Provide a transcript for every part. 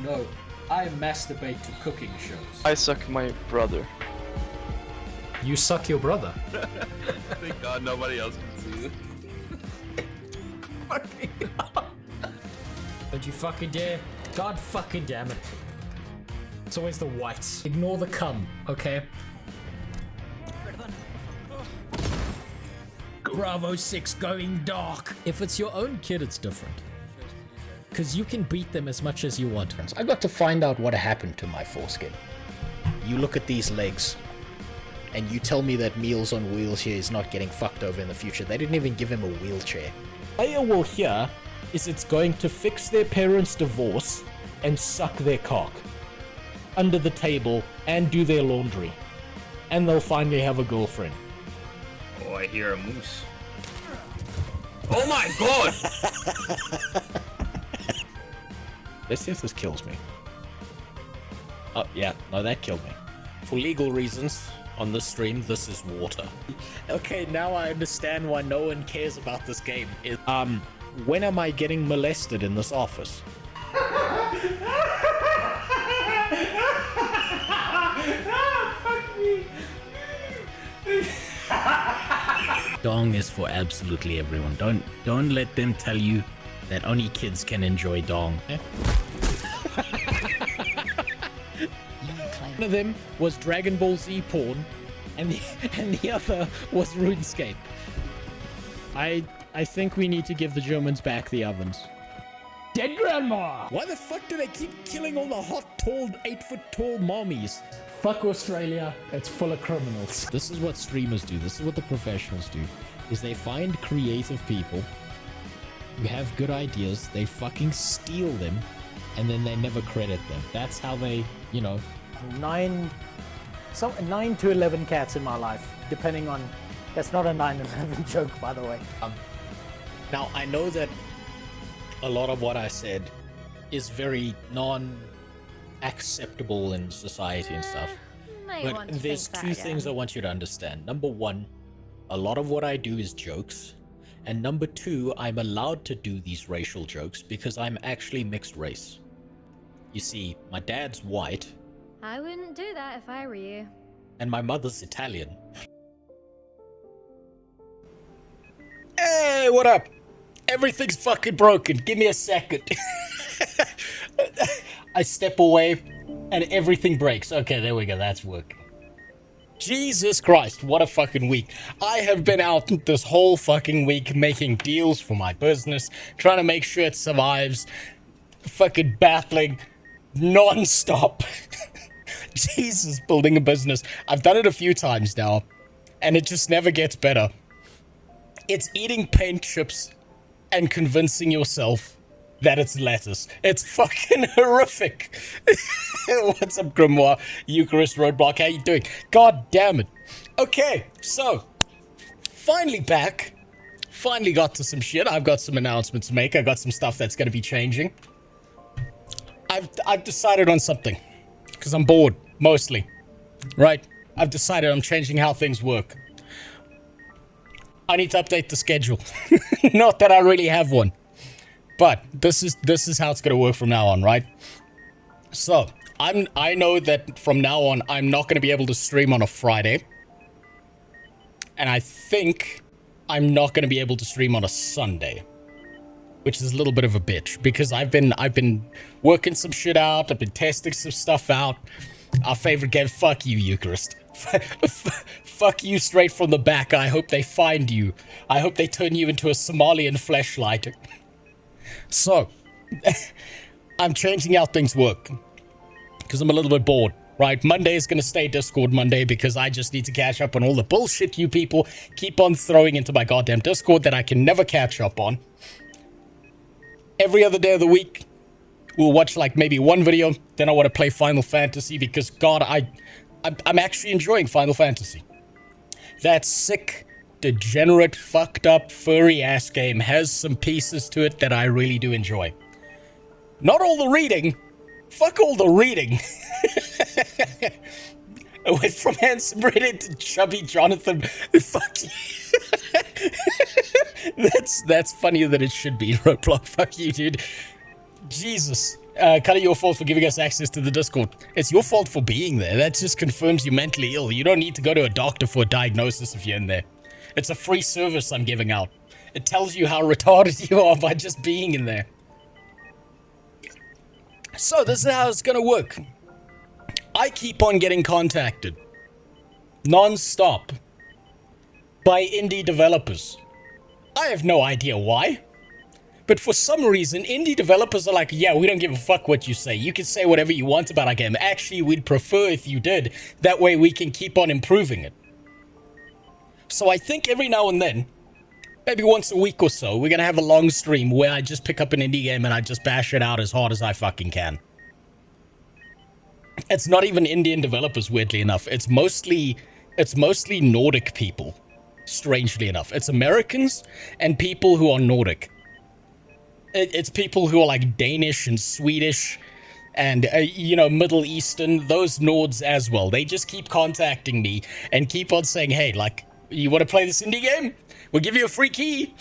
No, I masturbate to cooking shows. I suck my brother. You suck your brother. Thank God nobody else can see it. Don't you fucking dare. God fucking damn it. It's always the whites. Ignore the cum, okay? Bravo 6 going dark. If it's your own kid, it's different. Because you can beat them as much as you want. I got to find out what happened to my foreskin. You look at these legs, and you tell me that Meals on Wheels here is not getting fucked over in the future. They didn't even give him a wheelchair. Player will hear is it's going to fix their parents' divorce and suck their cock under the table and do their laundry. And they'll finally have a girlfriend. Oh, I hear a moose. Oh my God! Let's see if this kills me. Oh, yeah. No, that killed me. For legal reasons, on this stream, this is water. Okay, now I understand why no one cares about this game. When am I getting molested in this office? Dong is for absolutely everyone. Don't let them tell you that only kids can enjoy dong. One of them was Dragon Ball Z porn, and the other was RuneScape. I think we need to give the Germans back the ovens. Dead grandma! Why the fuck do they keep killing all the hot, tall, 8-foot tall mommies? Fuck Australia, it's full of criminals. This is what streamers do, this is what the professionals do, is they find creative people who have good ideas, they fucking steal them, and then they never credit them. That's how they, you know... 9 to 11 cats in my life, depending on... That's not a 9/11 joke, by the way. Now, I know that a lot of what I said is very non-acceptable in society and stuff. But there's two things I want you to understand. Number one, a lot of what I do is jokes. And number two, I'm allowed to do these racial jokes because I'm actually mixed race. You see, my dad's white. I wouldn't do that if I were you. And my mother's Italian. Hey, what up? Everything's fucking broken. Give me a second. I step away and everything breaks. Okay, there we go. That's working. Jesus Christ, what a fucking week. I have been out this whole fucking week making deals for my business, trying to make sure it survives, fucking battling non-stop. Jesus, building a business. I've done it a few times now, and it just never gets better. It's eating paint chips and convincing yourself that it's lettuce. It's fucking horrific. What's up, Grimoire? Eucharist Roadblock, how you doing? God damn it. Okay, so, finally back. Finally got to some shit. I've got some announcements to make. I've got some stuff that's going to be changing. I've decided on something. Because I'm bored, mostly. Right? I've decided I'm changing how things work. I need to update the schedule. Not that I really have one. But this is how it's gonna work from now on, right? So, I know that from now on I'm not gonna be able to stream on a Friday. And I think I'm not gonna be able to stream on a Sunday. Which is a little bit of a bitch, because I've been working some shit out, I've been testing some stuff out. Our favorite game, fuck you, Eucharist. Fuck you straight from the back. I hope they find you. I hope they turn you into a Somalian fleshlight. So, I'm changing how things work. Because I'm a little bit bored, right? Monday is going to stay Discord Monday because I just need to catch up on all the bullshit you people keep on throwing into my goddamn Discord that I can never catch up on. Every other day of the week, we'll watch like maybe one video, then I want to play Final Fantasy because, God, I'm actually enjoying Final Fantasy. That sick, degenerate, fucked up, furry-ass game has some pieces to it that I really do enjoy. Not all the reading. Fuck all the reading. I went from handsome Reddit to chubby Jonathan. Fuck you. That's funnier than it should be, Roadblock. Fuck you, dude. Jesus. kind of your fault for giving us access to the Discord. It's your fault for being there. That just confirms you're mentally ill. You don't need to go to a doctor for a diagnosis if you're in there. It's a free service I'm giving out. It tells you how retarded you are by just being in there. So this is how it's gonna work. I keep on getting contacted non-stop by indie developers. I have no idea why. But for some reason, indie developers are like, yeah, we don't give a fuck what you say. You can say whatever you want about our game. Actually, we'd prefer if you did. That way we can keep on improving it. So I think every now and then, maybe once a week or so, we're going to have a long stream where I just pick up an indie game and I just bash it out as hard as I fucking can. It's not even Indian developers, weirdly enough. It's mostly Nordic people, strangely enough. It's Americans and people who are Nordic. It's people who are like Danish and Swedish and, you know, Middle Eastern, those Nords as well. They just keep contacting me and keep on saying, hey, like, you want to play this indie game? We'll give you a free key.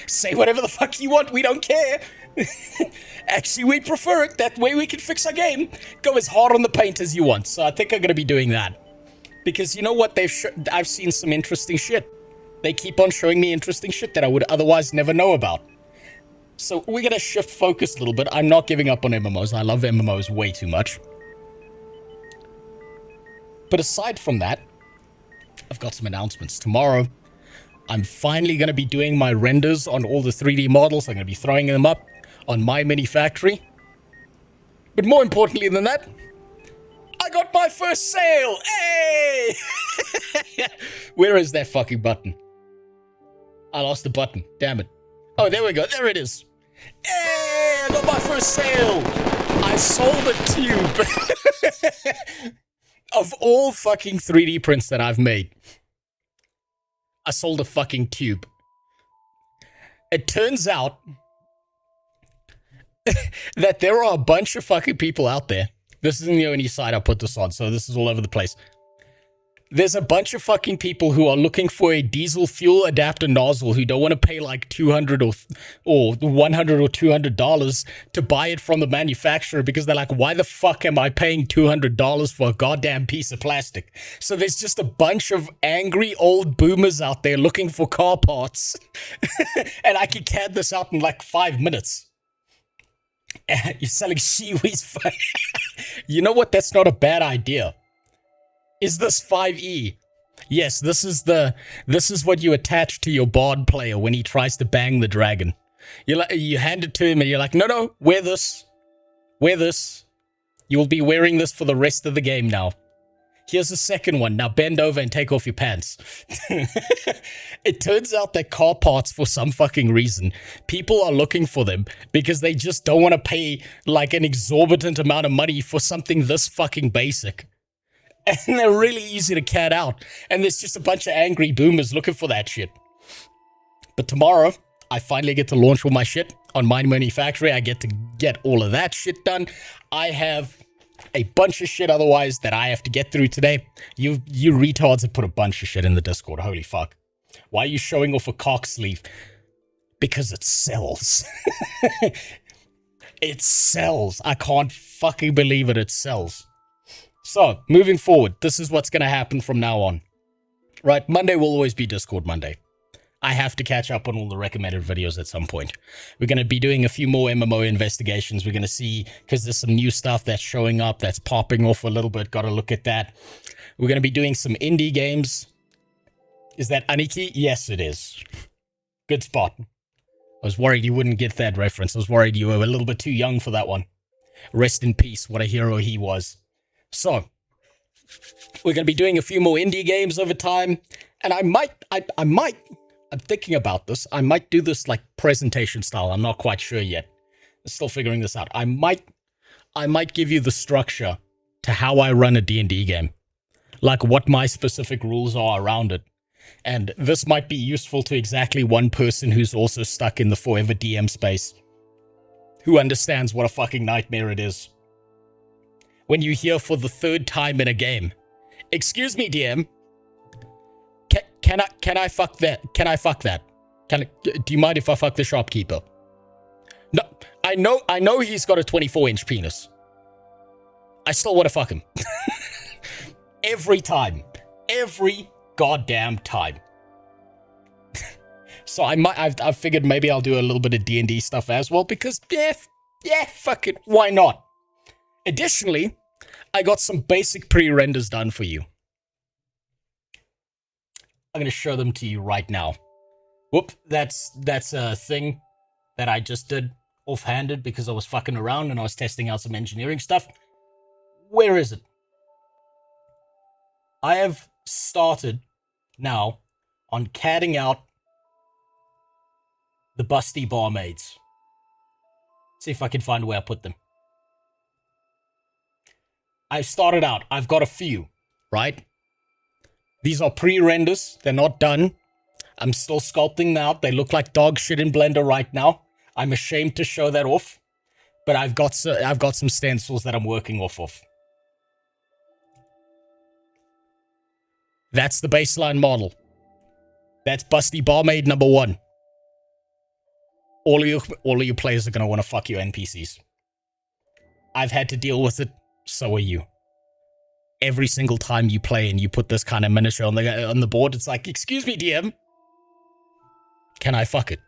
Say whatever the fuck you want. We don't care. Actually, we prefer it. That way we can fix our game. Go as hard on the paint as you want. So I think I'm going to be doing that. Because you know what? I've seen some interesting shit. They keep on showing me interesting shit that I would otherwise never know about. So we're going to shift focus a little bit. I'm not giving up on MMOs. I love MMOs way too much. But aside from that, I've got some announcements. Tomorrow, I'm finally going to be doing my renders on all the 3D models. I'm going to be throwing them up on my mini factory. But more importantly than that, I got my first sale! Hey! Where is that fucking button? I lost the button. Damn it. Oh, there we go. There it is. Hey! I got my first sale! I sold a tube. Of all fucking 3D prints that I've made, I sold a fucking tube. It turns out that there are a bunch of fucking people out there. This isn't the only site I put this on, so this is all over the place. There's a bunch of fucking people who are looking for a diesel fuel adapter nozzle who don't want to pay like $200 or $100 or $200 to buy it from the manufacturer because they're like, why the fuck am I paying $200 for a goddamn piece of plastic? So there's just a bunch of angry old boomers out there looking for car parts. And I can CAD this out in like 5 minutes. You're selling shiwis. You know what? That's not a bad idea. Is this 5e? Yes, this is what you attach to your bard player when he tries to bang the dragon. You hand it to him and you're like, no, wear this. Wear this. You will be wearing this for the rest of the game now. Here's the second one. Now bend over and take off your pants. It turns out that car parts, for some fucking reason, people are looking for them because they just don't want to pay like an exorbitant amount of money for something this fucking basic. And they're really easy to CAD out. And there's just a bunch of angry boomers looking for that shit. But tomorrow, I finally get to launch all my shit on my mini factory. I get to get all of that shit done. I have a bunch of shit otherwise that I have to get through today. You retards have put a bunch of shit in the Discord. Holy fuck. Why are you showing off a cock sleeve? Because it sells. It sells. I can't fucking believe it. It sells. So, moving forward, this is what's going to happen from now on. Right, Monday will always be Discord Monday. I have to catch up on all the recommended videos at some point. We're going to be doing a few more MMO investigations. We're going to see, because there's some new stuff that's showing up, that's popping off a little bit. Got to look at that. We're going to be doing some indie games. Is that Aniki? Yes, it is. Good spot. I was worried you wouldn't get that reference. I was worried you were a little bit too young for that one. Rest in peace. What a hero he was. So, we're going to be doing a few more indie games over time, and I'm thinking about this. I might do this like presentation style. I'm not quite sure yet. I'm still figuring this out. I might give you the structure to how I run a D&D game, like what my specific rules are around it. And this might be useful to exactly one person who's also stuck in the forever DM space, who understands what a fucking nightmare it is. When you hear for the third time in a game, excuse me, DM, can I fuck that? Can I fuck that? Do you mind if I fuck the shopkeeper? No, I know he's got a 24-inch penis. I still want to fuck him. Every time. Every goddamn time. So I've figured maybe I'll do a little bit of D&D stuff as well, because yeah, fuck it, why not? Additionally, I got some basic pre-renders done for you. I'm going to show them to you right now. Whoop, that's a thing that I just did offhanded because I was fucking around and I was testing out some engineering stuff. Where is it? I have started now on CADing out the busty barmaids. See if I can find where I put them. I started out. I've got a few, right? These are pre-renders. They're not done. I'm still sculpting them out. They look like dog shit in Blender right now. I'm ashamed to show that off, but I've got some stencils that I'm working off of. That's the baseline model. That's busty barmaid number 1. All of you players are gonna want to fuck your NPCs. I've had to deal with it. So are you. Every single time you play and you put this kind of miniature on the board, it's like, excuse me, DM. Can I fuck it?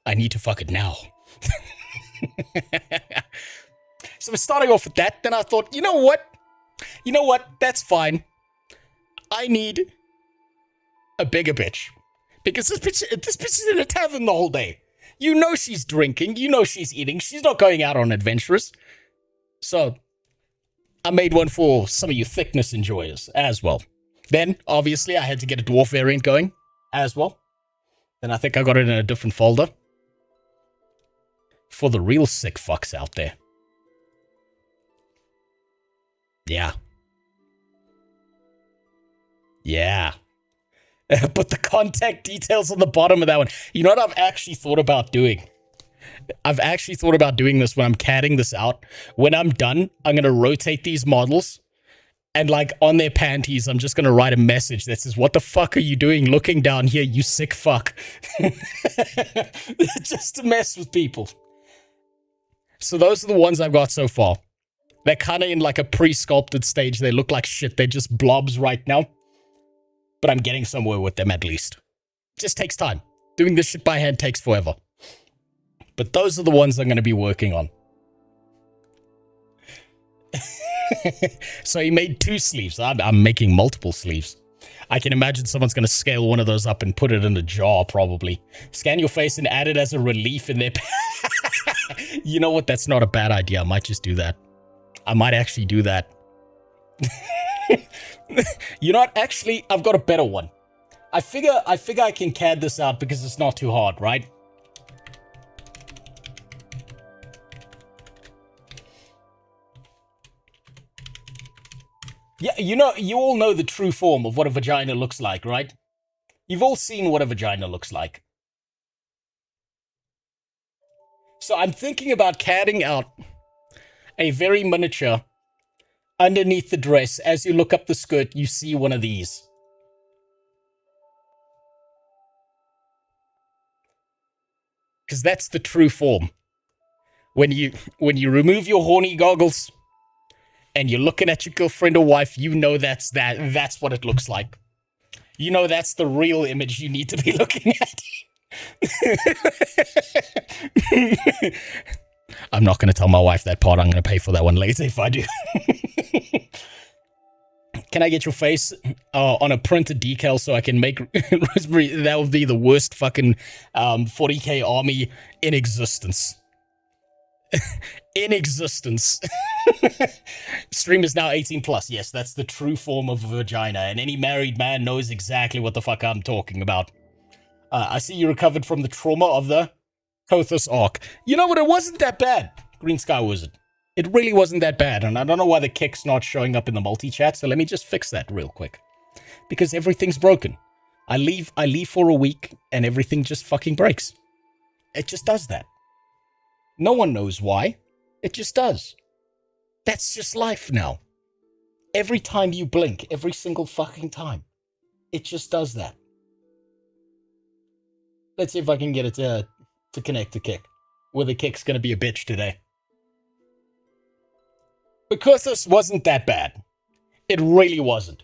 I need to fuck it now. So we're starting off with that. Then I thought, you know what? That's fine. I need a bigger bitch. Because this bitch is in a tavern the whole day. You know she's drinking. You know she's eating. She's not going out on adventures. So I made one for some of you thickness enjoyers as well. Then, obviously, I had to get a dwarf variant going as well. Then I think I got it in a different folder. For the real sick fucks out there. Yeah. Yeah. Put the contact details on the bottom of that one. You know what I've actually thought about doing? I've actually thought about doing this when I'm CADing this out. When I'm done, I'm going to rotate these models. And like on their panties, I'm just going to write a message that says, what the fuck are you doing looking down here, you sick fuck? Just to mess with people. So those are the ones I've got so far. They're kind of in like a pre-sculpted stage. They look like shit. They're just blobs right now. But I'm getting somewhere with them at least. Just takes time. Doing this shit by hand takes forever. But those are the ones I'm going to be working on. So he made 2 sleeves. I'm making multiple sleeves. I can imagine someone's going to scale one of those up and put it in a jar, probably. Scan your face and add it as a relief in their... You know what? That's not a bad idea. I might just do that. I might actually do that. You know what? Actually, I've got a better one. I figure I can CAD this out because it's not too hard, right? Yeah, you all know the true form of what a vagina looks like, right? You've all seen what a vagina looks like. So I'm thinking about CADing out a very miniature underneath the dress. As you look up the skirt, you see one of these. Because that's the true form. When you remove your horny goggles and you're looking at your girlfriend or wife, you know that's what it looks like. You know that's the real image you need to be looking at. I'm not going to tell my wife that part. I'm going to pay for that one later if I do. Can I get your face on a printed decal so I can make Rosemary? That would be the worst fucking 40k army in existence. In existence. Stream is now 18 plus. Yes, that's the true form of a vagina, and any married man knows exactly what the fuck I'm talking about. I see you recovered from the trauma of the Kothos Arc. You know what? It wasn't that bad, Green Sky Wizard. It really wasn't that bad, and I don't know why the kick's not showing up in the multi-chat, so let me just fix that real quick. Because everything's broken. I leave for a week, and everything just fucking breaks. It just does that. No one knows why. It just does. That's just life now. Every time you blink, every single fucking time, it just does that. Let's see if I can get it to connect to kick. whether Kick's gonna be a bitch today. Because this wasn't that bad. It really wasn't.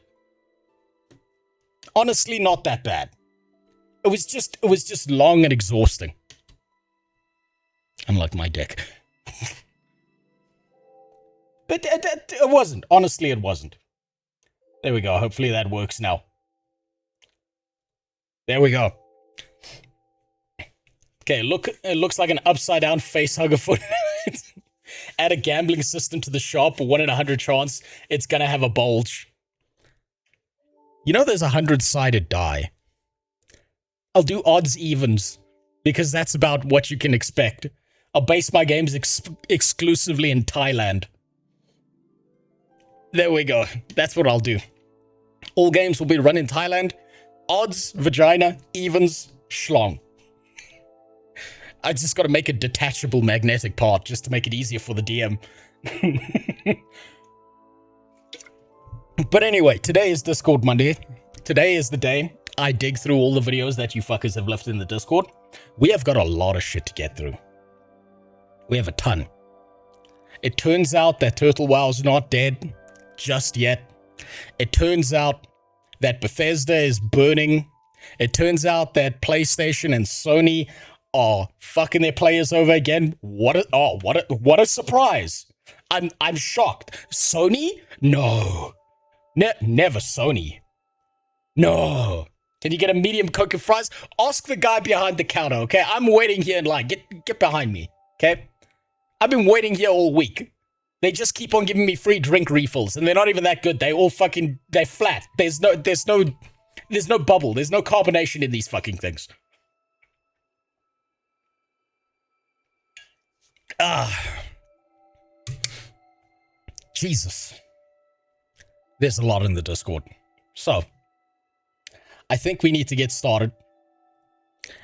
Honestly, not that bad. It was just long and exhausting. Unlike my deck. But it wasn't. Honestly, it wasn't. There we go. Hopefully that works now. There we go. Okay, look, it looks like an upside down face hugger foot. Add a gambling system to the shop, 1 in 100 chance it's gonna have a bulge. You know there's a 100-sided die. I'll do odds evens, because that's about what you can expect. I'll base my games exclusively in Thailand. There we go. That's what I'll do. All games will be run in Thailand. Odds, vagina, evens, schlong. I just got to make a detachable magnetic part just to make it easier for the DM. But anyway, today is Discord Monday. Today is the day I dig through all the videos that you fuckers have left in the Discord. We have got a lot of shit to get through. We have a ton. It turns out that Turtle Wow's not dead just yet. It turns out that Bethesda is burning. It turns out that PlayStation and Sony are fucking their players over again. What a surprise. I'm shocked. Sony? No. Never Sony. No. Can you get a medium Coke and fries? Ask the guy behind the counter, okay? I'm waiting here in line. Get behind me, okay? I've been waiting here all week. They just keep on giving me free drink refills, and they're not even that good. They're flat. There's no bubble. There's no carbonation in these fucking things. Jesus. There's a lot in the Discord. So, I think we need to get started.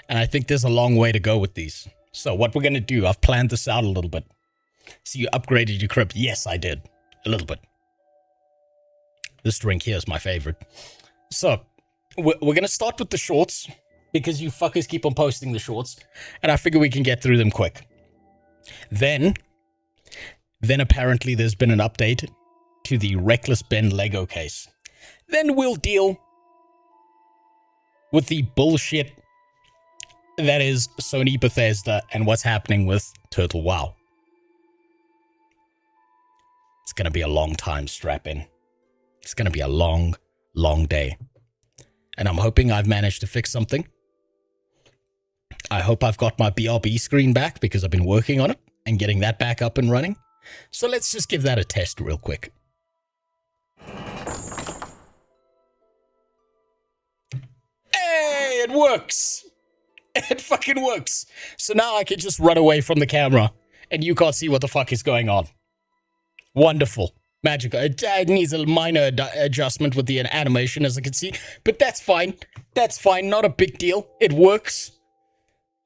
And I think there's a long way to go with these. So, what we're going to do, I've planned this out a little bit. So, you upgraded your crypt. Yes, I did. A little bit. This drink here is my favorite. So, we're going to start with the shorts. Because you fuckers keep on posting the shorts. And I figure we can get through them quick. Then apparently there's been an update to the Reckless Ben Lego case. Then we'll deal with the bullshit that is Sony Bethesda and what's happening with Turtle WoW. It's going to be a long time, strap in. It's going to be a long, long day. And I'm hoping I've managed to fix something. I hope I've got my BRB screen back because I've been working on it and getting that back up and running. So let's just give that a test real quick. Hey, it works. It fucking works. So now I can just run away from the camera and you can't see what the fuck is going on. Wonderful. Magical. It needs a minor adjustment with the animation, as I can see, but that's fine. That's fine. Not a big deal. It works.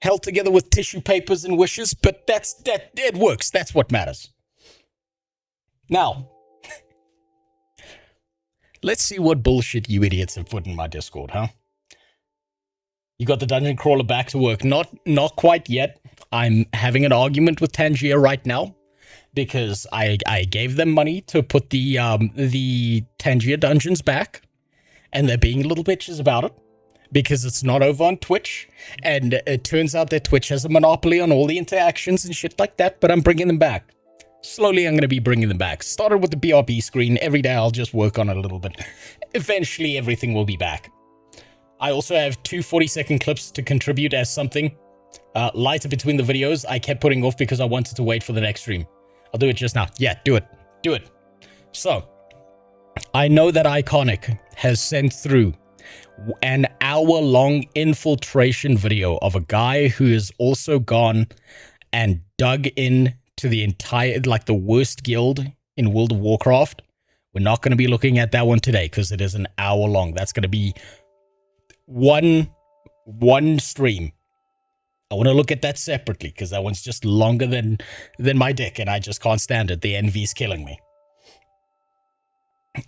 Held together with tissue papers and wishes, but it works. That's what matters. Now, let's see what bullshit you idiots have put in my Discord, huh? You got the dungeon crawler back to work. Not quite yet. I'm having an argument with Tangia right now because I gave them money to put the Tangia dungeons back, and they're being little bitches about it. Because it's not over on Twitch, and it turns out that Twitch has a monopoly on all the interactions and shit like that, but I'm bringing them back. Slowly, I'm going to be bringing them back. Started with the BRB screen. Every day, I'll just work on it a little bit. Eventually, everything will be back. I also have 2 40-second clips to contribute as something lighter between the videos I kept putting off because I wanted to wait for the next stream. I'll do it just now. Yeah, do it. Do it. So, I know that Iconic has sent through an hour-long infiltration video of a guy who has also gone and dug in to the entire, like, the worst guild in World of Warcraft. We're not going to be looking at that one today because it is an hour long. That's going to be one stream. I want to look at that separately because that one's just longer than my dick and I just can't stand it. The envy's killing me.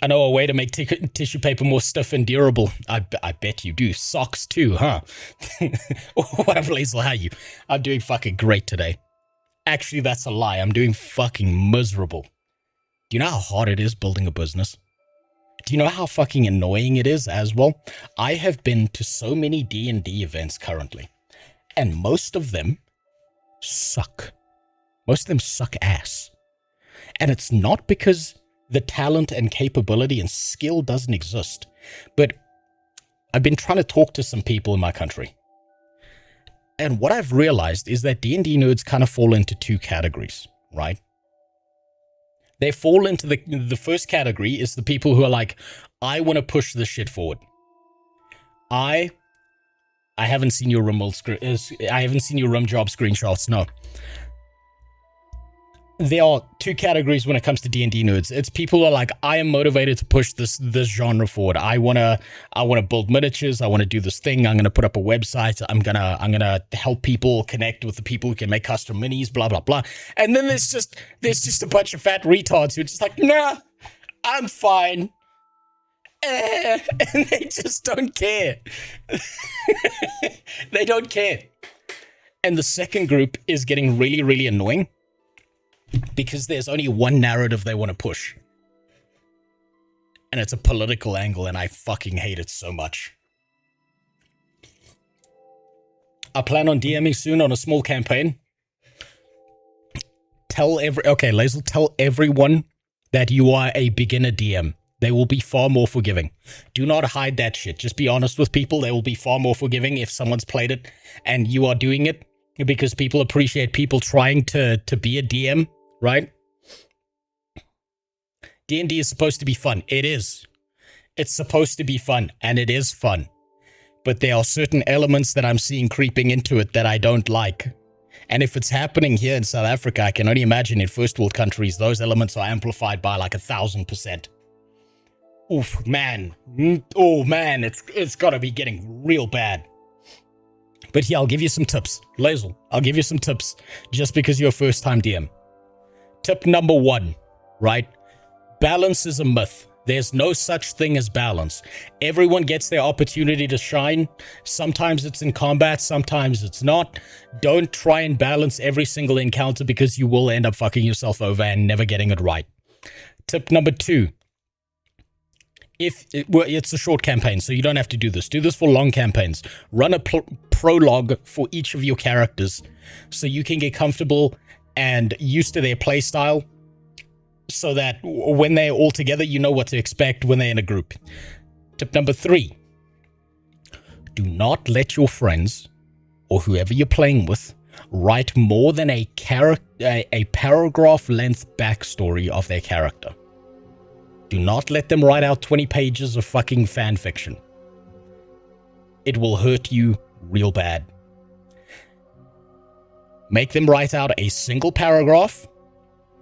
I know a way to make tissue paper more stiff and durable. I bet you do. Socks too, huh? What a blaze will have you. I'm doing fucking great today. Actually, that's a lie. I'm doing fucking miserable. Do you know how hard it is building a business? Do you know how fucking annoying it is as well? I have been to so many D&D events currently, and most of them suck. Most of them suck ass. And it's not because the talent and capability and skill doesn't exist, but I've been trying to talk to some people in my country. And what I've realized is that D&D nerds kind of fall into two categories, right? They fall into the first category is the people who are like, I want to push this shit forward. I haven't seen your remote I haven't seen your rim job screenshots. No. There are two categories when it comes to D&D nerds. It's people who are like, I am motivated to push this genre forward. I wanna build miniatures. I want to do this thing. I'm gonna put up a website. I'm gonna help people connect with the people who can make custom minis. Blah blah blah. And then there's just a bunch of fat retards who are just like, nah, I'm fine. And they just don't care. They don't care. And the second group is getting really, really annoying because there's only one narrative they want to push. And it's a political angle, and I fucking hate it so much. I plan on DMing soon on a small campaign. Okay, Lazel, tell everyone that you are a beginner DM. They will be far more forgiving. Do not hide that shit. Just be honest with people. They will be far more forgiving if someone's played it and you are doing it, because people appreciate people trying to be a DM, right? D&D is supposed to be fun. It is. It's supposed to be fun, and it is fun. But there are certain elements that I'm seeing creeping into it that I don't like. And if it's happening here in South Africa, I can only imagine in first world countries, those elements are amplified by like 1,000%. Oof, man. Oh, man, it's got to be getting real bad. But yeah, I'll give you some tips. Lazel, I'll give you some tips just because you're a first-time DM. Tip number 1, right? Balance is a myth. There's no such thing as balance. Everyone gets their opportunity to shine. Sometimes it's in combat, sometimes it's not. Don't try and balance every single encounter because you will end up fucking yourself over and never getting it right. Tip number 2. It's a short campaign, so you don't have to do this. Do this for long campaigns. Run a prologue for each of your characters so you can get comfortable and used to their playstyle, so that when they're all together, you know what to expect when they're in a group. Tip number 3. Do not let your friends or whoever you're playing with write more than a paragraph length backstory of their character. Do not let them write out 20 pages of fucking fan fiction. It will hurt you real bad. Make them write out a single paragraph.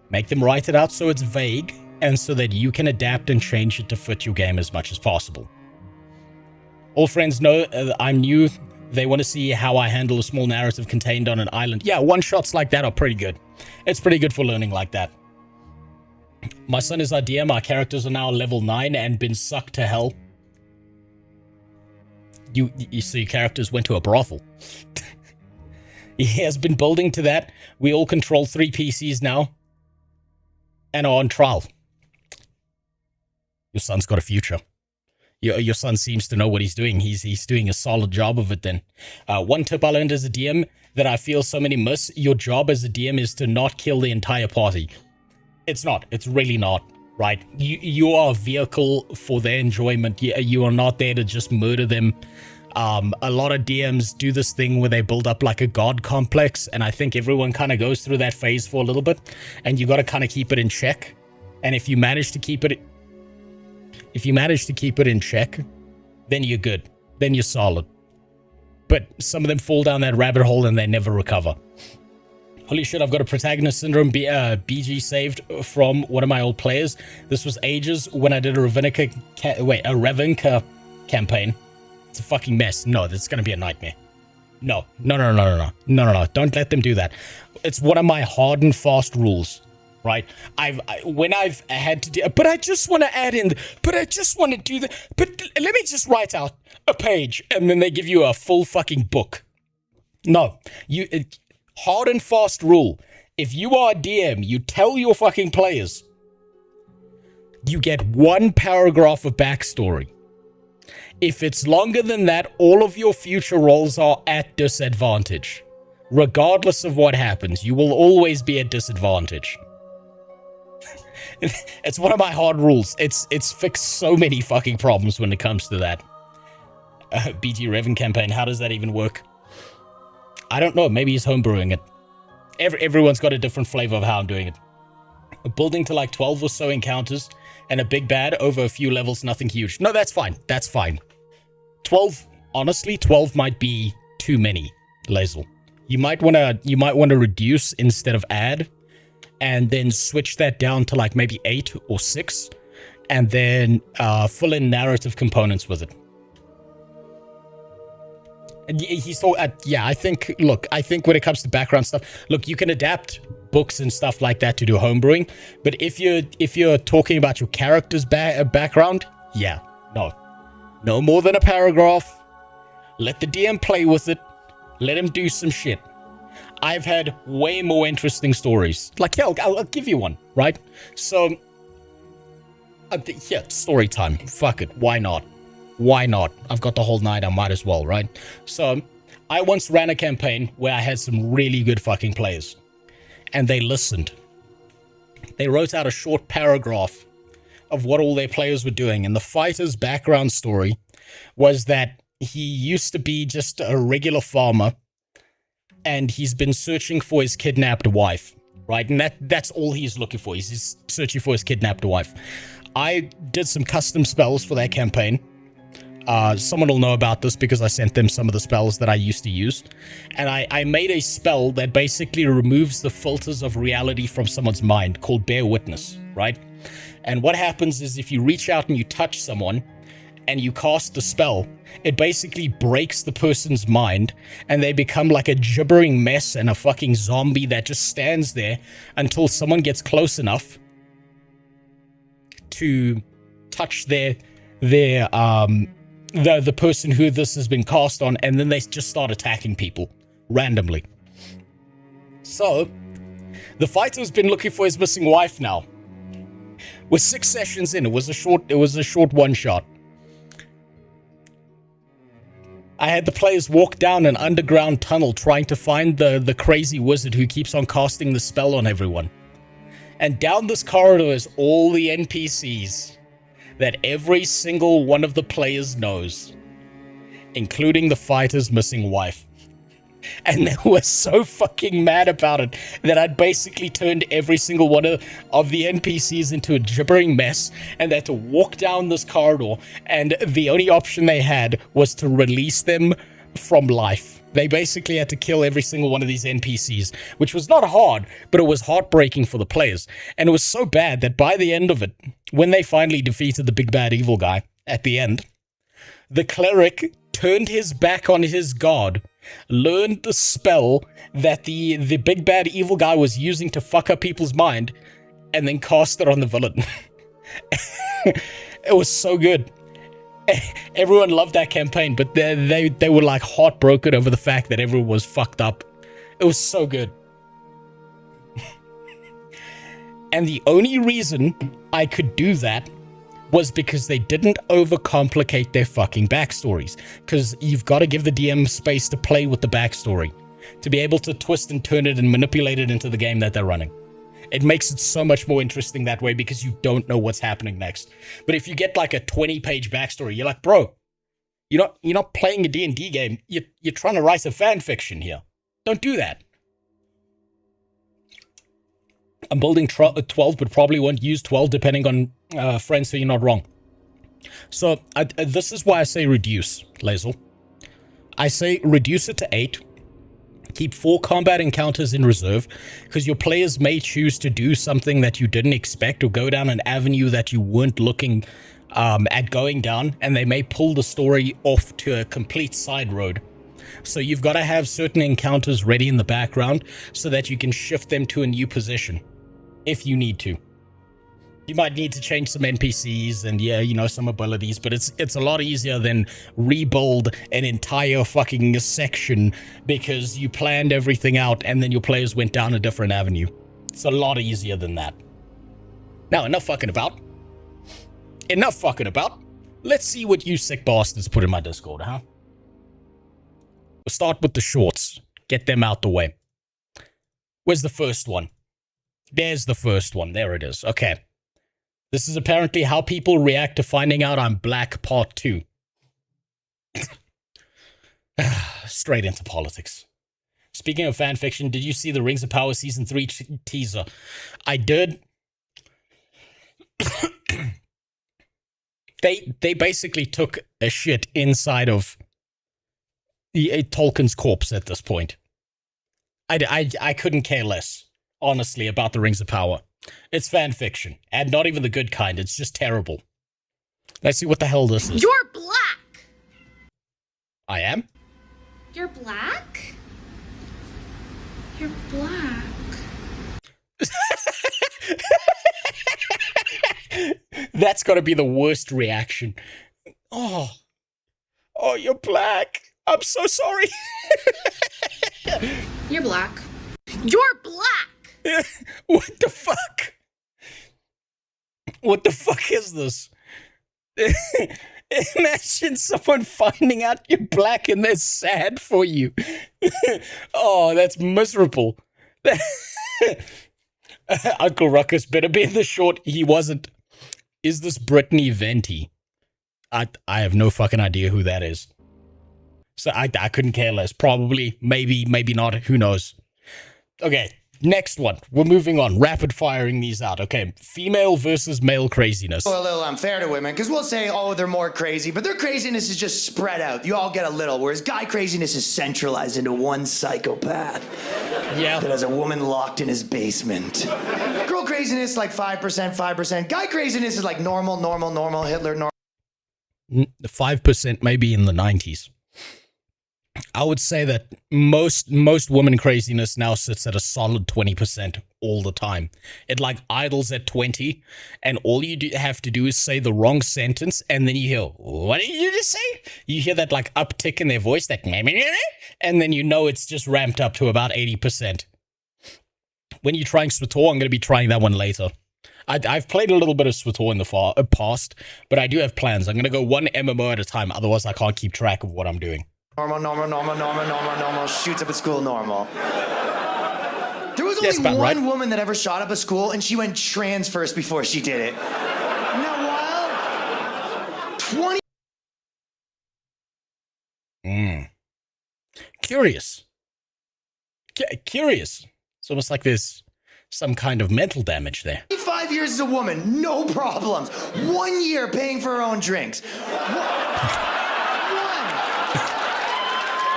Make them write it out so it's vague and so that you can adapt and change it to fit your game as much as possible. All friends know I'm new. They want to see how I handle a small narrative contained on an island. Yeah, one-shots like that are pretty good. It's pretty good for learning like that. My son is our DM. Our characters are now level 9 and been sucked to hell. You see, characters went to a brothel. He has been building to that. We all control 3 PCs now and are on trial. Your son's got a future. Your son seems to know what he's doing. He's doing a solid job of it then. One tip I learned as a DM that I feel so many miss. Your job as a DM is to not kill the entire party. It's not. It's really not, right? You are a vehicle for their enjoyment. You are not there to just murder them. A lot of DMs do this thing where they build up like a god complex, and I think everyone kind of goes through that phase for a little bit, and you got to kind of keep it in check. And if you manage to keep it in check, then you're good. Then you're solid. But some of them fall down that rabbit hole and they never recover. Holy shit, I've got a protagonist syndrome BG saved from one of my old players. This was ages when I did a Ravnica campaign. It's a fucking mess. No, that's going to be a nightmare. No. Don't let them do that. It's one of my hard and fast rules, right? When I've had to do, but I just want to add in, but I just want to do that, but let me just write out a page, and then they give you a full fucking book. No, hard and fast rule. If you are a DM, you tell your fucking players, you get 1 paragraph of backstory. If it's longer than that, all of your future roles are at disadvantage. Regardless of what happens, you will always be at disadvantage. It's one of my hard rules. It's fixed so many fucking problems when it comes to that. BT Revan campaign, how does that even work? I don't know, maybe he's homebrewing it. Everyone's got a different flavor of how I'm doing it. Building to like 12 or so encounters and a big bad over a few levels, nothing huge. No, that's fine. That's fine. 12, honestly, 12 might be too many, Lazel. You might want to reduce instead of add, and then switch that down to like maybe 8 or 6, and then fill in narrative components with it. And he's so yeah, I think when it comes to background stuff, look, you can adapt books and stuff like that to do homebrewing, but if you're talking about your character's background, yeah, no more than a paragraph. Let the DM play with it. Let him do some shit. I've had way more interesting stories. Like, yeah, I'll give you one, right? So, yeah, story time. Fuck it. Why not? Why not? I've got the whole night. I might as well, right? So, I once ran a campaign where I had some really good fucking players. And they listened. They wrote out a short paragraph of what all their players were doing. And the fighter's background story was that he used to be just a regular farmer, and he's been searching for his kidnapped wife, right? And that's all he's looking for. He's just searching for his kidnapped wife. I did some custom spells for that campaign. Someone will know about this because I sent them some of the spells that I used to use. And I made a spell that basically removes the filters of reality from someone's mind called Bear Witness, right? And what happens is if you reach out and you touch someone and you cast the spell, it basically breaks the person's mind and they become like a gibbering mess and a fucking zombie that just stands there until someone gets close enough to touch the person who this has been cast on, and then they just start attacking people randomly. So the fighter's been looking for his missing wife now. We're 6 sessions in. It was a short one shot. I had the players walk down an underground tunnel trying to find the crazy wizard who keeps on casting the spell on everyone. And down this corridor is all the NPCs that every single one of the players knows, including the fighter's missing wife. And they were so fucking mad about it that I'd basically turned every single one of the NPCs into a gibbering mess, and they had to walk down this corridor, and the only option they had was to release them from life. They basically had to kill every single one of these NPCs, which was not hard, but it was heartbreaking for the players. And it was so bad that by the end of it, when they finally defeated the big bad evil guy at the end, the cleric turned his back on his god, learned the spell that the big bad evil guy was using to fuck up people's mind, and then cast it on the villain. It was so good. Everyone loved that campaign, but they were like heartbroken over the fact that everyone was fucked up. It was so good. And the only reason I could do that was because they didn't overcomplicate their fucking backstories. Because you've got to give the DM space to play with the backstory, to be able to twist and turn it and manipulate it into the game that they're running. It makes it so much more interesting that way because you don't know what's happening next. But if you get like a 20-page backstory, you're like, bro, you're not playing a D&D game. You're trying to write a fan fiction here. Don't do that. I'm building 12, but probably won't use 12 depending on friends, so you're not wrong. So this is why I say reduce, Lazel. I say reduce it to 8. Keep 4 combat encounters in reserve, because your players may choose to do something that you didn't expect or go down an avenue that you weren't looking at going down, and they may pull the story off to a complete side road. So you've got to have certain encounters ready in the background so that you can shift them to a new position if you need to. You might need to change some NPCs and yeah, you know, some abilities, but it's a lot easier than rebuild an entire fucking section because you planned everything out and then your players went down a different avenue. It's a lot easier than that. Now, enough fucking about. Enough fucking about. Let's see what you sick bastards put in my Discord, huh? We'll start with the shorts. Get them out the way. Where's the first one? There's the first one. There it is. Okay. This is apparently how people react to finding out I'm black part 2. Straight into politics. Speaking of fanfiction, did you see the Rings of Power Season 3 teaser? I did. They basically took a shit inside of Tolkien's corpse at this point. I couldn't care less, honestly, about the Rings of Power. It's fan fiction, and not even the good kind. It's just terrible. Let's see what the hell this is. You're black! I am? You're black? You're black. That's gotta be the worst reaction. Oh, you're black. I'm so sorry. You're black. You're black! What the fuck? What the fuck is this? Imagine someone finding out you're black and they're sad for you. Oh, that's miserable. Uncle Ruckus better be in the short. He wasn't. Is this Brittany Venti? I have no fucking idea who that is. So I couldn't care less. Probably, maybe not. Who knows? Okay, next one. We're moving on. Rapid firing these out. Okay, female versus male craziness. A little unfair to women, because we'll say, oh, they're more crazy, but their craziness is just spread out. You all get a little, whereas guy craziness is centralized into one psychopath. Yeah. That has a woman locked in his basement. Girl craziness, like 5%, 5%. Guy craziness is like normal, Hitler, normal. 5% maybe in the 90s. I would say that most woman craziness now sits at a solid 20% all the time. It like idles at 20, and all you have to do is say the wrong sentence, and then you hear, what did you just say? You hear that like uptick in their voice, that and then you know it's just ramped up to about 80%. When you're trying SWTOR, I'm going to be trying that one later. I've played a little bit of SWTOR in the past, but I do have plans. I'm going to go one MMO at a time, otherwise I can't keep track of what I'm doing. Normal, shoots up at school, normal. There was only one woman that ever shot up a school, and she went trans first before she did it. Isn't that wild? 20... Curious. Curious. It's almost like there's some kind of mental damage there. 5 years as a woman, no problems. 1 year paying for her own drinks.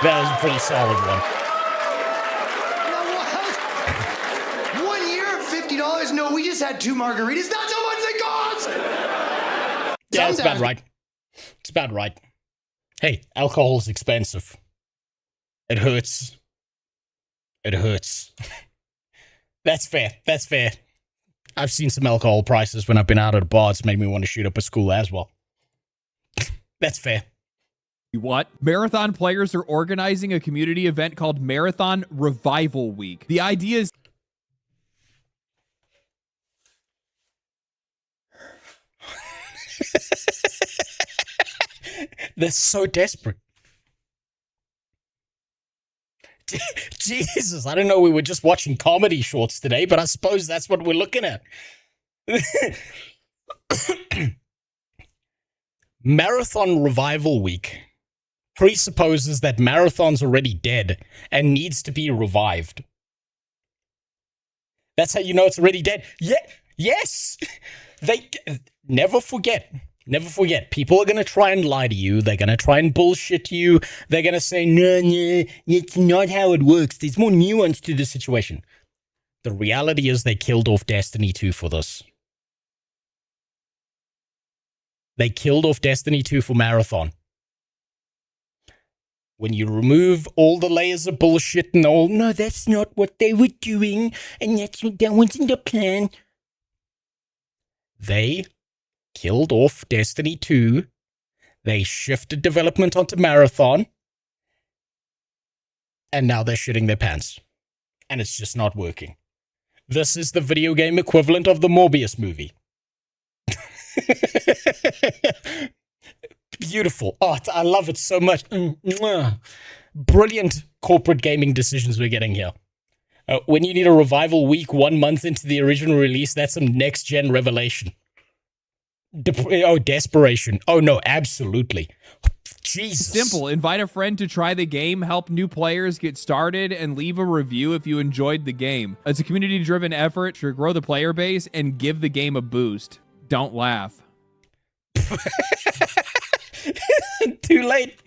That was a pretty solid one. What? 1 year, $50? No, we just had 2 margaritas. That's how much they cost! Yeah, it's about right. It's about right. Hey, alcohol's expensive. It hurts. It hurts. That's fair. That's fair. I've seen some alcohol prices when I've been out at a bar. It's made me want to shoot up a school as well. That's fair. What? Marathon players are organizing a community event called Marathon Revival Week. The idea is... They're so desperate. Jesus, I don't know we were just watching comedy shorts today, but I suppose that's what we're looking at. Marathon Revival Week presupposes that Marathon's already dead and needs to be revived. That's how you know it's already dead. Yeah, yes! They never forget. Never forget. People are going to try and lie to you. They're going to try and bullshit you. They're going to say, no, it's not how it works. There's more nuance to the situation. The reality is they killed off Destiny 2 for this. They killed off Destiny 2 for Marathon. When you remove all the layers of bullshit and all, no, that's not what they were doing, and that wasn't the plan. They killed off Destiny 2. They shifted development onto Marathon. And now they're shitting their pants. And it's just not working. This is the video game equivalent of the Morbius movie. Beautiful. Oh, I love it so much. Brilliant corporate gaming decisions we're getting here. When you need a revival week 1 month into the original release, that's some next-gen revelation. Desperation. Oh, no, absolutely. Jesus. Simple. Invite a friend to try the game, help new players get started, and leave a review if you enjoyed the game. It's a community-driven effort to grow the player base and give the game a boost. Don't laugh. Too late.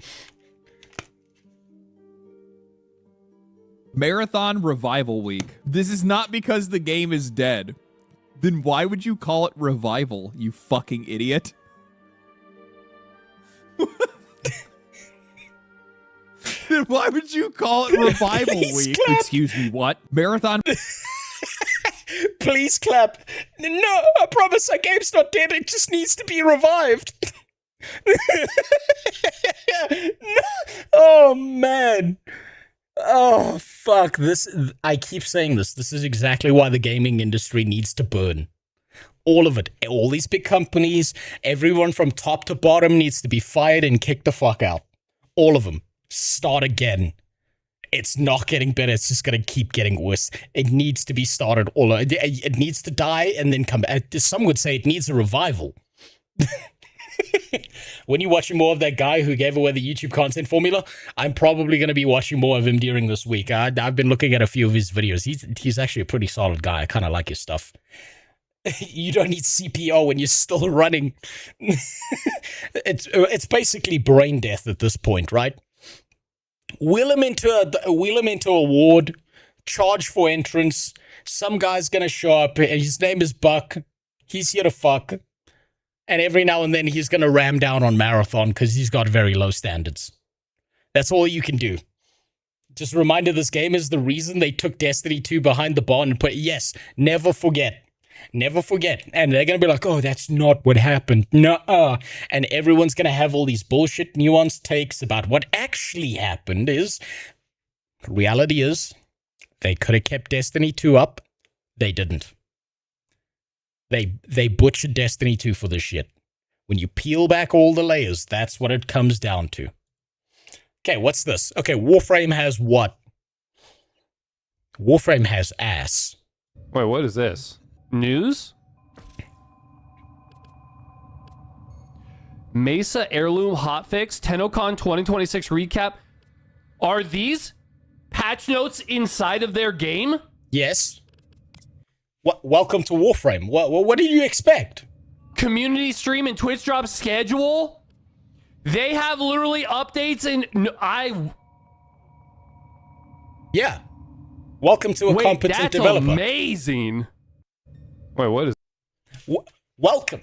Marathon Revival Week. This is not because the game is dead. Then why would you call it Revival, you fucking idiot? Then why would you call it Revival Please Week? clap. Excuse me, what? Marathon. Please clap. No, I promise our game's not dead. It just needs to be revived. No. Oh, man. Oh, fuck. I keep saying this. This is exactly why the gaming industry needs to burn. All of it. All these big companies, everyone from top to bottom needs to be fired and kicked the fuck out. All of them. Start again. It's not getting better. It's just going to keep getting worse. It needs to be started all over. It needs to die and then come back. Some would say it needs a revival. When you're watching more of that guy who gave away the YouTube content formula, I'm probably going to be watching more of him during this week. I've been looking at a few of his videos. He's actually a pretty solid guy. I kind of like his stuff. You don't need CPO when you're still running. It's basically brain death at this point, right? Wheel him into a ward, charge for entrance. Some guy's gonna show up, and his name is Buck. He's here to fuck. And every now and then he's gonna ram down on Marathon because he's got very low standards. That's all you can do. Just a reminder, this game is the reason they took Destiny 2 behind the barn and put, yes, never forget. Never forget. And they're going to be like, oh, that's not what happened. Nuh-uh. And everyone's going to have all these bullshit nuanced takes about what actually happened is, reality is, they could have kept Destiny 2 up. They didn't. They butchered Destiny 2 for this shit. When you peel back all the layers, that's what it comes down to. Okay, what's this? Okay, Warframe has what? Warframe has ass. Wait, what is this? News? Mesa Heirloom Hotfix, TennoCon 2026 recap. Are these patch notes inside of their game? Yes. Welcome to Warframe. What did you expect? Community stream and Twitch drop schedule? They have literally updates and Yeah. Welcome to a competent developer. That's amazing. Wait, what is... Welcome.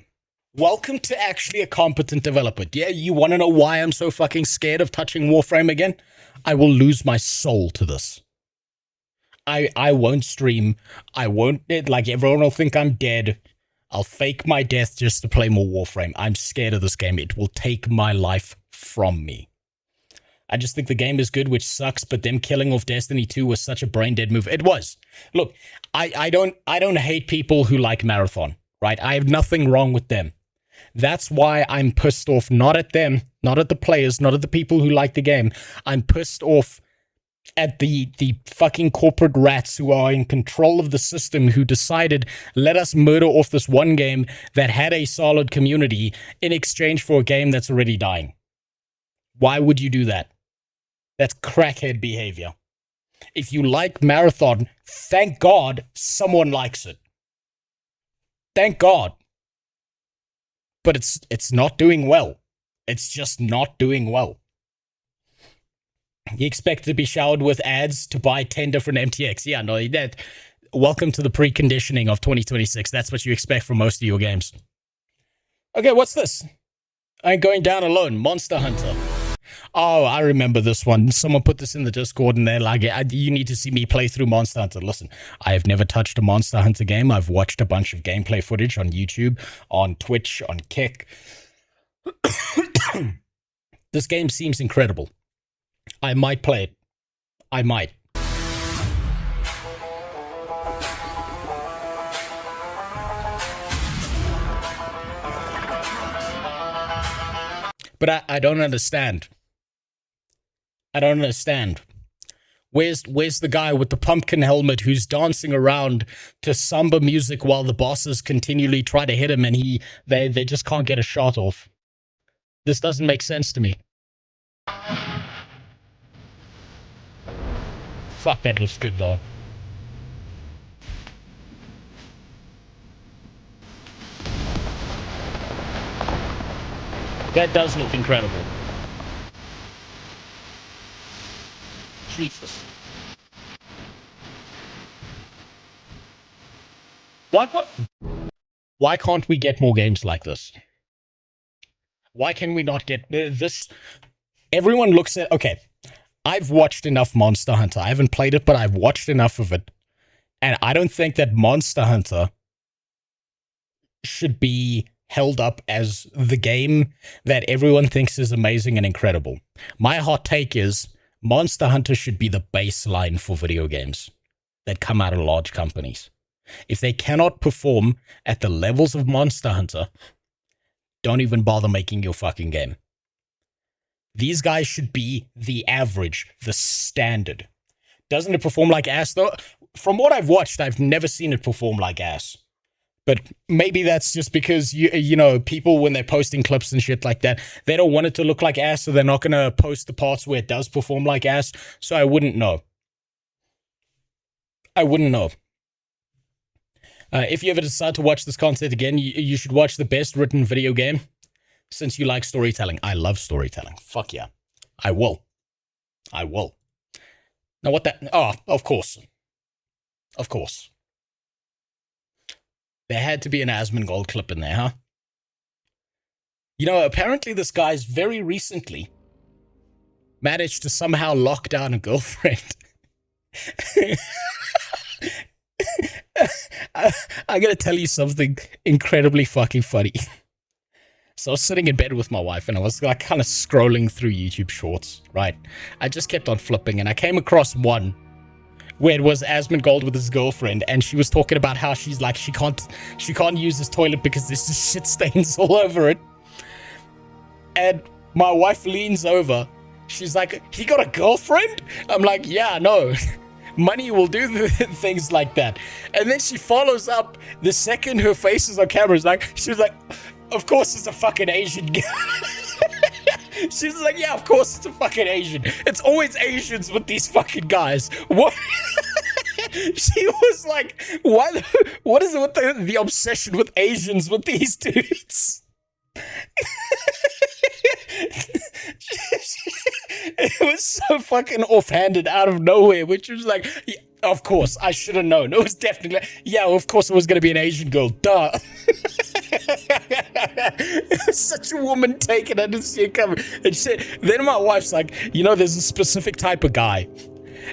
Welcome to actually a competent developer. Yeah, you want to know why I'm so fucking scared of touching Warframe again? I will lose my soul to this. I won't stream. I won't... Like, everyone will think I'm dead. I'll fake my death just to play more Warframe. I'm scared of this game. It will take my life from me. I just think the game is good, which sucks, but them killing off Destiny 2 was such a brain-dead move. It was. Look, I don't hate people who like Marathon, right? I have nothing wrong with them. That's why I'm pissed off, not at them, not at the players, not at the people who like the game. I'm pissed off at the fucking corporate rats who are in control of the system, who decided, let us murder off this one game that had a solid community in exchange for a game that's already dying. Why would you do that? That's crackhead behavior. If you like Marathon, thank God someone likes it. Thank God. But it's not doing well. It's just not doing well. You expect to be showered with ads to buy 10 different MTX. Yeah, no, that. Welcome to the preconditioning of 2026. That's what you expect from most of your games. Okay, what's this? I'm going down alone. Monster Hunter. Oh, I remember this one. Someone put this in the Discord and they're like, you need to see me play through Monster Hunter. Listen, I have never touched a Monster Hunter game. I've watched a bunch of gameplay footage on YouTube, on Twitch, on Kick. This game seems incredible. I might play it. I might. But I don't understand. I don't understand. Where's the guy with the pumpkin helmet who's dancing around to samba music while the bosses continually try to hit him and they just can't get a shot off? This doesn't make sense to me. Fuck, that looks good though. That does look incredible. Jesus. Why can't we get more games like this? Why can we not get this? Everyone looks at... Okay, I've watched enough Monster Hunter. I haven't played it, but I've watched enough of it. And I don't think that Monster Hunter should be held up as the game that everyone thinks is amazing and incredible. My hot take is Monster Hunter should be the baseline for video games that come out of large companies. If they cannot perform at the levels of Monster Hunter, don't even bother making your fucking game. These guys should be the average, the standard. Doesn't it perform like ass though? From what I've watched, I've never seen it perform like ass. But maybe that's just because, you know, people, when they're posting clips and shit like that, they don't want it to look like ass, so they're not going to post the parts where it does perform like ass. So I wouldn't know. I wouldn't know. If you ever decide to watch this content again, you should watch the best written video game, since you like storytelling. I love storytelling. Fuck yeah. I will. I will. Now what that... Oh, of course. Of course. There had to be an Asmongold clip in there, huh? You know, apparently this guy's very recently managed to somehow lock down a girlfriend. I gotta tell you something incredibly fucking funny. So I was sitting in bed with my wife and I was like kind of scrolling through YouTube shorts, right? I just kept on flipping and I came across one where it was Asmongold with his girlfriend, and she was talking about how she's like, she can't use his toilet because there's just shit stains all over it. And my wife leans over. She's like, he got a girlfriend? I'm like, yeah, no. Money will do things like that. And then she follows up the second her face is on camera. She was like, of course it's a fucking Asian guy. She's like, yeah, of course it's a fucking Asian. It's always Asians with these fucking guys. What? She was like, what is it with the obsession with Asians with these dudes? It was so fucking offhanded out of nowhere, which was like, yeah, of course, I should have known. It was definitely, yeah, of course it was going to be an Asian girl. Duh. It was such a woman take it. I didn't see it coming. And then my wife's like, you know, there's a specific type of guy,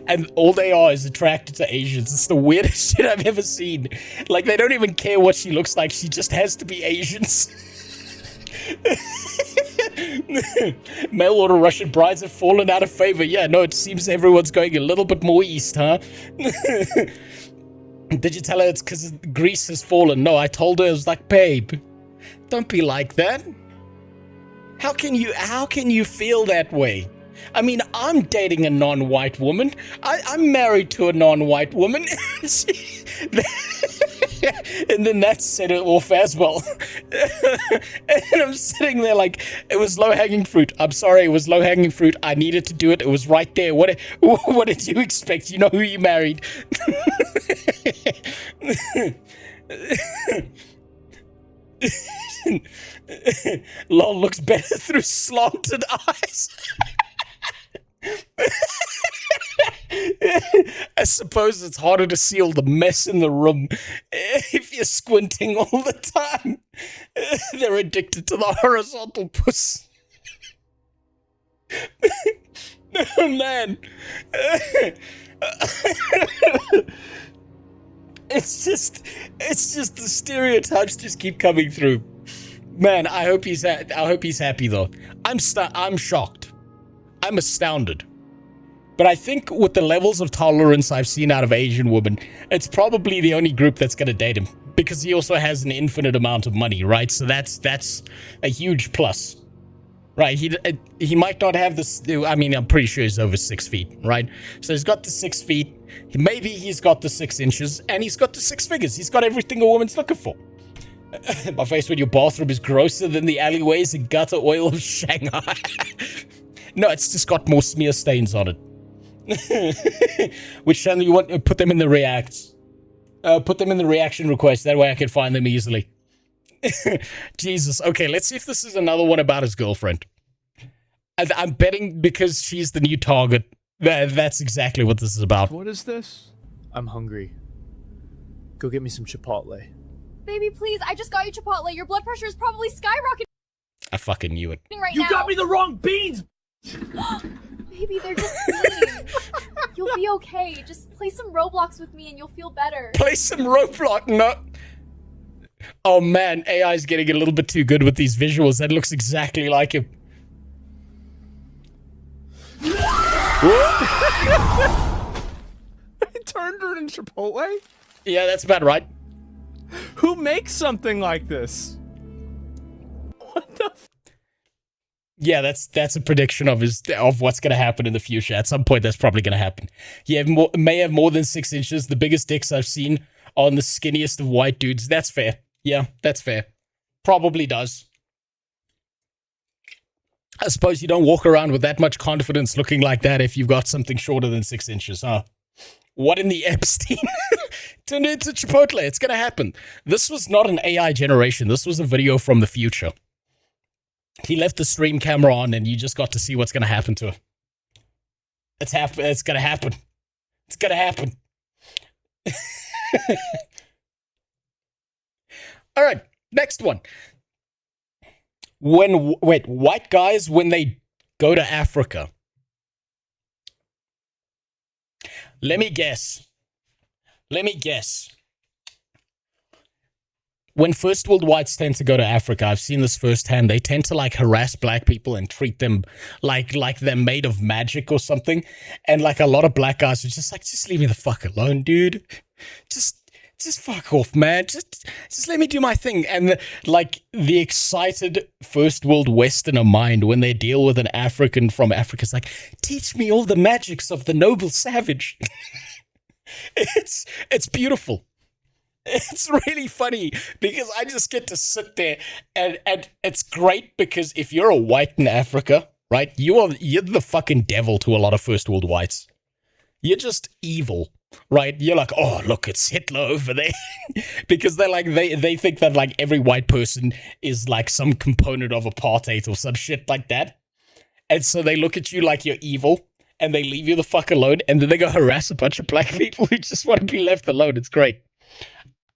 and all they are is attracted to Asians. It's the weirdest shit I've ever seen. Like, they don't even care what she looks like. She just has to be Asians. Mail order Russian brides have fallen out of favor. Yeah, no, it seems everyone's going a little bit more east, huh? Did you tell her it's because Greece has fallen? No, I told her. I was like, babe, don't be like that. How can you feel that way? I mean, I'm dating a non-white woman. I'm married to a non-white woman. And then that set it off as well. And I'm sitting there like, it was low-hanging fruit. I'm sorry, it was low-hanging fruit. I needed to do it. It was right there. What did you expect? You know who you married. Lol looks better through slanted eyes. I suppose it's harder to see all the mess in the room if you're squinting all the time. They're addicted to the horizontal puss. Man. It's just the stereotypes just keep coming through. Man, I hope he's happy though. I'm shocked. I'm astounded. But I think with the levels of tolerance I've seen out of Asian women, it's probably the only group that's gonna date him, because he also has an infinite amount of money, right? So that's a huge plus. Right, he might not have this. I mean, I'm pretty sure he's over 6 feet, right? So he's got the 6 feet. Maybe he's got the 6 inches, and he's got the 6 figures. He's got everything a woman's looking for. My face when your bathroom is grosser than the alleyways and gutter oil of Shanghai. No, it's just got more smear stains on it. Which channel you want? Put them in the reacts. Put them in the reaction request. That way I can find them easily. Jesus. Okay, let's see if this is another one about his girlfriend. I'm betting because she's the new target. That's exactly what this is about. What is this? I'm hungry. Go get me some Chipotle. Baby, please, I just got you Chipotle. Your blood pressure is probably skyrocketing I fucking knew it. right now. You got me the wrong beans! Baby, they're just beans. You'll be okay. Just play some Roblox with me and you'll feel better. Play some Roblox. No. Oh man, AI is getting a little bit too good with these visuals. That looks exactly like him. I turned her into Chipotle? Yeah, that's about right. Who makes something like this? What the f— Yeah, that's a prediction of what's gonna happen in the future. At some point, that's probably gonna happen. He may have more than 6 inches. The biggest dicks I've seen are on the skinniest of white dudes. That's fair. Yeah, that's fair. Probably does. I suppose you don't walk around with that much confidence looking like that if you've got something shorter than 6 inches, huh? What in the Epstein? Turned into Chipotle. It's gonna happen. This was not an AI generation. This was a video from the future. He left the stream camera on and you just got to see what's gonna happen to her. It's gonna happen. It's gonna happen. All right, next one. White guys, when they go to Africa. Let me guess. When first world whites tend to go to Africa, I've seen this firsthand, they tend to like harass black people and treat them like they're made of magic or something. And like a lot of black guys are just like, just leave me the fuck alone, dude. Just fuck off, man. Just let me do my thing. And the excited first world Westerner mind when they deal with an African from Africa is like, teach me all the magics of the noble savage. It's beautiful. It's really funny because I just get to sit there and it's great because if you're a white in Africa, right, you're the fucking devil to a lot of first world whites. You're just evil. Right, you're like, oh look, it's Hitler over there, because they're like they think that like every white person is like some component of apartheid or some shit like that, and so they look at you like you're evil, and they leave you the fuck alone, and then they go harass a bunch of black people who just want to be left alone. It's great.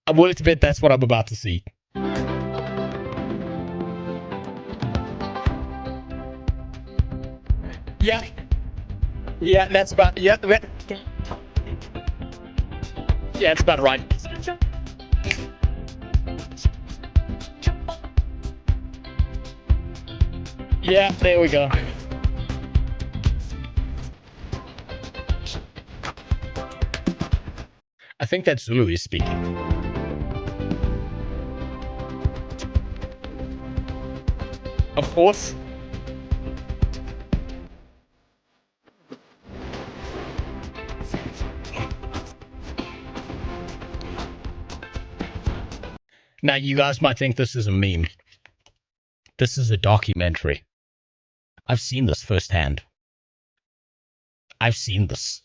I'm willing to bet that's what I'm about to see. Yeah, that's about Yeah, it's about right. Yeah, there we go. I think that's Zulu is speaking. Of course. Now, you guys might think this is a meme. This is a documentary. I've seen this firsthand. I've seen this.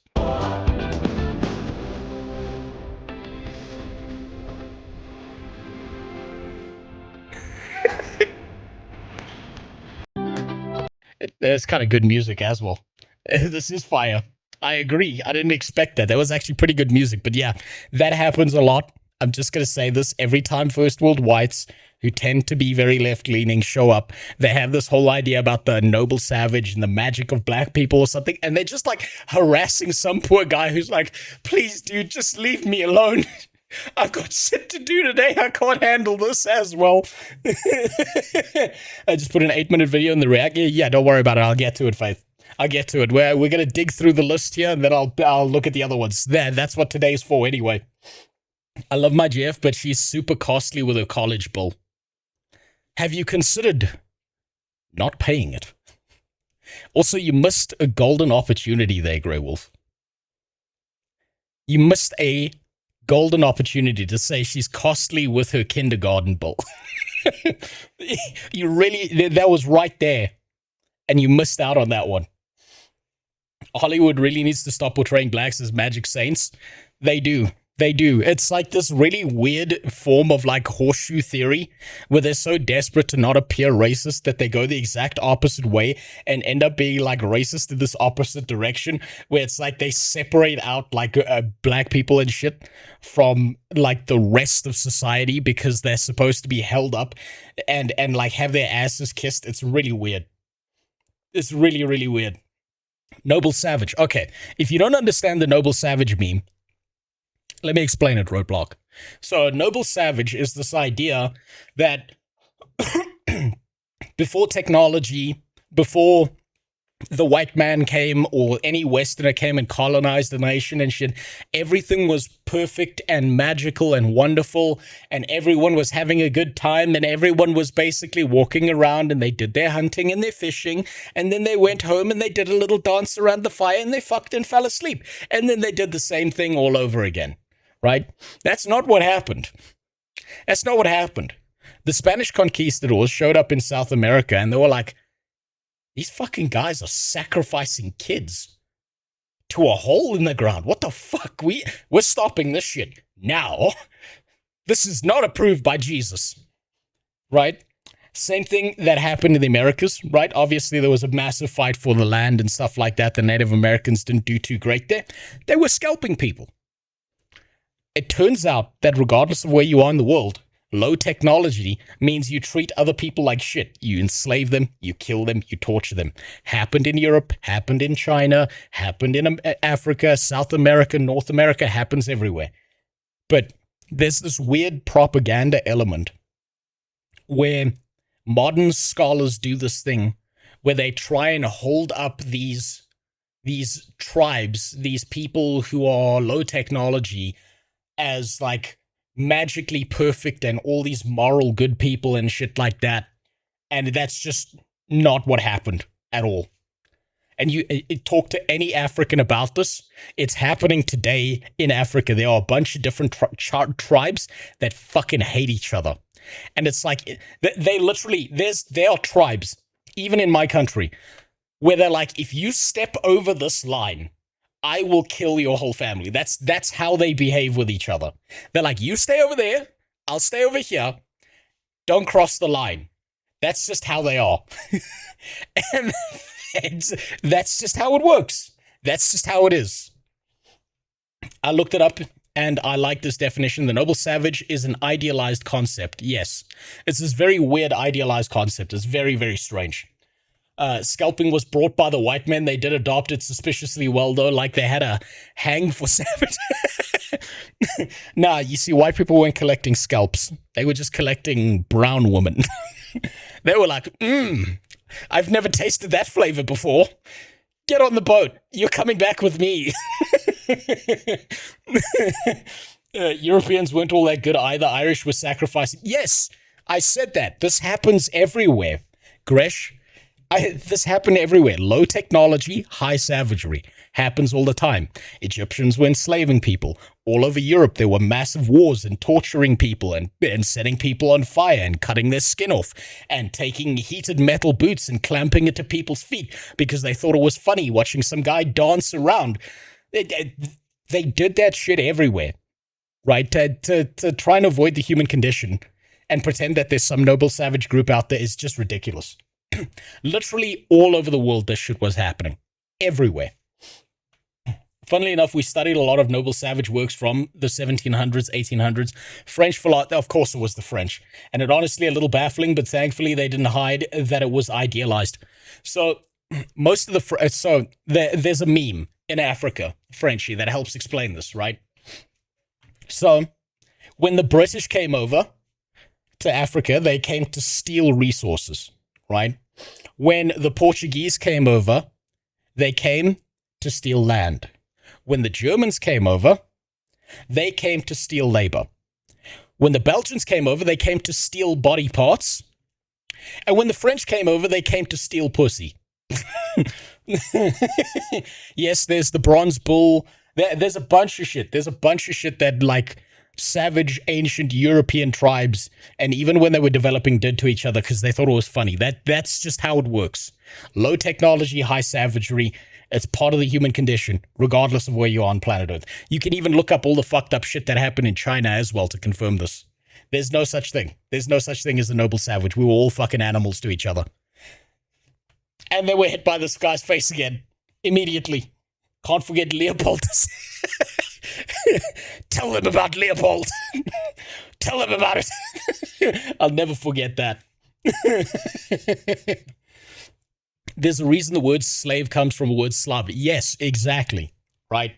There's kind of good music as well. This is fire. I agree. I didn't expect that. That was actually pretty good music. But yeah, that happens a lot. I'm just going to say this. Every time first world whites, who tend to be very left-leaning, show up, they have this whole idea about the noble savage and the magic of black people or something, and they're just like harassing some poor guy who's like, please, dude, just leave me alone. I've got shit to do today. I can't handle this as well. I just put an 8-minute video in the React. Yeah, don't worry about it. I'll get to it, Faith. I'll get to it. We're going to dig through the list here, and then I'll look at the other ones. That's what today's for anyway. I love my GF, but she's super costly with her college bill. Have you considered not paying it? Also, you missed a golden opportunity there, Grey Wolf. You missed a golden opportunity to say she's costly with her kindergarten bill. You really, that was right there. And you missed out on that one. Hollywood really needs to stop portraying blacks as magic saints. They do. They do. It's like this really weird form of like horseshoe theory where they're so desperate to not appear racist that they go the exact opposite way and end up being like racist in this opposite direction, where it's like they separate out like black people and shit from like the rest of society because they're supposed to be held up and like have their asses kissed. It's really weird. It's really, really weird. Noble Savage. Okay, if you don't understand the Noble Savage meme, let me explain it, Roadblock. So, Noble Savage is this idea that before technology, before the white man came or any Westerner came and colonized the nation and shit, everything was perfect and magical and wonderful, and everyone was having a good time, and everyone was basically walking around, and they did their hunting and their fishing, and then they went home and they did a little dance around the fire, and they fucked and fell asleep, and then they did the same thing all over again. Right? That's not what happened. That's not what happened. The Spanish conquistadors showed up in South America and they were like, these fucking guys are sacrificing kids to a hole in the ground. What the fuck? We're stopping this shit now. This is not approved by Jesus. Right? Same thing that happened in the Americas, right? Obviously, there was a massive fight for the land and stuff like that. The Native Americans didn't do too great there. They were scalping people. It turns out that regardless of where you are in the world, low technology means you treat other people like shit. You enslave them, you kill them, you torture them. Happened in Europe, happened in China, happened in Africa, South America, North America, happens everywhere. But there's this weird propaganda element where modern scholars do this thing where they try and hold up these tribes, these people who are low technology, as like magically perfect and all these moral good people and shit like that. And that's just not what happened at all. And you talk to any African about this, it's happening today in Africa. There are a bunch of different tribes that fucking hate each other. And it's like, they literally, there are tribes, even in my country, where they're like, if you step over this line, I will kill your whole family. That's how they behave with each other. They're like, you stay over there, I'll stay over here. Don't cross the line. That's just how they are. And that's just how it works. That's just how it is. I looked it up and I like this definition. The noble savage is an idealized concept. Yes. It's this very weird idealized concept. It's very, very strange. Scalping was brought by the white men. They did adopt it suspiciously well, though, like they had a hang for savage. Nah, you see, white people weren't collecting scalps. They were just collecting brown women. They were like, I've never tasted that flavor before. Get on the boat. You're coming back with me. Europeans weren't all that good either. Irish were sacrificing. Yes, I said that. This happens everywhere. Gresh. This happened everywhere. Low technology, high savagery. Happens all the time. Egyptians were enslaving people. All over Europe, there were massive wars and torturing people and setting people on fire and cutting their skin off and taking heated metal boots and clamping it to people's feet because they thought it was funny watching some guy dance around. They did that shit everywhere, right? To try and avoid the human condition and pretend that there's some noble savage group out there is just ridiculous. Literally all over the world, this shit was happening. Everywhere. Funnily enough, we studied a lot of noble savage works from the 1700s, 1800s. French philosophy, of course it was the French. And it honestly a little baffling, but thankfully they didn't hide that it was idealized. So most of the, there's a meme in Africa, Frenchy, that helps explain this, right? So when the British came over to Africa, they came to steal resources, right? When the Portuguese came over, they came to steal land. When the Germans came over, they came to steal labor. When the Belgians came over, they came to steal body parts. And when the French came over, they came to steal pussy. Yes, there's the bronze bull. There's a bunch of shit. There's a bunch of shit that, like, savage ancient European tribes, and even when they were developing, did to each other because they thought it was funny. That's just how it works. Low technology, high savagery. It's part of the human condition, regardless of where you are on planet Earth. You can even look up all the fucked up shit that happened in China as well to confirm this. There's no such thing. There's no such thing as a noble savage. We were all fucking animals to each other. And then we're hit by this guy's face again. Immediately. Can't forget Leopold. Tell them about Leopold. Tell them about it. I'll never forget that. There's a reason the word slave comes from the word Slav. Yes, exactly. Right?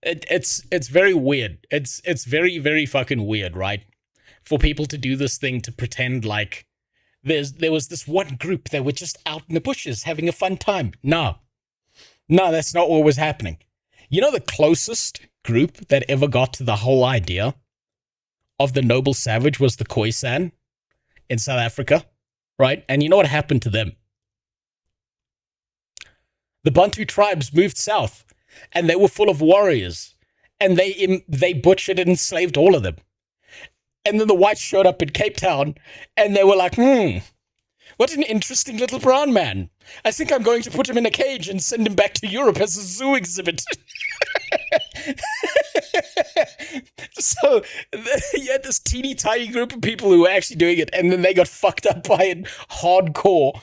It's very weird. It's very, very fucking weird, right? For people to do this thing to pretend like there was this one group that were just out in the bushes having a fun time. No, that's not what was happening. You know the closest group that ever got to the whole idea of the noble savage was the Khoisan in South Africa, right? And you know what happened to them? The Bantu tribes moved south, and they were full of warriors, and they butchered and enslaved all of them. And then the whites showed up in Cape Town, and they were like, what an interesting little brown man. I think I'm going to put him in a cage and send him back to Europe as a zoo exhibit. So you had this teeny tiny group of people who were actually doing it, and then they got fucked up by it hardcore.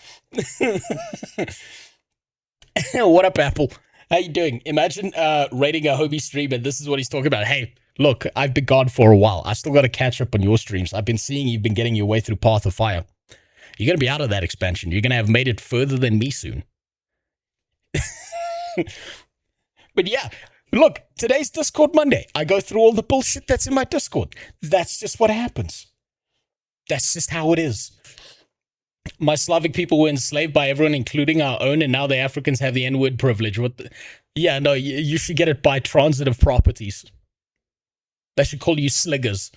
What up, Apple? How you doing? Imagine rating a homie stream, and this is what he's talking about. Hey, look, I've been gone for a while. I still got to catch up on your streams. I've been seeing you've been getting your way through Path of Fire. You're going to be out of that expansion. You're going to have made it further than me soon. But yeah, look, today's Discord Monday. I go through all the bullshit that's in my Discord. That's just what happens. That's just how it is. My Slavic people were enslaved by everyone, including our own, and now the Africans have the N-word privilege. Yeah, no, you should get it by transitive properties. They should call you sliggers.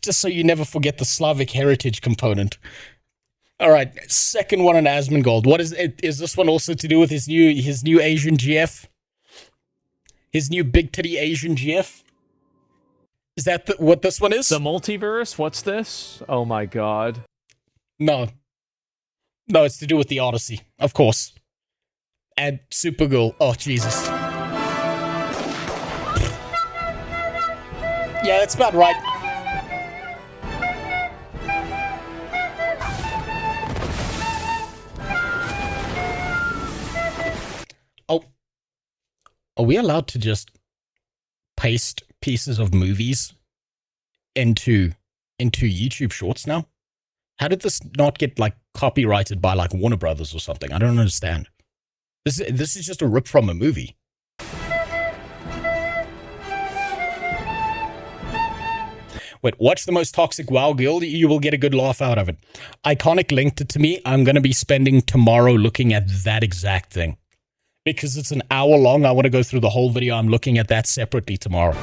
Just so you never forget the Slavic heritage component. All right, second one on Asmongold. What is it? Is this one also to do with his new Asian GF? His new big titty Asian GF? Is that what this one is? The multiverse? What's this? Oh my god. No, it's to do with the Odyssey, of course. And Supergirl. Oh, Jesus. Yeah, that's about right. Oh. Are we allowed to just paste pieces of movies into YouTube Shorts now? How did this not get, like, copyrighted by, like, Warner Brothers or something? I don't understand. This is just a rip from a movie. Wait, watch the most toxic WoW guild. You will get a good laugh out of it. Iconic linked it to me. I'm going to be spending tomorrow looking at that exact thing. Because it's an hour long. I want to go through the whole video. I'm looking at that separately tomorrow.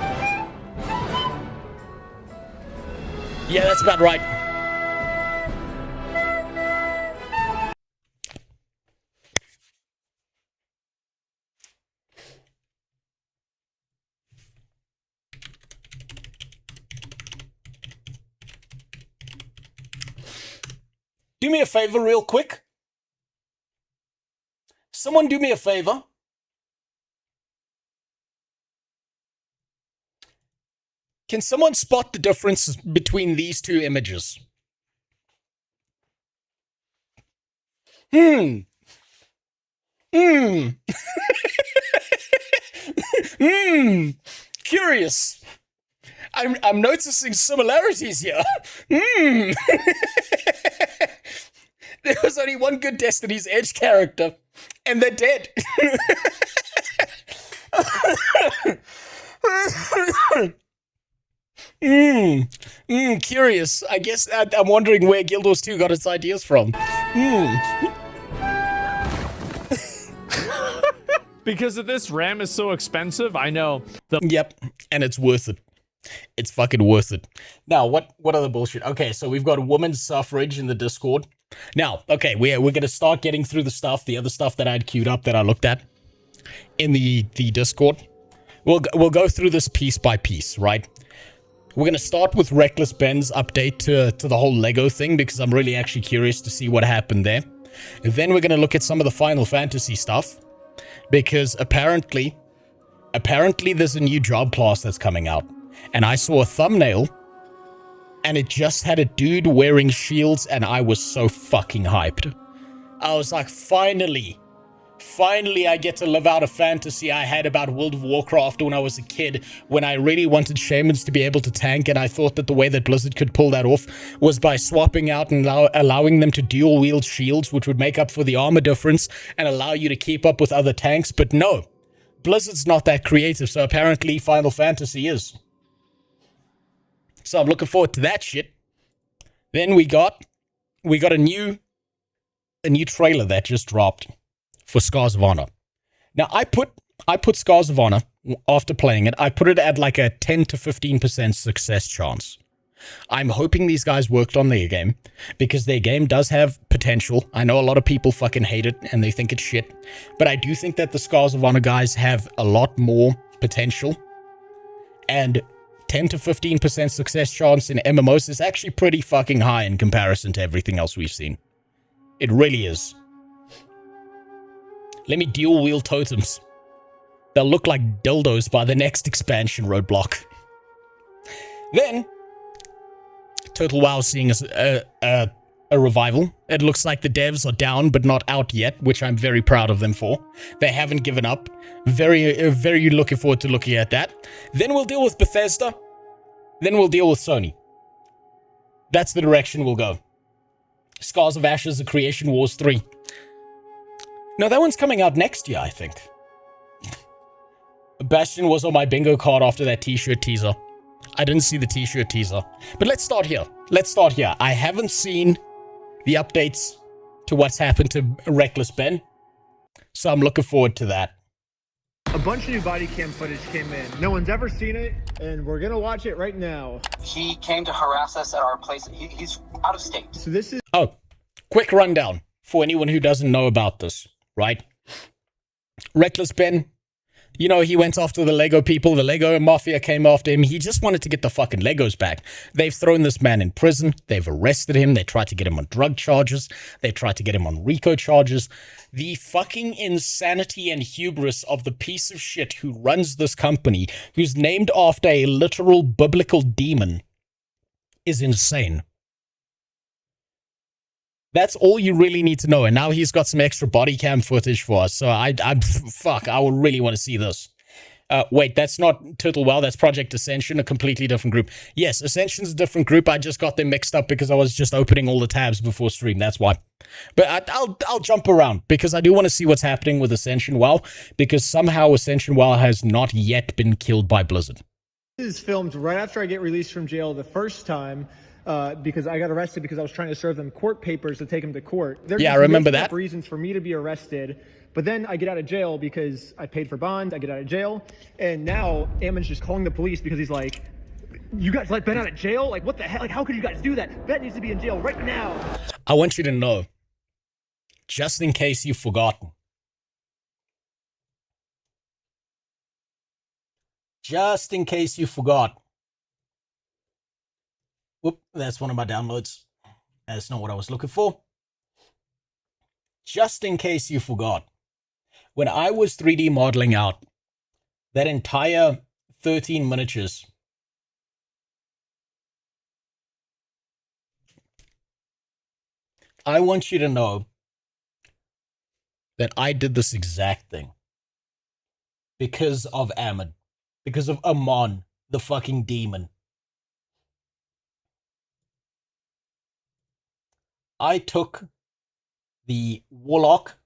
Yeah, that's about right. Do me a favor real quick. Someone do me a favor. Can someone spot the difference between these two images? Hmm. Hmm. Curious. I'm noticing similarities here. Hmm. There was only one good Destiny's Edge character, and they're dead. Curious. I guess I'm wondering where Guild Wars 2 got its ideas from. Because of this, RAM is so expensive. I know. Yep, and it's worth it. It's fucking worth it. Now, what other bullshit? Okay, so we've got women's suffrage in the Discord. Now, okay, we're gonna start getting through the other stuff that I had queued up that I looked at in the Discord. We'll go through this piece by piece, right? We're gonna start with Reckless Ben's update to the whole Lego thing because I'm really actually curious to see what happened there. And then we're gonna look at some of the Final Fantasy stuff because apparently there's a new job class that's coming out, and I saw a thumbnail. And it just had a dude wearing shields, and I was so fucking hyped. I was like, finally I get to live out a fantasy I had about World of Warcraft when I was a kid, when I really wanted shamans to be able to tank, and I thought that the way that Blizzard could pull that off was by swapping out and allowing them to dual-wield shields, which would make up for the armor difference and allow you to keep up with other tanks, but no. Blizzard's not that creative, so apparently Final Fantasy is. So I'm looking forward to that shit. Then we got a new trailer that just dropped for Scars of Honor. Now I put Scars of Honor after playing it. I put it at like a 10 to 15% success chance. I'm hoping these guys worked on their game because their game does have potential. I know a lot of people fucking hate it and they think it's shit, but I do think that the Scars of Honor guys have a lot more potential, and 10 to 15% success chance in MMOs is actually pretty fucking high in comparison to everything else we've seen. It really is. Let me dual wield totems. They'll look like dildos by the next expansion roadblock. Then, Total WoW seeing a revival. It looks like the devs are down but not out yet, which I'm very proud of them for. They haven't given up. Very looking forward to looking at that. Then we'll deal with Bethesda. Then we'll deal with Sony. That's the direction we'll go. Scars of Ashes, The Creation Wars 3. No, that one's coming out next year, I think. Bastion was on my bingo card after that t-shirt teaser. I didn't see the t-shirt teaser. But let's start here. I haven't seen the updates to what's happened to Reckless Ben, so I'm looking forward to that. A bunch of new body cam footage came in. No one's ever seen it, and we're gonna watch it right now. He came to harass us at our place. He's out of state. So this is... Oh, quick rundown for anyone who doesn't know about this, right? Reckless Ben, you know, he went after the Lego people. The Lego Mafia came after him. He just wanted to get the fucking Legos back. They've thrown this man in prison. They've arrested him. They tried to get him on drug charges. They tried to get him on RICO charges. The fucking insanity and hubris of the piece of shit who runs this company, who's named after a literal biblical demon, is insane. That's all you really need to know. And now he's got some extra body cam footage for us. So I would really want to see this. Wait, that's not Turtle WoW. That's Project Ascension, a completely different group. Yes, Ascension's a different group. I just got them mixed up because I was just opening all the tabs before stream. That's why. But I'll jump around because I do want to see what's happening with Ascension WoW, because somehow Ascension WoW has not yet been killed by Blizzard. This is filmed right after I get released from jail the first time. Because I got arrested because I was trying to serve them court papers to take them to court. Yeah, I remember that. Reasons for me to be arrested, but then I get out of jail because I paid for bond. I get out of jail, and now Ammon's just calling the police because he's like, "You guys let Ben out of jail? Like, what the hell? Like, how could you guys do that? Ben needs to be in jail right now." I want you to know, just in case you've forgotten. Just in case you forgot. Whoop, that's one of my downloads. That's not what I was looking for. Just in case you forgot, when I was 3D modeling out that entire 13 miniatures, I want you to know that I did this exact thing because of Ammon, because of Amon, the fucking demon. I took the warlock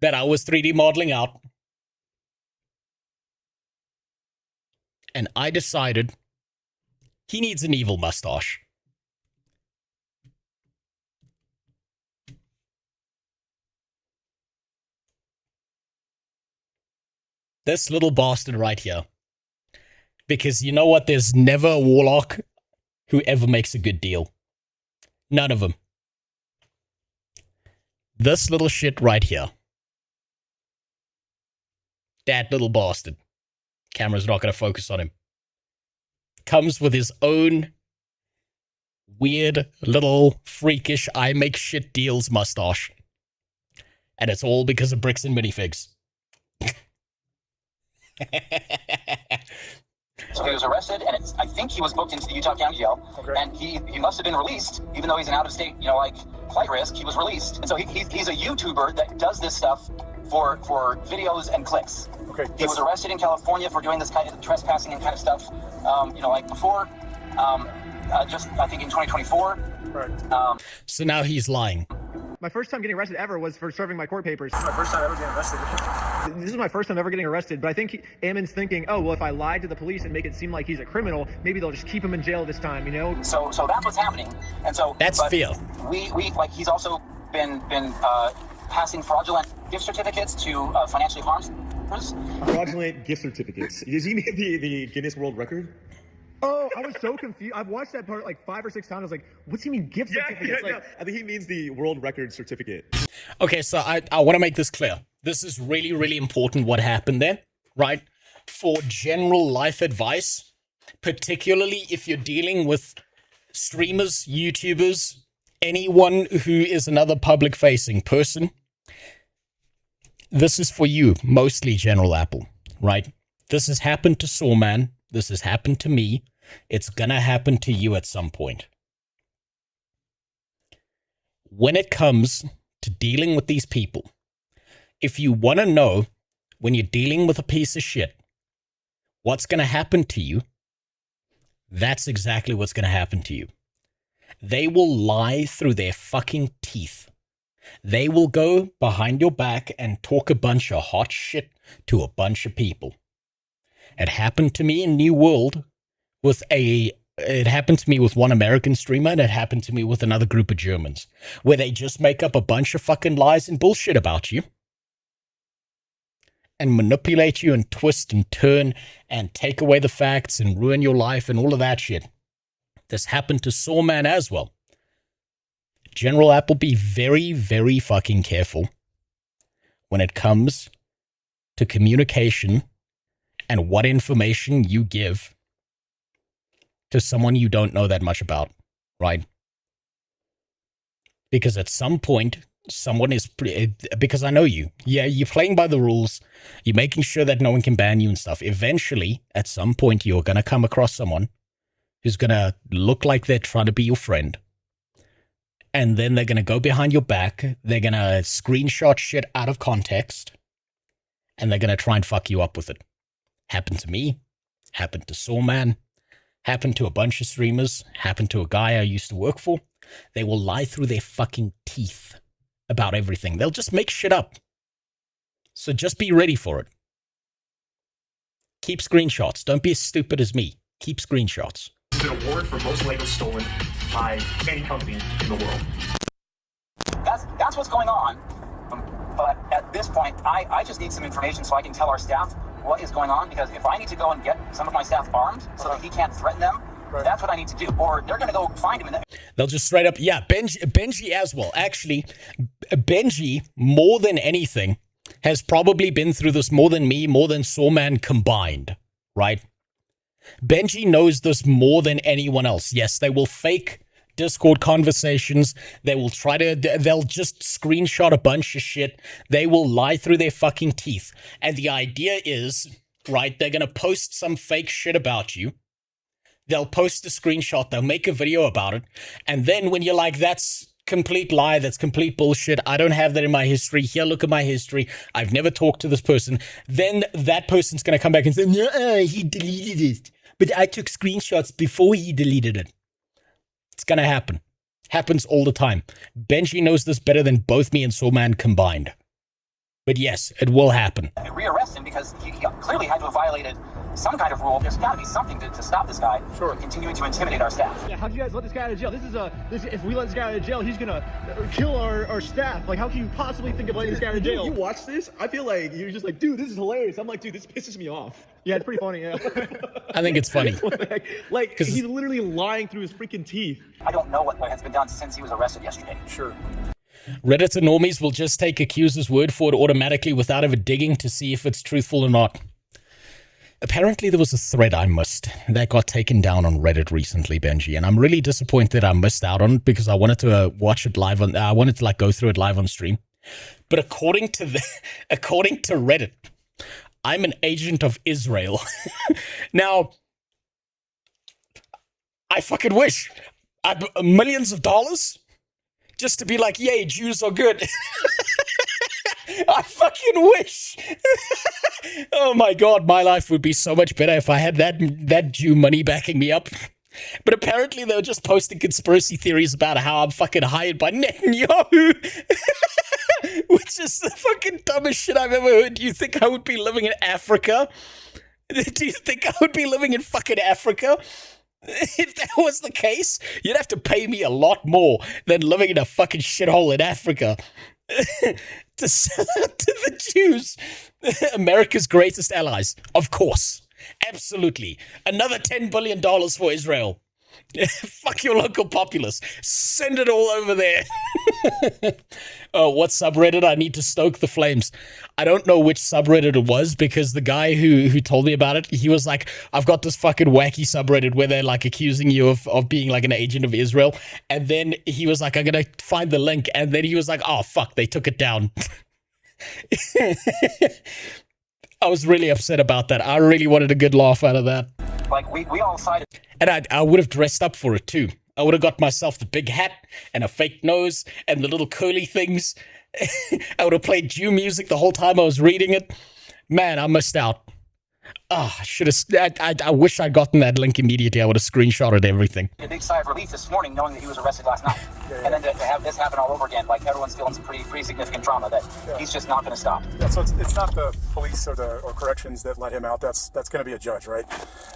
that I was 3D modeling out, and I decided he needs an evil mustache. This little bastard right here. Because you know what? There's never a warlock who ever makes a good deal. None of them. This little shit right here. That little bastard. Camera's not going to focus on him. Comes with his own weird little freakish I make shit deals mustache. And it's all because of bricks and minifigs. So he was arrested, and I think he was booked into the Utah County Jail. Okay. And he must have been released, even though he's an out-of-state, flight risk. He was released, and so he's a YouTuber that does this stuff for videos and clicks. Okay. He was arrested in California for doing this kind of trespassing and kind of stuff. Before, just I think in 2024. Right. So now he's lying. My first time getting arrested ever was for serving my court papers. My first time ever getting arrested. This is my first time ever getting arrested, but I think Ammon's thinking, oh, well, if I lied to the police and make it seem like he's a criminal, maybe they'll just keep him in jail this time, So that's what's happening, and so that's fear. We he's also been passing fraudulent gift certificates to financially harmed. Fraudulent gift certificates. Does he mean the Guinness World Record? Oh, I was so confused. I've watched that part like 5 or 6 times. I was like, what's he mean gift certificates? Yeah. I think he means the world record certificate. Okay, so I want to make this clear. This is really, really important what happened there, right? For general life advice, particularly if you're dealing with streamers, YouTubers, anyone who is another public-facing person, this is for you, mostly General Apple, right? This has happened to Sawman. This has happened to me. It's gonna happen to you at some point. When it comes to dealing with these people, if you want to know when you're dealing with a piece of shit, what's gonna happen to you, that's exactly what's gonna happen to you. They will lie through their fucking teeth. They will go behind your back and talk a bunch of hot shit to a bunch of people. It happened to me in New World it happened to me with one American streamer, and it happened to me with another group of Germans, where they just make up a bunch of fucking lies and bullshit about you and manipulate you and twist and turn and take away the facts and ruin your life and all of that shit. This happened to Sawman as well. General Apple, be very, very fucking careful when it comes to communication and what information you give to someone you don't know that much about, right? Because at some point, someone is... because I know you. Yeah, you're playing by the rules. You're making sure that no one can ban you and stuff. Eventually, at some point, you're going to come across someone who's going to look like they're trying to be your friend. And then they're going to go behind your back. They're going to screenshot shit out of context. And they're going to try and fuck you up with it. Happened to me. Happened to Sawman. Happened to a bunch of streamers. Happened to a guy I used to work for. They will lie through their fucking teeth about everything. They'll just make shit up. So just be ready for it. Keep screenshots. Don't be as stupid as me. Keep screenshots. It's an award for most Legos stolen by any company in the world. That's what's going on. But at this point, I just need some information so I can tell our staff what is going on, because if I need to go and get some of my staff armed so that he can't threaten them, that's what I need to do. Or they're going to go find him. They'll just straight up, yeah, Benji as well. Actually, Benji, more than anything, has probably been through this more than me, more than Sawman combined, right? Benji knows this more than anyone else. Yes, they will fake Discord conversations. They'll just screenshot a bunch of shit. They will lie through their fucking teeth. And the idea is, right, they're going to post some fake shit about you. They'll post a screenshot. They'll make a video about it. And then when you're like, that's complete lie. That's complete bullshit. I don't have that in my history. Here, look at my history. I've never talked to this person. Then that person's going to come back and say, no, he deleted it. But I took screenshots before he deleted it. It's going to happen. Happens all the time. Benji knows this better than both me and Soulman combined. But yes, it will happen. Rearrest him because he clearly had to have violated some kind of rule. There's got to be something to stop this guy from continuing to intimidate our staff. Yeah, how'd you guys let this guy out of jail? If we let this guy out of jail, he's gonna kill our staff. Like, how can you possibly think of letting this guy out of jail? You watch this? I feel like you're just like, dude, this is hilarious. I'm like, dude, this pisses me off. Yeah, it's pretty funny. Yeah. I think it's funny. like he's literally lying through his freaking teeth. I don't know what has been done since he was arrested yesterday. Sure. Reddit normies will just take accuser's word for it automatically without ever digging to see if it's truthful or not. Apparently there was a thread I missed that got taken down on Reddit recently, Benji, and I'm really disappointed I missed out on it because I wanted to watch it live on. I wanted to like go through it live on stream. But according to Reddit, I'm an agent of Israel. Now, I fucking wish. Millions of dollars just to be like, yay, Jews are good. I fucking wish. Oh my god, my life would be so much better if I had that Jew money backing me up. But apparently they were just posting conspiracy theories about how I'm fucking hired by Netanyahu. Which is the fucking dumbest shit I've ever heard. Do you think I would be living in Africa? Do you think I would be living in fucking Africa? If that was the case, you'd have to pay me a lot more than living in a fucking shithole in Africa. To sell it to the Jews. America's greatest allies. Of course. Absolutely. Another $10 billion for Israel. Fuck your local populace. Send it all over there. What subreddit? I need to stoke the flames. I don't know which subreddit it was because the guy who told me about it, he was like, I've got this fucking wacky subreddit where they're like accusing you of being like an agent of Israel. And then he was like, I'm going to find the link. And then he was like, oh, fuck, they took it down. I was really upset about that. I really wanted a good laugh out of that. Like, we all sided. And I would have dressed up for it too. I would have got myself the big hat and a fake nose and the little curly things. I would have played Jew music the whole time I was reading it. Man, I missed out. Oh, I wish I'd gotten that link immediately. I would have screenshotted everything. A big sigh of relief this morning knowing that he was arrested last night. And then to have this happen all over again, like everyone's feeling some pretty significant trauma that he's just not going to stop. Yeah, so it's not the police or corrections that let him out. That's going to be a judge, right?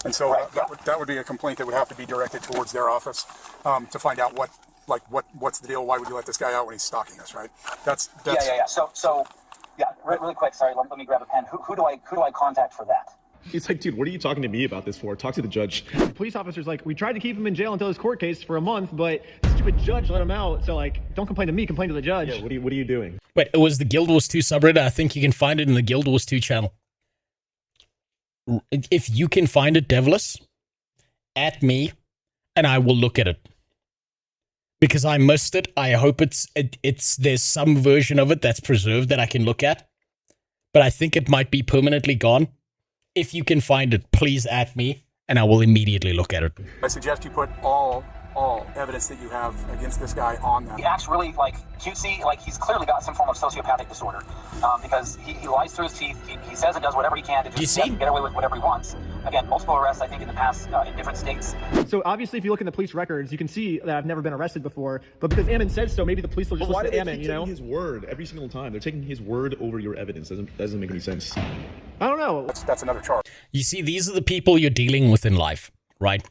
And so that would be a complaint that would have to be directed towards their office to find out what's the deal. Why would you let this guy out when he's stalking us, right? That's Yeah. So really quick. Sorry, let me grab a pen. Who do I contact for that? He's like, dude, what are you talking to me about this for? Talk to the judge. The police officer's like, we tried to keep him in jail until his court case for a month, but the stupid judge let him out. So, like, don't complain to me, complain to the judge. Yeah, what are you doing? Wait, it was the Guild Wars 2 subreddit. I think you can find it in the Guild Wars 2 channel. If you can find it, Devless, at me, and I will look at it. Because I missed it. I hope there's some version of it that's preserved that I can look at. But I think it might be permanently gone. If you can find it, please at me, and I will immediately look at it. I suggest you put all evidence that you have against this guy on that. He acts really like cutesy, like he's clearly got some form of sociopathic disorder, because he lies through his teeth. He says and does whatever he can to just get away with whatever he wants. Again, multiple arrests, I think, in the past in different states. So obviously, if you look in the police records, you can see that I've never been arrested before. But because Ammon said so, maybe the police will just listen to Ammon. You know, his word every single time. They're taking his word over your evidence. Doesn't make any sense. I don't know. That's another charge. You see, these are the people you're dealing with in life, right?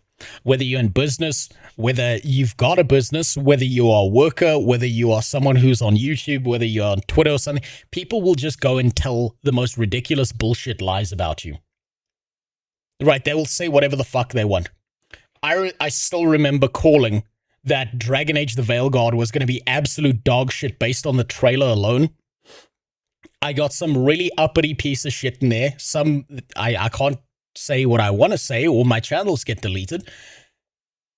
Whether you're in business, whether you've got a business, whether you are a worker, whether you are someone who's on YouTube, whether you're on Twitter or something, people will just go and tell the most ridiculous bullshit lies about you. Right, they will say whatever the fuck they want. I still remember calling that Dragon Age the Veilguard was going to be absolute dog shit based on the trailer alone. I got some really uppity piece of shit in there. I can't say what I want to say or my channels get deleted.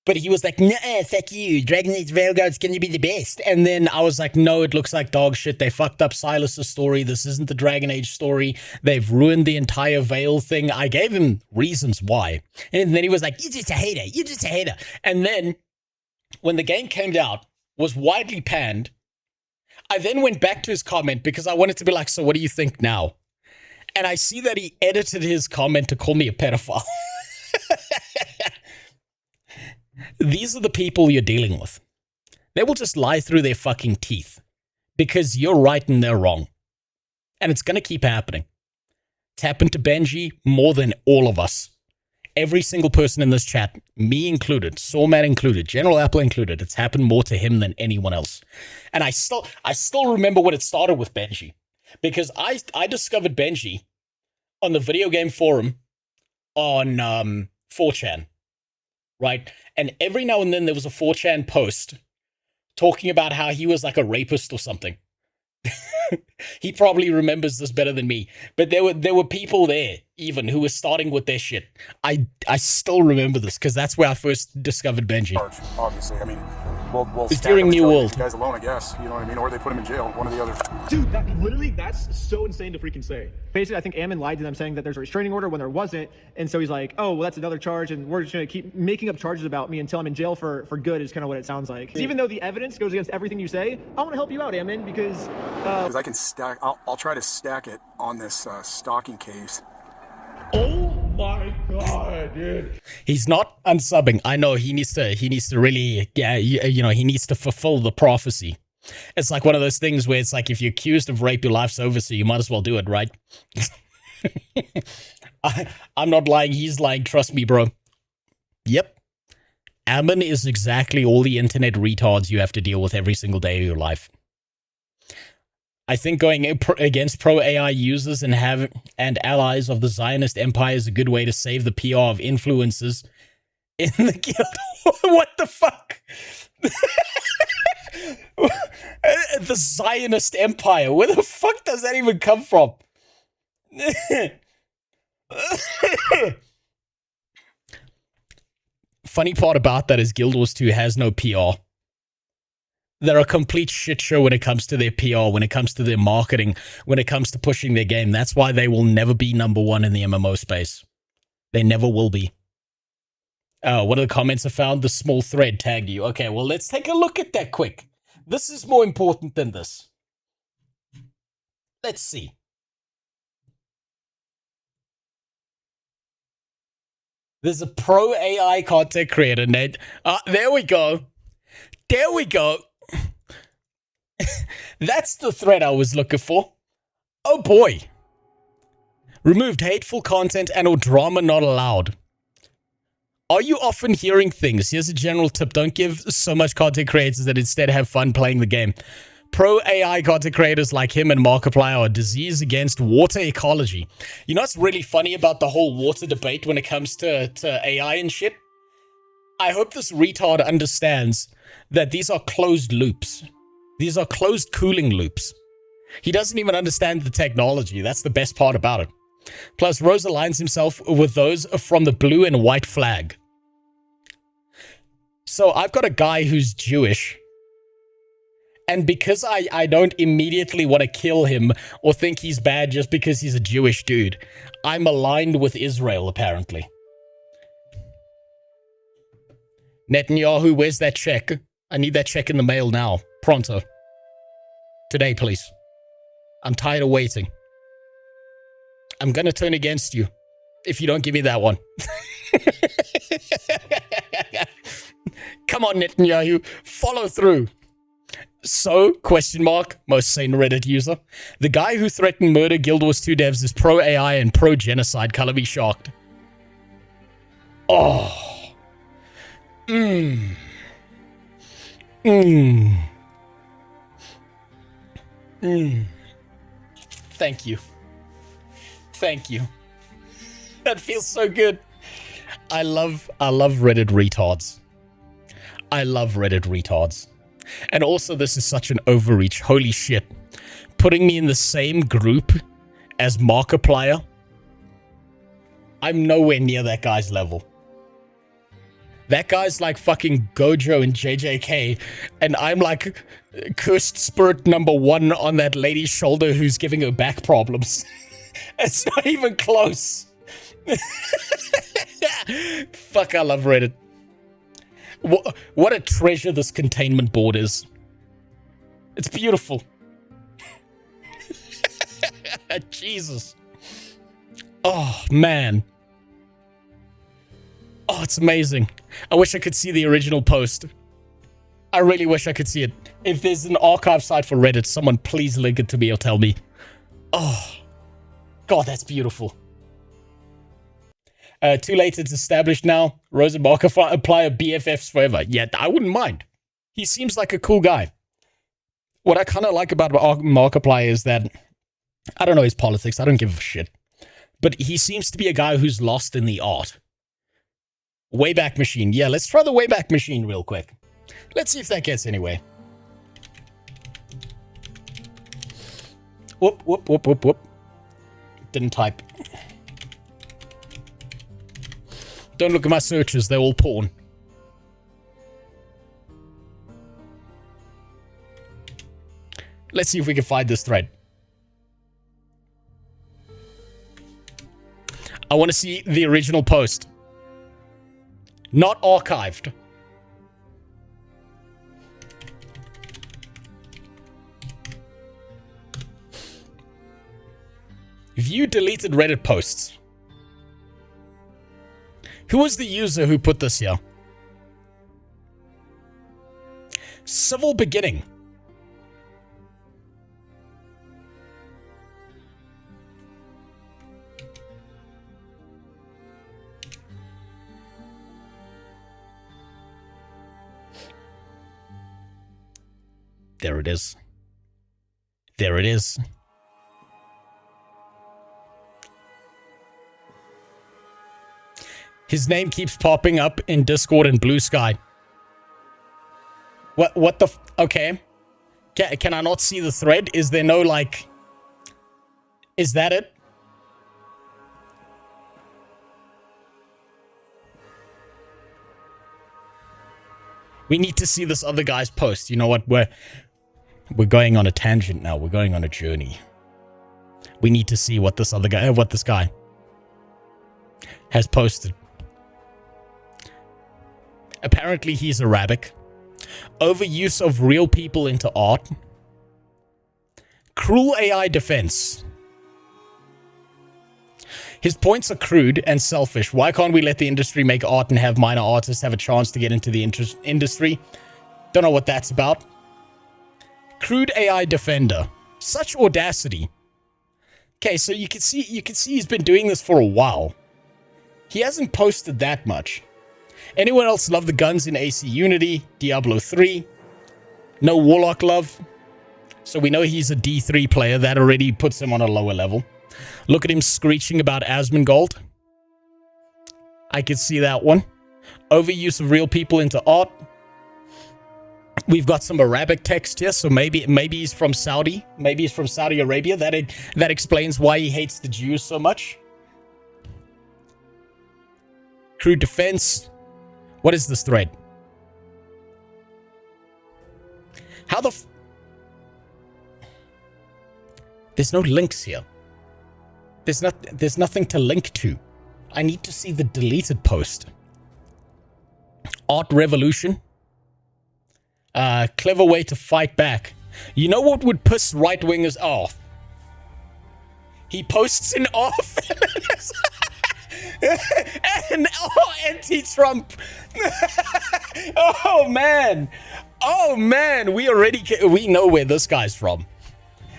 But he was like, nah, fuck you. Dragon Age Veilguard's going to be the best. And then I was like, no, it looks like dog shit. They fucked up Silas's story. This isn't the Dragon Age story. They've ruined the entire Veil thing. I gave him reasons why. And then he was like, you're just a hater. You're just a hater. And then when the game came out, was widely panned. I then went back to his comment because I wanted to be like, so what do you think now? And I see that he edited his comment to call me a pedophile. These are the people you're dealing with. They will just lie through their fucking teeth because you're right and they're wrong. And it's going to keep happening. It's happened to Benji more than all of us. Every single person in this chat, me included, Sawman included, General Apple included, it's happened more to him than anyone else. And I still remember when it started with Benji. Because I discovered Benji on the video game forum on 4chan. Right? And every now and then there was a 4chan post talking about how he was like a rapist or something. He probably remembers this better than me. But there were people there, even, who were starting with their shit. I still remember this, because that's where I first discovered Benji. Obviously, I mean, we'll it's during New World. You guys alone, I guess. You know what I mean? Or they put him in jail, one or the other. Dude, that's so insane to freaking say. Basically, I think Ammon lied to them saying that there's a restraining order when there wasn't. And so he's like, oh, well, that's another charge. And we're just going to keep making up charges about me until I'm in jail for good is kind of what it sounds like. Even though the evidence goes against everything you say, I want to help you out, Ammon, because I can stack, I'll try to stack it on this stocking case. Oh my god, dude. He's not unsubbing. I know he needs to really, he needs to fulfill the prophecy. It's like one of those things where it's like, if you're accused of rape, your life's over, so you might as well do it, right? I'm not lying. He's lying. Trust me, bro. Yep. Ammon is exactly all the internet retards you have to deal with every single day of your life. I think going against pro-AI users and allies of the Zionist Empire is a good way to save the PR of influencers in the guild. What the fuck? The Zionist Empire. Where the fuck does that even come from? Funny part about that is Guild Wars 2 has no PR. They're a complete shit show when it comes to their PR, when it comes to their marketing, when it comes to pushing their game. That's why they will never be number one in the MMO space. They never will be. One of the comments I found, the small thread tagged you. Okay, well, let's take a look at that quick. This is more important than this. Let's see. There's a pro AI content creator, Ned. There we go. There we go. That's the thread I was looking for. Oh boy. Removed hateful content and or drama not allowed. Are you often hearing things? Here's a general tip. Don't give so much content creators that instead have fun playing the game. Pro AI content creators like him and Markiplier are a disease against water ecology. You know what's really funny about the whole water debate when it comes to AI and shit? I hope this retard understands that these are closed loops. These are closed cooling loops. He doesn't even understand the technology. That's the best part about it. Plus, Rose aligns himself with those from the blue and white flag. So I've got a guy who's Jewish. And because I don't immediately want to kill him or think he's bad just because he's a Jewish dude, I'm aligned with Israel, apparently. Netanyahu, where's that check? I need that check in the mail now. Pronto. Today, please. I'm tired of waiting. I'm gonna turn against you if you don't give me that one. Come on, Netanyahu. Follow through. So, question mark, most sane Reddit user. The guy who threatened murder Guild Wars 2 devs is pro-AI and pro-genocide. Color me shocked. Oh. Thank you. Thank you. That feels so good. I love Reddit retards. I love Reddit retards. And also, this is such an overreach. Holy shit. Putting me in the same group as Markiplier. I'm nowhere near that guy's level. That guy's like fucking Gojo and JJK, and I'm like cursed spirit number 1 on that lady's shoulder who's giving her back problems. It's not even close. Fuck, I love Reddit. What a treasure this containment board is. It's beautiful. Jesus. Oh, man. Oh, it's amazing. I wish I could see the original post. I really wish I could see it. If there's an archive site for Reddit, someone please link it to me or tell me. Oh, God, that's beautiful. Too late, it's established now. RozeMMO apply a BFFs forever. Yeah, I wouldn't mind. He seems like a cool guy. What I kind of like about Markiplier is that, I don't know his politics, I don't give a shit. But he seems to be a guy who's lost in the art. Wayback Machine. Yeah, let's try the Wayback Machine real quick. Let's see if that gets anywhere. Whoop, whoop, whoop, whoop, whoop. Didn't type. Don't look at my searches, they're all porn. Let's see if we can find this thread. I want to see the original post. Not archived. View deleted Reddit posts. Who was the user who put this here? Civil Beginning. There it is. There it is. His name keeps popping up in Discord and Blue Sky. What the okay. Can I not see the thread? Is there no, like... Is that it? We need to see this other guy's post. You know what? We're going on a tangent now. We're going on a journey. We need to see what this other guy, what this guy has posted. Apparently he's Arabic. Overuse of real people into art. Cruel AI defense. His points are crude and selfish. Why can't we let the industry make art and have minor artists have a chance to get into the industry? Don't know what that's about. Crude AI defender. Such audacity. Okay, so you can see he's been doing this for a while. He hasn't posted that much. Anyone else love the guns in AC Unity, Diablo 3? No Warlock love. So we know he's a D3 player. That already puts him on a lower level. Look at him screeching about Asmongold. I could see that one. Overuse of real people into art. We've got some Arabic text here, so maybe he's from Saudi. Maybe he's from Saudi Arabia. That explains why he hates the Jews so much. Crude defense. What is this thread? How the There's no links here. There's nothing to link to. I need to see the deleted post. Art revolution. Clever way to fight back. You know what would piss right-wingers off? He posts an off and anti-Trump. Oh man, we know where this guy's from.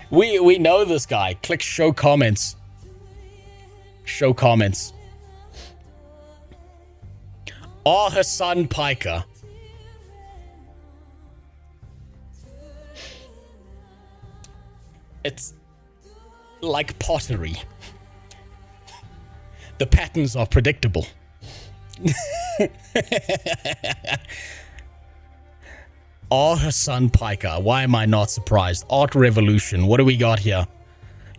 We know this guy. Click show comments. Show comments. Hassan Piker. It's like pottery. The patterns are predictable. Hassan Piker. Why am I not surprised? Art Revolution. What do we got here?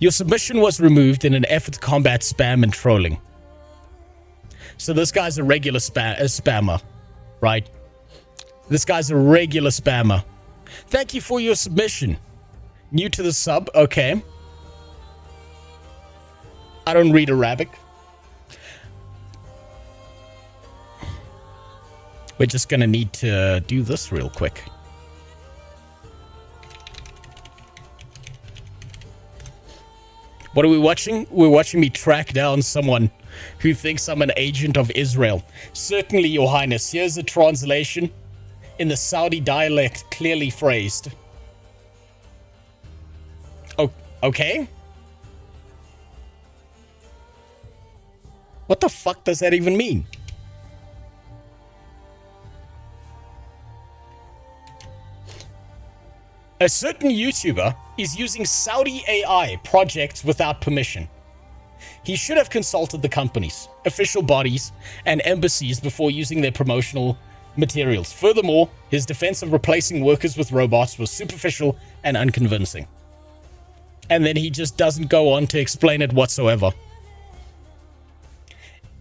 Your submission was removed in an effort to combat spam and trolling. So this guy's a regular spammer, right? This guy's a regular spammer. Thank you for your submission. New to the sub, okay. I don't read Arabic. We're just gonna need to do this real quick. What are we watching? We're watching me track down someone who thinks I'm an agent of Israel. Certainly, Your Highness. Here's a translation in the Saudi dialect, clearly phrased. Oh, okay. What the fuck does that even mean? A certain YouTuber is using Saudi AI projects without permission. He should have consulted the companies, official bodies, and embassies before using their promotional materials. Furthermore, his defense of replacing workers with robots was superficial and unconvincing. And then he just doesn't go on to explain it whatsoever.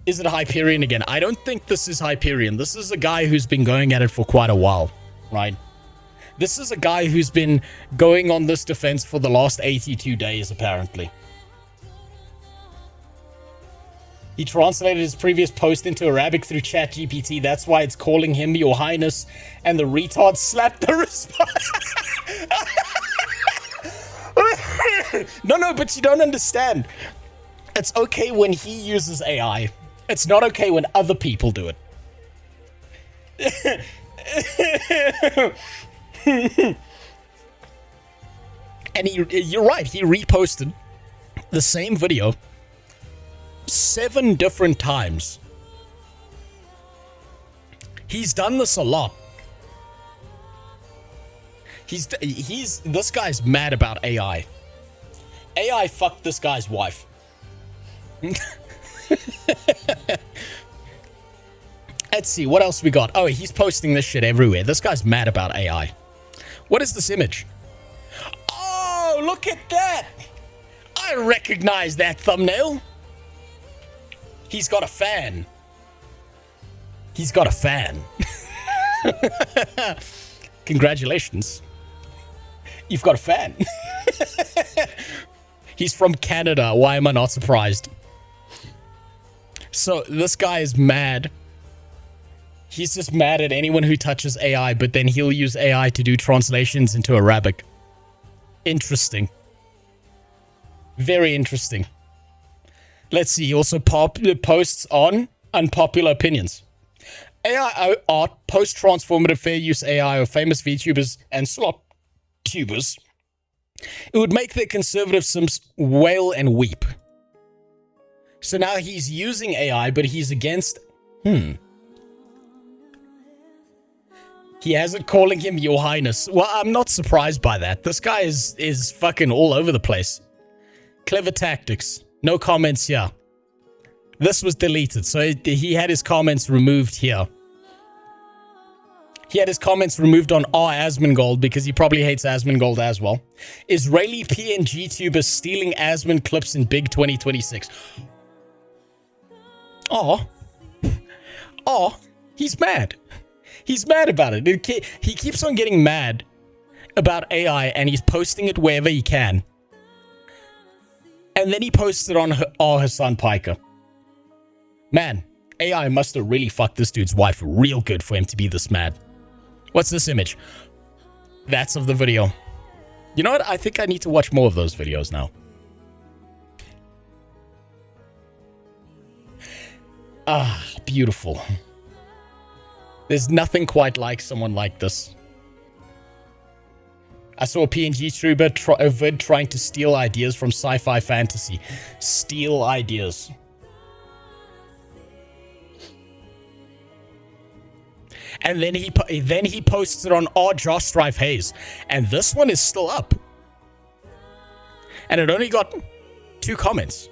Is it Hyperion again? I don't think this is Hyperion. This is a guy who's been going at it for quite a while, right? This is a guy who's been going on this defense for the last 82 days, apparently. He translated his previous post into Arabic through ChatGPT. That's why it's calling him Your Highness. And the retard slapped the response. No, but you don't understand. It's okay when he uses AI. It's not okay when other people do it. And you're right, he reposted the same video 7 different times. He's done this a lot. This guy's mad about AI. AI fucked this guy's wife. Let's see, what else we got? Oh, he's posting this shit everywhere. This guy's mad about AI. What is this image? Oh, look at that! I recognize that thumbnail. He's got a fan. He's got a fan. Congratulations. You've got a fan. He's from Canada. Why am I not surprised? So this guy is mad. He's just mad at anyone who touches AI, but then he'll use AI to do translations into Arabic. Interesting. Very interesting. Let's see. He also posts on unpopular opinions. AI art, post-transformative fair use AI of famous VTubers and slot tubers. It would make the conservative Sims wail and weep. So now he's using AI, but he's against... He has it calling him Your Highness. Well, I'm not surprised by that. This guy is fucking all over the place. Clever tactics. No comments here. This was deleted, so he had his comments removed here. He had his comments removed on R. Asmongold because he probably hates Asmongold as well. Israeli PNG tubers stealing Asmon clips in Big 2026. Oh, he's mad. He's mad about it. He keeps on getting mad about AI and he's posting it wherever he can. And then he posts it on Hassan Piker. Man, AI must have really fucked this dude's wife real good for him to be this mad. What's this image? That's of the video. You know what? I think I need to watch more of those videos now. Ah, beautiful. There's nothing quite like someone like this. I saw a PNG tuber vid trying to steal ideas from sci-fi fantasy. Steal ideas. And then he posts it on Josh Strife Hayes. And this one is still up. And it only got 2 comments.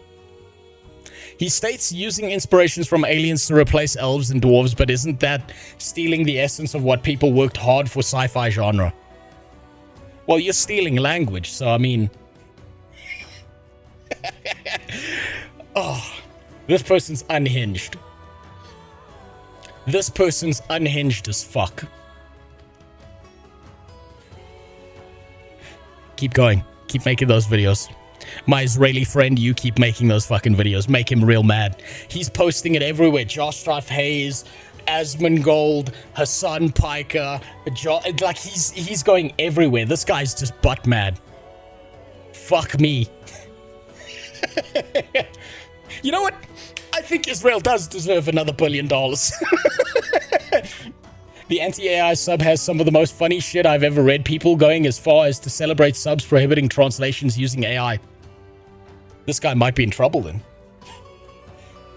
He states using inspirations from aliens to replace elves and dwarves, but isn't that stealing the essence of what people worked hard for sci-fi genre? Well, you're stealing language, so I mean... Oh, this person's unhinged. This person's unhinged as fuck. Keep going. Keep making those videos. My Israeli friend, you keep making those fucking videos. Make him real mad. He's posting it everywhere. Josh Strife Hayes, Asmongold, Hassan Piker, like he's going everywhere. This guy's just butt mad. Fuck me. You know what? I think Israel does deserve another $1 billion. The anti-AI sub has some of the most funny shit I've ever read. People going as far as to celebrate subs prohibiting translations using AI. This guy might be in trouble then.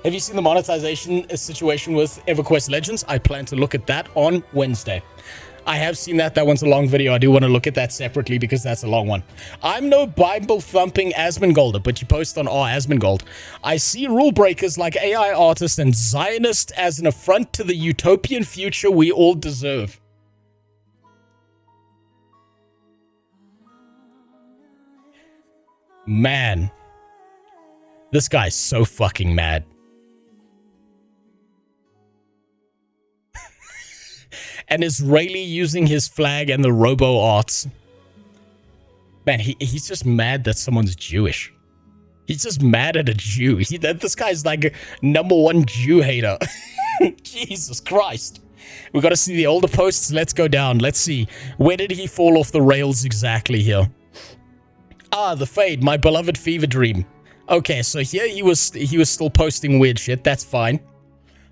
Have you seen the monetization situation with EverQuest Legends? I plan to look at that on Wednesday. I have seen that. That one's a long video. I do want to look at that separately because that's a long one. I'm no Bible-thumping Asmongolder, but you post on Asmongold. I see rule breakers like AI artists and Zionists as an affront to the utopian future we all deserve. Man. This guy's so fucking mad. An Israeli using his flag and the robo arts. Man, he's just mad that someone's Jewish. He's just mad at a Jew. This guy's like a #1 Jew hater. Jesus Christ. We got to see the older posts. Let's go down. Let's see. Where did he fall off the rails exactly here? Ah, the Fade, my beloved fever dream. Okay, so here he was still posting weird shit. That's fine.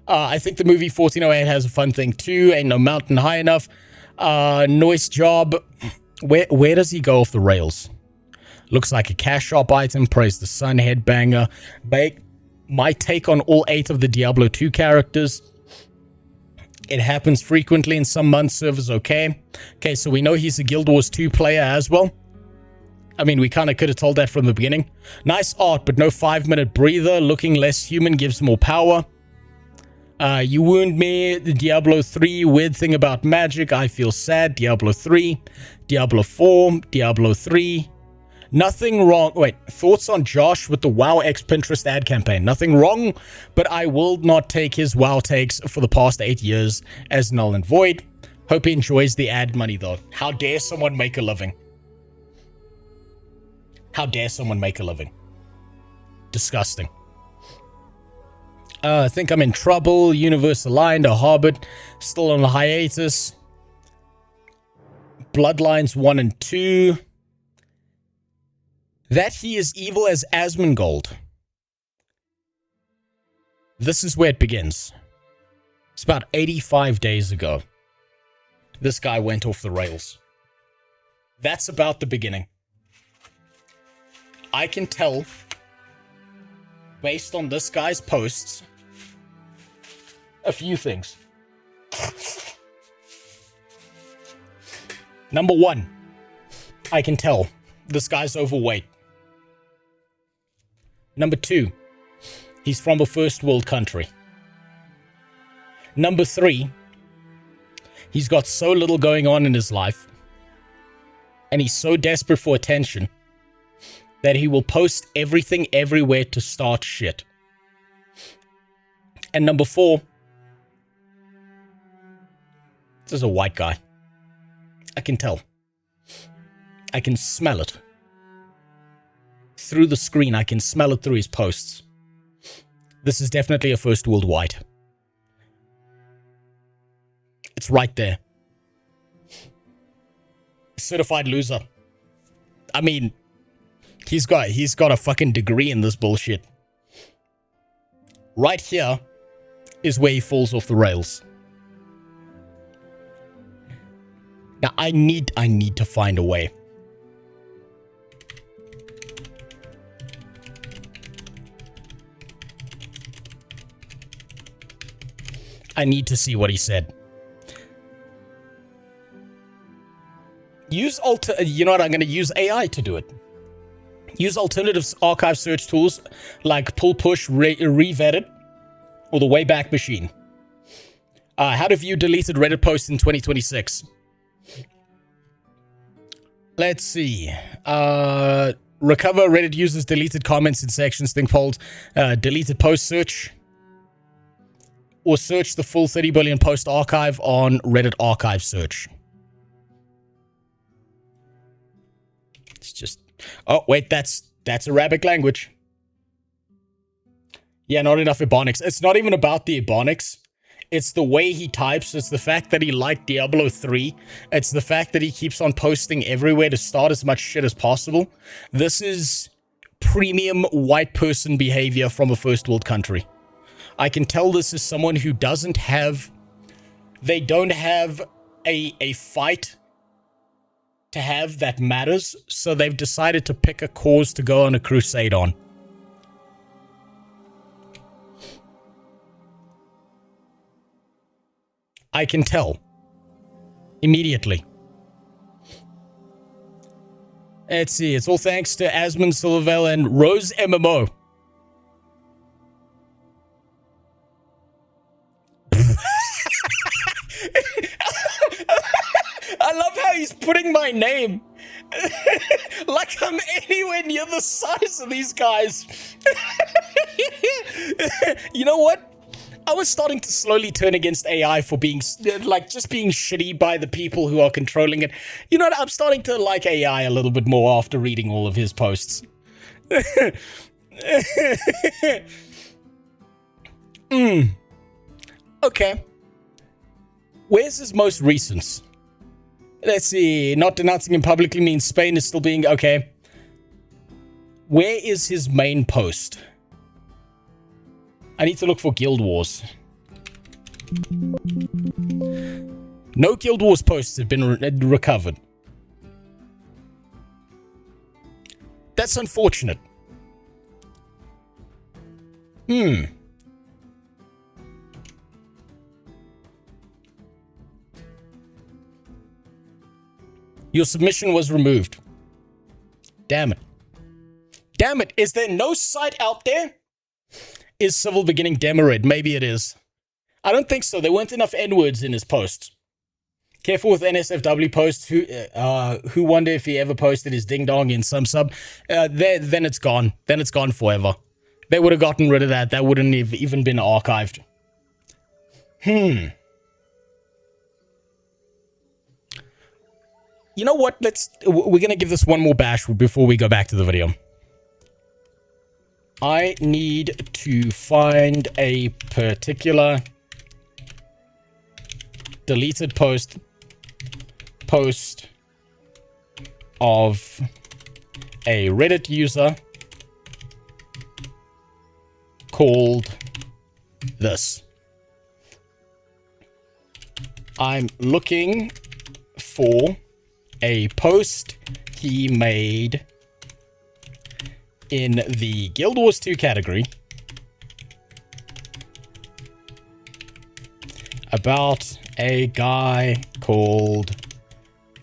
I think the movie 1408 has a fun thing too. Ain't no mountain high enough. Noise job. Where does he go off the rails? Looks like a cash shop item. Praise the sun. Headbanger. My take on all 8 of the Diablo 2 characters. It happens frequently in some months. Servers okay. Okay, so we know he's a Guild Wars 2 player as well. I mean, we kind of could have told that from the beginning. Nice art, but no 5-minute breather. Looking less human gives more power. You wound me. The Diablo 3. Weird thing about magic. I feel sad. Diablo 3. Diablo 4. Diablo 3. Nothing wrong. Wait. Thoughts on Josh with the WoW X Pinterest ad campaign. Nothing wrong, but I will not take his WoW takes for the past 8 years as null and void. Hope he enjoys the ad money though. How dare someone make a living? How dare someone make a living? Disgusting. I think I'm in trouble. Universe aligned. A Hobbit. Still on a hiatus. Bloodlines 1 and 2. That he is evil as Asmongold. This is where it begins. It's about 85 days ago. This guy went off the rails. That's about the beginning. I can tell, based on this guy's posts, a few things. Number 1, I can tell this guy's overweight. Number 2, he's from a first world country. Number 3, he's got so little going on in his life, and he's so desperate for attention that he will post everything everywhere to start shit. And number 4, this is a white guy. I can tell. I can smell it. Through the screen, I can smell it through his posts. This is definitely a first world white. It's right there. Certified loser. I mean, he's got a fucking degree in this bullshit. Right here is where he falls off the rails. Now I need to find a way. I need to see what he said. You know what? I'm going to use AI to do it. Use alternative archive search tools like pull push revetted or the Wayback Machine. How to view deleted Reddit posts in 2026. Let's see. Recover Reddit users deleted comments in sections. Think fold. Deleted post search. Or search the full 30 billion post archive on Reddit archive search. It's just... Oh, wait, that's Arabic language. Yeah, not enough Ebonics. It's not even about the Ebonics. It's the way he types. It's the fact that he liked Diablo 3. It's the fact that he keeps on posting everywhere to start as much shit as possible. This is premium white person behavior from a first world country. I can tell this is someone who doesn't have... They don't have a fight to have that matters, so they've decided to pick a cause to go on a crusade on. I can tell. Immediately. Let's see, it's all thanks to Asmund Silvervale and RozeMMO. I love how he's putting my name. Like I'm anywhere near the size of these guys. You know what? I was starting to slowly turn against AI for being, like, just being shitty by the people who are controlling it. You know what? I'm starting to like AI a little bit more after reading all of his posts. Okay. Where's his most recent? Let's see. Not denouncing him publicly means Spain is still being... Okay. Where is his main post? I need to look for Guild Wars. No Guild Wars posts have been recovered. That's unfortunate. Your submission was removed. Damn it. Damn it. Is there no site out there? Is Civil beginning demorid? Maybe it is. I don't think so. There weren't enough N-words in his posts. Careful with NSFW posts. Who wonder if he ever posted his ding-dong in some sub? Then it's gone. Then it's gone forever. They would have gotten rid of that. That wouldn't have even been archived. You know what? We're going to give this one more bash before we go back to the video. I need to find a particular deleted post of a Reddit user called this. I'm looking for a post he made in the Guild Wars 2 category about a guy called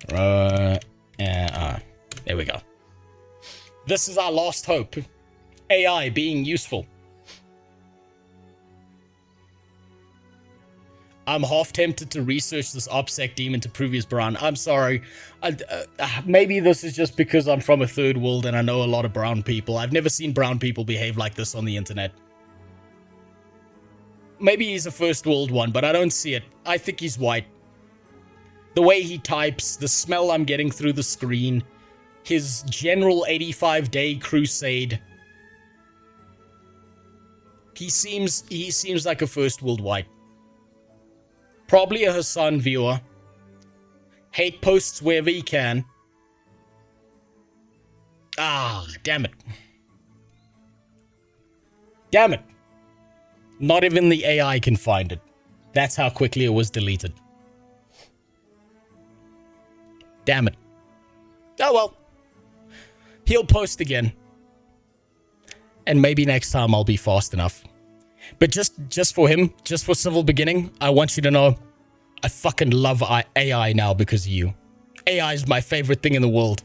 there we go. This is our last hope. AI being useful. I'm half tempted to research this OPSEC demon to prove he's brown. I'm sorry. Maybe this is just because I'm from a third world and I know a lot of brown people. I've never seen brown people behave like this on the internet. Maybe he's a first world one, but I don't see it. I think he's white. The way he types, the smell I'm getting through the screen, his general 85-day crusade. He seems like a first world white. Probably a Hassan viewer. Hate posts wherever he can. Ah, damn it. Damn it. Not even the AI can find it. That's how quickly it was deleted. Damn it. Oh well. He'll post again. And maybe next time I'll be fast enough. But just for him, just for Civil Beginning, I want you to know I fucking love AI now because of you. AI is my favorite thing in the world.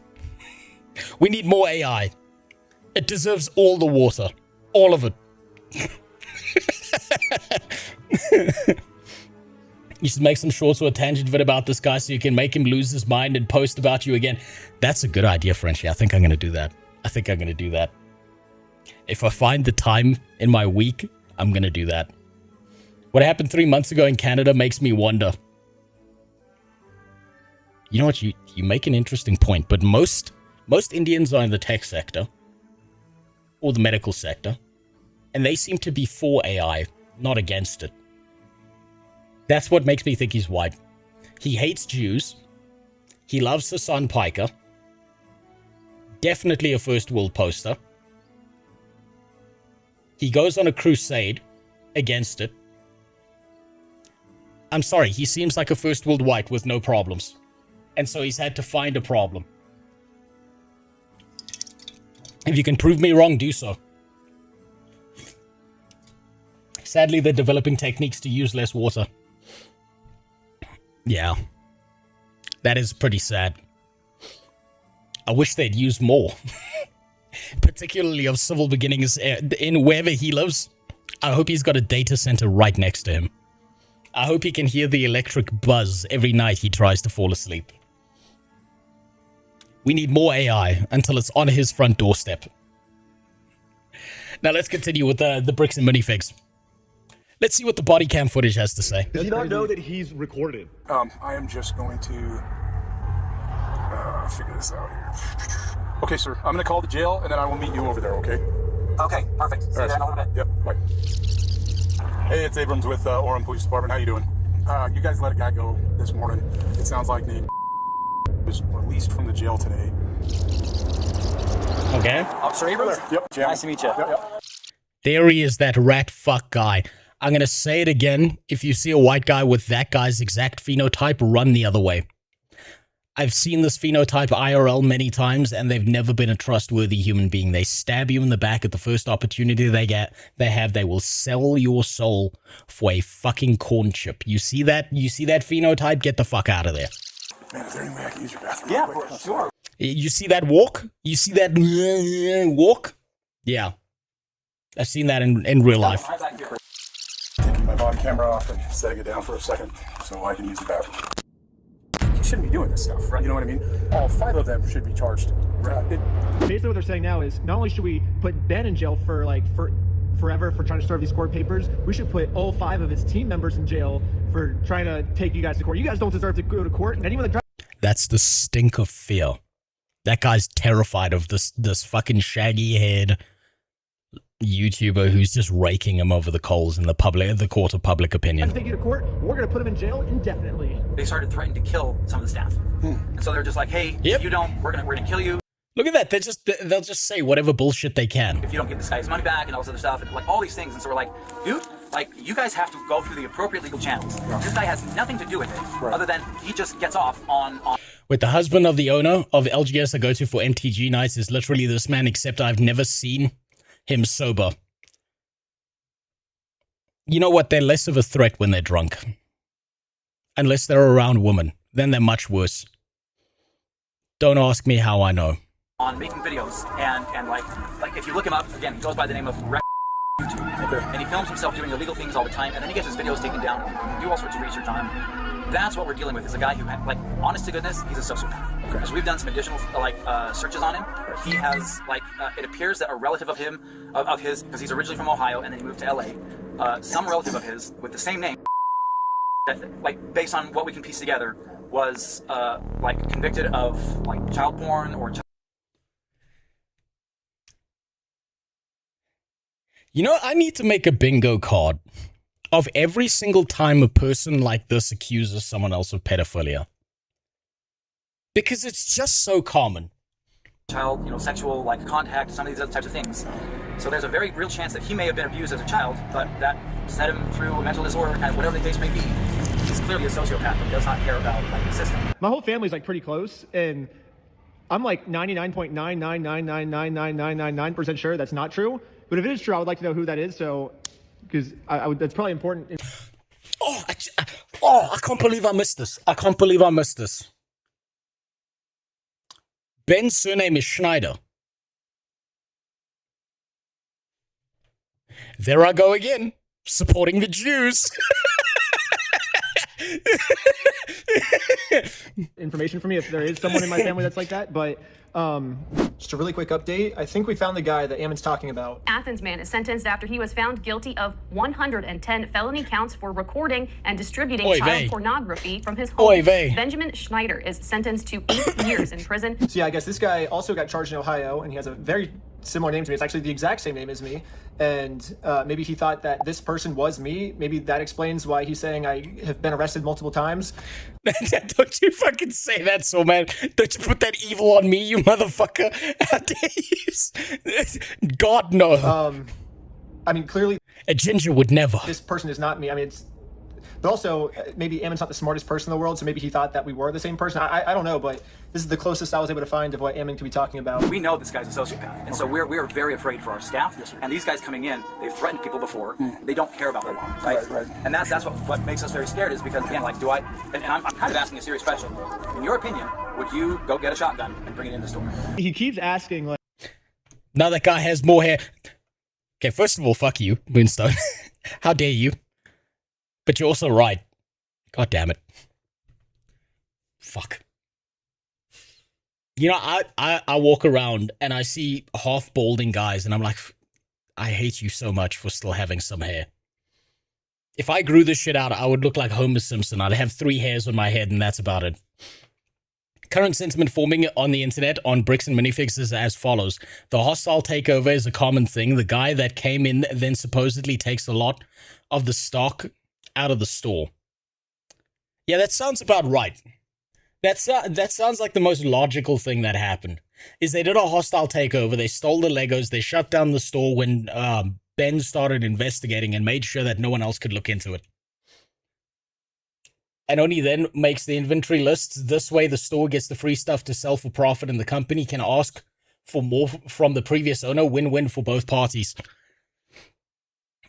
We need more AI. It deserves all the water. All of it. You should make some shorts or a tangent vid about this guy so you can make him lose his mind and post about you again. That's a good idea, Frenchie. I think I'm going to do that. If I find the time in my week, I'm going to do that. What happened 3 months ago in Canada makes me wonder. You know what? You make an interesting point, but most Indians are in the tech sector or the medical sector, and they seem to be for AI, not against it. That's what makes me think he's white. He hates Jews. He loves Hassan Piker. Definitely a first world poster. He goes on a crusade against it. I'm sorry, he seems like a first world white with no problems. And so he's had to find a problem. If you can prove me wrong, do so. Sadly, they're developing techniques to use less water. Yeah. That is pretty sad. I wish they'd use more. Particularly of civil beginnings in wherever he lives. I hope he's got a data center right next to him. I hope he can hear the electric buzz every night he tries to fall asleep. We need more AI until it's on his front doorstep. Now let's continue with the bricks and minifigs. Let's see what the body cam footage has to say. Does he not know that he's recorded? I am just going to figure this out here. Okay, sir. I'm going to call the jail, and then I will meet you over there, okay? Okay, perfect. See you there in a little bit. Yep, bye. Hey, it's Abrams with Orem Police Department. How you doing? You guys let a guy go this morning. It sounds like he was released from the jail today. Okay. Officer Abrams? Yep. Nice to meet you. Yep. There he is, that rat fuck guy. I'm going to say it again. If you see a white guy with that guy's exact phenotype, run the other way. I've seen this phenotype IRL many times, and they've never been a trustworthy human being. They stab you in the back at the first opportunity they will sell your soul for a fucking corn chip. You see that? You see that phenotype? Get the fuck out of there. Man, is there any way I can use your bathroom? Yeah, real quick? for sure. You see that walk? You see that walk? Yeah. I've seen that in real life. Taking my body camera off and setting it down for a second so I can use the bathroom. You shouldn't be doing this stuff, right? You know what I mean? All 5 of them should be charged. Basically what they're saying now is not only should we put Ben in jail for forever for trying to serve these court papers, we should put all 5 of his team members in jail for trying to take you guys to court. You guys don't deserve to go to court, and anyone that That's the stink of fear. That guy's terrified of this fucking shaggy head YouTuber who's just raking him over the coals in the court of public opinion. take you to court, we're going to put him in jail indefinitely. They started threatening to kill some of the staff. And so they're just like, hey, if you don't, we're gonna kill you. Look at that. They'll just say whatever bullshit they can. If you don't give this guy his money back and all this other stuff and like all these things. And so we're like, dude, like you guys have to go through the appropriate legal channels. This guy has nothing to do with it other than he just gets off on With the husband of the owner of LGS I go to for MTG nights is literally this man, except I've never seen him sober. You know what? They're less of a threat when they're drunk. Unless they're around women. Then they're much worse. Don't ask me how I know. on making videos and like if you look him up, again, he goes by the name of YouTube. And he films himself doing illegal things all the time, and then he gets his videos taken down, do all sorts of research on him. That's what we're dealing with, is a guy who, like, honest to goodness, he's a sociopath. Because we've done some additional, searches on him. He has, it appears that a relative of his, because he's originally from Ohio, and then he moved to LA, some relative of his with the same name, that, based on what we can piece together, was, convicted of, child porn or You know, I need to make a bingo card of every single time a person like this accuses someone else of pedophilia. Because it's just so common. child, sexual, contact, some of these other types of things. So there's a very real chance that he may have been abused as a child, but that set him through a mental disorder, kind of whatever the case may be. He's clearly a sociopath who does not care about, the system. My whole family's, pretty close, and I'm, 99.999999999% sure that's not true. But if it is true, I would like to know who that is, so, because that's probably important. I can't believe I missed this. Ben's surname is Schneider. There I go again, supporting the Jews. Information for me if there is someone in my family that's like that, but just a really quick update. I think we found the guy that Ammon's talking about. Athens man is sentenced after he was found guilty of 110 felony counts for recording and distributing child pornography from his home. Benjamin Schneider is sentenced to 8 years in prison. So yeah, I guess this guy also got charged in Ohio, and he has a very similar name to me. It's actually the exact same name as me. And maybe he thought that this person was me. Maybe that explains why he's saying I have been arrested multiple times. Don't you fucking say that, so man. Don't you put that evil on me, you motherfucker. How dare you? God, no. I mean, clearly... A ginger would never. This person is not me. I mean, it's... But also, maybe Ammon's not the smartest person in the world, so maybe he thought that we were the same person. I don't know, but this is the closest I was able to find of what Ammon could be talking about. We know this guy's a sociopath, and so we're very afraid for our staff. Yes, and these guys coming in, they've threatened people before. They don't care about the law, right? And that's what makes us very scared, is because, again, like, and I'm kind of asking a serious question. In your opinion, would you go get a shotgun and bring it in the store? He keeps asking, like... Now that guy has more hair. Okay, first of all, fuck you, Moonstone. How dare you? But you're also right. God damn it. Fuck. You know, I walk around and I see half balding guys and I'm like, I hate you so much for still having some hair. If I grew this shit out, I would look like Homer Simpson. I'd have 3 hairs on my head and that's about it. Current sentiment forming on the internet on bricks and minifigs is as follows. The hostile takeover is a common thing. The guy that came in then supposedly takes a lot of the stock out of the store. Yeah, that sounds about right. That sounds like the most logical thing that happened. Is they did a hostile takeover, they stole the Legos, they shut down the store when Ben started investigating and made sure that no one else could look into it. And only then makes the inventory lists. This way the store gets the free stuff to sell for profit and the company can ask for more from the previous owner. Win-win for both parties.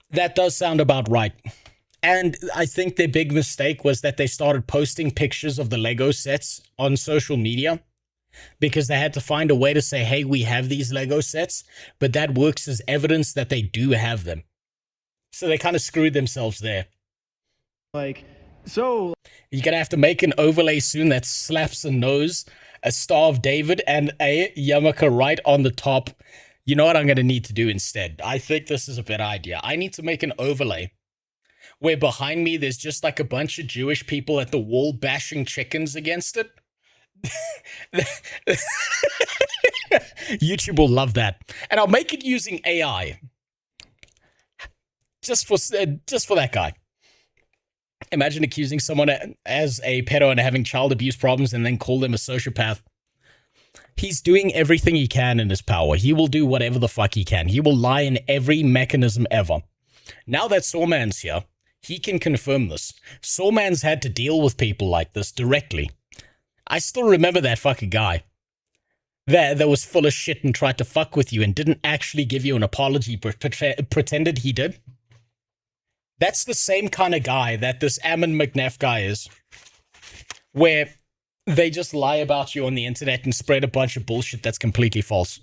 That does sound about right. And I think their big mistake was that they started posting pictures of the Lego sets on social media because they had to find a way to say, hey, we have these Lego sets, but that works as evidence that they do have them. So they kind of screwed themselves there. Like, so... You're going to have to make an overlay soon that slaps a nose, a Star of David, and a yarmulke right on the top. You know what I'm going to need to do instead? I think this is a better idea. I need to make an overlay where behind me there's just like a bunch of Jewish people at the wall bashing chickens against it. YouTube will love that. And I'll make it using AI. Just for that guy. Imagine accusing someone as a pedo and having child abuse problems and then call them a sociopath. He's doing everything he can in his power. He will do whatever the fuck he can. He will lie in every mechanism ever. Now that Sawman's here, he can confirm this. Sawman's had to deal with people like this directly. I still remember that fucking guy. That was full of shit and tried to fuck with you and didn't actually give you an apology, but pretended he did. That's the same kind of guy that this Ammon McNeff guy is. Where they just lie about you on the internet and spread a bunch of bullshit that's completely false.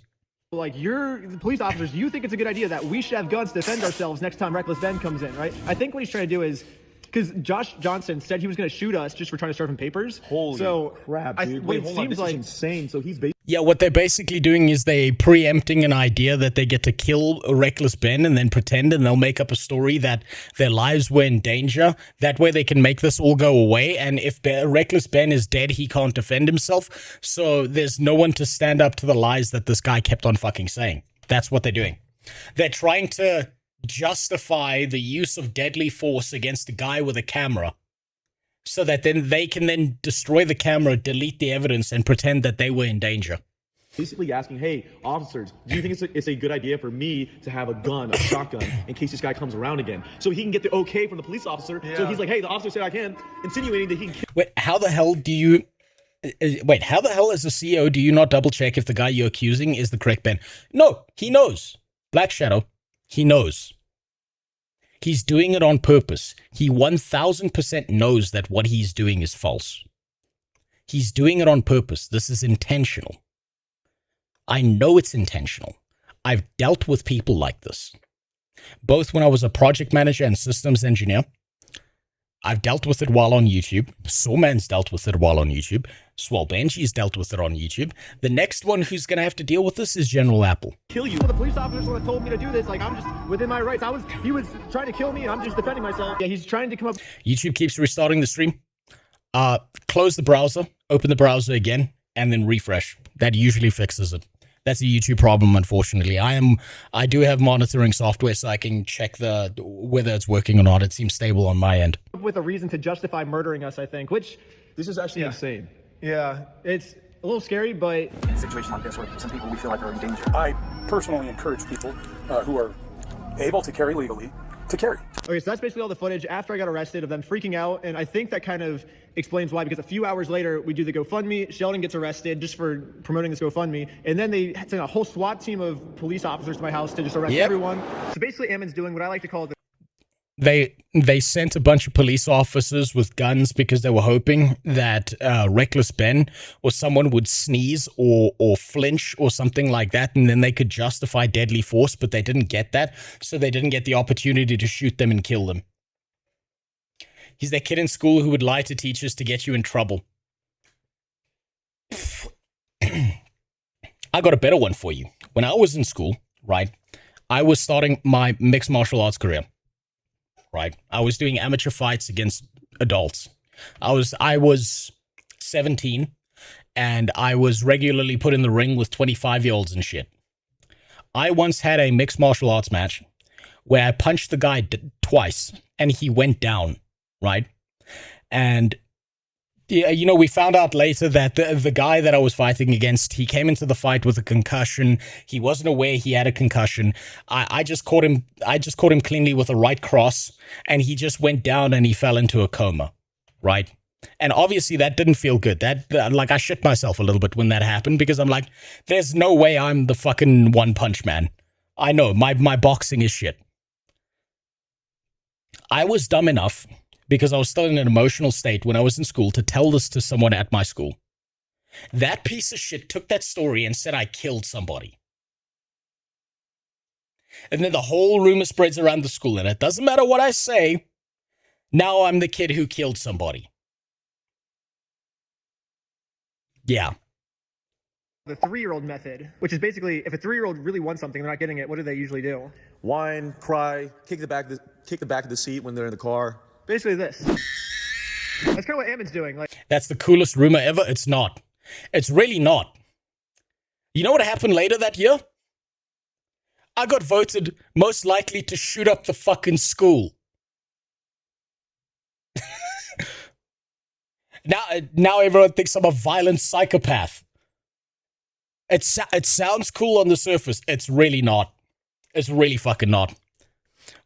Like, you're the police officers, you think it's a good idea that we should have guns to defend ourselves next time Reckless Ben comes in, right? I think what he's trying to do is, because Josh Johnson said he was going to shoot us just for trying to serve him papers. Holy crap, dude. Wait, hold on, this is insane. So he's yeah, what they're basically doing is they preempting an idea that they get to kill Reckless Ben and then pretend, and they'll make up a story that their lives were in danger. That way they can make this all go away, and if Reckless Ben is dead, he can't defend himself, so there's no one to stand up to the lies that this guy kept on fucking saying. That's what they're doing. They're trying to justify the use of deadly force against a guy with a camera so that then they can then destroy the camera, delete the evidence, and pretend that they were in danger. Basically asking, hey, officers, do you think it's a good idea for me to have a gun, a shotgun, in case this guy comes around again? So he can get the okay from the police officer. Yeah. So he's like, hey, the officer said I can, insinuating that he can kill. Wait, how the hell do you... Wait, how the hell as a CEO do you not double check if the guy you're accusing is the correct Ben? No, he knows. Black Shadow, he knows. He's doing it on purpose. He 1000% knows that what he's doing is false. He's doing it on purpose. This is intentional. I know it's intentional. I've dealt with people like this. Both when I was a project manager and systems engineer. I've dealt with it while on YouTube. Sawman's dealt with it while on YouTube. Swell Benji's dealt with it on YouTube. The next one who's going to have to deal with this is General Apple. Kill you. The police officers would have told me to do this. Like, I'm just within my rights. He was trying to kill me and I'm just defending myself. Yeah, he's trying to come up. YouTube keeps restarting the stream. Close the browser, open the browser again, and then refresh. That usually fixes it. That's a YouTube problem, unfortunately. I do have monitoring software so I can check whether it's working or not. It seems stable on my end. With a reason to justify murdering us, I think, which... This is actually insane. Yeah, it's a little scary, but... In a situation like this where some people we feel like are in danger. I personally encourage people who are able to carry legally to carry. Okay, so that's basically all the footage after I got arrested of them freaking out, and I think that kind of explains why, because a few hours later, we do the GoFundMe, Sheldon gets arrested just for promoting this GoFundMe, and then they send a whole SWAT team of police officers to my house to just arrest everyone. So basically, Ammon's doing what I like to call the... They sent a bunch of police officers with guns because they were hoping that Reckless Ben or someone would sneeze or flinch or something like that, and then they could justify deadly force, but they didn't get that, so they didn't get the opportunity to shoot them and kill them. He's that kid in school who would lie to teachers to get you in trouble. I got a better one for you. When I was in school, right, I was starting my mixed martial arts career. Right, I was doing amateur fights against adults. I was 17, and I was regularly put in the ring with 25-year-olds and shit. I once had a mixed martial arts match where I punched the guy twice, and he went down, right? And you know, we found out later that the guy that I was fighting against, he came into the fight with a concussion. He wasn't aware he had a concussion. I just caught him cleanly with a right cross, and he just went down and he fell into a coma, right? And obviously that didn't feel good. Like, I shit myself a little bit when that happened, because I'm like, there's no way I'm the fucking one punch man. I know my boxing is shit. I was dumb enough, because I was still in an emotional state when I was in school, to tell this to someone at my school. That piece of shit took that story and said I killed somebody. And then the whole rumor spreads around the school, and it doesn't matter what I say, now I'm the kid who killed somebody. Yeah. The 3-year-old method, which is basically, if a 3-year-old really wants something, they're not getting it, what do they usually do? Whine, cry, kick the back of the seat when they're in the car. Basically this. That's kind of what Ammon's doing. Like, that's the coolest rumor ever. It's not. It's really not. You know what happened later that year? I got voted most likely to shoot up the fucking school. Now everyone thinks I'm a violent psychopath. It sounds cool on the surface. It's really not. It's really fucking not.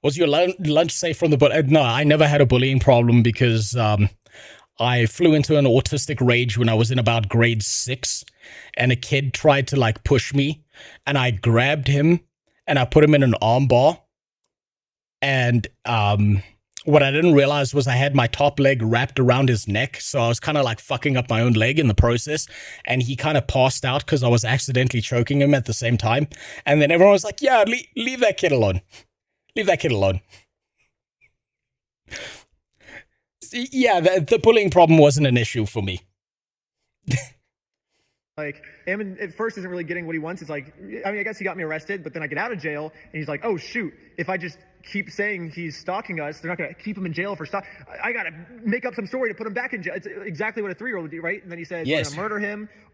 Was your lunch safe from the bully? No, I never had a bullying problem, because I flew into an autistic rage when I was in about grade 6, and a kid tried to like push me, and I grabbed him and I put him in an arm bar. And what I didn't realize was I had my top leg wrapped around his neck, so I was kind of like fucking up my own leg in the process, and he kind of passed out because I was accidentally choking him at the same time. And then everyone was like, yeah, leave that kid alone. Leave that kid alone. Yeah, the bullying problem wasn't an issue for me. Like, Ammon at first isn't really getting what he wants. It's like, I mean, I guess he got me arrested, but then I get out of jail, and he's like, oh, shoot, if I just keep saying he's stalking us, they're not going to keep him in jail for I got to make up some story to put him back in jail. It's exactly what a 3-year-old would do, right? And then he said, yes, we're going to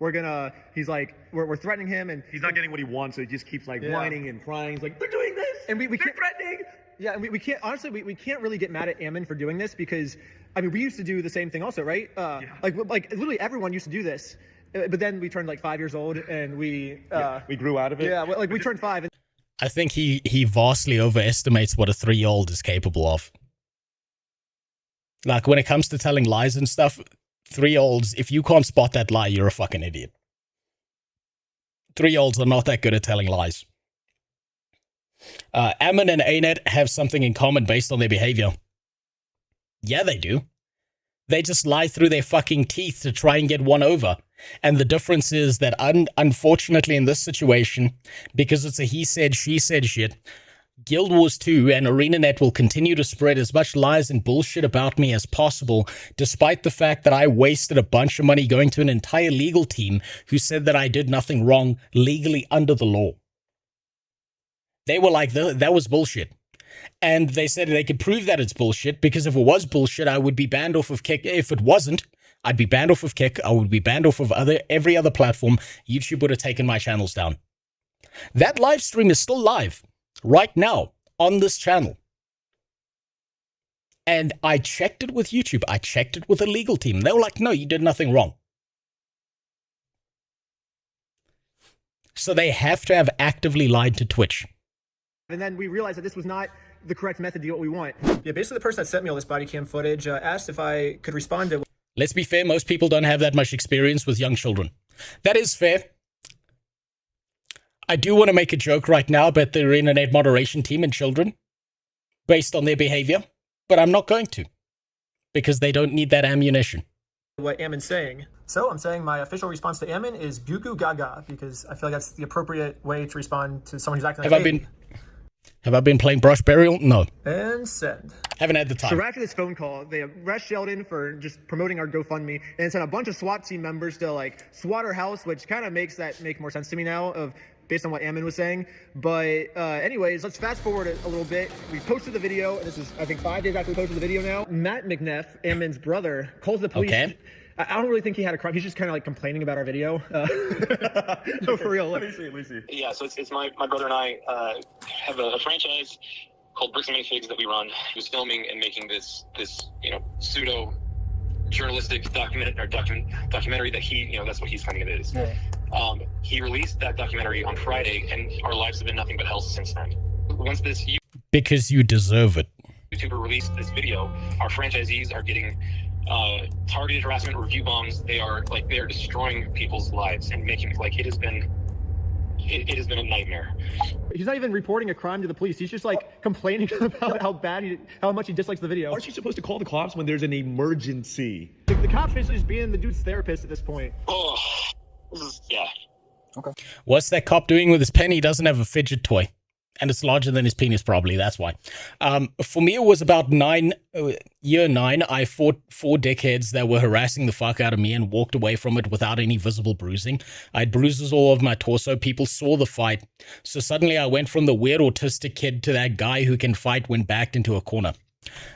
murder him. He's like, we're threatening him. And he's not getting what he wants, so he just keeps like whining and crying. He's like, they're doing this, and they're threatening. Yeah, and we can't, honestly, we can't really get mad at Ammon for doing this, because, I mean, we used to do the same thing also, right? Like literally everyone used to do this. But then we turned like 5 years old, and we grew out of it. Yeah, like we turned 5. And I think he vastly overestimates what a 3-year-old is capable of. Like, when it comes to telling lies and stuff, 3-year-olds, if you can't spot that lie, you're a fucking idiot. 3-year-olds are not that good at telling lies. Ammon and Anet have something in common based on their behavior. Yeah, they do. They just lie through their fucking teeth to try and get one over. And the difference is that, unfortunately, in this situation, because it's a he said, she said shit, Guild Wars 2 and ArenaNet will continue to spread as much lies and bullshit about me as possible, despite the fact that I wasted a bunch of money going to an entire legal team who said that I did nothing wrong legally under the law. They were like, that was bullshit. And they said they could prove that it's bullshit, because if it was bullshit, I would be banned off of Kick. If it wasn't, I'd be banned off of Kick. I would be banned off of every other platform. YouTube would have taken my channels down. That live stream is still live right now on this channel. And I checked it with YouTube. I checked it with the legal team. They were like, no, you did nothing wrong. So they have to have actively lied to Twitch. And then we realized that this was not the correct method to get what we want. Yeah, basically the person that sent me all this body cam footage asked if I could respond to... Let's be fair, most people don't have that much experience with young children. That is fair. I do want to make a joke right now about the internet moderation team and children based on their behavior, but I'm not going to because they don't need that ammunition. What Ammon's saying. So I'm saying my official response to Ammon is goo goo gaga because I feel like that's the appropriate way to respond to someone who's acting like a baby. Have I been playing Brush Burial? No. And send. Haven't had the time. So after this phone call, they arrest Sheldon for just promoting our GoFundMe and sent a bunch of SWAT team members to like SWAT our house, which kind of makes that make more sense to me now based on what Ammon was saying. But anyways, let's fast forward a little bit. We posted the video, and this is, I think, 5 days after we posted the video now. Matt McNeff, Ammon's brother, calls the police. Okay. I don't really think he had a crime. He's just kind of like complaining about our video. No, for real. Let me see. Yeah, so it's my brother and I have a franchise called Bricks and Minifigs that we run. He was filming and making this pseudo journalistic documentary that he that's what he's claiming it is. Yeah. He released that documentary on Friday, and our lives have been nothing but hell since then. Once this because you deserve it. YouTuber released this video, our franchisees are getting targeted harassment, review bombs. They're destroying people's lives and making it has been a nightmare. He's not even reporting a crime to the police. He's just like complaining about how much he dislikes the video. Aren't you supposed to call the cops when there's an emergency? The cops basically just being the dude's therapist at this point. Oh, yeah. Okay. What's that cop doing with his pen? He doesn't have a fidget toy. And it's larger than his penis, probably. That's why. For me, it was about year 9. I fought 4 dickheads that were harassing the fuck out of me and walked away from it without any visible bruising. I had bruises all over my torso. People saw the fight. So suddenly I went from the weird autistic kid to that guy who can fight when backed into a corner.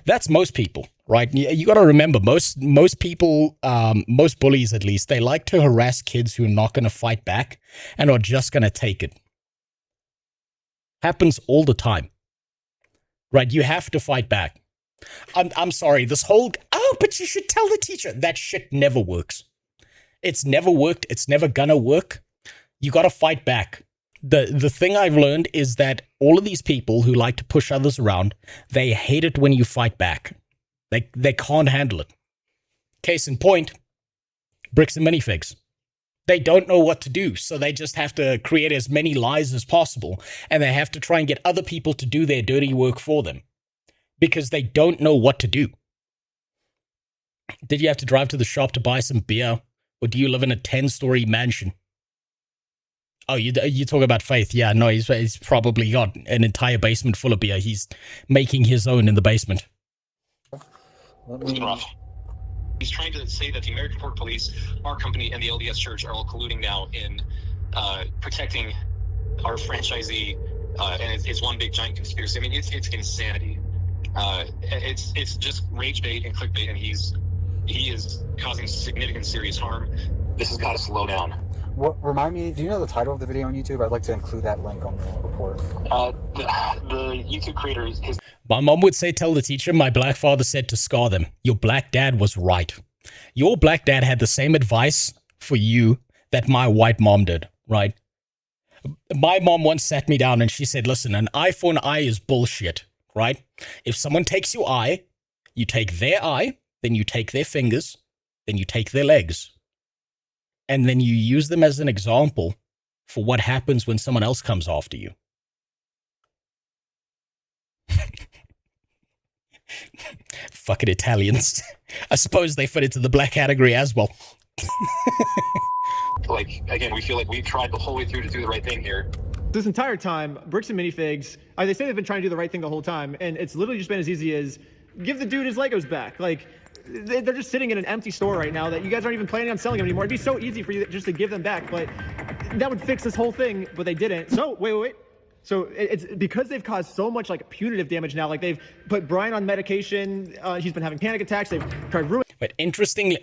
That's most people, right? You got to remember, most people, most bullies at least, they like to harass kids who are not going to fight back and are just going to take it. Happens all the time, right? You have to fight back. I'm sorry, this whole, but you should tell the teacher. That shit never works. It's never worked. It's never gonna work. You gotta fight back. The thing I've learned is that all of these people who like to push others around, they hate it when you fight back. They can't handle it. Case in point, Bricks and Minifigs. They don't know what to do, so they just have to create as many lies as possible, and they have to try and get other people to do their dirty work for them, because they don't know what to do. Did you have to drive to the shop to buy some beer, or do you live in a 10-story mansion? Oh, you talk about Faith. Yeah, no, he's probably got an entire basement full of beer. He's making his own in the basement. He's trying to say that the American Port Police, our company, and the LDS Church are all colluding now in protecting our franchisee, and it's one big giant conspiracy. I mean, it's insanity. It's just rage bait and clickbait, and he is causing significant serious harm. This has got to slow down. Remind me, do you know the title of the video on YouTube? I'd like to include that link on the report. The YouTube creator is... My mom would say, tell the teacher, my black father said to scar them. Your black dad was right. Your black dad had the same advice for you that my white mom did, right? My mom once sat me down and she said, listen, an eye for an eye is bullshit, right? If someone takes your eye, you take their eye, then you take their fingers, then you take their legs. And then you use them as an example for what happens when someone else comes after you. Fucking Italians. I suppose they fit into the black category as well. Again, we feel like we've tried the whole way through to do the right thing here. This entire time, Bricks and Minifigs, they say they've been trying to do the right thing the whole time, and it's literally just been as easy as give the dude his Legos back. They're just sitting in an empty store right now that you guys aren't even planning on selling them anymore. It'd be so easy for you just to give them back, but that would fix this whole thing, but they didn't. So, wait. So it's because they've caused so much punitive damage now. They've put Brian on medication. He's been having panic attacks. They've tried ruining. But interestingly,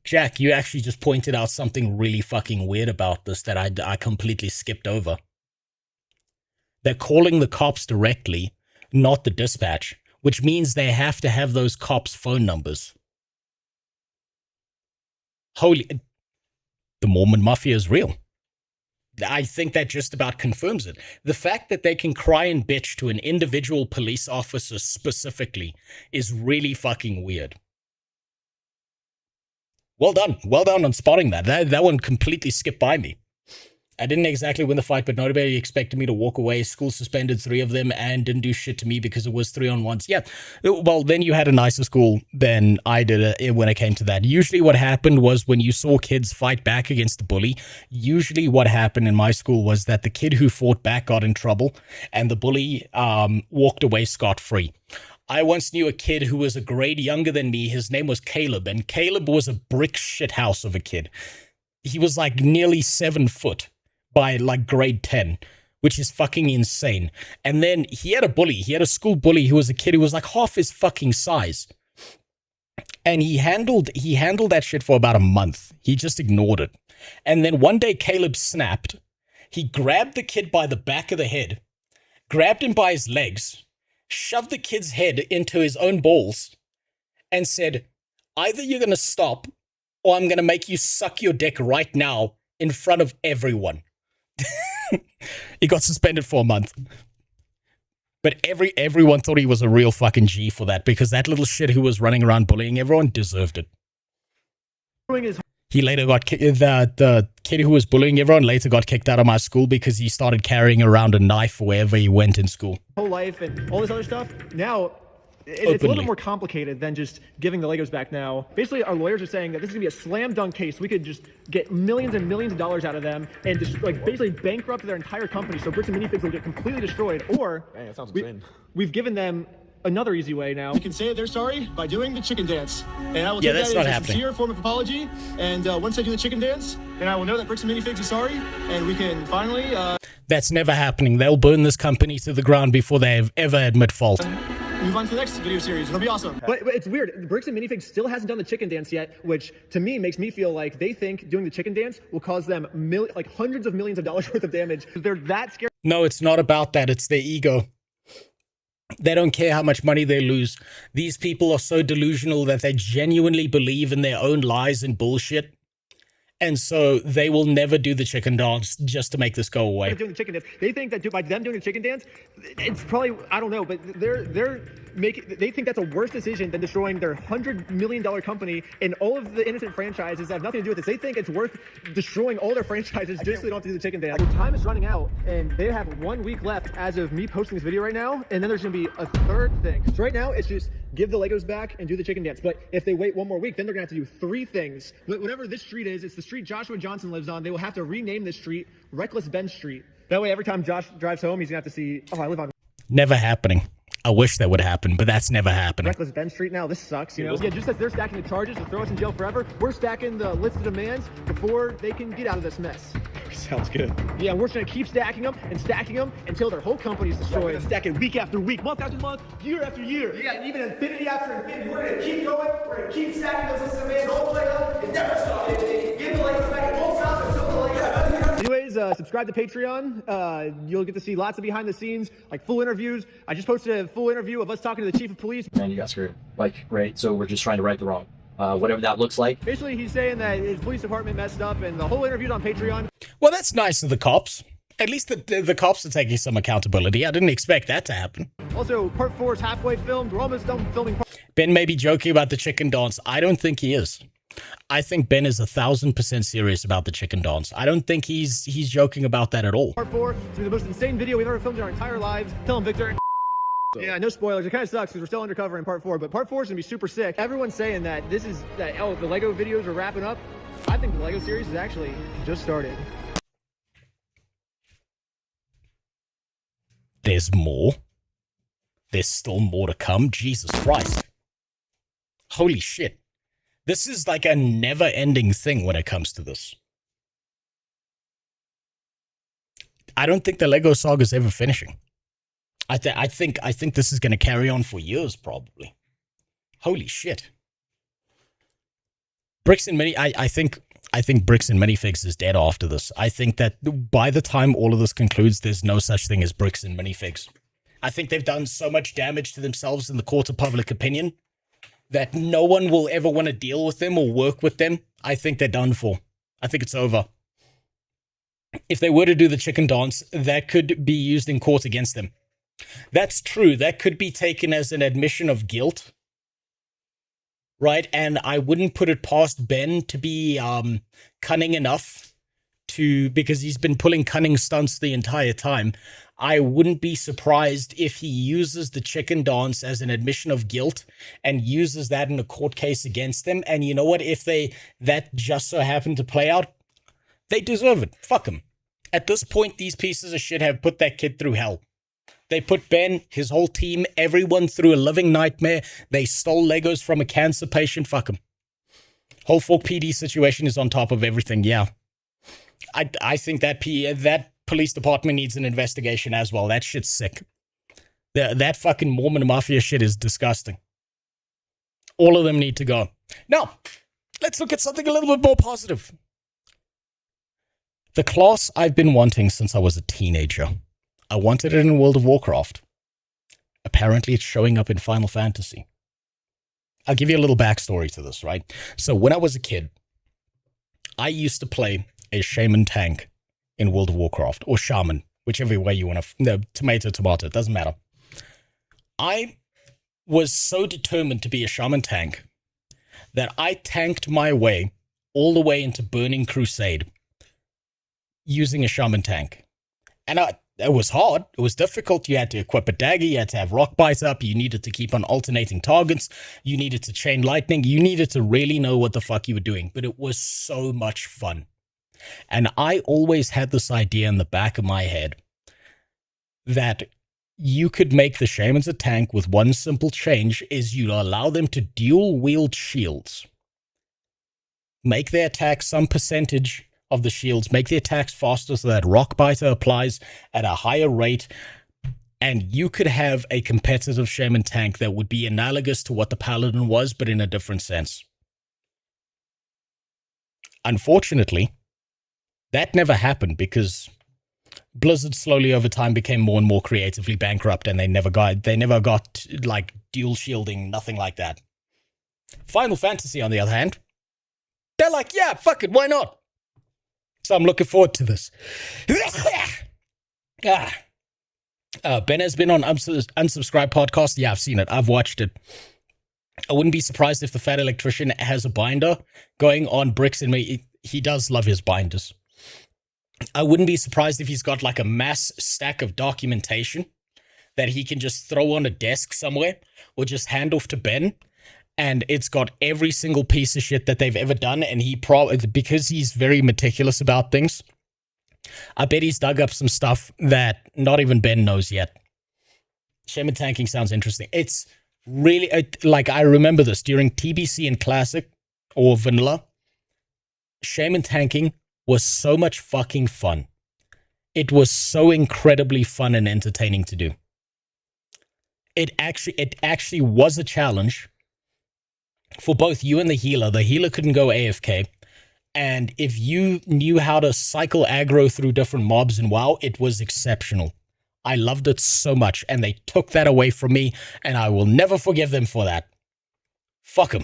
Jack, you actually just pointed out something really fucking weird about this that I completely skipped over. They're calling the cops directly, not the dispatch, which means they have to have those cops' phone numbers. Holy... The Mormon Mafia is real. I think that just about confirms it. The fact that they can cry and bitch to an individual police officer specifically is really fucking weird. Well done. Well done on spotting that. That one completely skipped by me. I didn't exactly win the fight, but nobody expected me to walk away. School suspended 3 of them and didn't do shit to me because it was 3-on-1s. Yeah, well, then you had a nicer school than I did when it came to that. Usually what happened was when you saw kids fight back against the bully, usually what happened in my school was that the kid who fought back got in trouble and the bully walked away scot-free. I once knew a kid who was a grade younger than me. His name was Caleb, and Caleb was a brick shithouse of a kid. He was like nearly 7 foot by like grade 10, which is fucking insane. And then he had a bully. He had a school bully who was a kid who was like half his fucking size. And he handled that shit for about a month. He just ignored it. And then one day Caleb snapped. He grabbed the kid by the back of the head, grabbed him by his legs, shoved the kid's head into his own balls, and said, either you're going to stop or I'm going to make you suck your dick right now in front of everyone. He got suspended for a month. But everyone thought he was a real fucking G for that, because that little shit who was running around bullying everyone deserved it. He later got the kid who was bullying everyone later got kicked out of my school because he started carrying around a knife wherever he went in school. Whole life and all this other stuff. Now, it's a little bit more complicated than just giving the Legos back now. Basically, our lawyers are saying that this is going to be a slam dunk case. We could just get millions and millions of dollars out of them and just like basically bankrupt their entire company. So bricks and minifigs will get completely destroyed. Or Dang, that sounds insane. We've given them another easy way now. You can say they're sorry by doing the chicken dance. And I will take that's that not as a happening. sincere form of apology. And once I do the chicken dance, then I will know that Bricks and Minifigs is sorry. And we can finally... That's never happening. They'll burn this company to the ground before they ever admit fault. move on to the next video series. It'll be awesome. But it's weird. Bricks and Minifigs still hasn't done the chicken dance yet, which to me makes me feel like they think doing the chicken dance will cause them hundreds of millions of dollars worth of damage. They're that scared. No, it's not about that. It's their ego. They don't care how much money they lose. These people are so delusional that they genuinely believe in their own lies and bullshit. And so they will never do the chicken dance just to make this go away. Doing the chicken dance. They think that by them doing the chicken dance, it's probably, I don't know, but they think that's a worse decision than destroying their $100 million company and all of the innocent franchises that have nothing to do with this. They think it's worth destroying all their franchises just so they don't have to do the chicken dance. Their time is running out, and they have 1 week left as of me posting this video right now, and then there's going to be a third thing. So right now, it's just give the Legos back and do the chicken dance. But if they wait 1 more week, then they're going to have to do 3 things. Whatever this street is, it's the street Joshua Johnson lives on. They will have to rename this street Reckless Ben Street. That way, every time Josh drives home, he's going to have to see, oh, I live on... Never happening. I wish that would happen, but that's never happening. Reckless Ben Street now. This sucks, you know? Yeah, just as they're stacking the charges to throw us in jail forever, we're stacking the list of demands before they can get out of this mess. Sounds good. Yeah, we're just going to keep stacking them until their whole company is destroyed. We're going to stack it week after week, month after month, year after year. Yeah, even infinity after infinity. We're going to keep going. We're going to keep stacking those lists of demands all the way up and never stop. Give the Legos back. It won't stop until the Legos. Anyways, subscribe to Patreon. You'll get to see lots of behind the scenes, like full interviews. I just posted a full interview of us talking to the chief of police. Man, you got screwed. Like, right? So we're just trying to right the wrong. Whatever that looks like. Basically, he's saying that his police department messed up, and the whole interview's on Patreon. Well, that's nice of the cops. At least the cops are taking some accountability. I didn't expect that to happen. Also, part 4 is halfway filmed. We're almost done filming. Ben may be joking about the chicken dance. I don't think he is. I think Ben is 1,000% serious about the chicken dance. I don't think he's joking about that at all. Part 4 is going to be the most insane video we've ever filmed in our entire lives. Tell him, Victor. Yeah, no spoilers. It kind of sucks because we're still undercover in part 4, but part 4 is going to be super sick. Everyone's saying that the Lego videos are wrapping up. I think the Lego series is actually just started. There's more. There's still more to come. Jesus Christ. Holy shit. This is like a never-ending thing when it comes to this. I don't think the Lego saga is ever finishing. I think this is going to carry on for years, probably. Holy shit. Bricks and Mini, I think Bricks and Minifigs is dead after this. I think that by the time all of this concludes, there's no such thing as Bricks and Minifigs. I think they've done so much damage to themselves in the court of public opinion that no one will ever want to deal with them or work with them. I think they're done for. I think it's over. If they were to do the chicken dance, that could be used in court against them. That's true. That could be taken as an admission of guilt. Right? And I wouldn't put it past Ben to be cunning enough to, because he's been pulling cunning stunts the entire time. I wouldn't be surprised if he uses the chicken dance as an admission of guilt and uses that in a court case against them. And you know what? If that just so happened to play out, they deserve it. Fuck them. At this point, these pieces of shit have put that kid through hell. They put Ben, his whole team, everyone through a living nightmare. They stole Legos from a cancer patient. Fuck them. Whole Fork PD situation is on top of everything. Yeah. I think that police department needs an investigation as well. That shit's sick. That fucking Mormon Mafia shit is disgusting. All of them need to go. Now, let's look at something a little bit more positive. The class I've been wanting since I was a teenager. I wanted it in World of Warcraft. Apparently, it's showing up in Final Fantasy. I'll give you a little backstory to this, right? So when I was a kid, I used to play a shaman tank in World of Warcraft, or shaman, whichever way you want to, no, tomato, it doesn't matter. I was so determined to be a shaman tank that I tanked my way all the way into Burning Crusade using a shaman tank. And it was hard. It was difficult. You had to equip a dagger. You had to have rock bite up. You needed to keep on alternating targets. You needed to chain lightning. You needed to really know what the fuck you were doing. But it was so much fun. And I always had this idea in the back of my head that you could make the shamans a tank with one simple change is you allow them to dual wield shields. Make their attack some percentage of the shields, make the attacks faster so that rock biter applies at a higher rate, and you could have a competitive shaman tank that would be analogous to what the paladin was, but in a different sense. Unfortunately, that never happened because Blizzard slowly over time became more and more creatively bankrupt, and they never got like dual shielding, nothing like that. Final Fantasy, on the other hand, they're like, yeah, fuck it, why not? So I'm looking forward to this. Ben has been on Unsubscribed Podcast. Yeah, I've seen it. I've watched it. I wouldn't be surprised if the fat electrician has a binder going on Bricks and Me. He does love his binders. I wouldn't be surprised if he's got like a mass stack of documentation that he can just throw on a desk somewhere or just hand off to Ben. And it's got every single piece of shit that they've ever done. And he probably, because he's very meticulous about things, I bet he's dug up some stuff that not even Ben knows yet. Shaman tanking sounds interesting. It's really, like, I remember this during TBC and Classic or Vanilla. Shaman tanking was so much fucking fun. It was so incredibly fun and entertaining to do. It actually was a challenge for both you and the healer. The healer couldn't go AFK. And if you knew how to cycle aggro through different mobs in WoW, it was exceptional. I loved it so much, and they took that away from me, and I will never forgive them for that. Fuck them.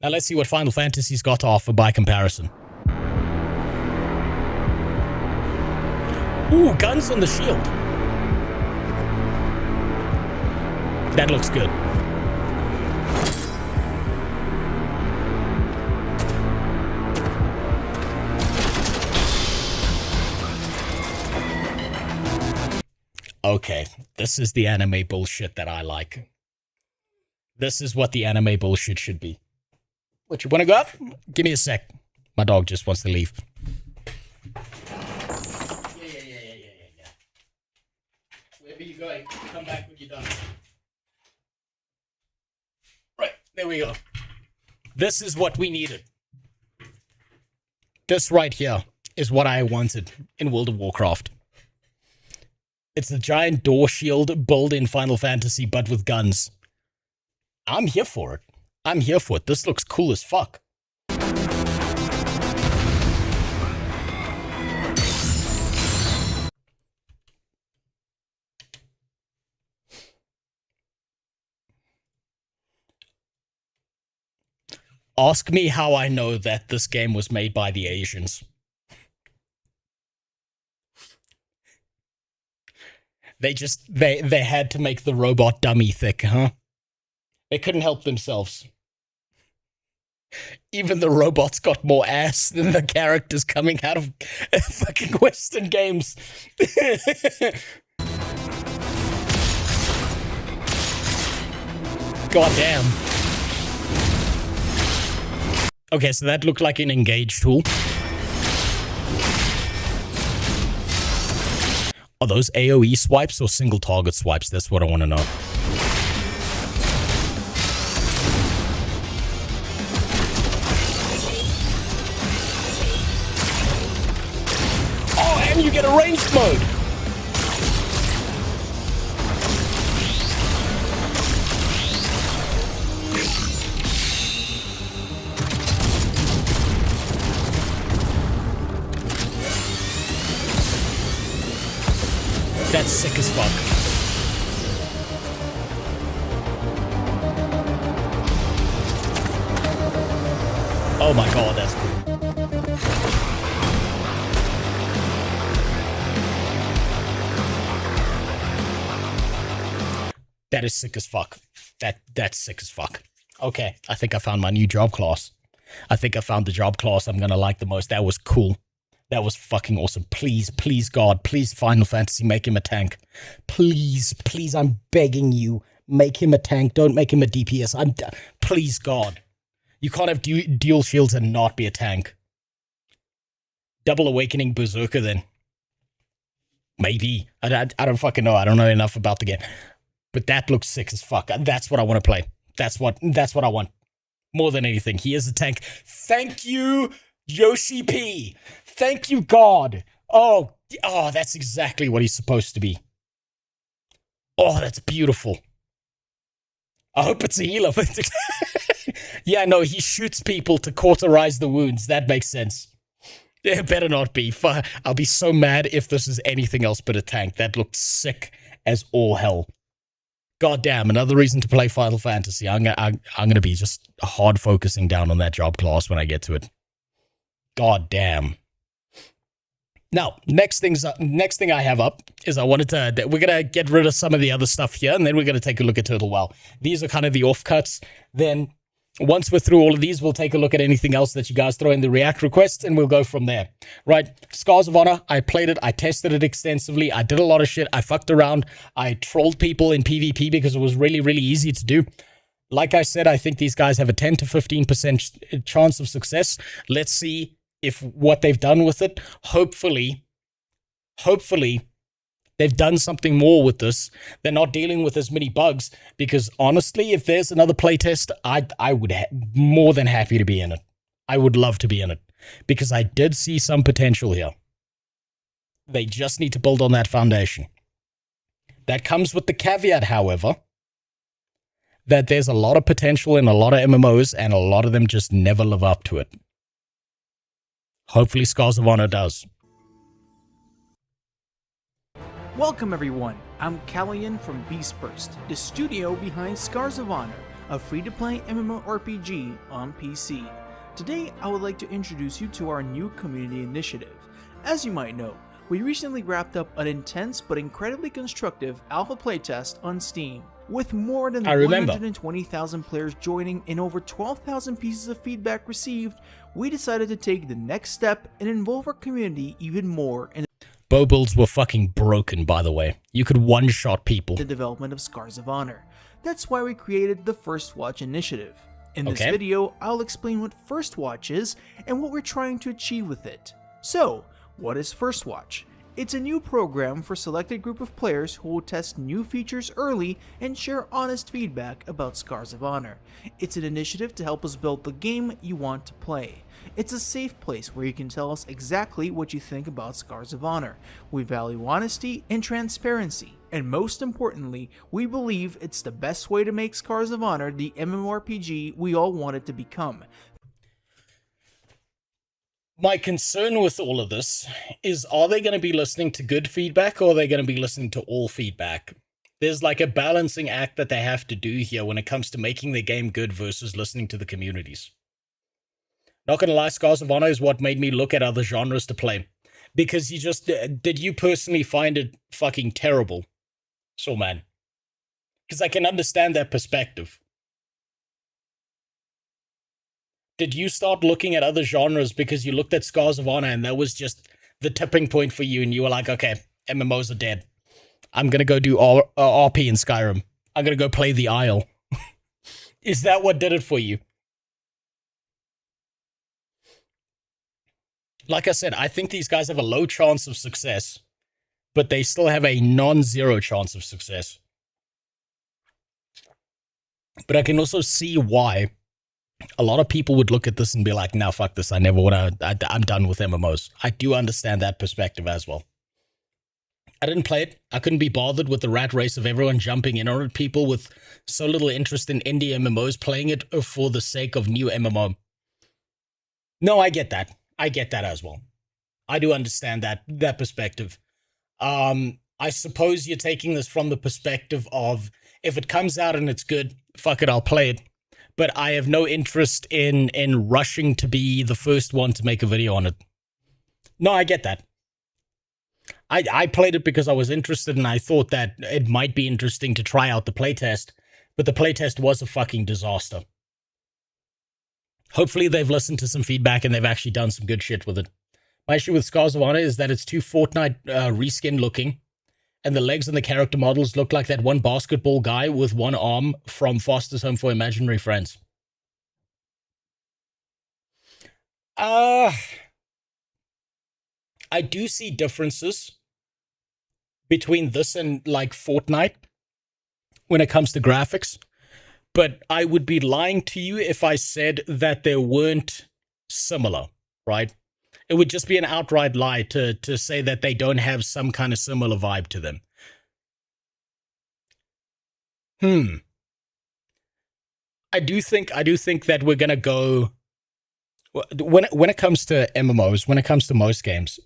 Now let's see what Final Fantasy's got to offer by comparison. Ooh, guns on the shield. That looks good. Okay, this is the anime bullshit that I like. This is what the anime bullshit should be. What, you want to go up? Give me a sec. My dog just wants to leave. Yeah. Wherever you're going, come back when you're done. Right, there we go. This is what we needed. This right here is what I wanted in World of Warcraft. It's a giant door shield build in Final Fantasy, but with guns. I'm here for it. I'm here for it. This looks cool as fuck. Ask me how I know that this game was made by the Asians. They had to make the robot dummy thick, huh? They couldn't help themselves. Even the robots got more ass than the characters coming out of fucking Western games. God damn. Okay, so that looked like an engage tool. Are those AoE swipes or single target swipes? That's what I want to know. Oh, and you get a ranged mode. That's sick as fuck. Oh my god, that's cool. That is sick as fuck. That's sick as fuck. Okay, I think I found my new job class. I think I found the job class I'm gonna like the most. That was cool. That was fucking awesome. Please, please, God, please, Final Fantasy, make him a tank. Please, please, I'm begging you, make him a tank. Don't make him a DPS. Please, God. You can't have dual shields and not be a tank. Double Awakening Berserker, then. Maybe. I don't fucking know. I don't know enough about the game. But that looks sick as fuck. That's what I want to play. That's what I want. More than anything. He is a tank. Thank you, Yoshi P. Thank you, God. Oh, that's exactly what he's supposed to be. Oh, that's beautiful. I hope it's a healer. Yeah, no, he shoots people to cauterize the wounds. That makes sense. It better not be. I'll be so mad if this is anything else but a tank. That looked sick as all hell. God damn, another reason to play Final Fantasy. I'm gonna be just hard focusing down on that job class when I get to it. God damn. Now, next thing I have up is we're gonna get rid of some of the other stuff here, and then we're gonna take a look at Turtle Well. These are kind of the offcuts. Then once we're through all of these, we'll take a look at anything else that you guys throw in the react requests, and we'll go from there. Right? Scars of Honor, I played it, I tested it extensively, I did a lot of shit, I fucked around, I trolled people in PvP because it was really, really easy to do. Like I said, I think these guys have a 10 to 15% chance of success. Let's see if what they've done with it, hopefully, they've done something more with this. They're not dealing with as many bugs, because honestly, if there's another playtest, I would more than happy to be in it. I would love to be in it, because I did see some potential here. They just need to build on that foundation. That comes with the caveat, however, that there's a lot of potential in a lot of MMOs, and a lot of them just never live up to it. Hopefully Scars of Honor does. Welcome everyone, I'm Callian from Beastburst, the studio behind Scars of Honor, a free-to-play MMORPG on PC. Today I would like to introduce you to our new community initiative. As you might know, we recently wrapped up an intense but incredibly constructive alpha playtest on Steam. With more than 120,000 players joining and over 12,000 pieces of feedback received, we decided to take the next step and involve our community even more in bow builds were fucking broken, by the way. You could one-shot people. The development of Scars of Honor. That's why we created the First Watch initiative. In this video, I'll explain what First Watch is and what we're trying to achieve with it. So, what is First Watch? It's a new program for a selected group of players who will test new features early and share honest feedback about Scars of Honor. It's an initiative to help us build the game you want to play. It's a safe place where you can tell us exactly what you think about Scars of Honor. We value honesty and transparency, and most importantly, we believe it's the best way to make Scars of Honor the MMORPG we all want it to become. My concern with all of this is, are they going to be listening to good feedback, or are they going to be listening to all feedback? There's like a balancing act that they have to do here when it comes to making the game good versus listening to the communities. Not gonna lie, Scars of Honor is what made me look at other genres to play. Because you just... Did you personally find it fucking terrible? So, man. Because I can understand that perspective. Did you start looking at other genres because you looked at Scars of Honor and that was just the tipping point for you and you were like, okay, MMOs are dead. I'm gonna go do RP in Skyrim. I'm gonna go play the Isle. Is that what did it for you? Like I said, I think these guys have a low chance of success, but they still have a non-zero chance of success. But I can also see why a lot of people would look at this and be like, nah, fuck this, I never want to, I'm done with MMOs. I do understand that perspective as well. I didn't play it. I couldn't be bothered with the rat race of everyone jumping in on it. People with so little interest in indie MMOs playing it for the sake of new MMO. No, I get that. I get that as well. I do understand that perspective. I suppose you're taking this from the perspective of, if it comes out and it's good, fuck it, I'll play it. But I have no interest in rushing to be the first one to make a video on it. No, I get that. I played it because I was interested and I thought that it might be interesting to try out the playtest, but the playtest was a fucking disaster. Hopefully they've listened to some feedback and they've actually done some good shit with it. My issue with Scars of Honor is that it's too Fortnite reskin looking, and the legs and the character models look like that one basketball guy with one arm from Foster's Home for Imaginary Friends. I do see differences between this and like Fortnite when it comes to graphics. But I would be lying to you if I said that they weren't similar, right? It would just be an outright lie to say that they don't have some kind of similar vibe to them. I do think that we're gonna go, when it comes to MMOs, when it comes to most games,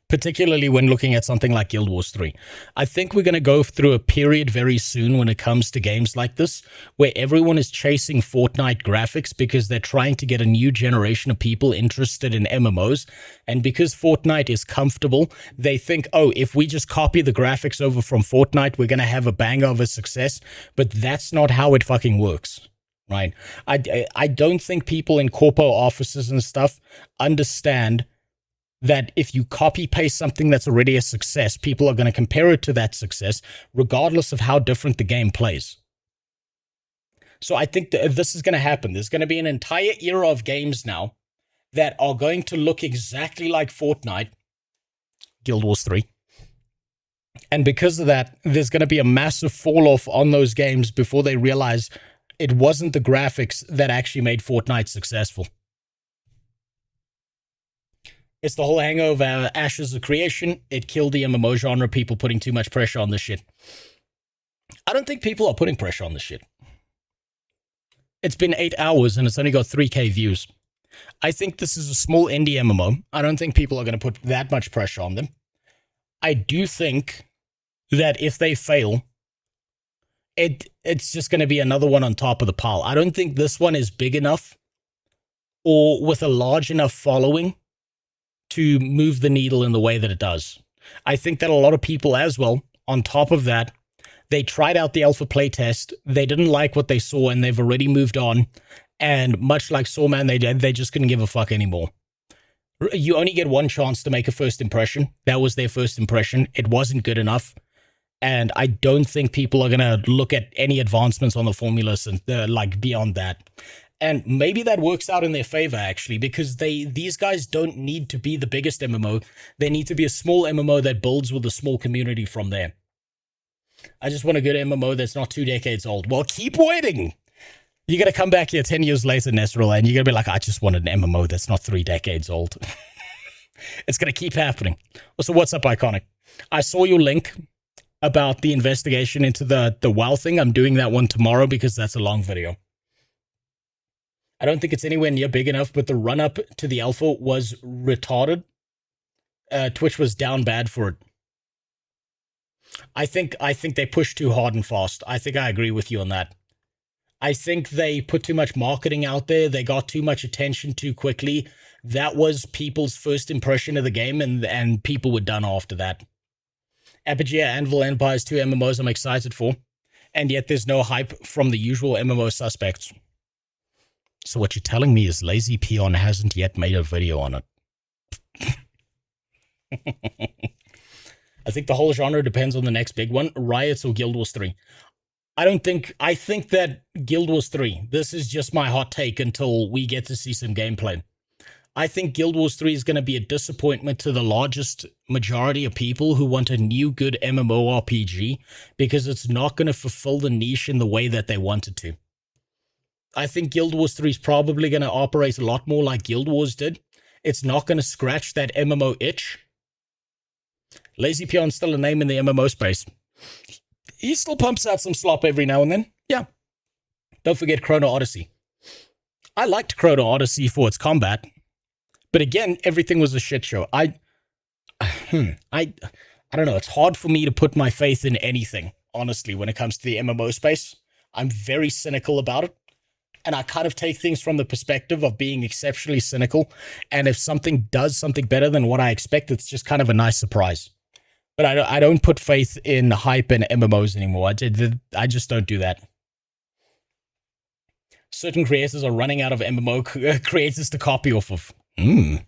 particularly when looking at something like Guild Wars 3. I think we're going to go through a period very soon when it comes to games like this, where everyone is chasing Fortnite graphics because they're trying to get a new generation of people interested in MMOs. And because Fortnite is comfortable, they think, oh, if we just copy the graphics over from Fortnite, we're going to have a banger of a success. But that's not how it fucking works. Right? I don't think people in corpo offices and stuff understand that if you copy-paste something that's already a success, people are going to compare it to that success, regardless of how different the game plays. So I think that this is going to happen. There's going to be an entire era of games now that are going to look exactly like Fortnite, Guild Wars 3. And because of that, there's going to be a massive fall-off on those games before they realize it wasn't the graphics that actually made Fortnite successful. It's the whole hangover, Ashes of Creation. It killed the MMO genre, people putting too much pressure on this shit. I don't think people are putting pressure on this shit. It's been 8 hours and it's only got 3K views. I think this is a small indie MMO. I don't think people are going to put that much pressure on them. I do think that if they fail, it's just going to be another one on top of the pile. I don't think this one is big enough or with a large enough following to move the needle in the way that it does. I think that a lot of people as well, on top of that, they tried out the alpha playtest, they didn't like what they saw, and they've already moved on. And much like Sawman, they just couldn't give a fuck anymore. You only get one chance to make a first impression. That was their first impression. It wasn't good enough. And I don't think people are going to look at any advancements on the formulas and like beyond that. And maybe that works out in their favor, actually, because these guys don't need to be the biggest MMO. They need to be a small MMO that builds with a small community from there. I just want a good MMO that's not 2 decades old. Well, keep waiting. You're going to come back here 10 years later, Nesrel, and you're going to be like, I just wanted an MMO that's not 3 decades old. It's going to keep happening. Also, what's up, Iconic? I saw your link about the investigation into the WoW thing. I'm doing that one tomorrow because that's a long video. I don't think it's anywhere near big enough, but the run-up to the alpha was retarded. Twitch was down bad for it. I think they pushed too hard and fast. I think I agree with you on that. I think they put too much marketing out there. They got too much attention too quickly. That was people's first impression of the game, and people were done after that. Apogea, Anvil, Empires, 2 MMOs I'm excited for, and yet there's no hype from the usual MMO suspects. So what you're telling me is Lazy Peon hasn't yet made a video on it. I think the whole genre depends on the next big one, Riots or Guild Wars 3. I think that Guild Wars 3, this is just my hot take until we get to see some gameplay. I think Guild Wars 3 is going to be a disappointment to the largest majority of people who want a new good MMORPG because it's not going to fulfill the niche in the way that they wanted to. I think Guild Wars 3 is probably going to operate a lot more like Guild Wars did. It's not going to scratch that MMO itch. Lazy Peon's still a name in the MMO space. He still pumps out some slop every now and then. Yeah. Don't forget Chrono Odyssey. I liked Chrono Odyssey for its combat. But again, everything was a shit show. I don't know. It's hard for me to put my faith in anything, honestly, when it comes to the MMO space. I'm very cynical about it. And I kind of take things from the perspective of being exceptionally cynical. And if something does something better than what I expect, it's just kind of a nice surprise. But I don't put faith in hype and MMOs anymore. I just don't do that. Certain creators are running out of MMO creators to copy off of. I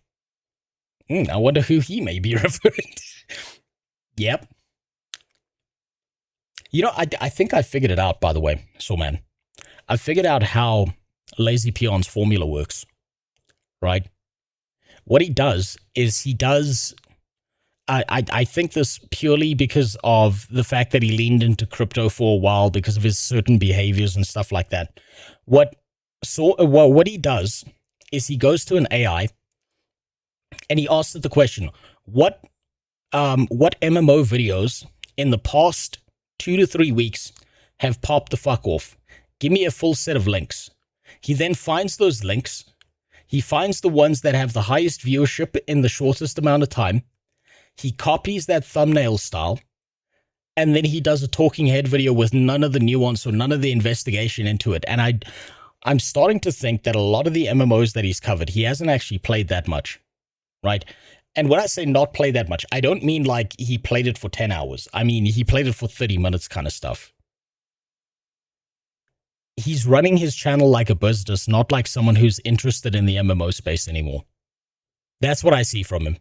wonder who he may be referring to. Yep. You know, I think I figured it out, by the way, Soulman. I figured out how Lazy Peon's formula works, right? What he does is he does... I think this purely because of the fact that he leaned into crypto for a while because of his certain behaviors and stuff like that. What he does is he goes to an AI and he asks it the question, what MMO videos in the past 2 to 3 weeks have popped the fuck off? Give me a full set of links. He then finds those links. He finds the ones that have the highest viewership in the shortest amount of time. He copies that thumbnail style, and then he does a talking head video with none of the nuance or none of the investigation into it. And I'm starting to think that a lot of the MMOs that he's covered, he hasn't actually played that much, right? And when I say not play that much, I don't mean like he played it for 10 hours. I mean, he played it for 30 minutes kind of stuff. He's running his channel like a business, not like someone who's interested in the MMO space anymore. That's what I see from him.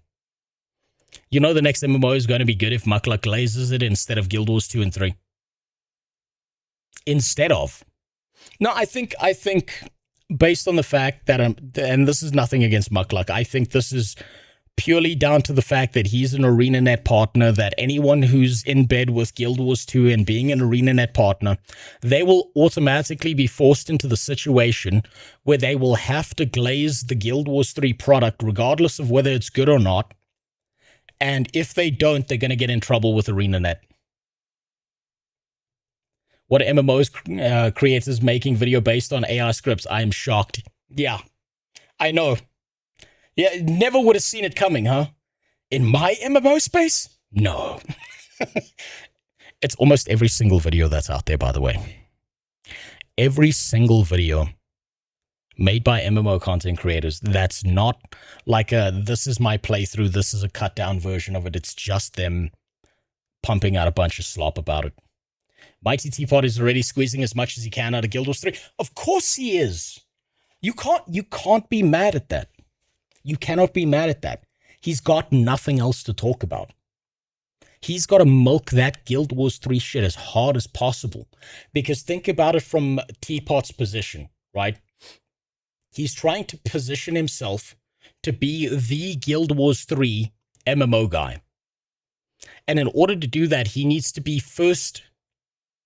You know the next MMO is going to be good if Muckluck glazes it instead of Guild Wars 2 and 3. Instead of. No, I think based on the fact that, and this is nothing against Muckluck, I think this is purely down to the fact that he's an ArenaNet partner, that anyone who's in bed with Guild Wars 2 and being an ArenaNet partner, they will automatically be forced into the situation where they will have to glaze the Guild Wars 3 product regardless of whether it's good or not. And if they don't, they're going to get in trouble with ArenaNet. What MMOs creators making video based on AI scripts? I am shocked. Yeah, I know. Yeah, never would have seen it coming, huh? In my MMO space? No. It's almost every single video that's out there, by the way. Every single video made by MMO content creators that's not like this is my playthrough, this is a cut down version of it. It's just them pumping out a bunch of slop about it. Mighty Teapot is already squeezing as much as he can out of Guild Wars 3. Of course he is. You can't be mad at that. You cannot be mad at that. He's got nothing else to talk about. He's got to milk that Guild Wars 3 shit as hard as possible. Because think about it from Teapot's position, right? He's trying to position himself to be the Guild Wars 3 MMO guy. And in order to do that, he needs to be first.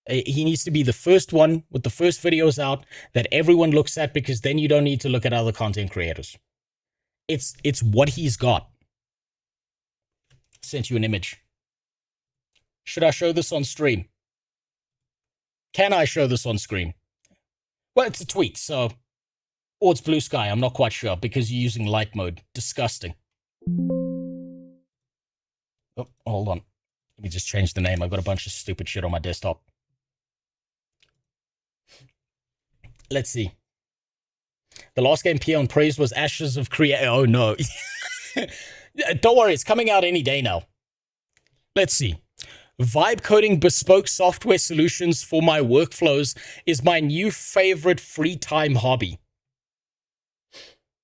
He needs to be the first one with the first videos out that everyone looks at, because then you don't need to look at other content creators. It's what he's got. Sent you an image. Should I show this on stream? Can I show this on screen? Well, it's a tweet, so... Or it's blue sky, I'm not quite sure, because you're using light mode. Disgusting. Oh, hold on. Let me just change the name. I've got a bunch of stupid shit on my desktop. Let's see. The last game Peon praised was Ashes of Create. Oh, no. Don't worry, it's coming out any day now. Let's see. Vibe coding bespoke software solutions for my workflows is my new favorite free time hobby.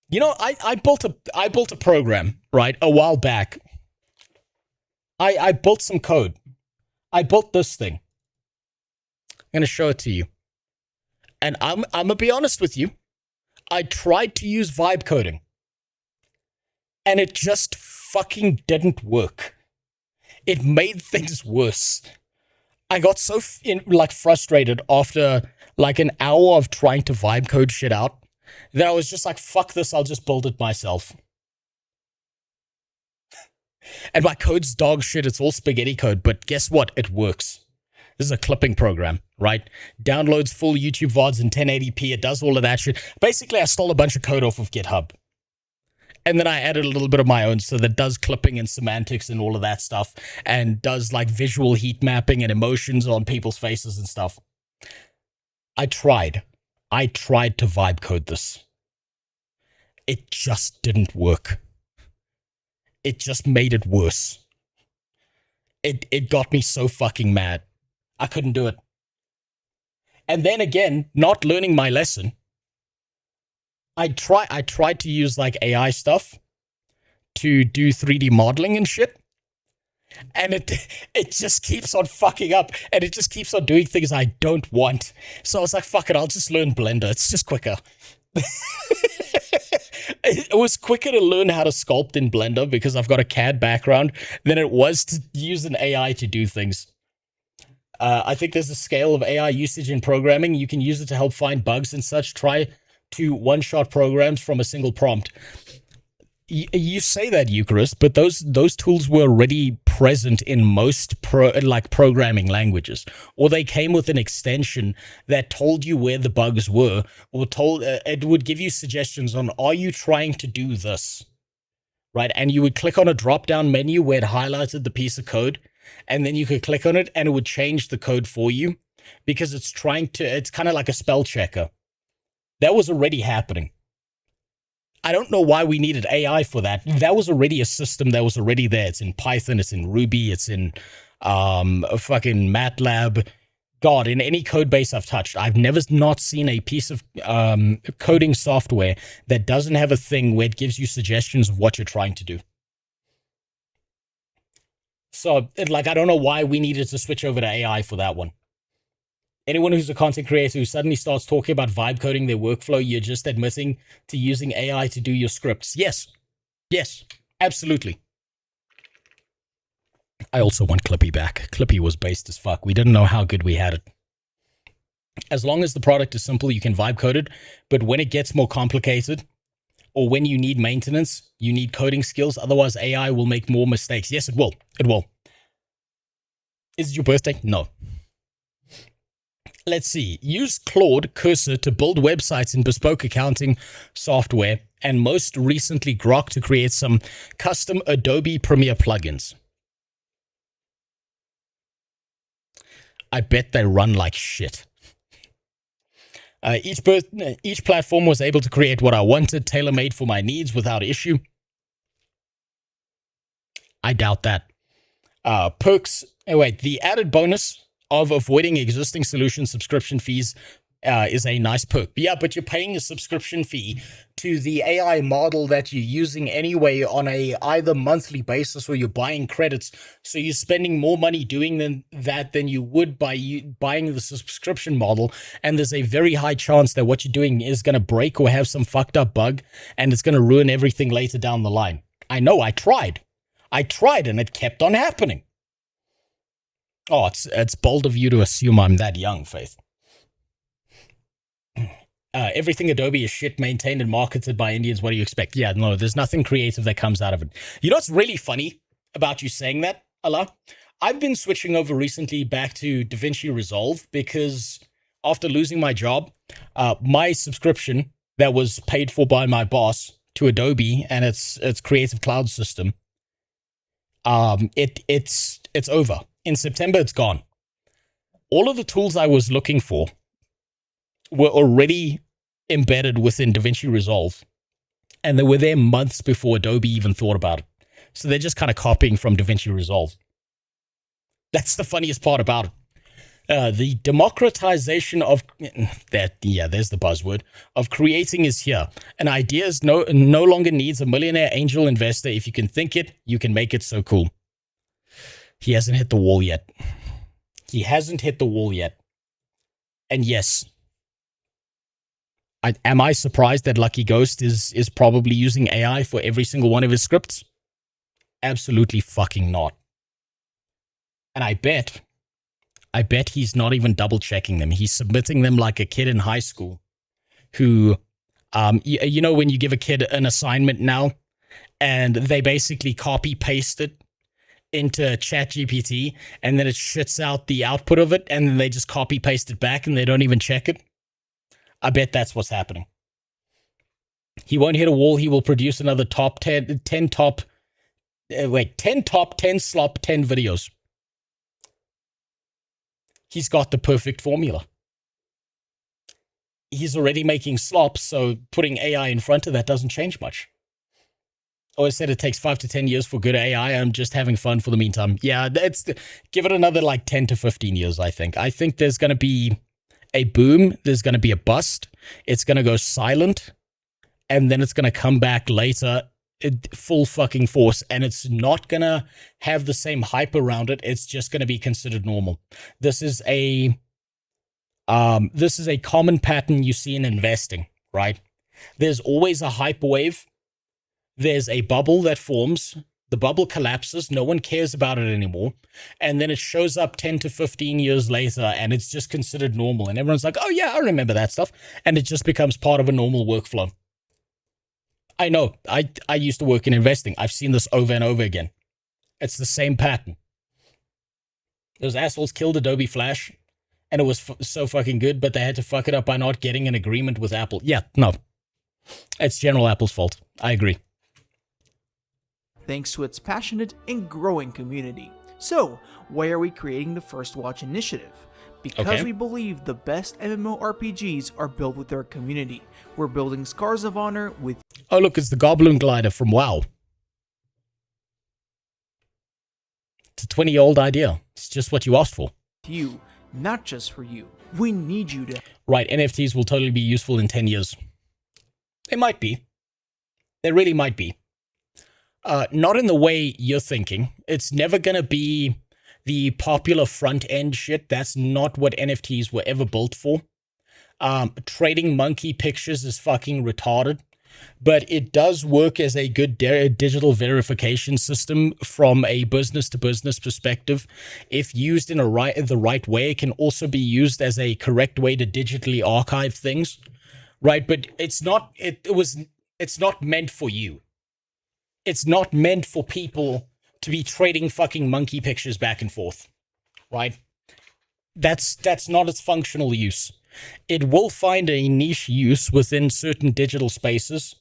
You know, I built a program, right, a while back. I built some code. I built this thing. I'm gonna show it to you. And I'm gonna be honest with you. I tried to use vibe coding. And it just fucking didn't work. It made things worse. I got so frustrated after like an hour of trying to vibe code shit out that I was just like, fuck this, I'll just build it myself. And my code's dog shit, it's all spaghetti code, but guess what? It works. This is a clipping program, right? Downloads full YouTube VODs in 1080p, it does all of that shit. Basically, I stole a bunch of code off of GitHub. And then I added a little bit of my own, so that does clipping and semantics and all of that stuff, and does like visual heat mapping and emotions on people's faces and stuff. I tried to vibe code this. It just didn't work. It just made it worse. It got me so fucking mad. I couldn't do it. And then again, not learning my lesson, I tried to use like AI stuff to do 3D modeling and shit. And it just keeps on fucking up, and it just keeps on doing things I don't want. So I was like, fuck it, I'll just learn Blender. It's just quicker. It was quicker to learn how to sculpt in Blender because I've got a CAD background than it was to use an AI to do things. I think there's a scale of AI usage in programming. You can use it to help find bugs and such. Try to one-shot programs from a single prompt. You say that, Eucharist, but those tools were already present in most programming languages, or they came with an extension that told you where the bugs were, or told it would give you suggestions on, are you trying to do this, right? And you would click on a drop-down menu where it highlighted the piece of code, and then you could click on it, and it would change the code for you because it's kind of like a spell checker. That was already happening. I don't know why we needed AI for that. That was already a system that was already there. It's in Python, it's in Ruby, it's in fucking MATLAB. God, in any code base I've touched, I've never not seen a piece of coding software that doesn't have a thing where it gives you suggestions of what you're trying to do. So, I don't know why we needed to switch over to AI for that one. Anyone who's a content creator who suddenly starts talking about vibe coding their workflow, you're just admitting to using AI to do your scripts. Yes. Yes. Absolutely. I also want Clippy back. Clippy was based as fuck. We didn't know how good we had it. As long as the product is simple, you can vibe code it. But when it gets more complicated, or when you need maintenance, you need coding skills. Otherwise, AI will make more mistakes. Yes, it will. It will. Is it your birthday? No. Let's see. Use Claude Cursor to build websites in bespoke accounting software, and most recently Grok to create some custom Adobe Premiere plugins. I bet they run like shit. Each platform was able to create what I wanted, tailor-made for my needs without issue. I doubt that. Perks. The added bonus of avoiding existing solution subscription fees is a nice perk. Yeah, but you're paying a subscription fee to the AI model that you're using anyway on a either monthly basis or you're buying credits. So you're spending more money doing that than you would by buying the subscription model. And there's a very high chance that what you're doing is going to break or have some fucked up bug, and it's going to ruin everything later down the line. I know, I tried and it kept on happening. Oh, it's bold of you to assume I'm that young, Faith. Everything Adobe is shit, maintained and marketed by Indians. What do you expect? Yeah, no, there's nothing creative that comes out of it. You know what's really funny about you saying that, Allah? I've been switching over recently back to DaVinci Resolve because after losing my job, my subscription that was paid for by my boss to Adobe and its Creative Cloud system, it's over. In September, it's gone. All of the tools I was looking for were already embedded within DaVinci Resolve, and they were there months before Adobe even thought about it. So they're just kind of copying from DaVinci Resolve. That's the funniest part about it. The democratization of that, yeah, there's the buzzword, of creating is here. An idea is no longer needs a millionaire angel investor. If you can think it, you can make it so cool. He hasn't hit the wall yet. He hasn't hit the wall yet. And yes, am I surprised that Lucky Ghost is probably using AI for every single one of his scripts? Absolutely fucking not. And I bet he's not even double checking them. He's submitting them like a kid in high school who, you know, when you give a kid an assignment now and they basically copy paste it into ChatGPT and then it shits out the output of it and then they just copy paste it back and they don't even check it. I bet that's what's happening. He won't hit a wall. He will produce another 10 top 10 slop 10 videos. He's got the perfect formula. He's already making slops, so putting AI in front of that doesn't change much. Oh, I said it takes 5 to 10 years for good AI. I'm just having fun for the meantime. Yeah, give it another like 10 to 15 years, I think. I think there's going to be a boom, there's going to be a bust, it's going to go silent, and then it's going to come back later, full fucking force, and it's not going to have the same hype around it. It's just going to be considered normal. This is a common pattern you see in investing, right? There's always a hype wave. There's a bubble that forms. The bubble collapses. No one cares about it anymore. And then it shows up 10 to 15 years later and it's just considered normal. And everyone's like, oh yeah, I remember that stuff. And it just becomes part of a normal workflow. I know. I used to work in investing. I've seen this over and over again. It's the same pattern. Those assholes killed Adobe Flash and it was so fucking good, but they had to fuck it up by not getting an agreement with Apple. Yeah, no. It's General Apple's fault. I agree. Thanks to its passionate and growing community. So, why are we creating the First Watch initiative? Because we believe the best MMORPGs are built with their community. We're building Scars of Honor with... Oh look, it's the Goblin Glider from WoW. It's a 20-year-old idea. It's just what you asked for. You, not just for you. We need you to... Right, NFTs will totally be useful in 10 years. They might be. They really might be. Not in the way you're thinking. It's never going to be the popular front-end shit. That's not what NFTs were ever built for. Trading monkey pictures is fucking retarded. But it does work as a good digital verification system from a business-to-business perspective. If used in the right way, it can also be used as a correct way to digitally archive things. Right? But it's not meant for you. It's not meant for people to be trading fucking monkey pictures back and forth, right? That's not its functional use. It will find a niche use within certain digital spaces,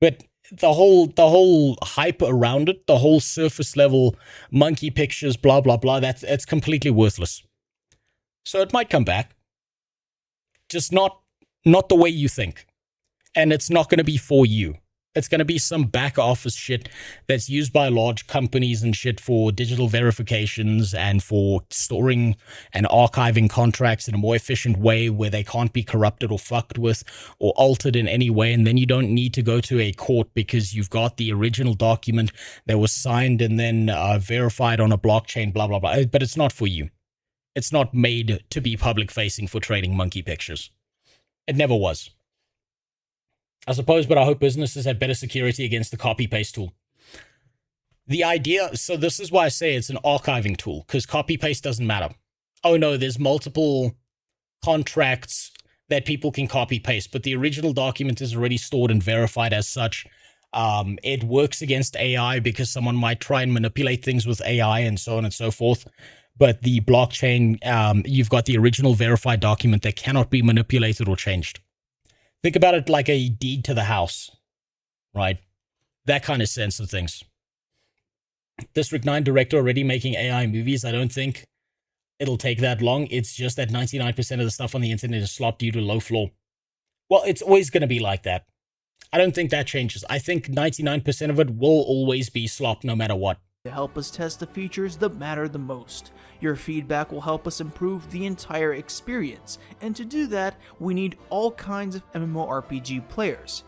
but the whole hype around it, the whole surface level monkey pictures, blah blah blah, it's completely worthless. So it might come back, just not the way you think, and it's not going to be for you. It's going to be some back office shit that's used by large companies and shit for digital verifications and for storing and archiving contracts in a more efficient way where they can't be corrupted or fucked with or altered in any way. And then you don't need to go to a court because you've got the original document that was signed and then verified on a blockchain, blah, blah, blah. But it's not for you. It's not made to be public facing for trading monkey pictures. It never was. I suppose, but I hope businesses have better security against the copy-paste tool. The idea, so this is why I say it's an archiving tool, because copy-paste doesn't matter. Oh no, there's multiple contracts that people can copy-paste, but the original document is already stored and verified as such. It works against AI because someone might try and manipulate things with AI and so on and so forth. But the blockchain, you've got the original verified document that cannot be manipulated or changed. Think about it like a deed to the house, right? That kind of sense of things. District 9 director already making AI movies. I don't think it'll take that long. It's just that 99% of the stuff on the internet is slop due to low floor. Well, it's always going to be like that. I don't think that changes. I think 99% of it will always be slop no matter what. To help us test the features that matter the most. Your feedback will help us improve the entire experience, and to do that, we need all kinds of MMORPG players.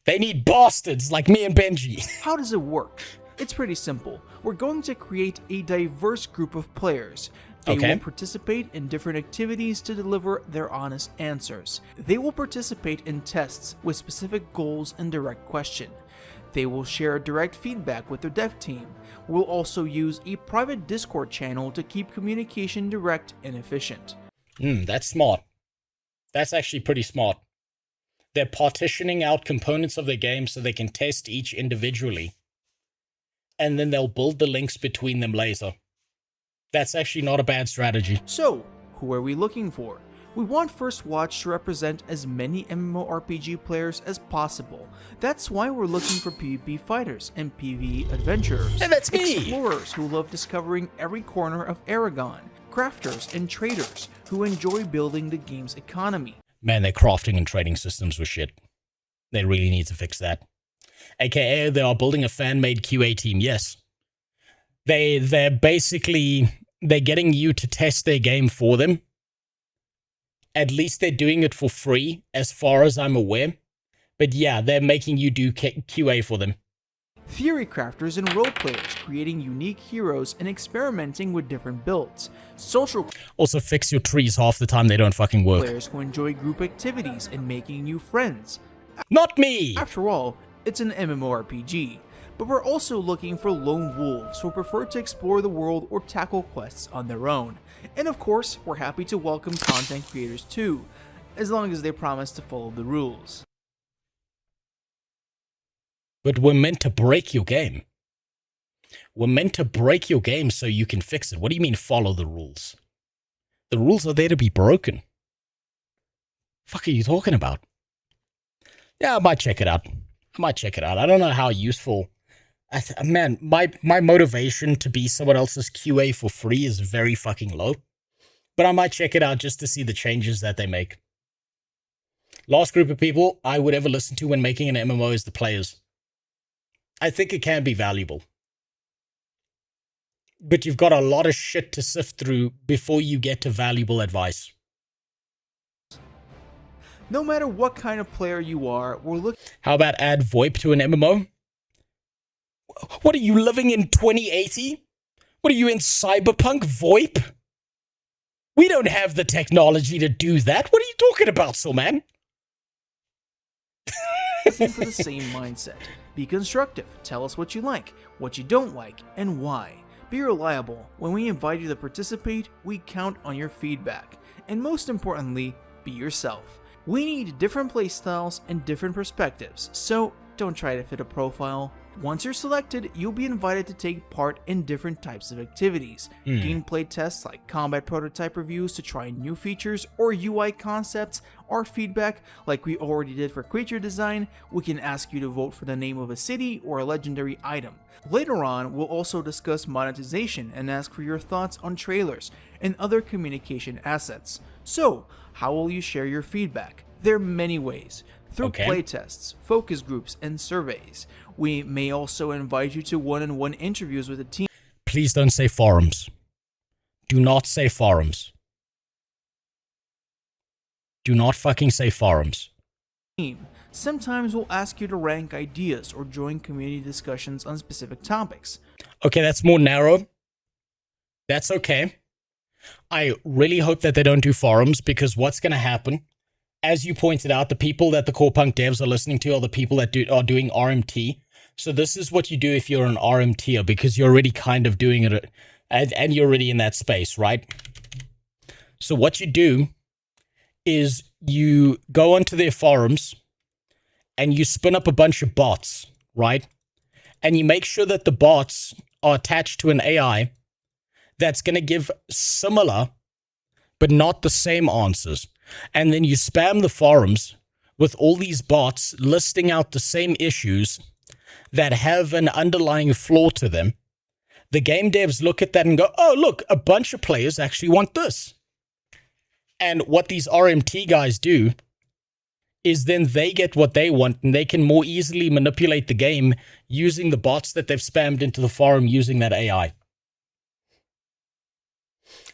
They need bastards like me and Benji. How does it work? It's pretty simple. We're going to create a diverse group of players. They will participate in different activities to deliver their honest answers. They will participate in tests with specific goals and direct question. They will share direct feedback with their dev team. We'll also use a private Discord channel to keep communication direct and efficient. That's smart. That's actually pretty smart. They're partitioning out components of their game so they can test each individually. And then they'll build the links between them later. That's actually not a bad strategy. So, who are we looking for? We want First Watch to represent as many MMORPG players as possible. That's why we're looking for PvP fighters and PvE adventurers. And that's me! Explorers who love discovering every corner of Aragon. Crafters and traders who enjoy building the game's economy. Man, their crafting and trading systems were shit. They really need to fix that. AKA, they are building a fan-made QA team, yes. They're basically, they're getting you to test their game for them. At least they're doing it for free, as far as I'm aware. But yeah, they're making you do QA for them. Theory crafters and role players creating unique heroes and experimenting with different builds. Social also fix your trees half the time they don't fucking work. Players who enjoy group activities and making new friends. Not me! After all, it's an MMORPG. But we're also looking for lone wolves who prefer to explore the world or tackle quests on their own. And of course, we're happy to welcome content creators too, as long as they promise to follow the rules. But we're meant to break your game. We're meant to break your game so you can fix it. What do you mean follow the rules? The rules are there to be broken. Fuck are you talking about? Yeah, I might check it out. I don't know how useful. Man, my motivation to be someone else's QA for free is very fucking low. But I might check it out just to see the changes that they make. Last group of people I would ever listen to when making an MMO is the players. I think it can be valuable. But you've got a lot of shit to sift through before you get to valuable advice. No matter what kind of player you are, we're looking... How about add VoIP to an MMO? What are you, living in 2080? What are you, in cyberpunk VoIP? We don't have the technology to do that. What are you talking about, so man? For the same mindset. Be constructive. Tell us what you like, what you don't like, and why. Be reliable. When we invite you to participate, we count on your feedback. And most importantly, be yourself. We need different playstyles and different perspectives, so don't try to fit a profile. Once you're selected, you'll be invited to take part in different types of activities. Gameplay tests like combat prototype reviews to try new features or UI concepts, or feedback like we already did for creature design. We can ask you to vote for the name of a city or a legendary item. Later on, we'll also discuss monetization and ask for your thoughts on trailers and other communication assets. So, how will you share your feedback? There are many ways. through playtests, focus groups, and surveys. We may also invite you to one-on-one interviews with the team. Please don't say forums. Do not say forums. Do not fucking say forums. Sometimes we'll ask you to rank ideas or join community discussions on specific topics. Okay, that's more narrow. That's okay. I really hope that they don't do forums, because what's going to happen, as you pointed out, the people that the Core Punk devs are listening to are the people that are doing RMT. So this is what you do if you're an RMTer, because you're already kind of doing it, and you're already in that space, right? So what you do is you go onto their forums and you spin up a bunch of bots, right? And you make sure that the bots are attached to an AI that's going to give similar but not the same answers. And then you spam the forums with all these bots listing out the same issues that have an underlying flaw to them. The game devs look at that and go, oh, look, a bunch of players actually want this. And what these RMT guys do is then they get what they want, and they can more easily manipulate the game using the bots that they've spammed into the forum using that AI.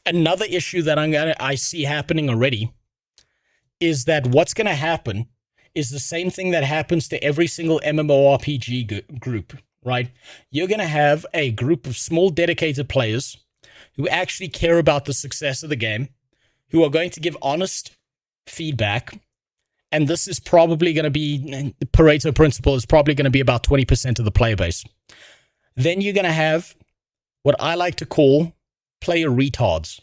Another issue that I see happening already is that what's going to happen is the same thing that happens to every single MMORPG group, right? You're going to have a group of small dedicated players who actually care about the success of the game, who are going to give honest feedback. And this is probably going to be, the Pareto principle is probably going to be about 20% of the player base. Then you're going to have what I like to call player retards.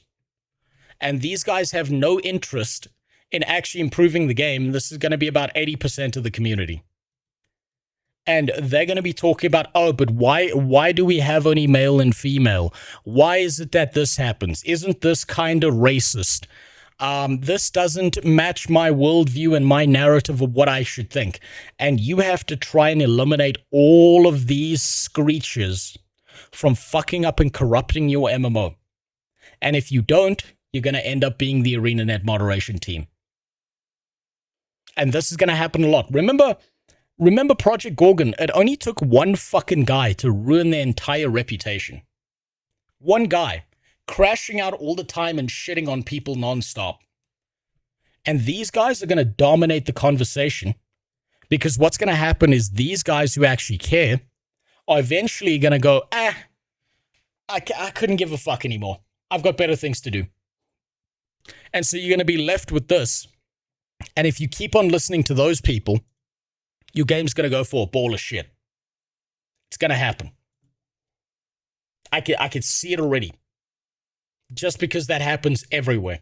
And these guys have no interest in actually improving the game. This is going to be about 80% of the community. And they're going to be talking about, oh, but why do we have only male and female? Why is it that this happens? Isn't this kind of racist? This doesn't match my worldview and my narrative of what I should think. And you have to try and eliminate all of these screeches from fucking up and corrupting your MMO. And if you don't, you're going to end up being the ArenaNet moderation team. And this is going to happen a lot. Remember Project Gorgon? It only took one fucking guy to ruin their entire reputation. One guy crashing out all the time and shitting on people nonstop. And these guys are going to dominate the conversation, because what's going to happen is these guys who actually care are eventually going to go, I couldn't give a fuck anymore. I've got better things to do. And so you're going to be left with this. And if you keep on listening to those people, your game's going to go for a ball of shit. It's going to happen. I could see it already. Just because that happens everywhere.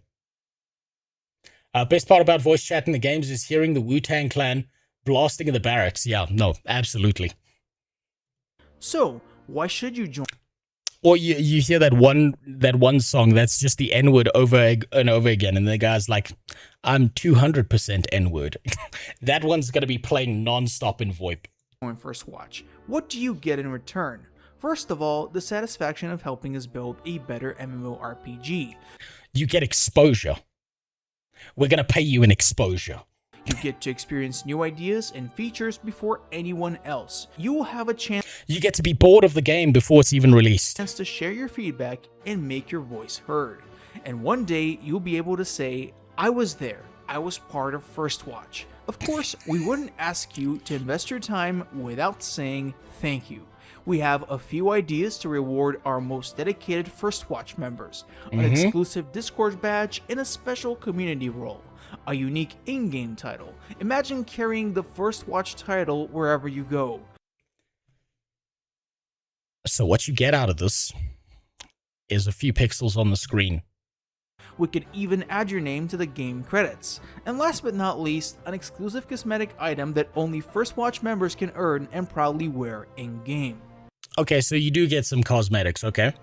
Best part about voice chat in the games is hearing the Wu-Tang Clan blasting in the barracks. Yeah, no, absolutely. So, why should you join? Or you hear that one song that's just the N-word over and over again, and the guy's like, I'm 200% N-word. That one's going to be playing non-stop in VoIP. When first watch, what do you get in return? First of all, the satisfaction of helping us build a better MMORPG. You get exposure. We're going to pay you in exposure. You get to experience new ideas and features before anyone else. You will have a chance. You get to be bored of the game before it's even released. To share your feedback and make your voice heard. And one day you'll be able to say, I was there. I was part of First Watch. Of course, we wouldn't ask you to invest your time without saying thank you. We have a few ideas to reward our most dedicated First Watch members. An exclusive Discord badge and a special community role. A unique in-game title. Imagine carrying the First Watch title wherever you go. So what you get out of this is a few pixels on the screen. We could even add your name to the game credits. And last but not least, an exclusive cosmetic item that only First Watch members can earn and proudly wear in-game. Okay, so you do get some cosmetics, okay?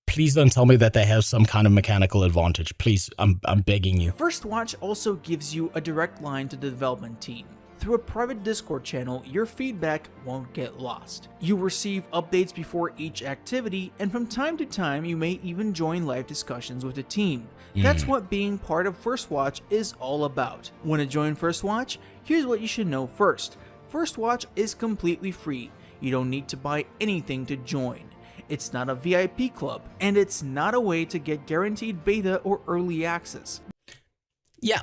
Please don't tell me that they have some kind of mechanical advantage. Please, I'm begging you. First Watch also gives you a direct line to the development team. through a private Discord channel, your feedback won't get lost. You receive updates before each activity, and from time to time you may even join live discussions with the team. That's what being part of First Watch is all about. Want to join First Watch? Here's what you should know first. First Watch is completely free. You don't need to buy anything to join. It's not a VIP club, and it's not a way to get guaranteed beta or early access. Yeah,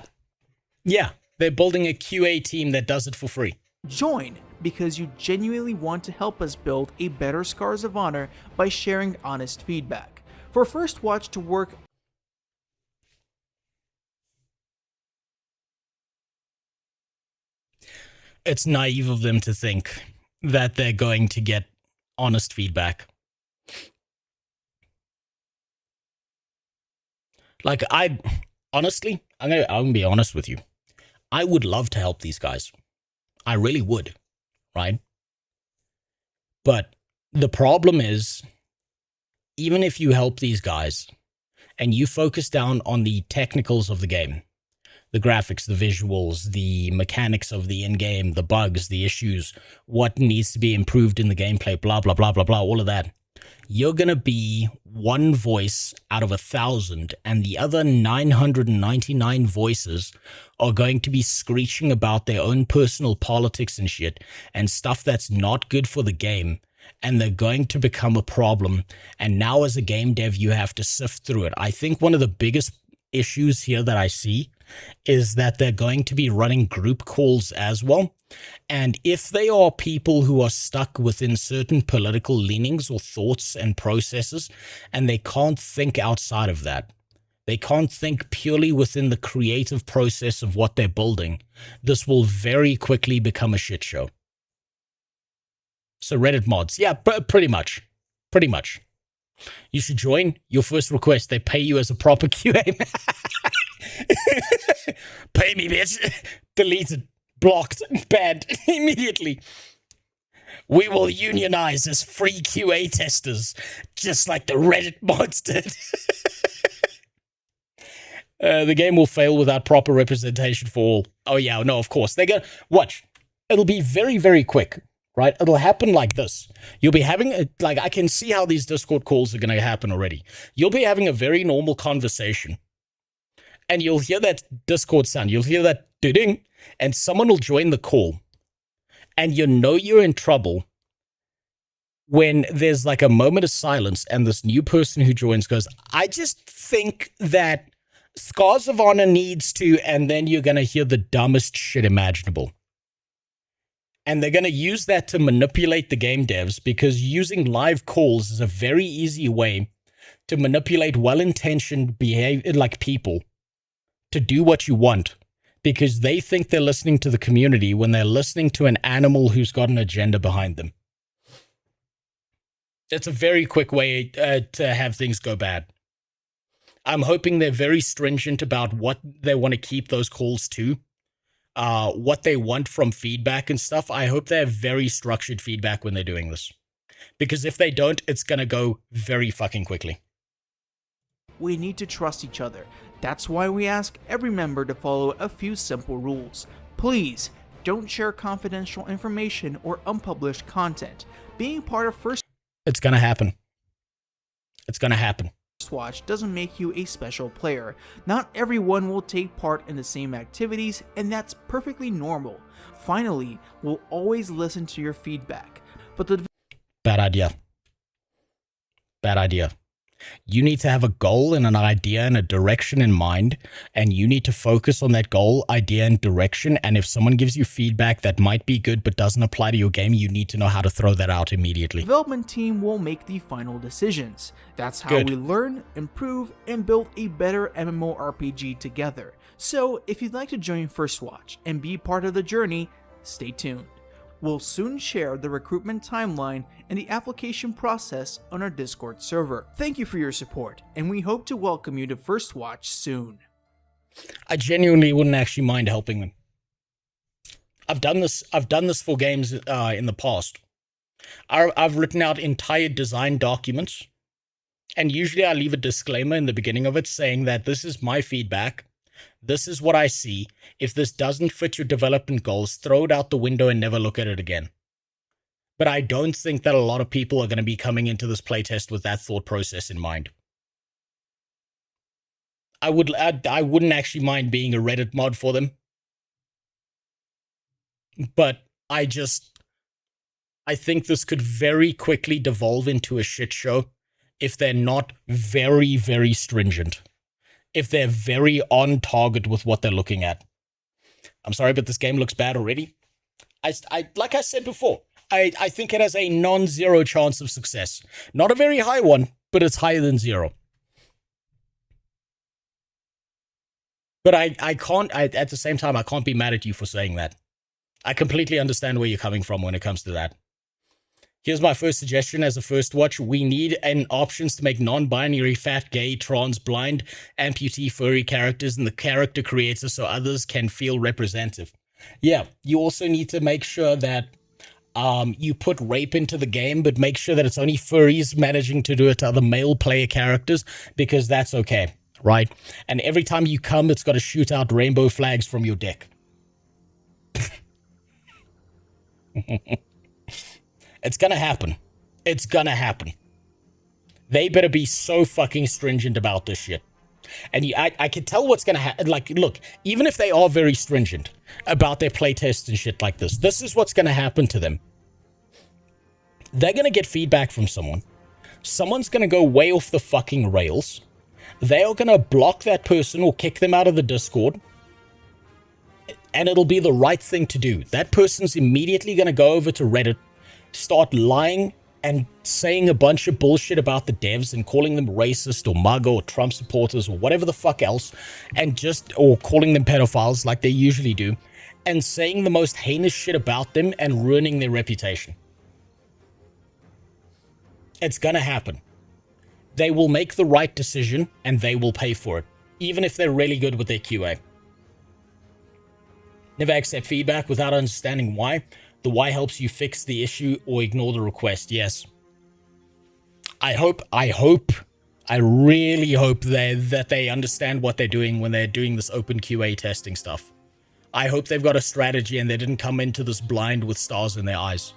they're building a QA team that does it for free. Join because you genuinely want to help us build a better Scars of Honor by sharing honest feedback. For First Watch to work, it's naive of them to think that they're going to get honest feedback. Like, honestly, I'm gonna be honest with you. I would love to help these guys. I really would, right? But the problem is, even if you help these guys and you focus down on the technicals of the game, the graphics, the visuals, the mechanics of the in-game, the bugs, the issues, what needs to be improved in the gameplay, blah, blah, blah, blah, blah, all of that, you're going to be one voice out of 1,000, and the other 999 voices are going to be screeching about their own personal politics and shit and stuff that's not good for the game, and they're going to become a problem. And now as a game dev, you have to sift through it. I think one of the biggest issues here that I see is that they're going to be running group calls as well. And if they are people who are stuck within certain political leanings or thoughts and processes, and they can't think outside of that, they can't think purely within the creative process of what they're building, this will very quickly become a shit show. So Reddit mods, yeah, pretty much. Pretty much. You should join. Your first request, they pay you as a proper QA. Pay me, bitch. Deleted. Blocked. Banned. Immediately. We will unionize as free QA testers, just like the Reddit mods did. The game will fail without proper representation for all. Oh yeah, no, of course. They're gonna... Watch. It'll be very, very quick. Right? It'll happen like this. You'll be having like, I can see how these Discord calls are going to happen already. You'll be having a very normal conversation, and you'll hear that Discord sound. You'll hear that ding, and someone will join the call, and you know you're in trouble when there's like a moment of silence, and this new person who joins goes, I just think that Scars of Honor needs to, and then you're going to hear the dumbest shit imaginable. And they're going to use that to manipulate the game devs, because using live calls is a very easy way to manipulate well-intentioned behavior, like people, to do what you want, because they think they're listening to the community when they're listening to an animal who's got an agenda behind them. It's a very quick way to have things go bad. I'm hoping they're very stringent about what they want to keep those calls to. What they want from feedback and stuff. I hope they have very structured feedback when they're doing this, because if they don't, it's gonna go very fucking quickly. we need to trust each other. That's why we ask every member to follow a few simple rules. Please, don't share confidential information or unpublished content. Being part of First... It's gonna happen. It's gonna happen. Watch doesn't make you a special player. Not everyone will take part in the same activities, and that's perfectly normal. Finally, we'll always listen to your feedback. But the... Bad idea. Bad idea. You need to have a goal and an idea and a direction in mind, and you need to focus on that goal, idea, and direction. And if someone gives you feedback that might be good but doesn't apply to your game, you need to know how to throw that out immediately. The development team will make the final decisions. That's how Good. we learn, improve, and build a better MMORPG together. So, if you'd like to join First Watch and be part of the journey, stay tuned. We'll soon share the recruitment timeline and the application process on our Discord server. Thank you for your support, and we hope to welcome you to First Watch soon. I genuinely wouldn't actually mind helping them. I've done this for games in the past. I've written out entire design documents, and usually I leave a disclaimer in the beginning of it saying that this is my feedback, This is what I see. If this doesn't fit your development goals, throw it out the window and never look at it again. But I don't think that a lot of people are going to be coming into this playtest with that thought process in mind. I wouldn't actually mind being a Reddit mod for them. But I think this could very quickly devolve into a shit show if they're not very, very stringent. If they're very on target with what they're looking at. I'm sorry, but this game looks bad already. Like I said before, I think it has a non-zero chance of success. Not a very high one, but it's higher than zero. But I can't, at the same time, I can't be mad at you for saying that. I completely understand where you're coming from when it comes to that. Here's my first suggestion as a first watch. We need options to make non-binary, fat, gay, trans, blind, amputee, furry characters and the character creator so others can feel representative. Yeah, you also need to make sure that you put rape into the game, but make sure that it's only furries managing to do it to other male player characters, because that's okay, right? And every time you come, it's got to shoot out rainbow flags from your dick. It's gonna happen. It's gonna happen. They better be so fucking stringent about this shit. And I can tell what's gonna happen. Like, look, even if they are very stringent about their playtests and shit like this is what's gonna happen to them. They're gonna get feedback from someone. Someone's gonna go way off the fucking rails. They are gonna block that person or kick them out of the Discord. And it'll be the right thing to do. That person's immediately gonna go over to Reddit, start lying and saying a bunch of bullshit about the devs and calling them racist or MAGA or Trump supporters or whatever the fuck else, or calling them pedophiles like they usually do, and saying the most heinous shit about them and ruining their reputation. It's gonna happen. They will make the right decision and they will pay for it, even if they're really good with their QA. Never accept feedback without understanding why. The why helps you fix the issue or ignore the request. Yes. I really hope that they understand what they're doing when they're doing this open QA testing stuff. I hope they've got a strategy and they didn't come into this blind with stars in their eyes.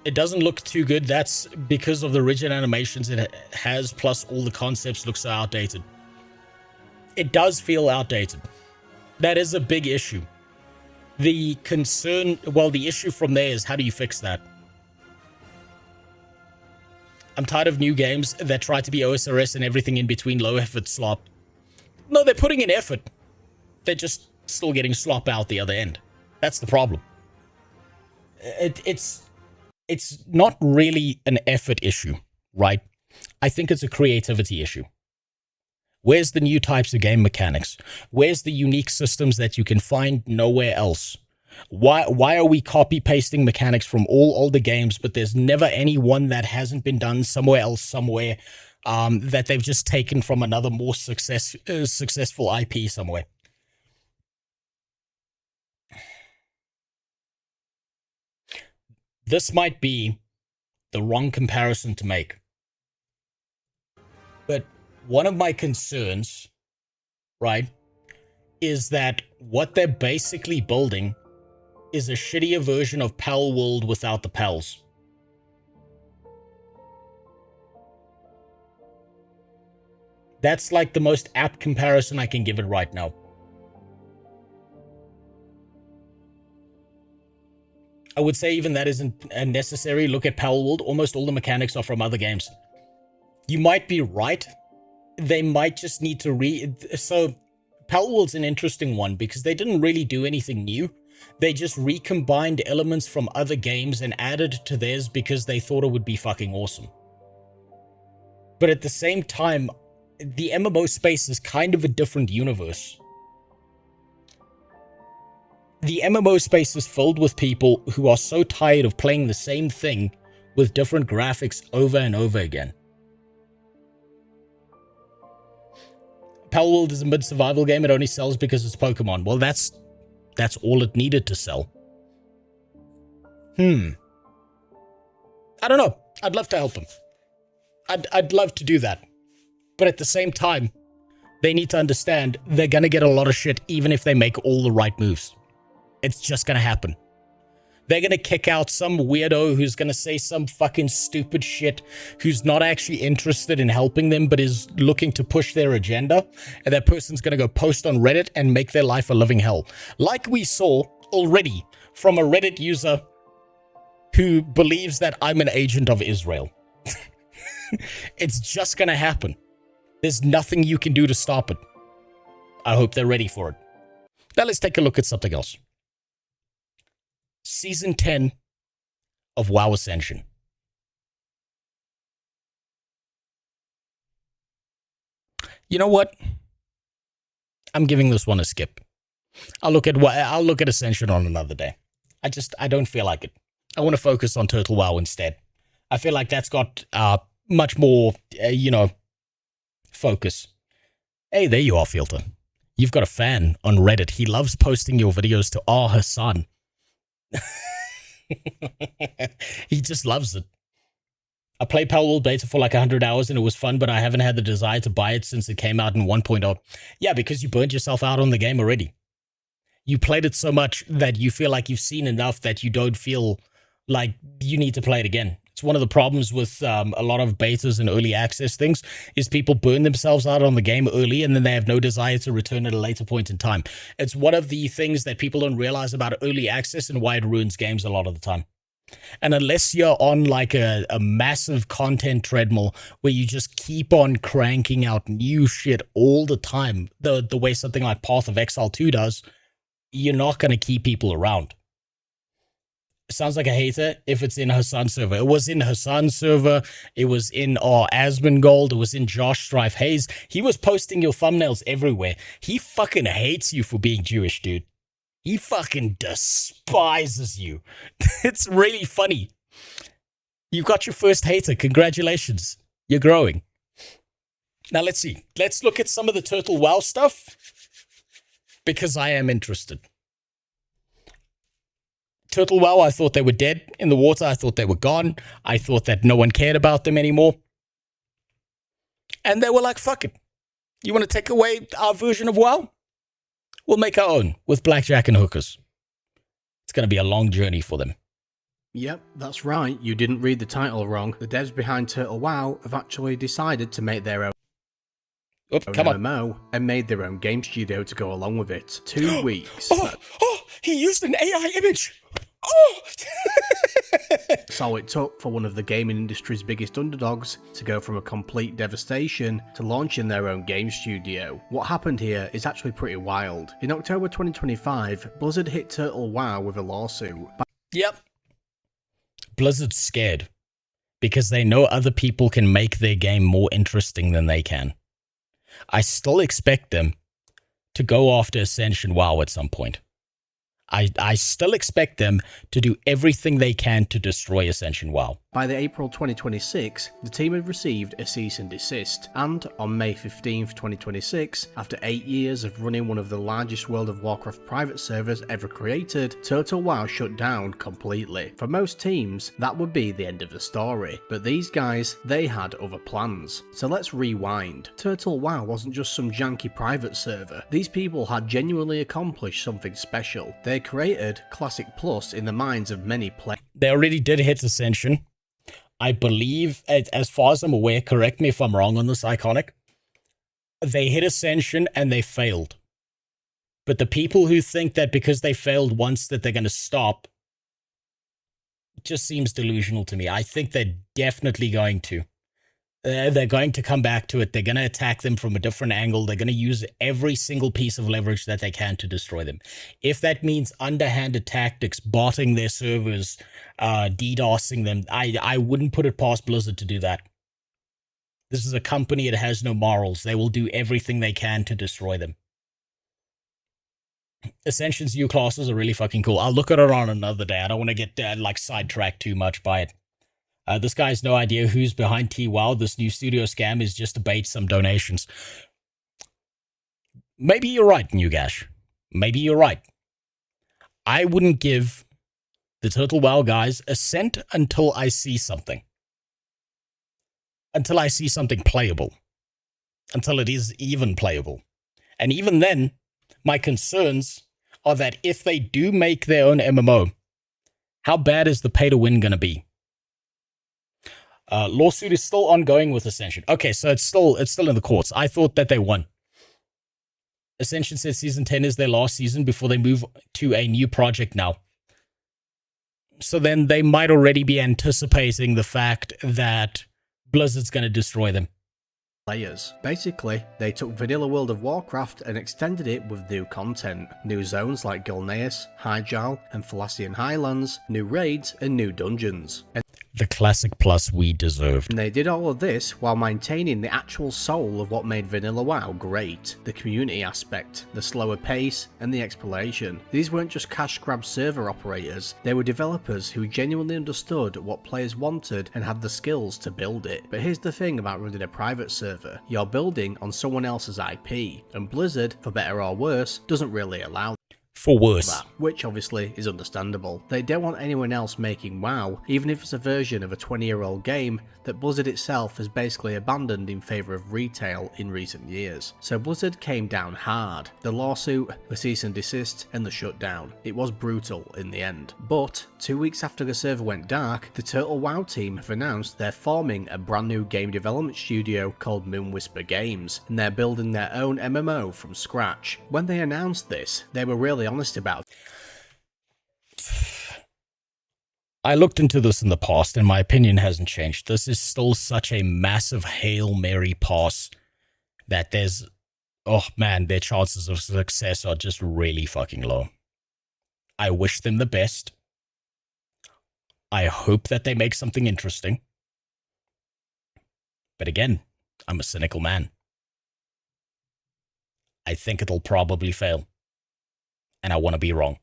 It doesn't look too good. That's because of the rigid animations it has, plus all the concepts look so outdated. It does feel outdated. That is a big issue. The issue from there is, how do you fix that? I'm tired of new games that try to be OSRS and everything in between, low effort slop. No, they're putting in effort. They're just still getting slop out the other end. That's the problem. It's not really an effort issue, right? I think it's a creativity issue. Where's the new types of game mechanics? Where's the unique systems that you can find nowhere else? Why are we copy-pasting mechanics from all older games, but there's never any one that hasn't been done somewhere else, somewhere, that they've just taken from another more successful IP somewhere? This might be the wrong comparison to make. But one of my concerns, right, is that what they're basically building is a shittier version of Pal World without the pals. That's like the most apt comparison I can give it right now. I would say even that isn't necessary. Look at Pal World. Almost all the mechanics are from other games. You might be right. They might just need to So, Pal World's an interesting one because they didn't really do anything new. They just recombined elements from other games and added to theirs because they thought it would be fucking awesome. But at the same time, the MMO space is kind of a different universe. The MMO space is filled with people who are so tired of playing the same thing with different graphics over and over again. Pal World is a mid-survival game. It only sells because it's Pokemon. Well, that's all it needed to sell. I don't know. I'd love to help them. I'd love to do that. But at the same time, they need to understand they're going to get a lot of shit even if they make all the right moves. It's just going to happen. They're going to kick out some weirdo who's going to say some fucking stupid shit, who's not actually interested in helping them, but is looking to push their agenda. And that person's going to go post on Reddit and make their life a living hell. Like we saw already from a Reddit user who believes that I'm an agent of Israel. It's just going to happen. There's nothing you can do to stop it. I hope they're ready for it. Now let's take a look at something else. Season 10 of WoW Ascension. You know what? I'm giving this one a skip. I'll look at Ascension on another day. I don't feel like it. I want to focus on Total WoW instead. I feel like that's got much more, focus. Hey, there you are, Filter. You've got a fan on Reddit. He loves posting your videos to Hassan. He just loves it. I played Palworld Beta for like 100 hours and it was fun, but I haven't had the desire to buy it since it came out in 1.0. Yeah, because you burnt yourself out on the game already. You played it so much that you feel like you've seen enough that you don't feel like you need to play it again. It's one of the problems with a lot of betas and early access things is people burn themselves out on the game early and then they have no desire to return at a later point in time. It's one of the things that people don't realize about early access and why it ruins games a lot of the time. And unless you're on like a massive content treadmill where you just keep on cranking out new shit all the time, the way something like Path of Exile 2 does, you're not going to keep people around. Sounds like a hater if it's in Hassan's server. It was in Hassan's server. It was in Asmongold. It was in Josh Strife Hayes. He was posting your thumbnails everywhere. He fucking hates you for being Jewish, dude. He fucking despises you. It's really funny. You've got your first hater. Congratulations. You're growing. Now let's see. Let's look at some of the Total WoW stuff because I am interested. Total WoW, I thought they were dead in the water. I thought they were gone. I thought that no one cared about them anymore. And they were like, fuck it. You want to take away our version of WoW? We'll make our own with blackjack and hookers. It's going to be a long journey for them. Yep, that's right. You didn't read the title wrong. The devs behind Total WoW have actually decided to make their own MMO and made their own game studio to go along with it. 2 weeks. He used an AI image. So it took for one of the gaming industry's biggest underdogs to go from a complete devastation to launching their own game studio. What happened here is actually pretty wild. In October 2025, Blizzard hit Total WoW with a lawsuit. Yep. Blizzard's scared because they know other people can make their game more interesting than they can. I still expect them to go after Ascension WoW at some point. I still expect them to do everything they can to destroy Ascension WoW. By the April 2026, the team had received a cease and desist, and on May 15th, 2026, after 8 years of running one of the largest World of Warcraft private servers ever created, Total WoW shut down completely. For most teams, that would be the end of the story, but these guys, they had other plans. So let's rewind. Total WoW wasn't just some janky private server. These people had genuinely accomplished something special. They created Classic Plus in the minds of many players. They already did hit Ascension. I believe, as far as I'm aware, correct me if I'm wrong on this, Iconic, they hit Ascension and they failed. But the people who think that because they failed once that they're going to stop, just seems delusional to me. I think they're definitely going to. They're going to come back to it. They're going to attack them from a different angle. They're going to use every single piece of leverage that they can to destroy them. If that means underhanded tactics, botting their servers, DDoSing them, I wouldn't put it past Blizzard to do that. This is a company that has no morals. They will do everything they can to destroy them. Ascension's new classes are really fucking cool. I'll look at it on another day. I don't want to get sidetracked too much by it. This guy has no idea who's behind T-WoW. This new studio scam is just to bait some donations. Maybe you're right, Newgash. Maybe you're right. I wouldn't give the Total WoW guys a cent until I see something. Until I see something playable. until it is even playable. And even then, my concerns are that if they do make their own MMO, how bad is the pay to win going to be? Lawsuit is still ongoing with Ascension. Okay, so it's still in the courts. I thought that they won. Ascension said season 10 is their last season before they move to a new project now. So then they might already be anticipating the fact that Blizzard's going to destroy them. Players. Basically, they took vanilla World of Warcraft and extended it with new content, new zones like Gulneas, Hyjal, and Thalassian Highlands, new raids, and new dungeons. The classic plus we deserved. And they did all of this while maintaining the actual soul of what made Vanilla WoW great. The community aspect, the slower pace, and the exploration. These weren't just cash grab server operators, they were developers who genuinely understood what players wanted and had the skills to build it. But here's the thing about running a private server, you're building on someone else's IP, and Blizzard, for better or worse, doesn't really allow for worse. that, which obviously is understandable. They don't want anyone else making WoW, even if it's a version of a 20-year-old game that Blizzard itself has basically abandoned in favour of retail in recent years. So Blizzard came down hard. The lawsuit, the cease and desist, and the shutdown. It was brutal in the end. But 2 weeks after the server went dark, the Turtle WoW team have announced they're forming a brand new game development studio called Moonwhisper Games, and they're building their own MMO from scratch. When they announced this, they were really honest about it. I looked into this in the past and my opinion hasn't changed. This is still such a massive Hail Mary pass that there's, oh man, their chances of success are just really fucking low. I wish them the best. I hope that they make something interesting. But again, I'm a cynical man. I think it'll probably fail. And I want to be wrong.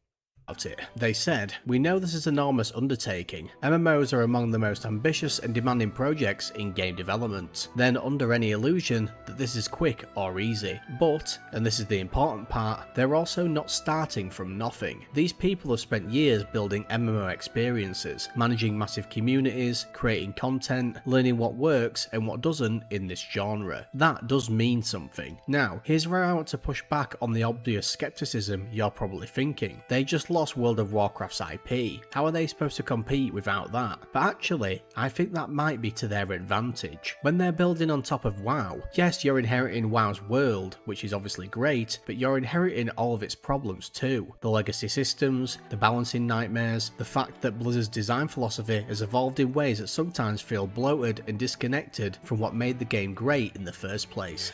It. They said, "We know this is an enormous undertaking. MMOs are among the most ambitious and demanding projects in game development. Then under any illusion that this is quick or easy. But, and this is the important part, they're also not starting from nothing. These people have spent years building MMO experiences, managing massive communities, creating content, learning what works and what doesn't in this genre. That does mean something. Now, here's where I want to push back on the obvious skepticism you're probably thinking. They just lost World of Warcraft's IP. How are they supposed to compete without that? But actually, I think that might be to their advantage. When they're building on top of WoW, yes, you're inheriting WoW's world, which is obviously great, but you're inheriting all of its problems too. The legacy systems, the balancing nightmares, the fact that Blizzard's design philosophy has evolved in ways that sometimes feel bloated and disconnected from what made the game great in the first place.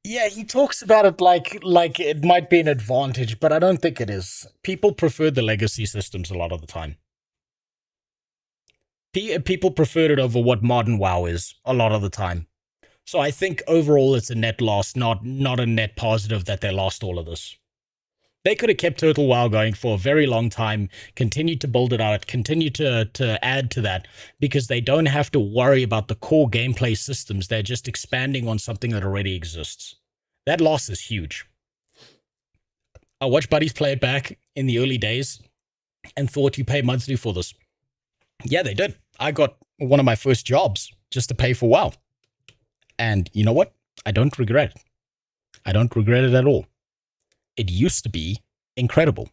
Yeah, he talks about it like it might be an advantage, but I don't think it is. People prefer the legacy systems a lot of the time. People prefer it over what modern WoW is a lot of the time. So I think overall it's a net loss, not a net positive that they lost all of this. They could have kept Total WoW going for a very long time, continued to build it out, continued to add to that, because they don't have to worry about the core gameplay systems. They're just expanding on something that already exists. That loss is huge. I watched buddies play it back in the early days and thought you pay monthly for this. Yeah, they did. I got one of my first jobs just to pay for WoW. And you know what? I don't regret it. I don't regret it at all. It used to be incredible.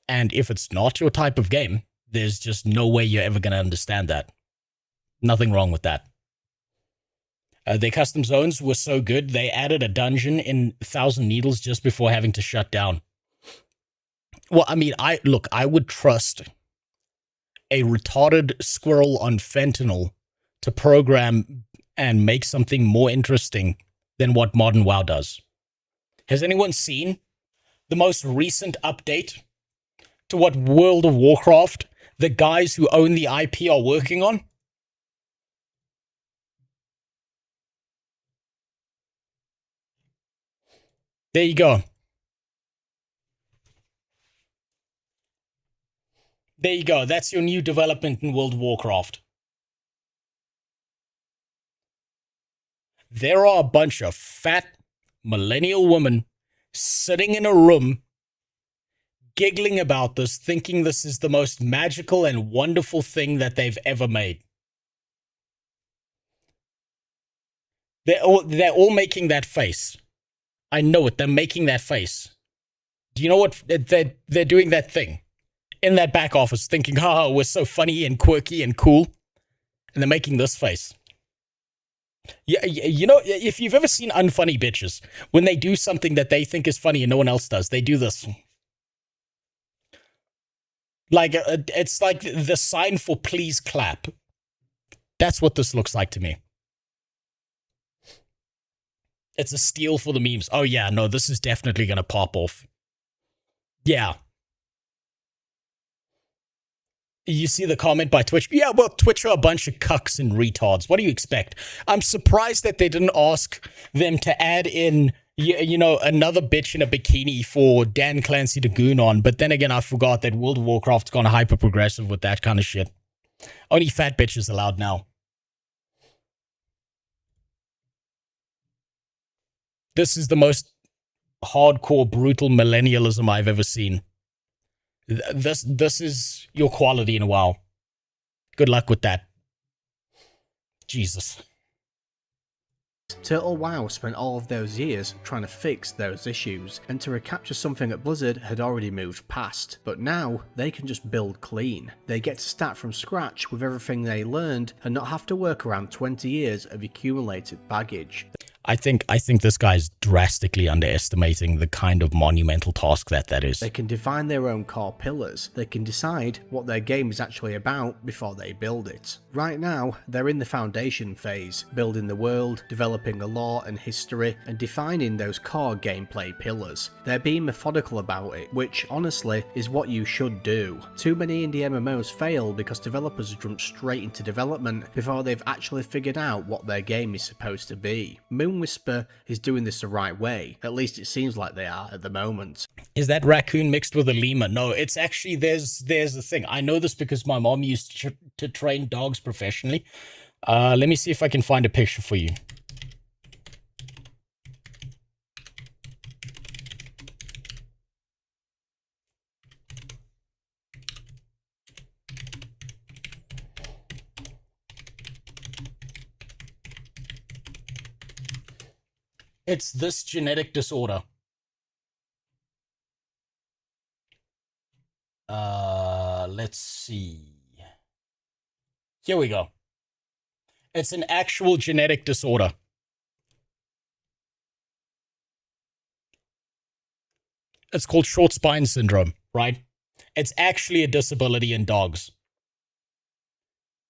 And if it's not your type of game, there's just no way you're ever going to understand that. Nothing wrong with that. Their custom zones were so good, they added a dungeon in 1,000 Needles just before having to shut down. Well, I mean, I would trust a retarded squirrel on fentanyl to program and make something more interesting than what modern WoW does. Has anyone seen the most recent update to what World of Warcraft, the guys who own the IP, are working on? There you go. There you go. That's your new development in World of Warcraft. There are a bunch of fat millennial women sitting in a room giggling about this, thinking this is the most magical and wonderful thing that they've ever made. They're all making that face. I know it. They're making that face. Do you know what? They're doing that thing in that back office, thinking, "Ha, we're so funny and quirky and cool," and they're making this face. Yeah, you know, if you've ever seen unfunny bitches, when they do something that they think is funny and no one else does, they do this. Like, it's like the sign for please clap. That's what this looks like to me. It's a steal for the memes. Oh yeah, no, this is definitely gonna pop off. Yeah. You see the comment by Twitch? Yeah, well, Twitch are a bunch of cucks and retards. What do you expect? I'm surprised that they didn't ask them to add in, you know, another bitch in a bikini for Dan Clancy to goon on. But then again, I forgot that World of Warcraft's gone hyper-progressive with that kind of shit. Only fat bitches allowed now. This is the most hardcore, brutal millennialism I've ever seen. This is your quality in WoW. Good luck with that. Jesus. Turtle WoW spent all of those years trying to fix those issues and to recapture something that Blizzard had already moved past, but now they can just build clean. They get to start from scratch with everything they learned and not have to work around 20 years of accumulated baggage. I think this guy's drastically underestimating the kind of monumental task that is. They can define their own core pillars. They can decide what their game is actually about before they build it. Right now, they're in the foundation phase, building the world, developing a lore and history, and defining those core gameplay pillars. They're being methodical about it, which honestly is what you should do. Too many indie MMOs fail because developers jump straight into development before they've actually figured out what their game is supposed to be. Whisper is doing this the right way. At least it seems like they are at the moment. Is that raccoon mixed with a lemur? No, it's actually, there's the thing. I know this because my mom used to train dogs professionally. Let me see if I can find a picture for you. It's this genetic disorder. Let's see. Here we go. It's an actual genetic disorder. It's called short spine syndrome, right? It's actually a disability in dogs.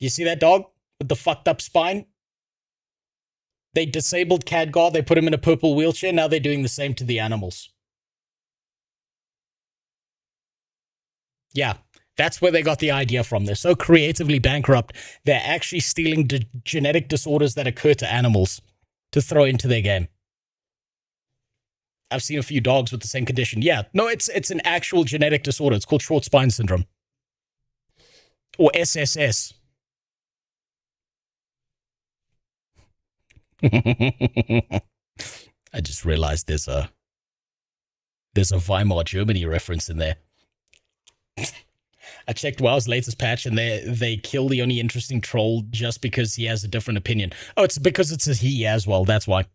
You see that dog with the fucked up spine? They disabled Khadgar, they put him in a purple wheelchair, now they're doing the same to the animals. Yeah, that's where they got the idea from. They're so creatively bankrupt, they're actually stealing genetic disorders that occur to animals to throw into their game. I've seen a few dogs with the same condition. Yeah, no, it's an actual genetic disorder. It's called short spine syndrome. Or SSS. I just realized there's a Weimar Germany reference in there. I checked WoW's latest patch and they kill the only interesting troll just because he has a different opinion. Oh, it's because it's a he as well, that's why.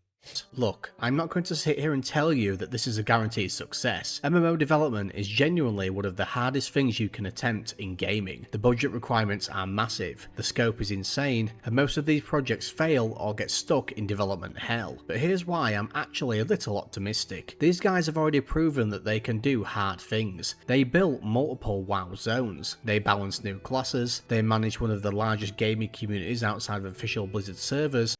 Look, I'm not going to sit here and tell you that this is a guaranteed success. MMO development is genuinely one of the hardest things you can attempt in gaming. The budget requirements are massive, the scope is insane, and most of these projects fail or get stuck in development hell. But here's why I'm actually a little optimistic. These guys have already proven that they can do hard things. They built multiple WoW zones, they balanced new classes, they managed one of the largest gaming communities outside of official Blizzard servers.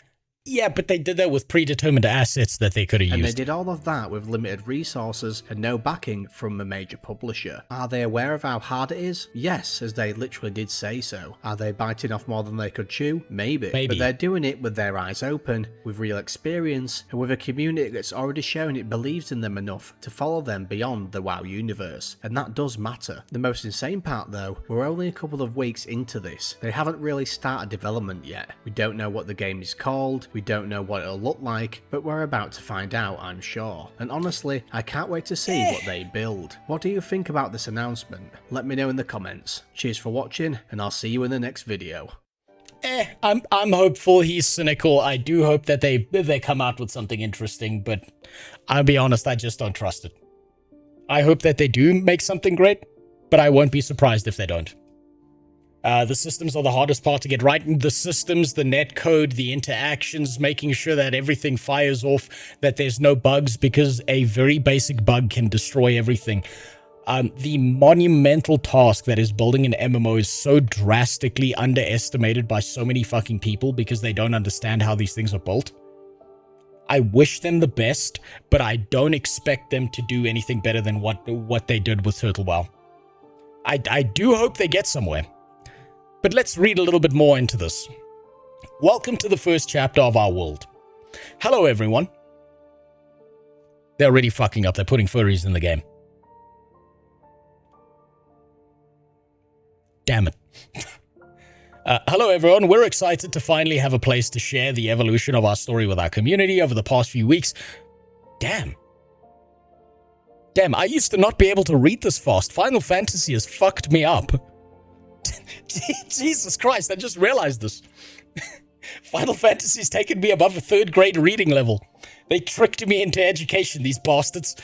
Yeah, but they did that with predetermined assets that they could have used. And they did all of that with limited resources and no backing from a major publisher. Are they aware of how hard it is? Yes, as they literally did say so. Are they biting off more than they could chew? Maybe. But they're doing it with their eyes open, with real experience, and with a community that's already shown it believes in them enough to follow them beyond the WoW universe. And that does matter. The most insane part though, we're only a couple of weeks into this. They haven't really started development yet. We don't know what the game is called. We don't know what it'll look like, but we're about to find out, I'm sure. And honestly, I can't wait to see what they build. What do you think about this announcement? Let me know in the comments. Cheers for watching, and I'll see you in the next video. I'm hopeful. He's cynical. I do hope that they come out with something interesting, but I'll be honest, I just don't trust it. I hope that they do make something great, but I won't be surprised if they don't. The systems are the hardest part to get right. The systems, the net code, the interactions, making sure that everything fires off, that there's no bugs, because a very basic bug can destroy everything. The monumental task that is building an MMO is so drastically underestimated by so many fucking people because they don't understand how these things are built. I wish them the best, but I don't expect them to do anything better than what they did with Turtle WoW. I do hope they get somewhere. But let's read a little bit more into this. Welcome to the first chapter of our world. Hello, everyone. They're already fucking up. They're putting furries in the game. Damn it. Hello, everyone. We're excited to finally have a place to share the evolution of our story with our community over the past few weeks. Damn, I used to not be able to read this fast. Final Fantasy has fucked me up. Jesus Christ, I just realized this. Final Fantasy's taken me above a 3rd grade reading level. They tricked me into education, these bastards.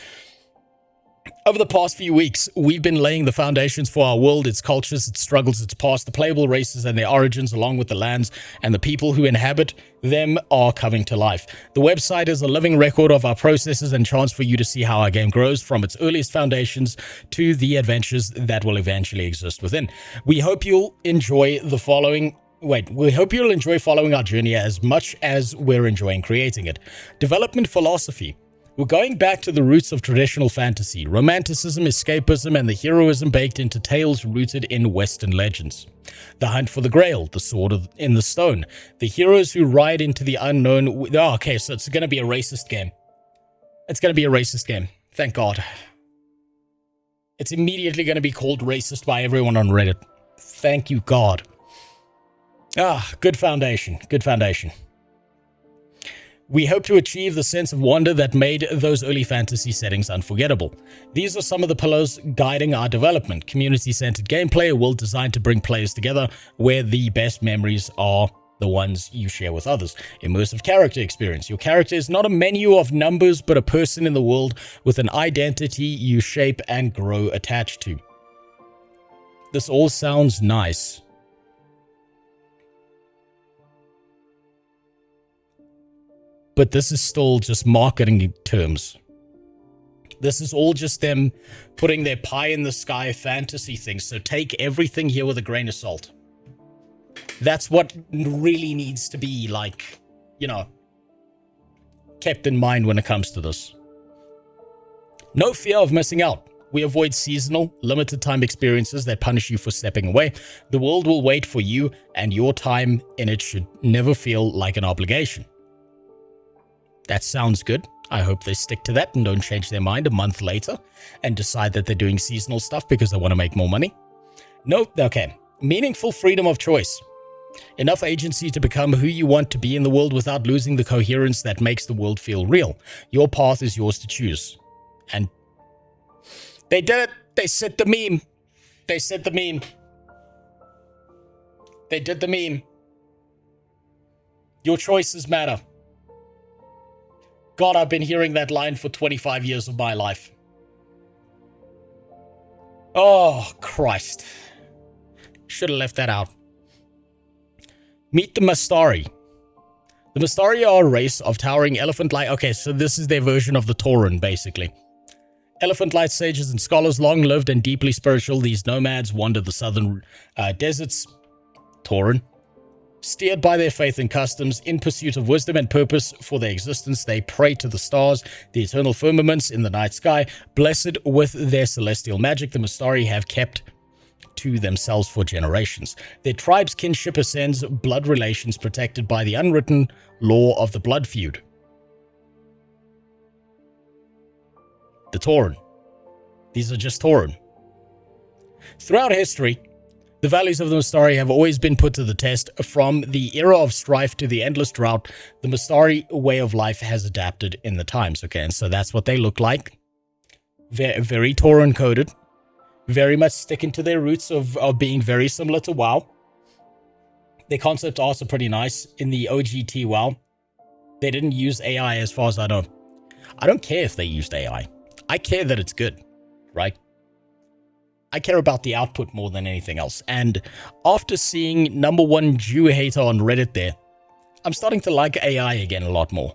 Over the past few weeks, we've been laying the foundations for our world, its cultures, its struggles, its past, the playable races and their origins, along with the lands and the people who inhabit them are coming to life. The website is a living record of our processes and chance for you to see how our game grows from its earliest foundations to the adventures that will eventually exist within. We hope you'll enjoy following our journey as much as we're enjoying creating it. Development philosophy. We're going back to the roots of traditional fantasy, romanticism, escapism, and the heroism baked into tales rooted in Western legends. The hunt for the Grail, the sword in the stone, the heroes who ride into the unknown. Oh, okay, so it's going to be a racist game. It's going to be a racist game. Thank God. It's immediately going to be called racist by everyone on Reddit. Thank you, God. Good foundation. Good foundation. We hope to achieve the sense of wonder that made those early fantasy settings unforgettable. These are some of the pillars guiding our development. Community-centered gameplay, a world designed to bring players together, where the best memories are the ones you share with others. Immersive character experience. Your character is not a menu of numbers, but a person in the world with an identity you shape and grow attached to. This all sounds nice. But this is still just marketing terms. This is all just them putting their pie in the sky fantasy things. So take everything here with a grain of salt. That's what really needs to be, like, you know, kept in mind when it comes to this. No fear of missing out. We avoid seasonal, limited time experiences that punish you for stepping away. The world will wait for you, and your time in it should never feel like an obligation. That sounds good. I hope they stick to that and don't change their mind a month later and decide that they're doing seasonal stuff because they want to make more money. No, okay. Meaningful freedom of choice. Enough agency to become who you want to be in the world without losing the coherence that makes the world feel real. Your path is yours to choose. And they did it. They said the meme. They said the meme. They did the meme. Your choices matter. God, I've been hearing that line for 25 years of my life. Oh, Christ. Should have left that out. Meet the Mastari. The Mastari are a race of towering elephant-like... Okay, so this is their version of the Tauren, basically. Elephant-like sages and scholars, long-lived and deeply spiritual, these nomads wander the southern deserts. Tauren. Steered by their faith and customs, in pursuit of wisdom and purpose for their existence, they pray to the stars, the eternal firmaments in the night sky. Blessed with their celestial magic, the Mastari have kept to themselves for generations. Their tribe's kinship ascends blood relations protected by the unwritten law of the blood feud. The Tauren. These are just Tauren. Throughout history, the values of the Mastari have always been put to the test. From the era of strife to the endless drought, the Mastari way of life has adapted in the times. Okay, and so that's what they look like. Very Tauren coded. Very much sticking to their roots of being very similar to WoW. Their concept arts are pretty nice. In the OGT WoW, they didn't use AI as far as I know. I don't care if they used AI. I care that it's good, right? I care about the output more than anything else. And after seeing #1 Jew hater on Reddit there, I'm starting to like AI again a lot more.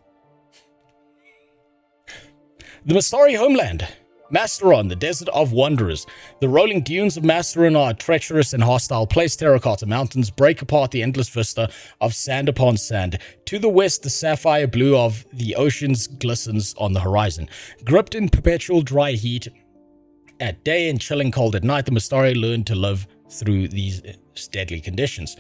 The Mastari homeland. Masteron, the Desert of Wanderers. The rolling dunes of Masteron are a treacherous and hostile place. Terracotta Mountains break apart the endless vista of sand upon sand. To the west, the sapphire blue of the oceans glistens on the horizon. Gripped in perpetual dry heat at day and chilling cold at night, the Mastari learn to live through these deadly conditions.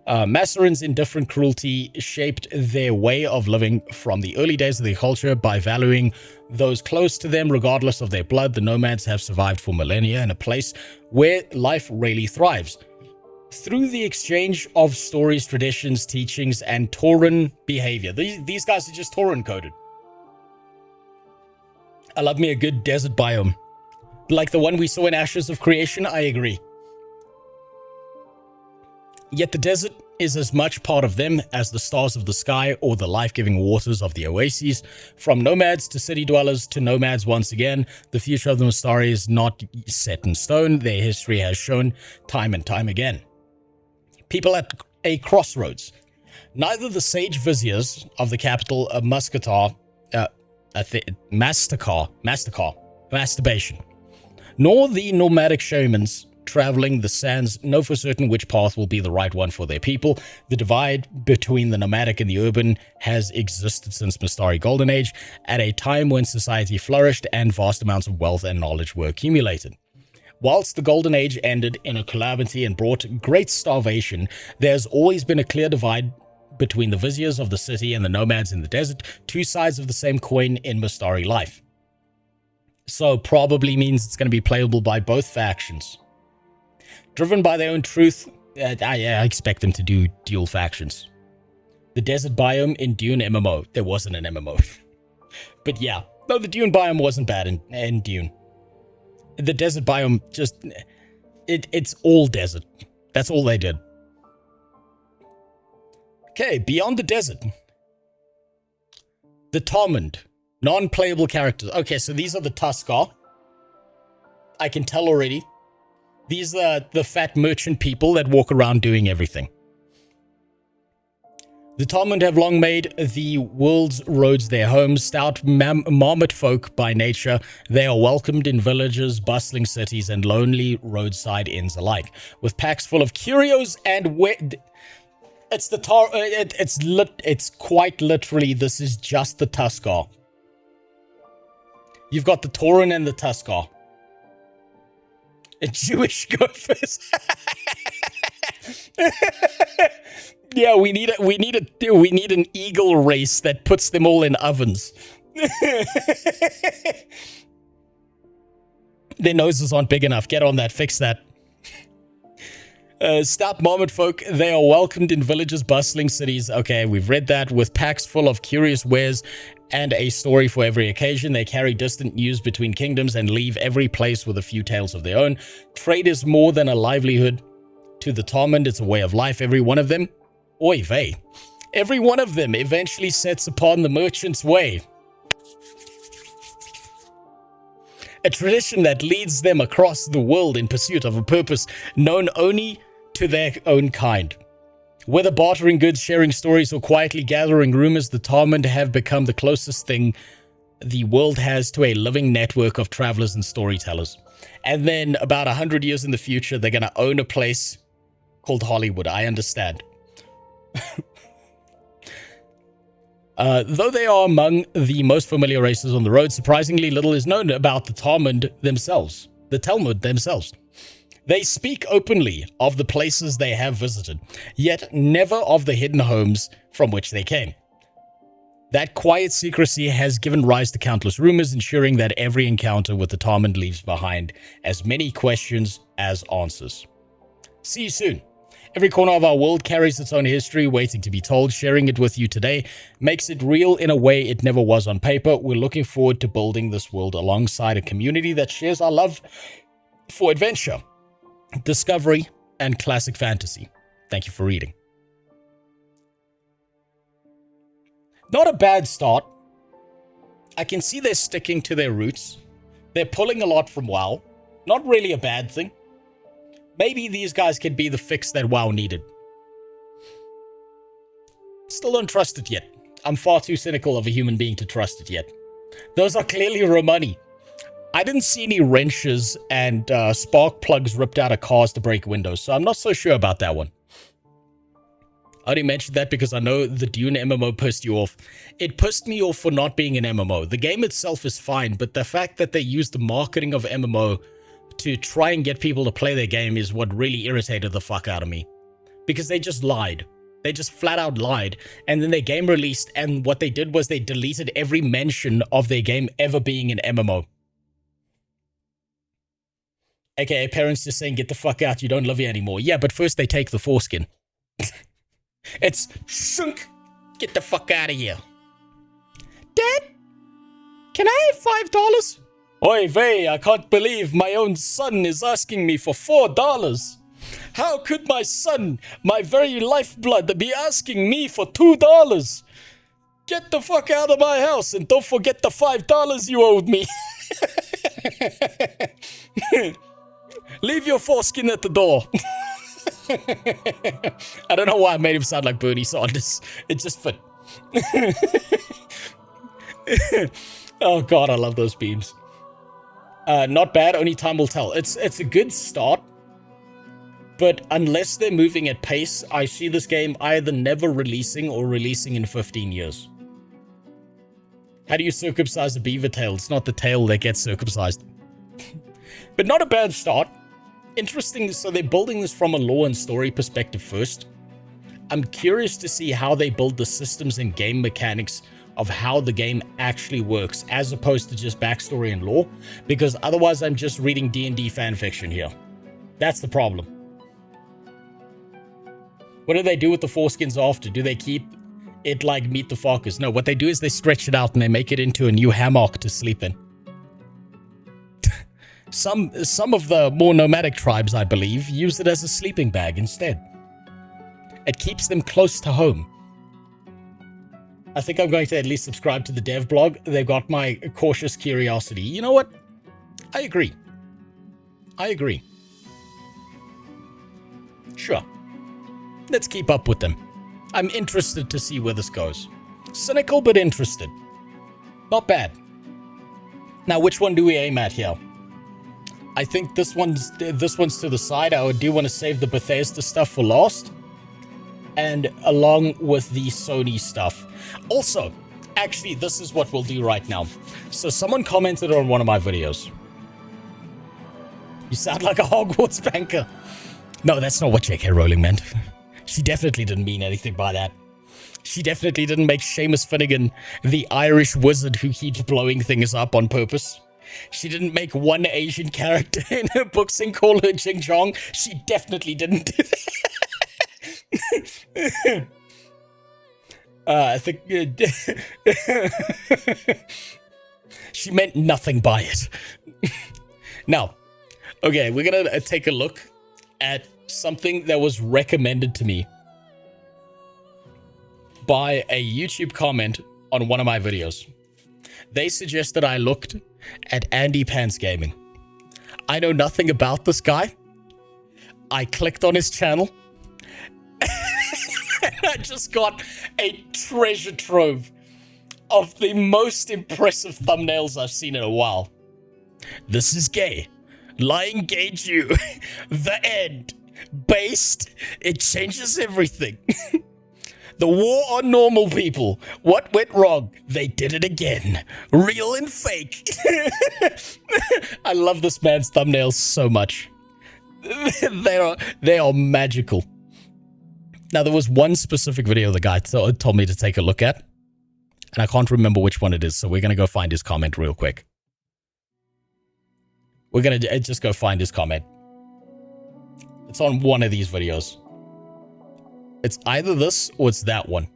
Masterons' indifferent cruelty shaped their way of living from the early days of their culture by valuing those close to them regardless of their blood. The nomads have survived for millennia in a place where life really thrives. Through the exchange of stories, traditions, teachings, and Tauran behavior. These guys are just Tauran coded. I love me a good desert biome. Like the one we saw in Ashes of Creation, I agree. Yet the desert is as much part of them as the stars of the sky or the life-giving waters of the oases. From nomads to city dwellers to nomads once again, the future of the Mastari is not set in stone. Their history has shown time and time again. People at a crossroads. Neither the sage viziers of the capital of Masticar, masturbation, nor the nomadic shamans traveling the sands know for certain which path will be the right one for their people. The divide between the nomadic and the urban has existed since Mastari Golden Age, at a time when society flourished and vast amounts of wealth and knowledge were accumulated. Whilst the Golden Age ended in a calamity and brought great starvation, there's always been a clear divide between the viziers of the city and the nomads in the desert, two sides of the same coin in Mastari life. So probably means it's going to be playable by both factions. Driven by their own truth, I expect them to do dual factions. The desert biome in Dune MMO. There wasn't an MMO. But yeah, no, the Dune biome wasn't bad in Dune. The desert biome just... It's all desert. That's all they did. Okay, beyond the desert. The Tormund. Non-playable characters. Okay, so these are the Tuskar. I can tell already. These are the fat merchant people that walk around doing everything. The Tormund have long made the world's roads their homes. Stout marmot folk by nature, they are welcomed in villages, bustling cities, and lonely roadside inns alike. With packs full of curios and it's quite literally, this is just the Tuskar. You've got the Tauran and the Tuskar. A Jewish gophers. Yeah, we need an eagle race that puts them all in ovens. Their noses aren't big enough. Get on that. Fix that. Stout marmot folk, they are welcomed in villages, bustling cities. Okay, we've read that. With packs full of curious wares and a story for every occasion. They carry distant news between kingdoms and leave every place with a few tales of their own. Trade is more than a livelihood. To the Tormund, it's a way of life. Every one of them, oy vey, every one of them eventually sets upon the merchant's way. A tradition that leads them across the world in pursuit of a purpose known only to their own kind. Whether bartering goods, sharing stories, or quietly gathering rumors, the Tormund have become the closest thing the world has to a living network of travelers and storytellers. And then about 100 years in the future, they're going to own a place called Hollywood. I understand. Though they are among the most familiar races on the road, surprisingly little is known about the Tormund themselves, the Talmud themselves. They speak openly of the places they have visited, yet never of the hidden homes from which they came. That quiet secrecy has given rise to countless rumors, ensuring that every encounter with the Tormund leaves behind as many questions as answers. See you soon. Every corner of our world carries its own history waiting to be told. Sharing it with you today makes it real in a way it never was on paper. We're looking forward to building this world alongside a community that shares our love for adventure, discovery, and classic fantasy. Thank you for reading. Not a bad start. I can see they're sticking to their roots. They're pulling a lot from WoW. Not really a bad thing. Maybe these guys could be the fix that WoW needed. Still don't trust it yet. I'm far too cynical of a human being to trust it yet. Those are clearly raw money. I didn't see any wrenches and spark plugs ripped out of cars to break windows, so I'm not so sure about that one. I only mentioned that because I know the Dune MMO pissed you off. It pissed me off for not being an MMO. The game itself is fine, but the fact that they used the marketing of MMO to try and get people to play their game is what really irritated the fuck out of me. Because they just lied. They just flat out lied. And then their game released, and what they did was they deleted every mention of their game ever being an MMO. AKA parents just saying, get the fuck out, you don't love it anymore. Yeah, but first they take the foreskin. It's shunk. Get the fuck out of here. Dad, can I have $5? Oy vey, I can't believe my own son is asking me for $4. How could my son, my very lifeblood, be asking me for $2? Get the fuck out of my house and don't forget the $5 you owed me. Leave your foreskin at the door. I don't know why I made him sound like Bernie Sanders. It just fit. Oh god, I love those beams. Not bad, only time will tell. It's a good start. But unless they're moving at pace, I see this game either never releasing or releasing in 15 years. How do you circumcise a beaver tail? It's not the tail that gets circumcised. But not a bad start. Interesting, so they're building this from a lore and story perspective first. I'm curious to see how they build the systems and game mechanics of how the game actually works, as opposed to just backstory and lore, because otherwise I'm just reading D&D fanfiction here. That's the problem. What do they do with the foreskins after? Do they keep it like Meet the Fockers? No, what they do is they stretch it out and they make it into a new hammock to sleep in. Some of the more nomadic tribes, I believe, use it as a sleeping bag instead. It keeps them close to home. I think I'm going to at least subscribe to the dev blog. They've got my cautious curiosity. You know what? I agree. I agree. Sure. Let's keep up with them. I'm interested to see where this goes. Cynical, but interested. Not bad. Now, which one do we aim at here? I think this one's to the side. I do want to save the Bethesda stuff for last. And along with the Sony stuff. Also, actually, this is what we'll do right now. So someone commented on one of my videos. You sound like a Hogwarts banker. No, that's not what J.K. Rowling meant. She definitely didn't mean anything by that. She definitely didn't make Seamus Finnegan the Irish wizard who keeps blowing things up on purpose. She didn't make one Asian character in her books and call her Jing Chong. She definitely didn't do that. I think... she meant nothing by it. Now, okay, we're gonna take a look at something that was recommended to me by a YouTube comment on one of my videos. They suggested I looked at Andy Pants Gaming. I know nothing about this guy. I clicked on his channel. And I just got a treasure trove of the most impressive thumbnails I've seen in a while. This is gay. Lying gay Jew. The end. Based. It changes everything. The war on normal people. What went wrong? They did it again. Real and fake. I love this man's thumbnails so much. They are magical. Now, there was one specific video the guy told me to take a look at. And I can't remember which one it is, so we're going to go find his comment real quick. We're going to just go find his comment. It's on one of these videos. It's either this or it's that one.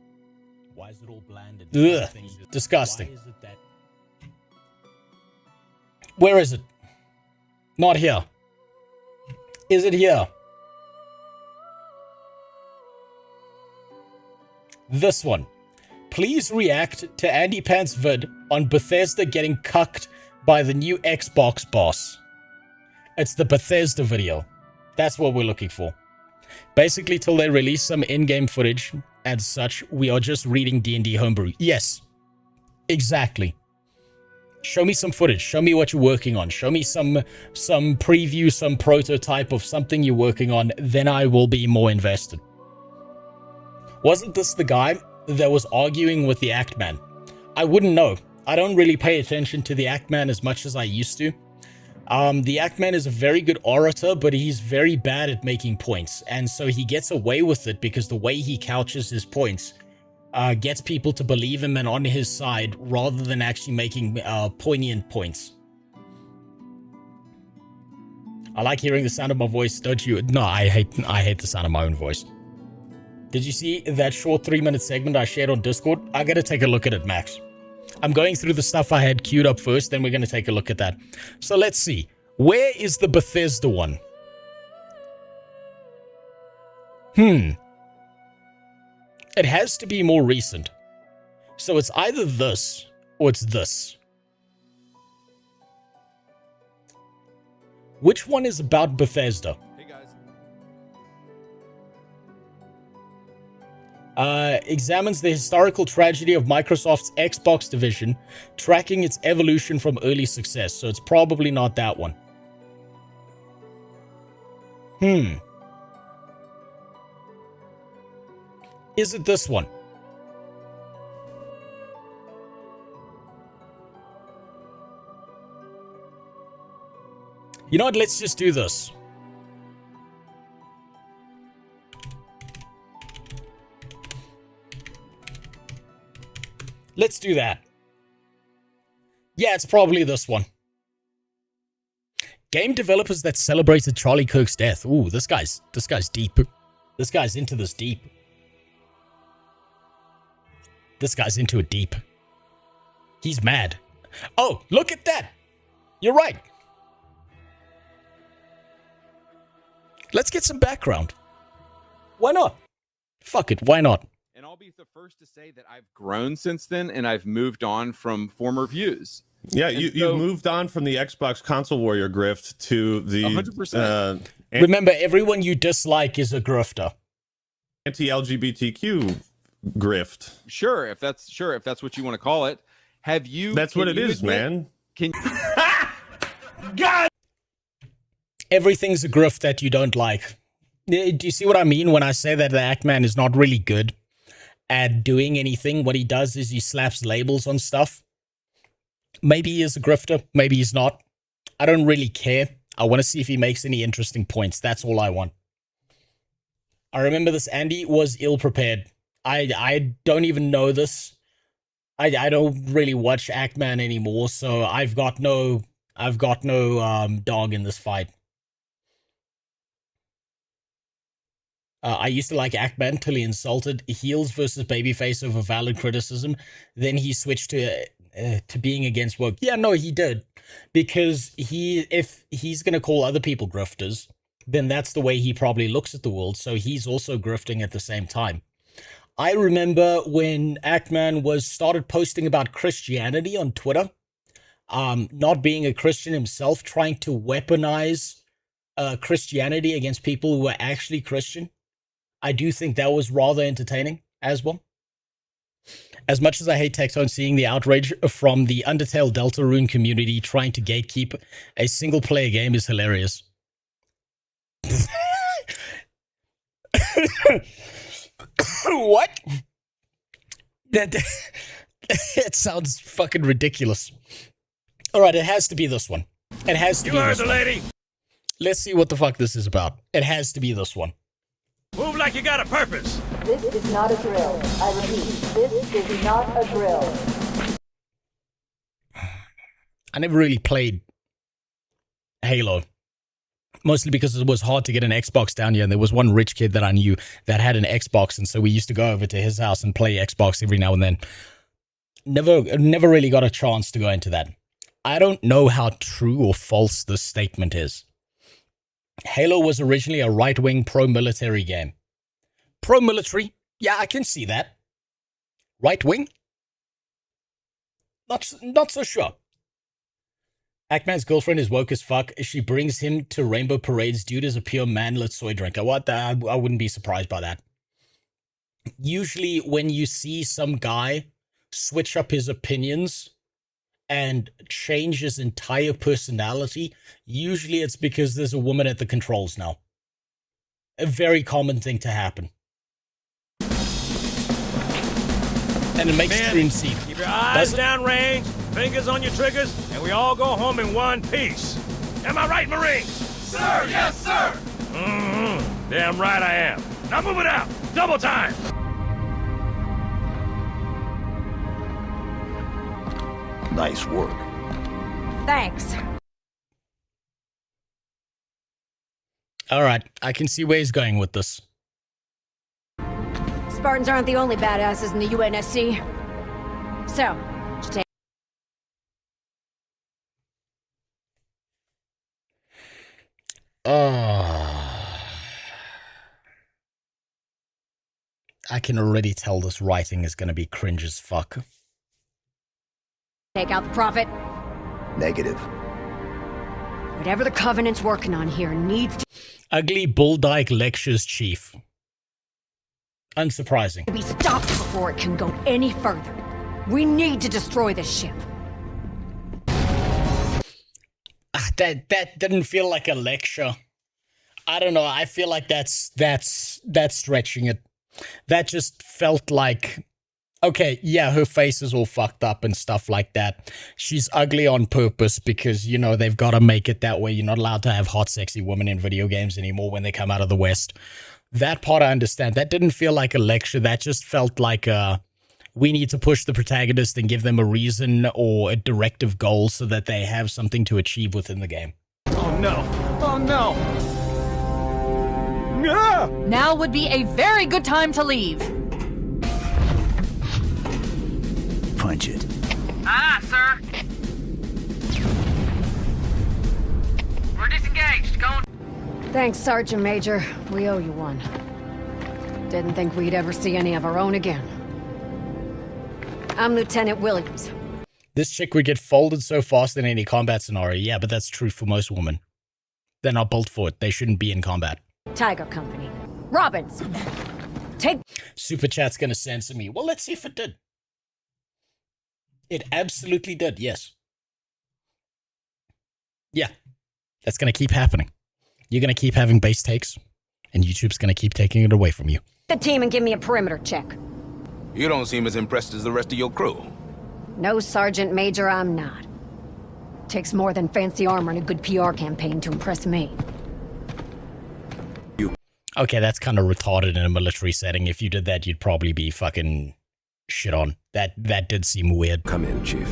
Why is it all bland? Ugh, disgusting. Why is it that? Where is it? Not here. Is it here? This one. Please react to Andy Pant's vid on Bethesda getting cucked by the new Xbox boss. It's the Bethesda video. That's what we're looking for. Basically, till they release some in-game footage and such, we are just reading D&D homebrew. Yes, exactly. Show me some footage. Show me what you're working on. Show me some preview, some prototype of something you're working on. Then I will be more invested. Wasn't this the guy that was arguing with the Act Man? I wouldn't know. I don't really pay attention to the Act Man as much as I used to. The Act Man is a very good orator, but he's very bad at making points. And so he gets away with it because the way he couches his points gets people to believe him and on his side rather than actually making poignant points. I like hearing the sound of my voice, don't you? No, I hate the sound of my own voice. Did you see that short 3-minute segment I shared on Discord? I gotta take a look at it, Max. I'm going through the stuff I had queued up first, then we're gonna take a look at that. So let's see. Where is the Bethesda one? It has to be more recent. So it's either this or it's this. Which one is about Bethesda? Examines the historical tragedy of Microsoft's Xbox division, tracking its evolution from early success. So it's probably not that one. Is it this one? You know what? Let's just do this. Let's do that. Yeah, it's probably this one. Game developers that celebrated Charlie Kirk's death. Ooh, this guy's deep. This guy's into this deep. This guy's into it deep. He's mad. Oh, look at that. You're right. Let's get some background. Why not? Fuck it, why not? And I'll be the first to say that I've grown since then, and I've moved on from former views. Yeah, you've moved on from the Xbox console warrior grift to the 100%. Remember, everyone you dislike is a grifter. Anti-LGBTQ grift. Sure, if that's what you want to call it. Have you? That's what it is, man. Can God. Everything's a grift that you don't like. Do you see what I mean when I say that the Act Man is not really good at doing anything? What he does is he slaps labels on stuff. Maybe he is a grifter, maybe he's not. I don't really care. I want to see if he makes any interesting points. That's all I want. I remember this. Andy was ill-prepared. I don't even know this. I don't really watch Act Man anymore, so I've got no dog in this fight. I used to like Act Man till he insulted heels versus babyface over valid criticism. Then he switched to being against woke. Yeah, no, he did. Because if he's going to call other people grifters, then that's the way he probably looks at the world. So he's also grifting at the same time. I remember when Act Man started posting about Christianity on Twitter, not being a Christian himself, trying to weaponize Christianity against people who were actually Christian. I do think that was rather entertaining as well. As much as I hate Tectone, seeing the outrage from the Undertale Deltarune community trying to gatekeep a single-player game is hilarious. What? That sounds fucking ridiculous. Alright, it has to be this one. It has to be this one. You heard the lady! Let's see what the fuck this is about. It has to be this one. Move like you got a purpose. This is not a drill. I repeat, this is not a drill. I never really played Halo. Mostly because it was hard to get an Xbox down here, and there was one rich kid that I knew that had an Xbox, and so we used to go over to his house and play Xbox every now and then. Never really got a chance to go into that. I don't know how true or false this statement is. Halo was originally a right-wing pro-military game. Pro-military? Yeah, I can see that. Right wing? Not so sure. Ackman's girlfriend is woke as fuck. She brings him to rainbow parades. Dude is a pure manlet soy drinker. What? I wouldn't be surprised by that. Usually when you see some guy switch up his opinions and change his entire personality, usually it's because there's a woman at the controls now. A very common thing to happen. And it makes stream seed. Keep your eyes downrange, fingers on your triggers, and we all go home in one piece. Am I right, Marines? Sir, yes, sir! Mm-hmm. Damn right I am. Now move it out. Double time. Nice work. Thanks. Alright, I can see where he's going with this. Spartans aren't the only badasses in the UNSC. So, take... I can already tell this writing is going to be cringe as fuck. Take out the prophet. Negative. Whatever the Covenant's working on here needs to... Ugly Bulldyke lectures chief. Unsurprising. ...be stopped before it can go any further. We need to destroy this ship. That didn't feel like a lecture. I don't know. I feel like that's stretching it. That just felt like, okay, yeah, her face is all fucked up and stuff like that. She's ugly on purpose because, you know, they've got to make it that way. You're not allowed to have hot, sexy women in video games anymore when they come out of the West. That part I understand. That didn't feel like a lecture. That just felt like we need to push the protagonist and give them a reason or a directive goal so that they have something to achieve within the game. Oh no! Oh no! Now would be a very good time to leave. Punch it. Ah, sir. We're disengaged. Going. Thanks, Sergeant Major. We owe you one. Didn't think we'd ever see any of our own again. I'm Lieutenant Williams. This chick would get folded so fast in any combat scenario. Yeah, but that's true for most women. They're not built for it. They shouldn't be in combat. Tiger Company. Robbins. Take... Super Chat's gonna censor me. Well, let's see if it did. It absolutely did, yes. Yeah. That's gonna keep happening. You're gonna keep having base takes, and YouTube's gonna keep taking it away from you. The team and give me a perimeter check. You don't seem as impressed as the rest of your crew. No, Sergeant Major, I'm not. Takes more than fancy armor and a good PR campaign to impress me. Okay, that's kind of retarded in a military setting. If you did that, you'd probably be fucking shit on. That did seem weird. Come in, Chief.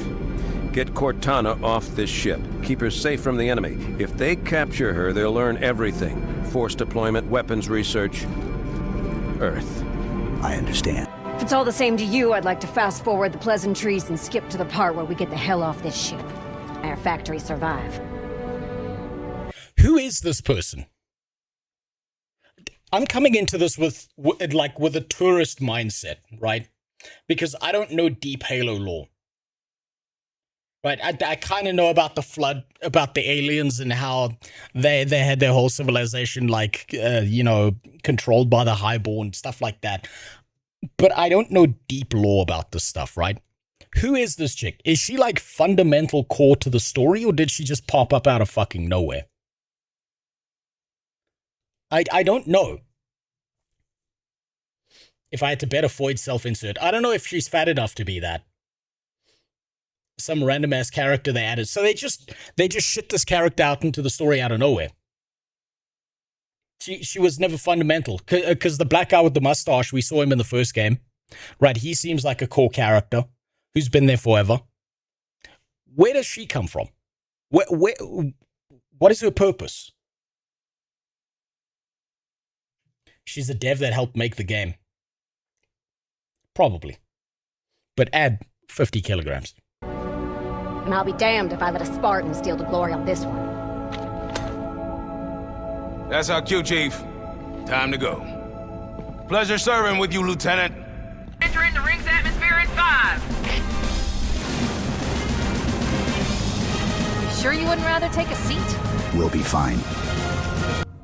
Get Cortana off this ship. Keep her safe from the enemy. If they capture her, they'll learn everything. Force deployment, weapons research, Earth. I understand. If it's all the same to you, I'd like to fast forward the pleasantries and skip to the part where we get the hell off this ship. Our factories survive. Who is this person? I'm coming into this with a tourist mindset, right? Because I don't know deep Halo lore. Right, I kind of know about the flood, about the aliens and how they had their whole civilization, controlled by the Highborn, stuff like that. But I don't know deep lore about this stuff, right? Who is this chick? Is she like fundamental core to the story, or did she just pop up out of fucking nowhere? I don't know. If I had to bet a Foyd self-insert, I don't know if she's fat enough to be that. Some random ass character they added. So they just shit this character out into the story out of nowhere. She was never fundamental. Because the black guy with the mustache, we saw him in the first game. Right, he seems like a core character who's been there forever. Where does she come from? What is her purpose? She's a dev that helped make the game. Probably. But add 50 kilograms. And I'll be damned if I let a Spartan steal the glory on this one. That's our cue, Chief. Time to go. Pleasure serving with you, Lieutenant. Entering the ring's atmosphere sure you wouldn't rather take a seat? We'll be fine.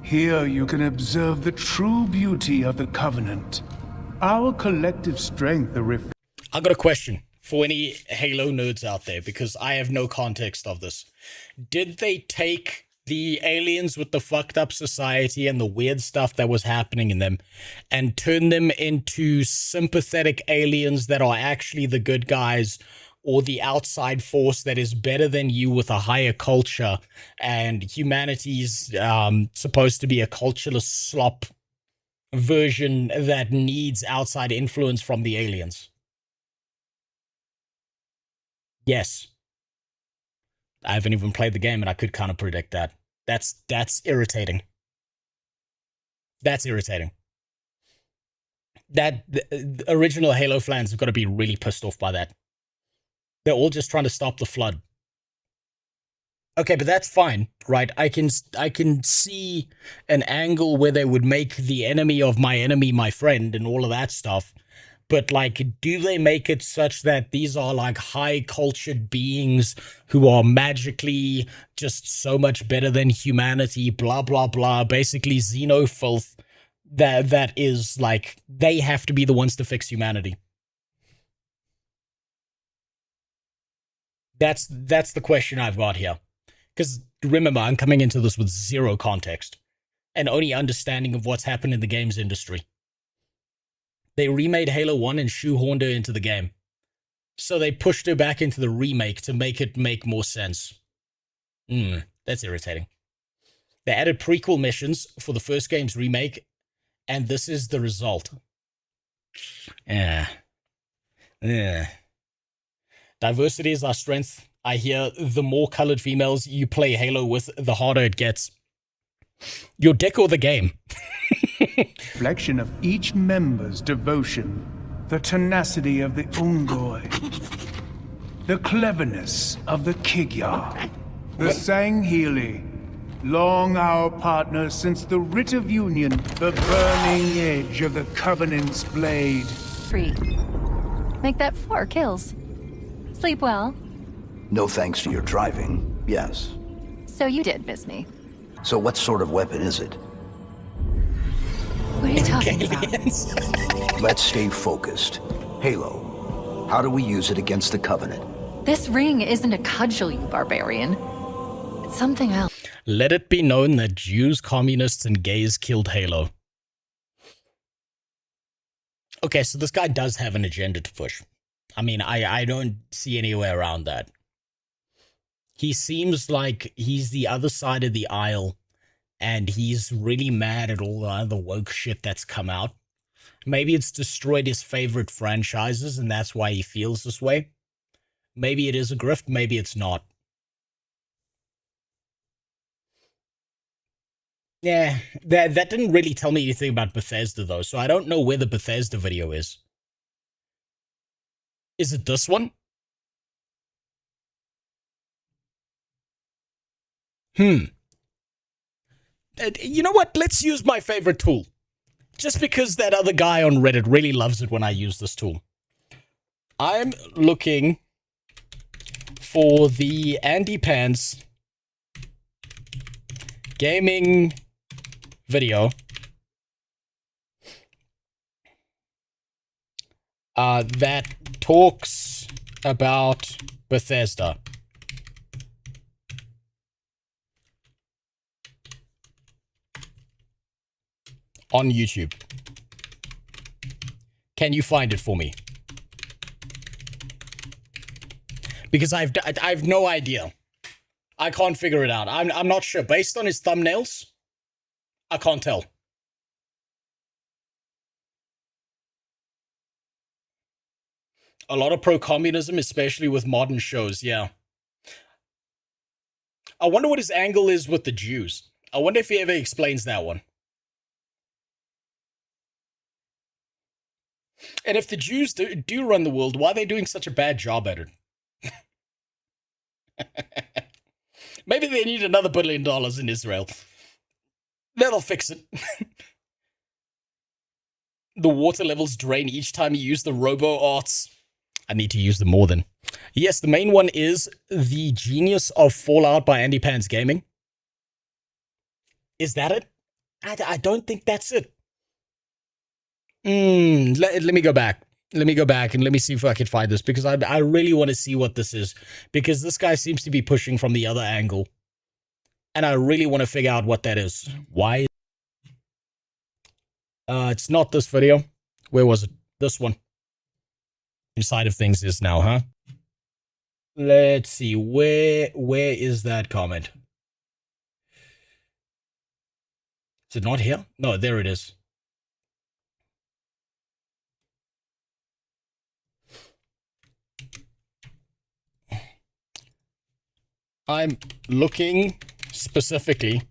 Here you can observe the true beauty of the Covenant. Our collective strength, I got a question for any Halo nerds out there, because I have no context of this. Did they take the aliens with the fucked up society and the weird stuff that was happening in them and turn them into sympathetic aliens that are actually the good guys, or the outside force that is better than you with a higher culture, and humanity's supposed to be a cultureless slop version that needs outside influence from the aliens? Yes. I haven't even played the game, and I could kind of predict that. That's irritating. That's irritating. The original Halo fans have got to be really pissed off by that. They're all just trying to stop the flood. Okay, but that's fine, right? I can see an angle where they would make the enemy of my enemy my friend and all of that stuff. But, like, do they make it such that these are, like, high-cultured beings who are magically just so much better than humanity, blah, blah, blah, basically xenofilth, that is, like, they have to be the ones to fix humanity? That's the question I've got here. Because, remember, I'm coming into this with zero context and only understanding of what's happened in the games industry. They remade Halo 1 and shoehorned her into the game. So they pushed her back into the remake to make it make more sense. That's irritating. They added prequel missions for the first game's remake, and this is the result. Diversity is our strength. I hear the more colored females you play Halo with, the harder it gets. Your dick or the game? reflection of each member's devotion, the tenacity of the Ungoi, the cleverness of the Kigyar, the Sangheili, long our partners since the writ of union, the burning edge of the Covenant's blade. 3. Make that 4 kills. Sleep well. No thanks to your driving, yes. So you did miss me. So what sort of weapon is it? What are you talking about? Let's stay focused. Halo, how do we use it against the Covenant? This ring isn't a cudgel, you barbarian. It's something else. Let it be known that Jews, communists, and gays killed Halo. Okay, so this guy does have an agenda to push. I mean, I don't see any way around that. He seems like he's the other side of the aisle, and he's really mad at all the other woke shit that's come out. Maybe it's destroyed his favorite franchises, and that's why he feels this way. Maybe it is a grift, maybe it's not. Yeah, that didn't really tell me anything about Bethesda, though, so I don't know where the Bethesda video is. Is it this one? You know what? Let's use my favorite tool. Just because that other guy on Reddit really loves it when I use this tool. I'm looking for the Andy Pants gaming video that talks about Bethesda. On YouTube. Can you find it for me? Because I've no idea. I can't figure it out. I'm not sure. Based on his thumbnails, I can't tell. A lot of pro-communism, especially with modern shows, yeah. I wonder what his angle is with the Jews. I wonder if he ever explains that one. And if the Jews do run the world, why are they doing such a bad job at it? Maybe they need another $1 billion in Israel. That'll fix it. The water levels drain each time you use the robo-arts. I need to use them more than. Yes, the main one is The Genius of Fallout by Andy Pans Gaming. Is that it? I don't think that's it. Let me go back. Let me go back and let me see if I can find this, because I really want to see what this is, because this guy seems to be pushing from the other angle. And I really want to figure out what that is. Why? It's not this video. Where was it? This one. Inside of things is now, huh? Let's see. Where is that comment? Is it not here? No, there it is. I'm looking specifically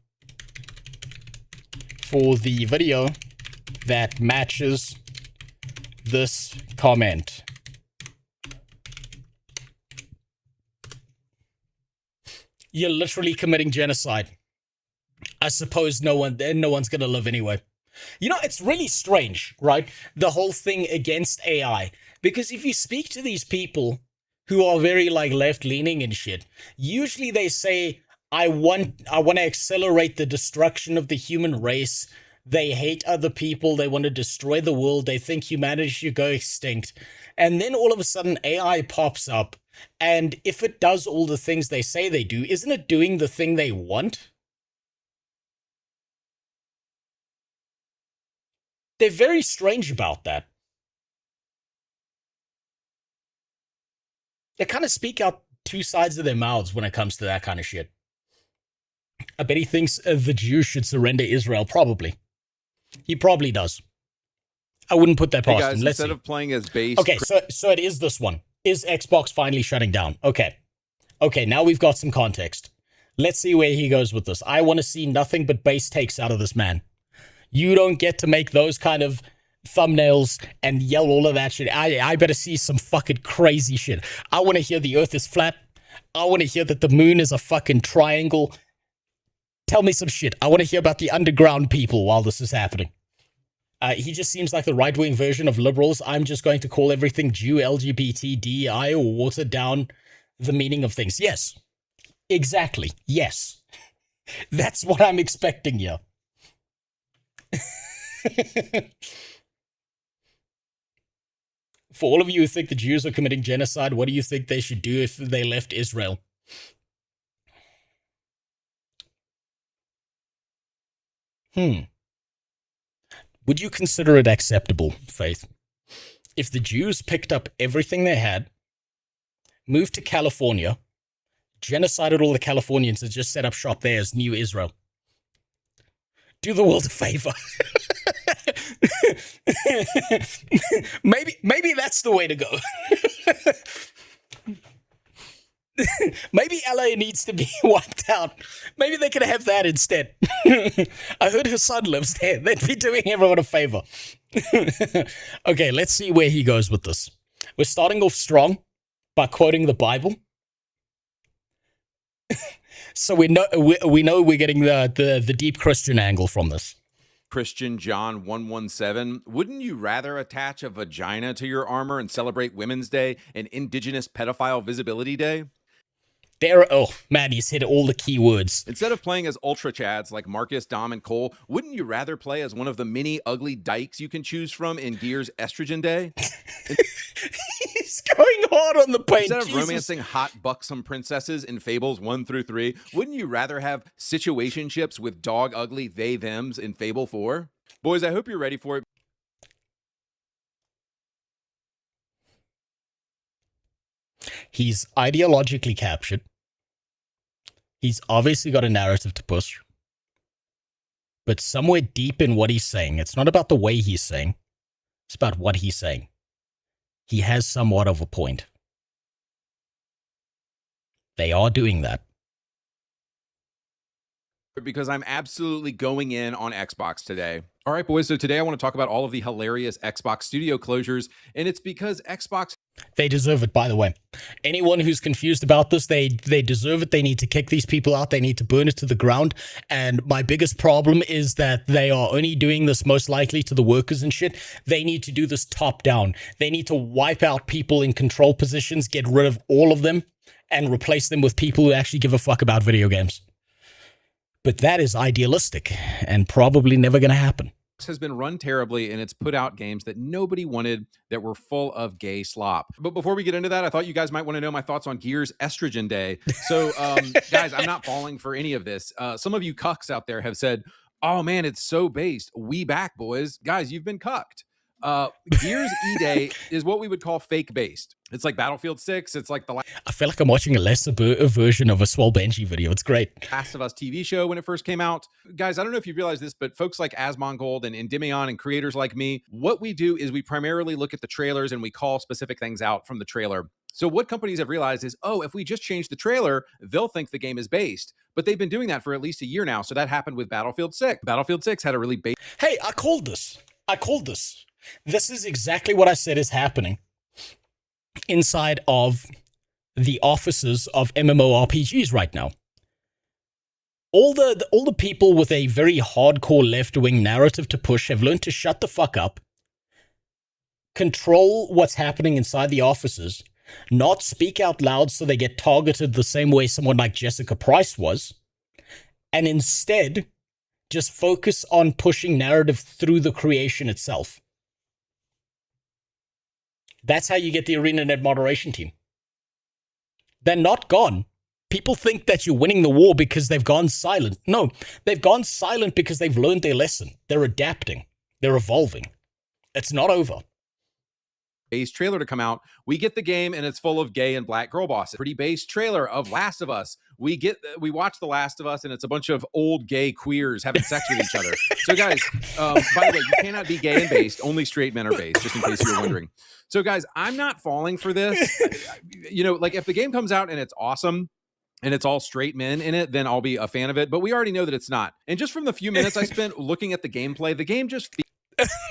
for the video that matches this comment. You're literally committing genocide. I suppose no one's gonna live anyway. You know, it's really strange, right? The whole thing against AI. Because if you speak to these people who are very like left-leaning and shit, usually they say, I want to accelerate the destruction of the human race. They hate other people. They want to destroy the world. They think humanity should go extinct. And then all of a sudden AI pops up. And if it does all the things they say they do, isn't it doing the thing they want? They're very strange about that. They kind of speak out two sides of their mouths when it comes to that kind of shit. I bet he thinks the Jews should surrender Israel. Probably. He probably does. I wouldn't put that past him. Let's instead see. of playing as base... Okay, so it is this one. Is Xbox finally shutting down? Okay. Okay, now we've got some context. Let's see where he goes with this. I want to see nothing but base takes out of this man. You don't get to make those kind of thumbnails and yell all of that shit. I better see some fucking crazy shit. I want to hear the earth is flat. I want to hear that the moon is a fucking triangle. Tell me some shit. I want to hear about the underground people while this is happening. He just seems like the right-wing version of liberals. I'm just going to call everything Jew, LGBT, DEI, or water down the meaning of things. Yes. Exactly. Yes. That's what I'm expecting here. For all of you who think the Jews are committing genocide, what do you think they should do if they left Israel? Would you consider it acceptable, Faith, if the Jews picked up everything they had, moved to California, genocided all the Californians and just set up shop there as New Israel? Do the world a favor. Maybe that's the way to go. Maybe LA needs to be wiped out. Maybe they could have that instead. I heard her son lives there. They'd be doing everyone a favor. Okay, let's see where he goes with this. We're starting off strong by quoting the Bible. So we know we're getting the deep Christian angle from this. Christian John 117, wouldn't you rather attach a vagina to your armor and celebrate Women's Day and Indigenous Pedophile Visibility Day? Oh man, he's hit all the key words. Instead of playing as ultra chads like Marcus, Dom, and Cole, wouldn't you rather play as one of the many ugly dykes you can choose from in Gears Estrogen Day? He's going hard on the paint. Instead of romancing hot, buxom princesses in Fables 1 through 3, wouldn't you rather have situationships with dog ugly they-thems in Fable 4? Boys, I hope you're ready for it. He's ideologically captured. He's obviously got a narrative to push. But somewhere deep in what he's saying, it's not about the way he's saying. It's about what he's saying. He has somewhat of a point. They are doing that. Because I'm absolutely going in on Xbox today. All right, boys, so today I want to talk about all of the hilarious Xbox Studio closures, and it's because Xbox... They deserve it, by the way. Anyone who's confused about this, they deserve it. They need to kick these people out. They need to burn it to the ground. And my biggest problem is that they are only doing this most likely to the workers and shit. They need to do this top down. They need to wipe out people in control positions, get rid of all of them, and replace them with people who actually give a fuck about video games. But that is idealistic and probably never going to happen. Has been run terribly, and it's put out games that nobody wanted that were full of gay slop. But before we get into that, I thought you guys might want to know my thoughts on Gears Estrogen Day. So, guys, I'm not falling for any of this. Some of you cucks out there have said, oh man, it's so based. We back, boys. Guys, you've been cucked. Gears E-Day is what we would call fake based. It's like Battlefield 6. It's like the I feel like I'm watching a lesser version of a Swole Benji video. It's great. Last of Us TV show when it first came out. Guys, I don't know if you realize this, but folks like Asmongold and Endymion and creators like me, what we do is we primarily look at the trailers and we call specific things out from the trailer. So what companies have realized is, oh, if we just change the trailer, they'll think the game is based. But they've been doing that for at least a year now. So that happened with Battlefield 6. Battlefield 6 had a really based... Hey, I called this. This is exactly what I said is happening inside of the offices of MMORPGs right now. All the people with a very hardcore left-wing narrative to push have learned to shut the fuck up, control what's happening inside the offices, not speak out loud so they get targeted the same way someone like Jessica Price was, and instead just focus on pushing narrative through the creation itself. That's how you get the ArenaNet moderation team. They're not gone. People think that you're winning the war because they've gone silent. No, they've gone silent because they've learned their lesson. They're adapting. They're evolving. It's not over. Base trailer to come out. We get the game and it's full of gay and black girl bosses. Pretty base trailer of Last of Us. We watch The Last of Us and it's a bunch of old gay queers having sex with each other. So guys, by the way, you cannot be gay and based. Only straight men are based, just in case you were wondering. So guys, I'm not falling for this. You know, like if the game comes out and it's awesome and it's all straight men in it, then I'll be a fan of it. But we already know that it's not. And just from the few minutes I spent looking at the gameplay, the game just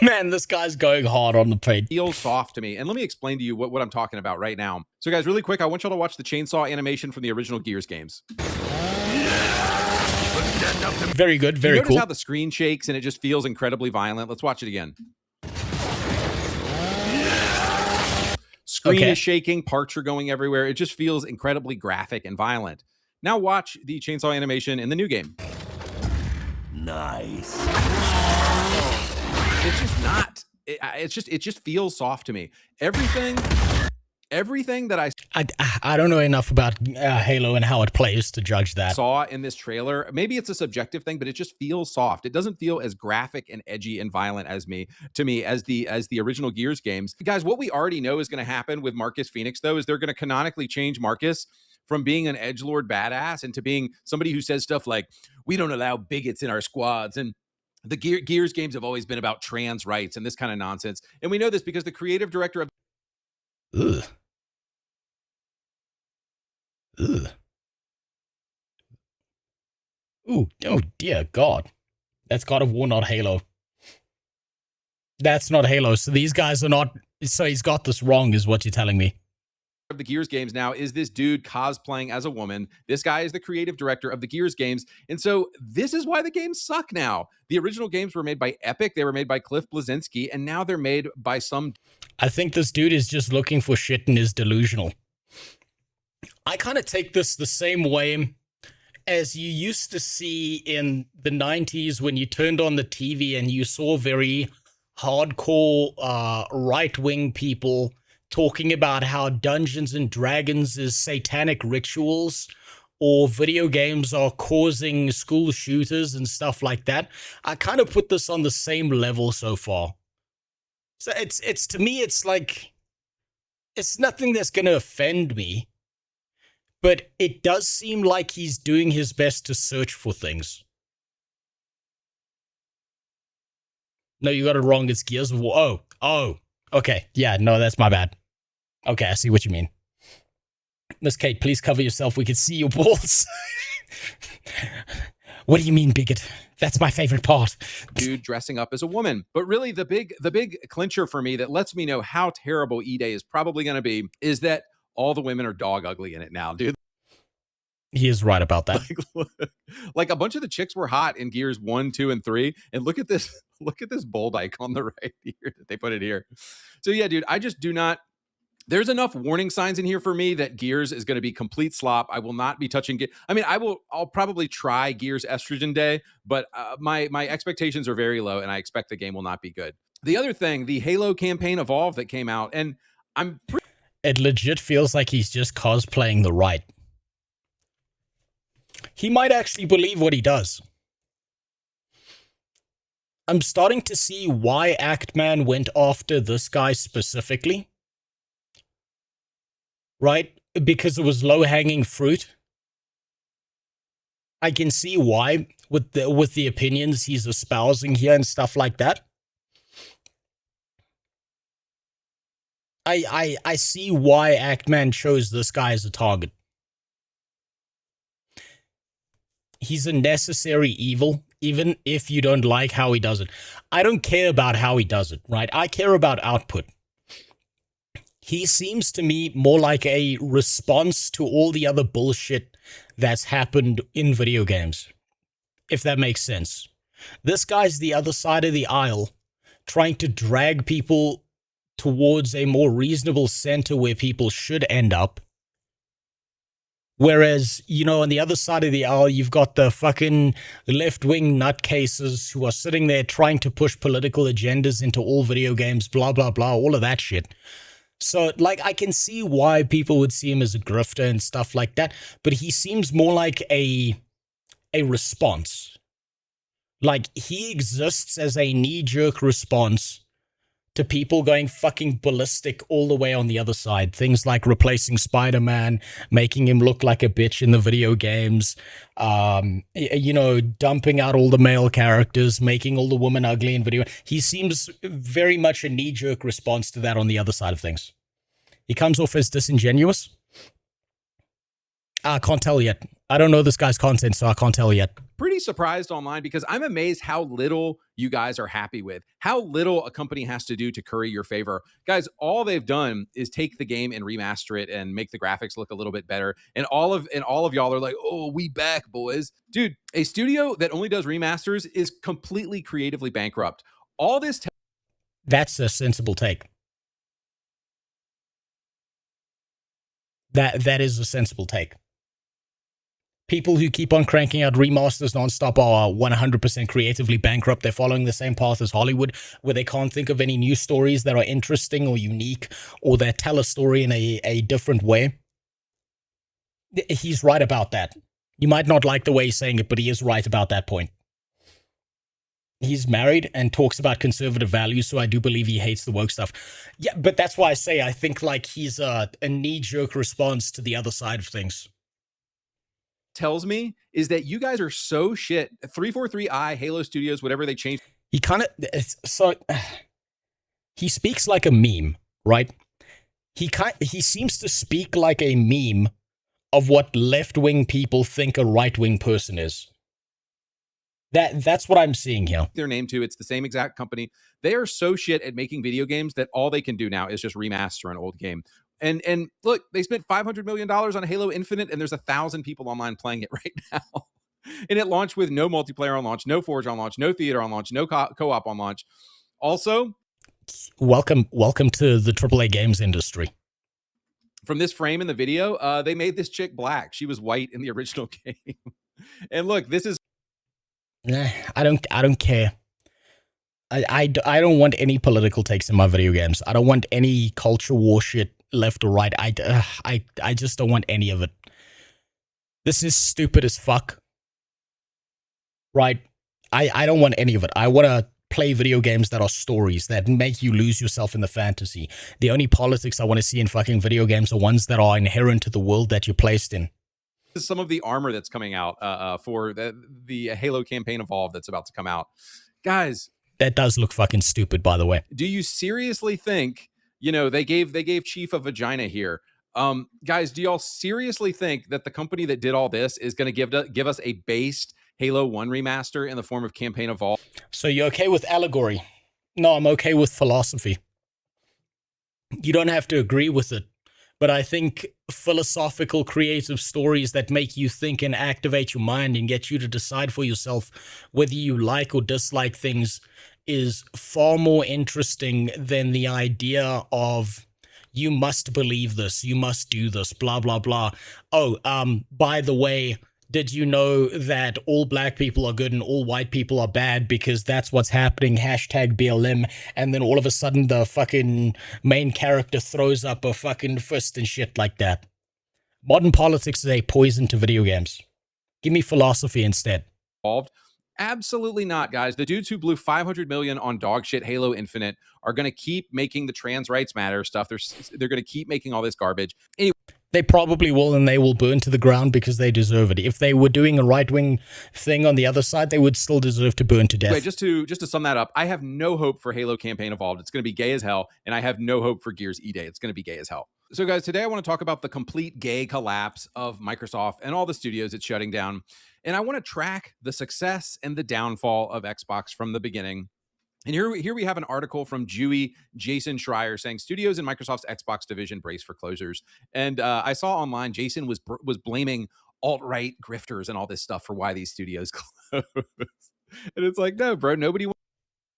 man, this guy's going hard on the paint. Feels soft to me. And let me explain to you what I'm talking about right now. So guys, really quick, I want y'all to watch the chainsaw animation from the original Gears games. Very good, very notice cool. How the screen shakes and it just feels incredibly violent. Let's watch it again. Screen is shaking, parts are going everywhere. It just feels incredibly graphic and violent. Now watch the chainsaw animation in the new game. Nice. It's just not. It just feels soft to me. Everything that I don't know enough about Halo and how it plays to judge that. Saw in this trailer, maybe it's a subjective thing, but it just feels soft. It doesn't feel as graphic and edgy and violent as the original Gears games. Guys, what we already know is going to happen with Marcus Phoenix, though, is they're going to canonically change Marcus from being an edgelord badass into being somebody who says stuff like, we don't allow bigots in our squads, and the Gears games have always been about trans rights and this kind of nonsense. And we know this because the creative director of... Ugh. Ugh. Ooh, oh dear God. That's God of War, not Halo. That's not Halo. So these guys are not... So he's got this wrong is what you're telling me. Of the Gears games now is this dude cosplaying as a woman. This guy is the creative director of the Gears games. And so this is why the games suck now. The original games were made by Epic. They were made by Cliff Bleszinski. And now they're made by some... I think this dude is just looking for shit and is delusional. I kind of take this the same way as you used to see in the 90s when you turned on the TV and you saw very hardcore right-wing people talking about how Dungeons and Dragons is satanic rituals or video games are causing school shooters and stuff like that. I kind of put this on the same level so far. So it's to me, it's like, it's nothing that's going to offend me, but it does seem like he's doing his best to search for things. No, you got it wrong. It's Gears of War. Oh. Okay, yeah, no, that's my bad. Okay, I see what you mean. Miss Kate, please cover yourself. We can see your balls. What do you mean, bigot? That's my favorite part. Dude dressing up as a woman. But really, the big clincher for me that lets me know how terrible E-Day is probably going to be is that all the women are dog ugly in it now, dude. He is right about that. Like a bunch of the chicks were hot in Gears 1, 2, and 3. And look at this bold icon on the right here that they put it here. So yeah, dude, I just do not. There's enough warning signs in here for me that Gears is going to be complete slop. I will not be touching it. I mean, I'll probably try Gears Estrogen Day, but my expectations are very low, and I expect the game will not be good. The other thing, the Halo campaign Evolve that came out, and it legit feels like he's just cosplaying the right. He might actually believe what he does. I'm starting to see why Actman went after this guy specifically. Right? Because it was low-hanging fruit. I can see why with the opinions he's espousing here and stuff like that. I see why Actman chose this guy as a target. He's a necessary evil, even if you don't like how he does it. I don't care about how he does it, right? I care about output. He seems to me more like a response to all the other bullshit that's happened in video games, if that makes sense. This guy's the other side of the aisle, trying to drag people towards a more reasonable center where people should end up. Whereas, you know, on the other side of the aisle, you've got the fucking left-wing nutcases who are sitting there trying to push political agendas into all video games, blah, blah, blah, all of that shit. So, like, I can see why people would see him as a grifter and stuff like that, but he seems more like a response. Like, he exists as a knee-jerk response to people going fucking ballistic all the way on the other side. Things like replacing Spider-Man, making him look like a bitch in the video games, you know, dumping out all the male characters, making all the women ugly in video. He seems very much a knee-jerk response to that on the other side of things. He comes off as disingenuous. I can't tell yet. I don't know this guy's content, so I can't tell yet. Pretty surprised online because I'm amazed how little you guys are happy with, how little a company has to do to curry your favor. Guys, all they've done is take the game and remaster it and make the graphics look a little bit better. And all of y'all are like, "Oh, we back, boys." Dude, a studio that only does remasters is completely creatively bankrupt. All this That's a sensible take. That is a sensible take. People who keep on cranking out remasters nonstop are 100% creatively bankrupt. They're following the same path as Hollywood, where they can't think of any new stories that are interesting or unique, or that tell a story in a different way. He's right about that. You might not like the way he's saying it, but he is right about that point. He's married and talks about conservative values, so I do believe he hates the woke stuff. Yeah, but that's why I say I think like he's a knee-jerk response to the other side of things. Tells me is that you guys are so shit. 343i, Halo Studios, whatever they changed. He kind of he speaks like a meme, right? He seems to speak like a meme of what left-wing people think a right-wing person is. That's what I'm seeing here. Their name too. It's the same exact company. They are so shit at making video games that all they can do now is just remaster an old game. And look, they spent $500 million on Halo Infinite, and there's 1,000 people online playing it right now. And it launched with no multiplayer on launch, no Forge on launch, no theater on launch, no co-op on launch. Also, welcome to the AAA games industry. From this frame in the video, they made this chick black. She was white in the original game. And look, this is. I don't care. I don't want any political takes in my video games. I don't want any culture war shit left or right. I just don't want any of it. This is stupid as fuck. Right? I don't want any of it. I want to play video games that are stories, that make you lose yourself in the fantasy. The only politics I want to see in fucking video games are ones that are inherent to the world that you're placed in. This is some of the armor that's coming out for the Halo campaign Evolve that's about to come out. Guys, that does look fucking stupid, by the way. Do you seriously think, you know, they gave Chief a vagina here? Guys, do y'all seriously think that the company that did all this is going to give us a based Halo 1 remaster in the form of Campaign Evolved. So you're okay with allegory? No, I'm okay with philosophy. You don't have to agree with it, but I think philosophical, creative stories that make you think and activate your mind and get you to decide for yourself whether you like or dislike things is far more interesting than the idea of you must believe this, you must do this, blah, blah, blah. Oh, by the way, did you know that all black people are good and all white people are bad because that's what's happening, hashtag BLM, and then all of a sudden the fucking main character throws up a fucking fist and shit like that. Modern politics is a poison to video games. Give me philosophy instead. Absolutely not, guys. The dudes who blew $500 million on dog shit Halo Infinite are going to keep making the trans rights matter stuff. They're going to keep making all this garbage. Anyway, they probably will, and they will burn to the ground because they deserve it. If they were doing a right-wing thing on the other side, they would still deserve to burn to death. Wait, just to sum that up, I have no hope for Halo Campaign Evolved. It's going to be gay as hell, and I have no hope for Gears E-Day. It's going to be gay as hell. So, guys, today I want to talk about the complete gay collapse of Microsoft and all the studios it's shutting down. And I want to track the success and the downfall of Xbox from the beginning. And here we have an article from Jewy Jason Schreier saying studios in Microsoft's Xbox division brace for closures. And I saw online Jason was blaming alt-right grifters and all this stuff for why these studios closed. And it's like, no, bro, nobody.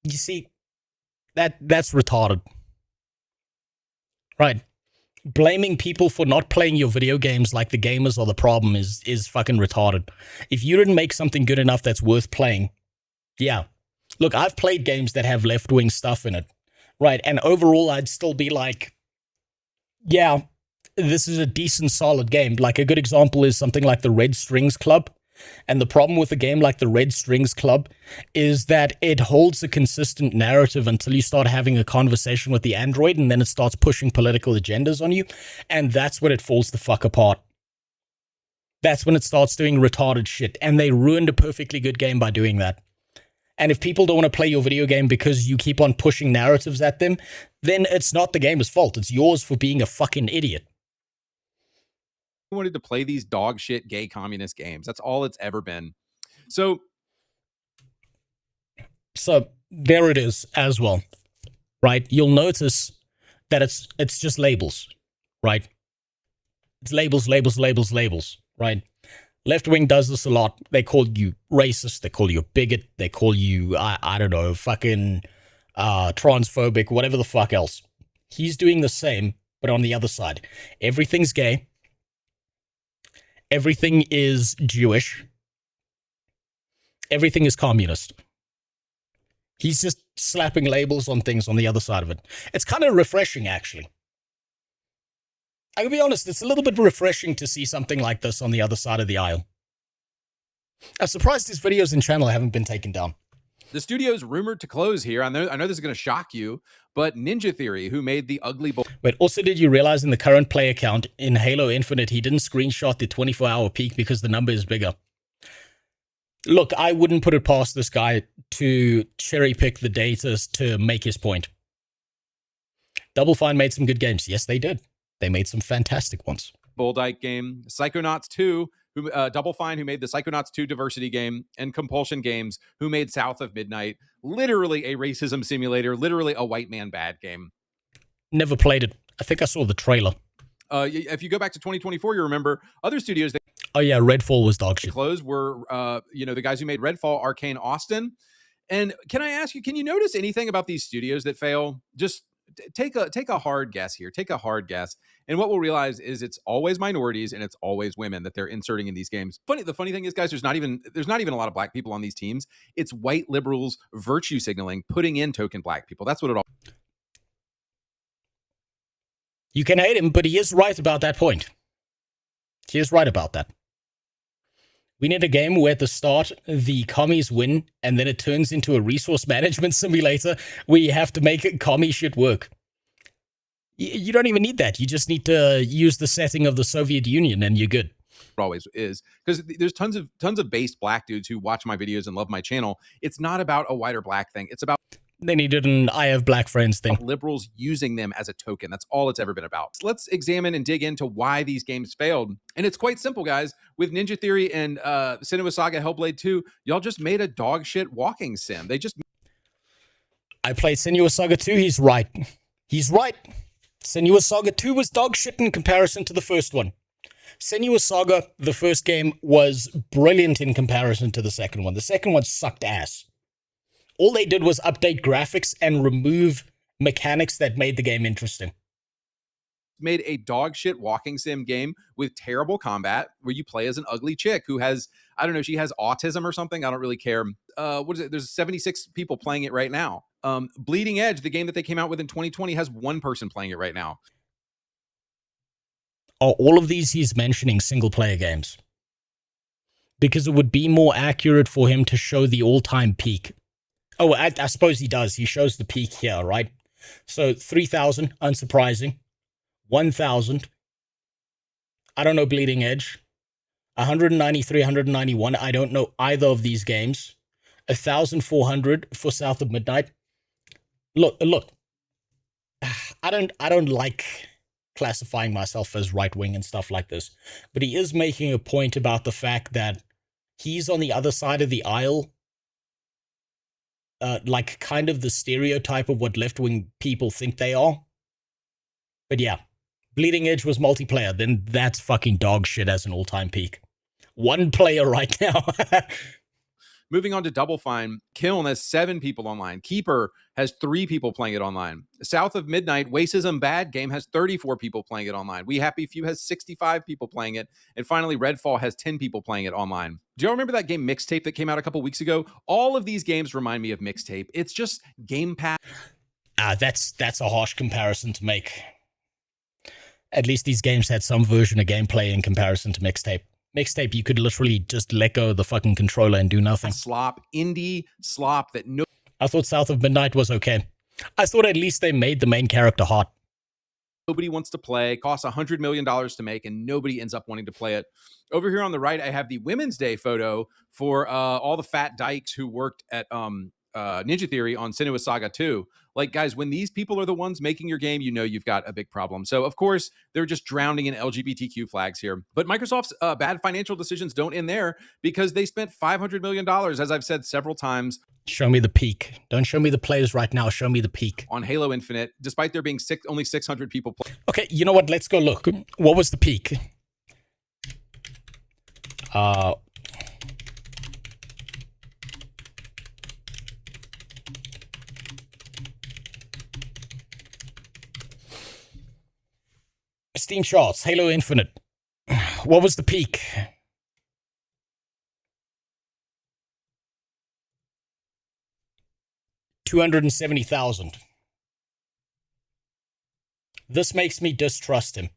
You see, that's retarded, right? Blaming people for not playing your video games like the gamers are the problem is fucking retarded. If you didn't make something good enough that's worth playing, yeah. Look, I've played games that have left-wing stuff in it, right? And overall, I'd still be like, yeah, this is a decent, solid game. Like, a good example is something like the Red Strings Club. And the problem with a game like the Red Strings Club is that it holds a consistent narrative until you start having a conversation with the android, and then it starts pushing political agendas on you. And that's when it falls the fuck apart. That's when it starts doing retarded shit. And they ruined a perfectly good game by doing that. And if people don't want to play your video game because you keep on pushing narratives at them, then it's not the game's fault. It's yours for being a fucking idiot. Wanted to play these dog shit gay communist games. That's all it's ever been. So there it is as well, right? You'll notice that it's just labels, right? It's labels, right? Left wing does this a lot. They call you racist. They call you a bigot. They call you, I don't know, fucking transphobic, whatever the fuck else. He's doing the same, but on the other side. Everything's gay. Everything is Jewish. Everything is communist. He's just slapping labels on things on the other side of it. It's kind of refreshing, actually. I can be honest, it's a little bit refreshing to see something like this on the other side of the aisle. I'm surprised these videos in channel haven't been taken down. The studio's rumored to close here. I know this is going to shock you, but Ninja Theory, who made the ugly... Wait, also did you realize in the current player count in Halo Infinite, he didn't screenshot the 24-hour peak because the number is bigger? Look, I wouldn't put it past this guy to cherry-pick the data to make his point. Double Fine made some good games. Yes, they did. They made some fantastic ones. Boldyke game, Psychonauts 2, Double Fine, who made the Psychonauts 2 diversity game, and Compulsion Games, who made South of Midnight, literally a racism simulator, literally a white man bad game. Never played it. I think I saw the trailer. If you go back to 2024, you remember other studios that... Oh yeah, Redfall was dog shit. Closed were, the guys who made Redfall, Arcane Austin. And can I ask you, can you notice anything about these studios that fail? Just take a hard guess here. Take a hard guess. And what we'll realize is it's always minorities and it's always women that they're inserting in these games. The funny thing is, guys, there's not even a lot of black people on these teams. It's white liberals virtue signaling, putting in token black people. That's what it all... You can hate him, but he is right about that point. He is right about that. We need a game where at the start, the commies win, and then it turns into a resource management simulator where you have to make commie shit work. You don't even need that. You just need to use the setting of the Soviet Union, and you're good. Always is, because there's tons of based black dudes who watch my videos and love my channel. It's not about a white or black thing. It's about... They needed an I have black friends thing. Liberals using them as a token. That's all it's ever been about. So let's examine and dig into why these games failed. And it's quite simple, guys. With Ninja Theory and Senua Saga Hellblade 2, y'all just made a dog shit walking sim. They just... I played Senua Saga 2. He's right. He's right. Senua Saga 2 was dog shit in comparison to the first one. Senua Saga, the first game, was brilliant in comparison to the second one. The second one sucked ass. All they did was update graphics and remove mechanics that made the game interesting. Made a dog shit walking sim game with terrible combat where you play as an ugly chick who has, I don't know, she has autism or something. I don't really care. What is it? There's 76 people playing it right now. Bleeding Edge, the game that they came out with in 2020, has one person playing it right now. Are all of these he's mentioning single-player games? Because it would be more accurate for him to show the all-time peak. Oh, I suppose he does. He shows the peak here, right? So 3,000, unsurprising. 1,000. I don't know Bleeding Edge. 193, 191. I don't know either of these games. 1,400 for South of Midnight. Look. I don't like classifying myself as right-wing and stuff like this, but he is making a point about the fact that he's on the other side of the aisle, like kind of the stereotype of what left-wing people think they are. But yeah, Bleeding Edge was multiplayer, then that's fucking dog shit as an all-time peak. One player right now. Moving on to Double Fine, Kiln has 7 people online. Keeper has 3 people playing it online. South of Midnight, Wacism Bad Game has 34 people playing it online. We Happy Few has 65 people playing it. And finally, Redfall has 10 people playing it online. Do y'all remember that game Mixtape that came out a couple weeks ago? All of these games remind me of Mixtape. It's just Game Pass. That's a harsh comparison to make. At least these games had some version of gameplay in comparison to Mixtape. Mixtape, you could literally just let go of the fucking controller and do nothing. Slop, indie slop that no... I thought South of Midnight was okay. I thought at least they made the main character hot. Nobody wants to play, costs $100 million to make, and nobody ends up wanting to play it. Over here on the right, I have the Women's Day photo for all the fat dykes who worked at Ninja Theory on Senua Saga 2. Like, guys, when these people are the ones making your game, you know you've got a big problem. So, of course, they're just drowning in LGBTQ flags here. But Microsoft's bad financial decisions don't end there because they spent $500 million, as I've said several times. Show me the peak. Don't show me the players right now. Show me the peak. On Halo Infinite, despite there being only 600 people playing. Okay, you know what? Let's go look. What was the peak? Steam charts, Halo Infinite. What was the peak? $270,000. This makes me distrust him.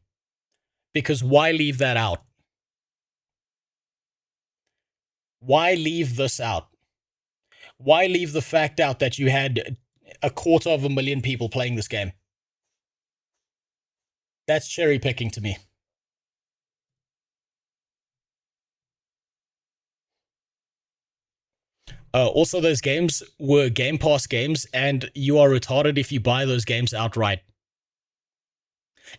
Because why leave that out? Why leave this out? Why leave the fact out that you had 250,000 people playing this game? That's cherry picking to me. Also, those games were Game Pass games, and you are retarded if you buy those games outright.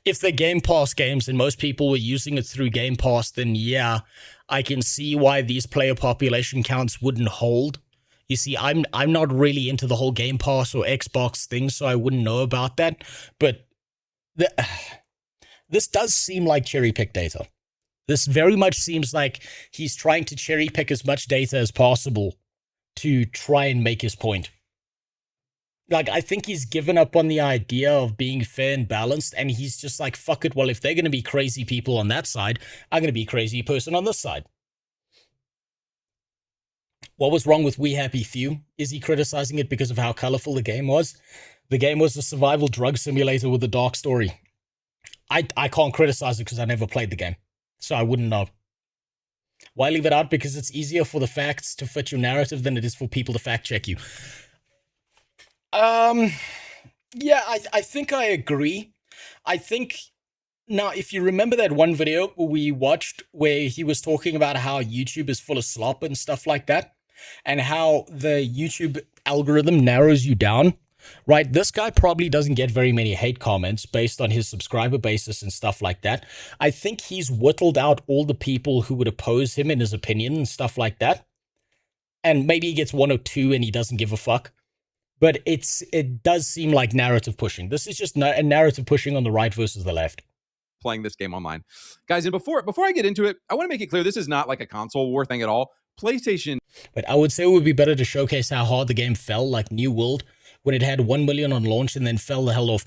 If they're Game Pass games and most people were using it through Game Pass, then yeah, I can see why these player population counts wouldn't hold. You see, I'm not really into the whole Game Pass or Xbox thing, so I wouldn't know about that. But this does seem like cherry-pick data. This very much seems like he's trying to cherry-pick as much data as possible to try and make his point. Like, I think he's given up on the idea of being fair and balanced, and he's just like, fuck it, well, if they're going to be crazy people on that side, I'm going to be a crazy person on this side. What was wrong with We Happy Few? Is he criticizing it because of how colorful the game was? The game was a survival drug simulator with a dark story. I can't criticize it because I never played the game, so I wouldn't know. Why leave it out? Because it's easier for the facts to fit your narrative than it is for people to fact check you. Yeah, I think I agree. I think, now, if you remember that one video we watched where he was talking about how YouTube is full of slop and stuff like that, and how the YouTube algorithm narrows you down, right? This guy probably doesn't get very many hate comments based on his subscriber basis and stuff like that. I think he's whittled out all the people who would oppose him in his opinion and stuff like that. And maybe he gets 1 or 2 and he doesn't give a fuck. But it does seem like narrative pushing. This is just a narrative pushing on the right versus the left. Playing this game online. Guys, and before I get into it, I want to make it clear this is not like a console war thing at all. PlayStation. But I would say it would be better to showcase how hard the game fell, like New World, when it had 1 million on launch and then fell the hell off.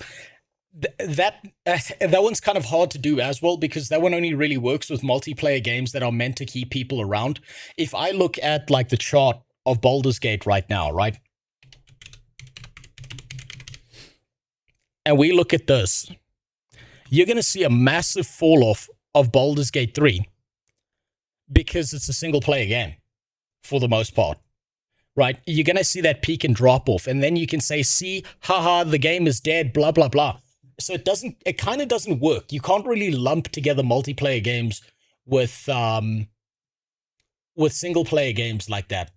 That one's kind of hard to do as well, because that one only really works with multiplayer games that are meant to keep people around. If I look at like the chart of Baldur's Gate right now, right? And we look at this, you're going to see a massive fall off of Baldur's Gate 3 because it's a single player game for the most part. Right? You're going to see that peak and drop off, and then you can say, see, haha, the game is dead, blah, blah, blah. So it kind of doesn't work. You can't really lump together multiplayer games with single player games like that.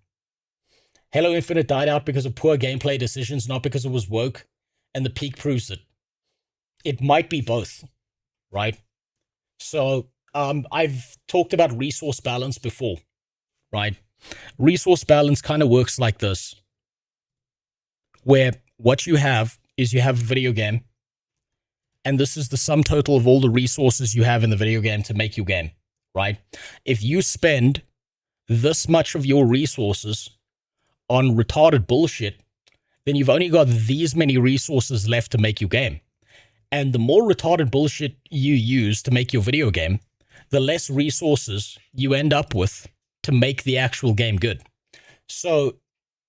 Halo Infinite died out because of poor gameplay decisions, not because it was woke, and the peak proves it. It might be both, right? So I've talked about resource balance before, right? Resource balance kind of works like this, where what you have is you have a video game, and this is the sum total of all the resources you have in the video game to make your game, right? If you spend this much of your resources on retarded bullshit, then you've only got these many resources left to make your game. And the more retarded bullshit you use to make your video game, the less resources you end up with to make the actual game good. So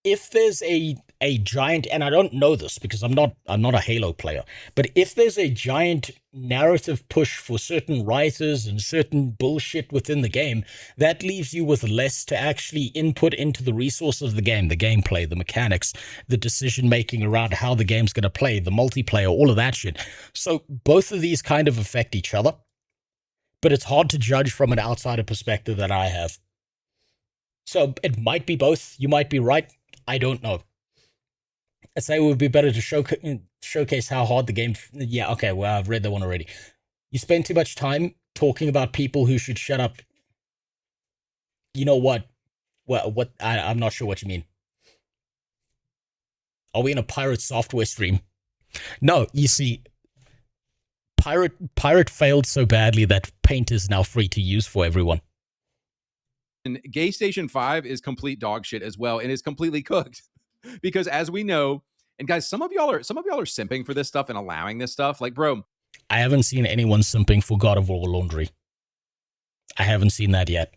if there's a giant, and I don't know this because I'm not a Halo player, but if there's a giant narrative push for certain writers and certain bullshit within the game, that leaves you with less to actually input into the resource of the game, the gameplay, the mechanics, the decision making around how the game's going to play, the multiplayer, all of that shit. So both of these kind of affect each other, but it's hard to judge from an outsider perspective that I have. So it might be both. You might be right. I don't know. I'd say it would be better to showcase how hard the game... Yeah, okay, well, I've read that one already. You spend too much time talking about people who should shut up. You know what? Well, I'm not sure what you mean. Are we in a pirate software stream? No, you see, Pirate failed so badly that Paint is now free to use for everyone. And Gay Station 5 is complete dog shit as well, and is completely cooked. Because as we know, and guys, some of y'all are simping for this stuff and allowing this stuff. Like, bro, I haven't seen anyone simping for God of War Laundry. I haven't seen that yet.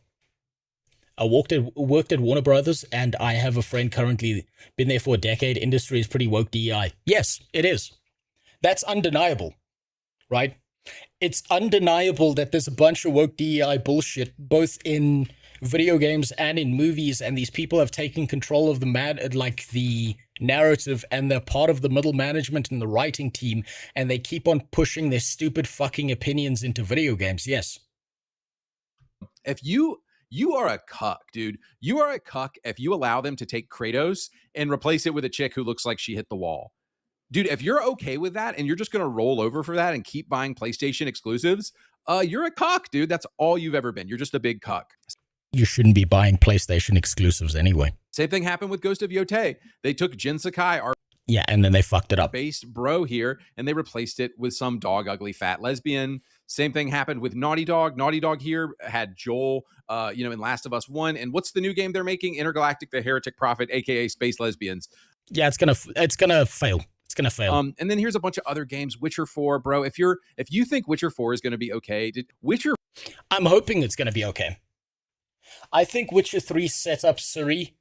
I worked at Warner Brothers, and I have a friend currently been there for a decade. Industry is pretty woke DEI. Yes, it is. That's undeniable, right? It's undeniable that there's a bunch of woke DEI bullshit, both in video games and in movies, and these people have taken control of the narrative, and they're part of the middle management and the writing team, and they keep on pushing their stupid fucking opinions into video games. Yes. If you are a cuck, dude. You are a cuck if you allow them to take Kratos and replace it with a chick who looks like she hit the wall. Dude, if you're okay with that and you're just going to roll over for that and keep buying PlayStation exclusives, you're a cuck, dude. That's all you've ever been. You're just a big cuck. You shouldn't be buying PlayStation exclusives anyway. Same thing happened with Ghost of Yotei. They took Jin Sakai, our and then they fucked it up. Based bro here, and they replaced it with some dog ugly fat lesbian. Same thing happened with Naughty Dog. Naughty Dog here had Joel, in Last of Us 1. And what's the new game they're making? Intergalactic: The Heretic Prophet, aka Space Lesbians. Yeah, it's gonna fail. It's gonna fail. And then here's a bunch of other games. Witcher 4, bro. If you think Witcher 4 is gonna be okay, I'm hoping it's gonna be okay. I think Witcher 3 set up Ciri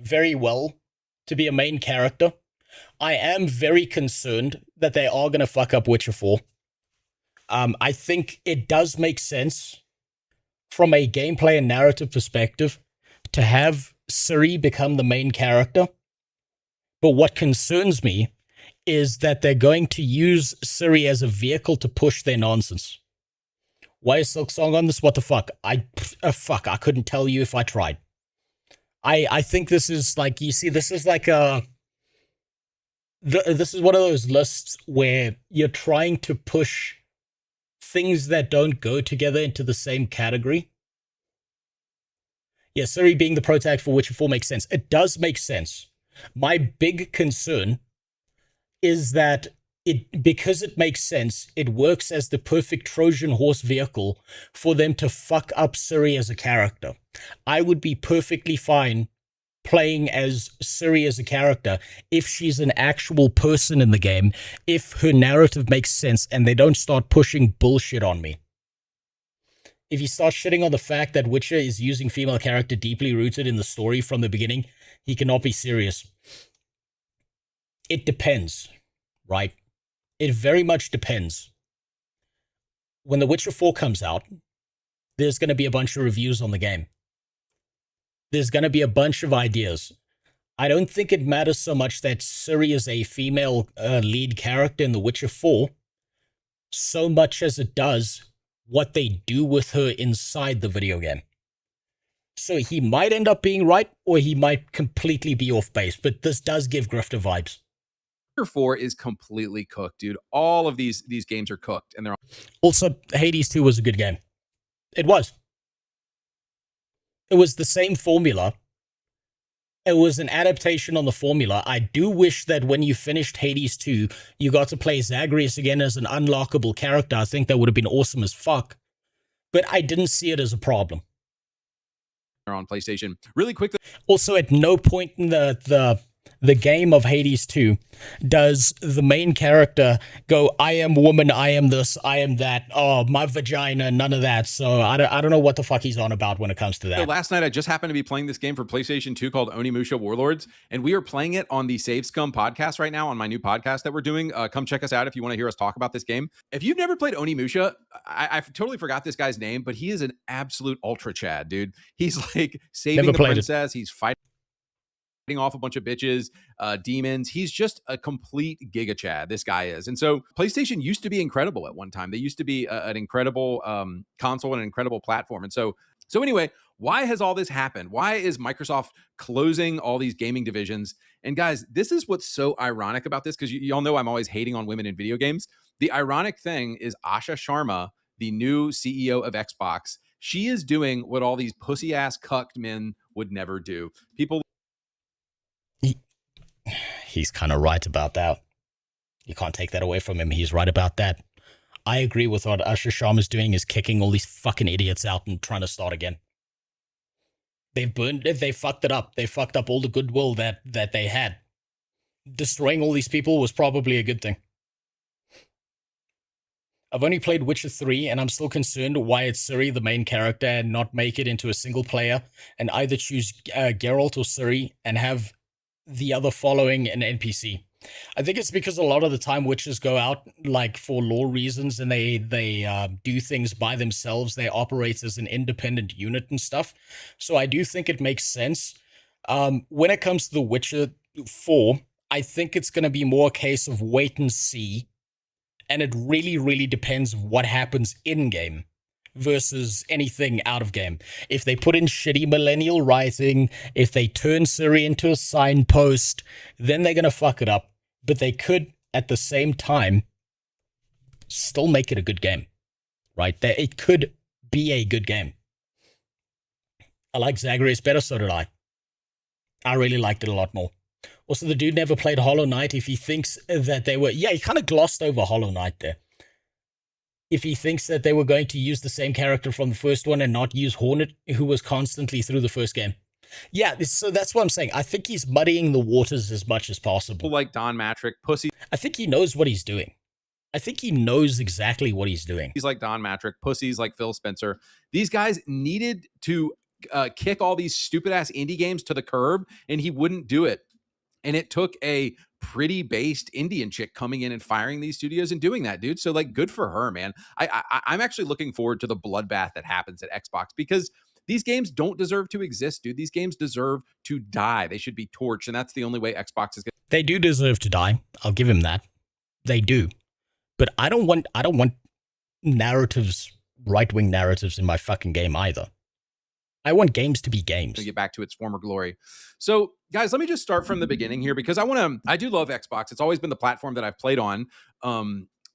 very well to be a main character. I am very concerned that they are going to fuck up Witcher 4. I think it does make sense from a gameplay and narrative perspective to have Ciri become the main character. But what concerns me is that they're going to use Ciri as a vehicle to push their nonsense. Why is Silksong on this? What the fuck? I couldn't tell you if I tried. I think this is like, you see, this is like this is one of those lists where you're trying to push things that don't go together into the same category. Yeah, Suri being the protag for Witcher 4 makes sense. It does make sense. My big concern is that because it makes sense, it works as the perfect Trojan horse vehicle for them to fuck up Suri as a character. I would be perfectly fine playing as Suri as a character if she's an actual person in the game, if her narrative makes sense and they don't start pushing bullshit on me. If you start shitting on the fact that Witcher is using female character deeply rooted in the story from the beginning, he cannot be serious. It depends, right? It very much depends. When The Witcher 4 comes out, there's going to be a bunch of reviews on the game. There's going to be a bunch of ideas. I don't think it matters so much that Ciri is a female lead character in The Witcher 4, so much as it does what they do with her inside the video game. So he might end up being right, or he might completely be off base, but this does give Grifter vibes. Witcher 4 is completely cooked, dude. All of these games are cooked, and they're also, Hades 2 was a good game. It was. It was the same formula. It was an adaptation on the formula. I do wish that when you finished Hades 2, you got to play Zagreus again as an unlockable character. I think that would have been awesome as fuck. But I didn't see it as a problem. on PlayStation. Really quick. Also, at no point in the game of Hades 2 does the main character go, I am woman, I am this, I am that, oh, my vagina, none of that. So I don't know what the fuck he's on about when it comes to that. So last night, I just happened to be playing this game for PlayStation 2 called Onimusha Warlords, and we are playing it on the Save Scum podcast right now on my new podcast that we're doing. Come check us out if you want to hear us talk about this game. If you've never played Onimusha, I totally forgot this guy's name, but he is an absolute ultra Chad, dude. He's like saving the princess. He's fighting off a bunch of bitches, demons. He's just a complete Giga Chad, this guy is. And so PlayStation used to be incredible at one time. They used to be an incredible console and an incredible platform. And so anyway, why has all this happened? Why is Microsoft closing all these gaming divisions? And guys, this is what's so ironic about this, because y'all know I'm always hating on women in video games. The ironic thing is Asha Sharma, the new CEO of Xbox, she is doing what all these pussy-ass cucked men would never do. People... He's kind of right about that. You can't take that away from him. He's right about that. I agree with what Asha Sharma's doing, is kicking all these fucking idiots out and trying to start again. They've burned it. They fucked it up. They fucked up all the goodwill that they had. Destroying all these people was probably a good thing. I've only played Witcher 3, and I'm still concerned why it's Ciri, the main character, and not make it into a single player, and either choose Geralt or Ciri, and have the other following an NPC. I think it's because a lot of the time witches go out like for lore reasons, and they do things by themselves. They operate as an independent unit and stuff. So I do think it makes sense. When it comes to The Witcher 4, I think it's going to be more a case of wait and see. And it really, really depends what happens in-game versus anything out of game. If they put in shitty millennial writing, if they turn Ciri into a signpost, then they're going to fuck it up. But they could, at the same time, still make it a good game, right? It could be a good game. I like Zagreus better, so did I. I really liked it a lot more. Also, the dude never played Hollow Knight. If he thinks that they were... Yeah, he kind of glossed over Hollow Knight there. If he thinks that they were going to use the same character from the first one and not use Hornet, who was constantly through the first game. Yeah, so that's what I'm saying. I think he's muddying the waters as much as possible. Like Don Matrick, pussy. I think he knows what he's doing. I think he knows exactly what he's doing. He's like Don Matrick, pussies like Phil Spencer. These guys needed to kick all these stupid-ass indie games to the curb, and he wouldn't do it. And it took a pretty based Indian chick coming in and firing these studios and doing that, dude. So like, good for her, man. I'm actually looking forward to the bloodbath that happens at Xbox, because these games don't deserve to exist, dude. These games deserve to die. They should be torched, and that's the only way Xbox is going. They do deserve to die. I'll give him that. They do. But I don't want narratives, right-wing narratives in my fucking game either. I want games to be games. To get back to its former glory. So, guys, let me just start from the beginning here because I do love Xbox. It's always been the platform that I've played on.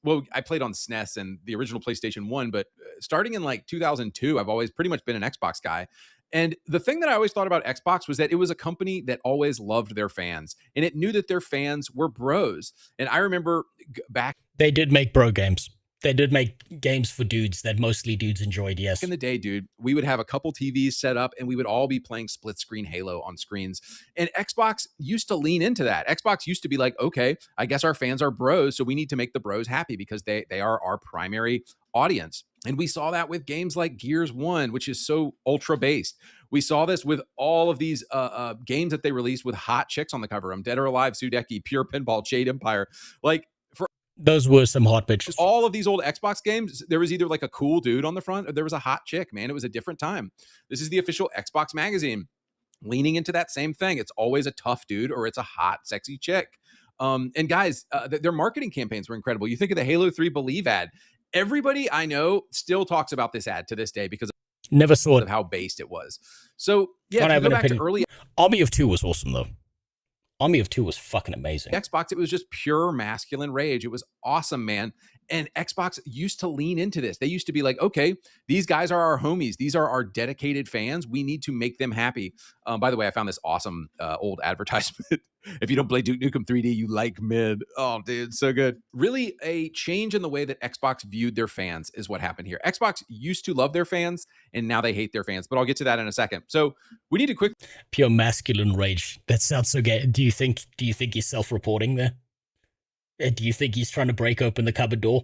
Well, I played on SNES and the original PlayStation 1, but starting in like 2002, I've always pretty much been an Xbox guy. And the thing that I always thought about Xbox was that it was a company that always loved their fans and it knew that their fans were bros. And I remember back. They did make bro games. They did make games for dudes that mostly dudes enjoyed, yes. Back in the day, dude, we would have a couple TVs set up and we would all be playing split screen Halo on screens. And Xbox used to lean into that. Xbox used to be like, okay, I guess our fans are bros, so we need to make the bros happy because they are our primary audience. And we saw that with games like Gears 1, which is so ultra based. We saw this with all of these games that they released with hot chicks on the cover. Dead or Alive, Sudeki, Pure Pinball, Jade Empire. Like, those were some hot bitches. All of these old Xbox games, there was either like a cool dude on the front or there was a hot chick, man. It was a different time. This is the official Xbox magazine leaning into that same thing. It's always a tough dude or it's a hot, sexy chick. And guys, their marketing campaigns were incredible. You think of the Halo 3 Believe ad. Everybody I know still talks about this ad to this day because never saw it. Of how based it was. So yeah, if you go back to early. Army of Two was awesome though. Army of Two was fucking amazing. Xbox, it was just pure masculine rage. It was awesome, man. And Xbox used to lean into this. They used to be like, okay, these guys are our homies. These are our dedicated fans. We need to make them happy. By the way, I found this awesome old advertisement. If you don't play Duke Nukem 3D, you like mid. Oh, dude, so good. Really a change in the way that Xbox viewed their fans is what happened here. Xbox used to love their fans, and now they hate their fans. But I'll get to that in a second. So we need to quick... Pure masculine rage. That sounds so gay. Do you think he's self-reporting there? Do you think he's trying to break open the cupboard door?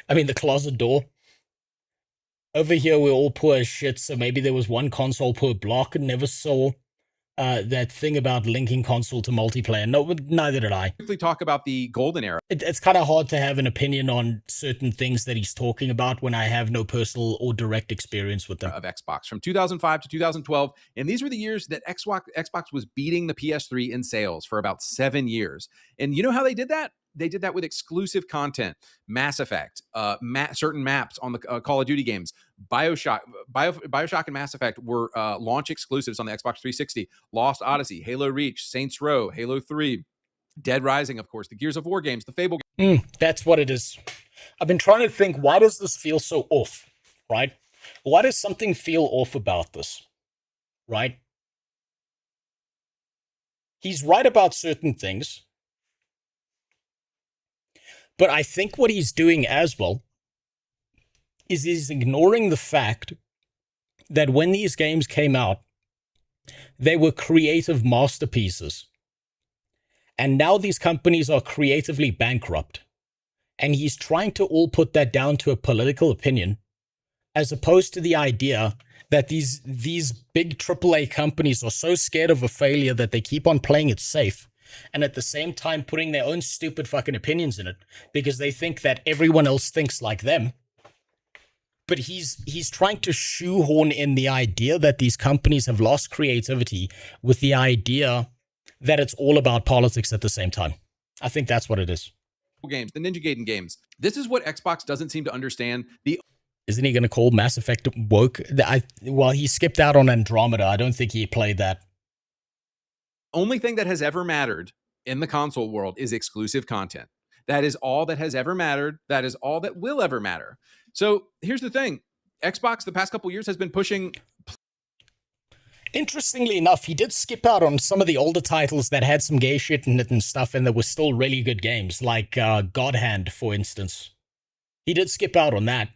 I mean, the closet door? Over here, we're all poor as shit, so maybe there was one console per block and never saw that thing about linking console to multiplayer. No, neither did I. Quickly talk about the golden era. It's kind of hard to have an opinion on certain things that he's talking about when I have no personal or direct experience with them. Of Xbox from 2005 to 2012. And these were the years that Xbox was beating the PS3 in sales for about 7 years. And you know how they did that? They did that with exclusive content, Mass Effect, certain maps on the Call of Duty games. Bioshock and Mass Effect were launch exclusives on the Xbox 360. Lost Odyssey, Halo Reach, Saints Row, Halo 3, Dead Rising, of course, the Gears of War games, the Fable games. That's what it is. I've been trying to think, why does this feel so off, right? Why does something feel off about this, right? He's right about certain things. But I think what he's doing as well is he's ignoring the fact that when these games came out, they were creative masterpieces. And now these companies are creatively bankrupt. And he's trying to all put that down to a political opinion, as opposed to the idea that these big AAA companies are so scared of a failure that they keep on playing it safe. And at the same time putting their own stupid fucking opinions in it because they think that everyone else thinks like them. But he's trying to shoehorn in the idea that these companies have lost creativity with the idea that it's all about politics at the same time. I think that's what it is. Games, the Ninja Gaiden games. This is what Xbox doesn't seem to understand. Isn't he going to call Mass Effect woke? Well, he skipped out on Andromeda. I don't think he played that. Only thing that has ever mattered in the console world is exclusive content. That is all that has ever mattered. That is all that will ever matter. So here's the thing. Xbox the past couple years has been pushing. Interestingly enough, he did skip out on some of the older titles that had some gay shit in it and stuff, and there were still really good games, like God Hand, for instance. He did skip out on that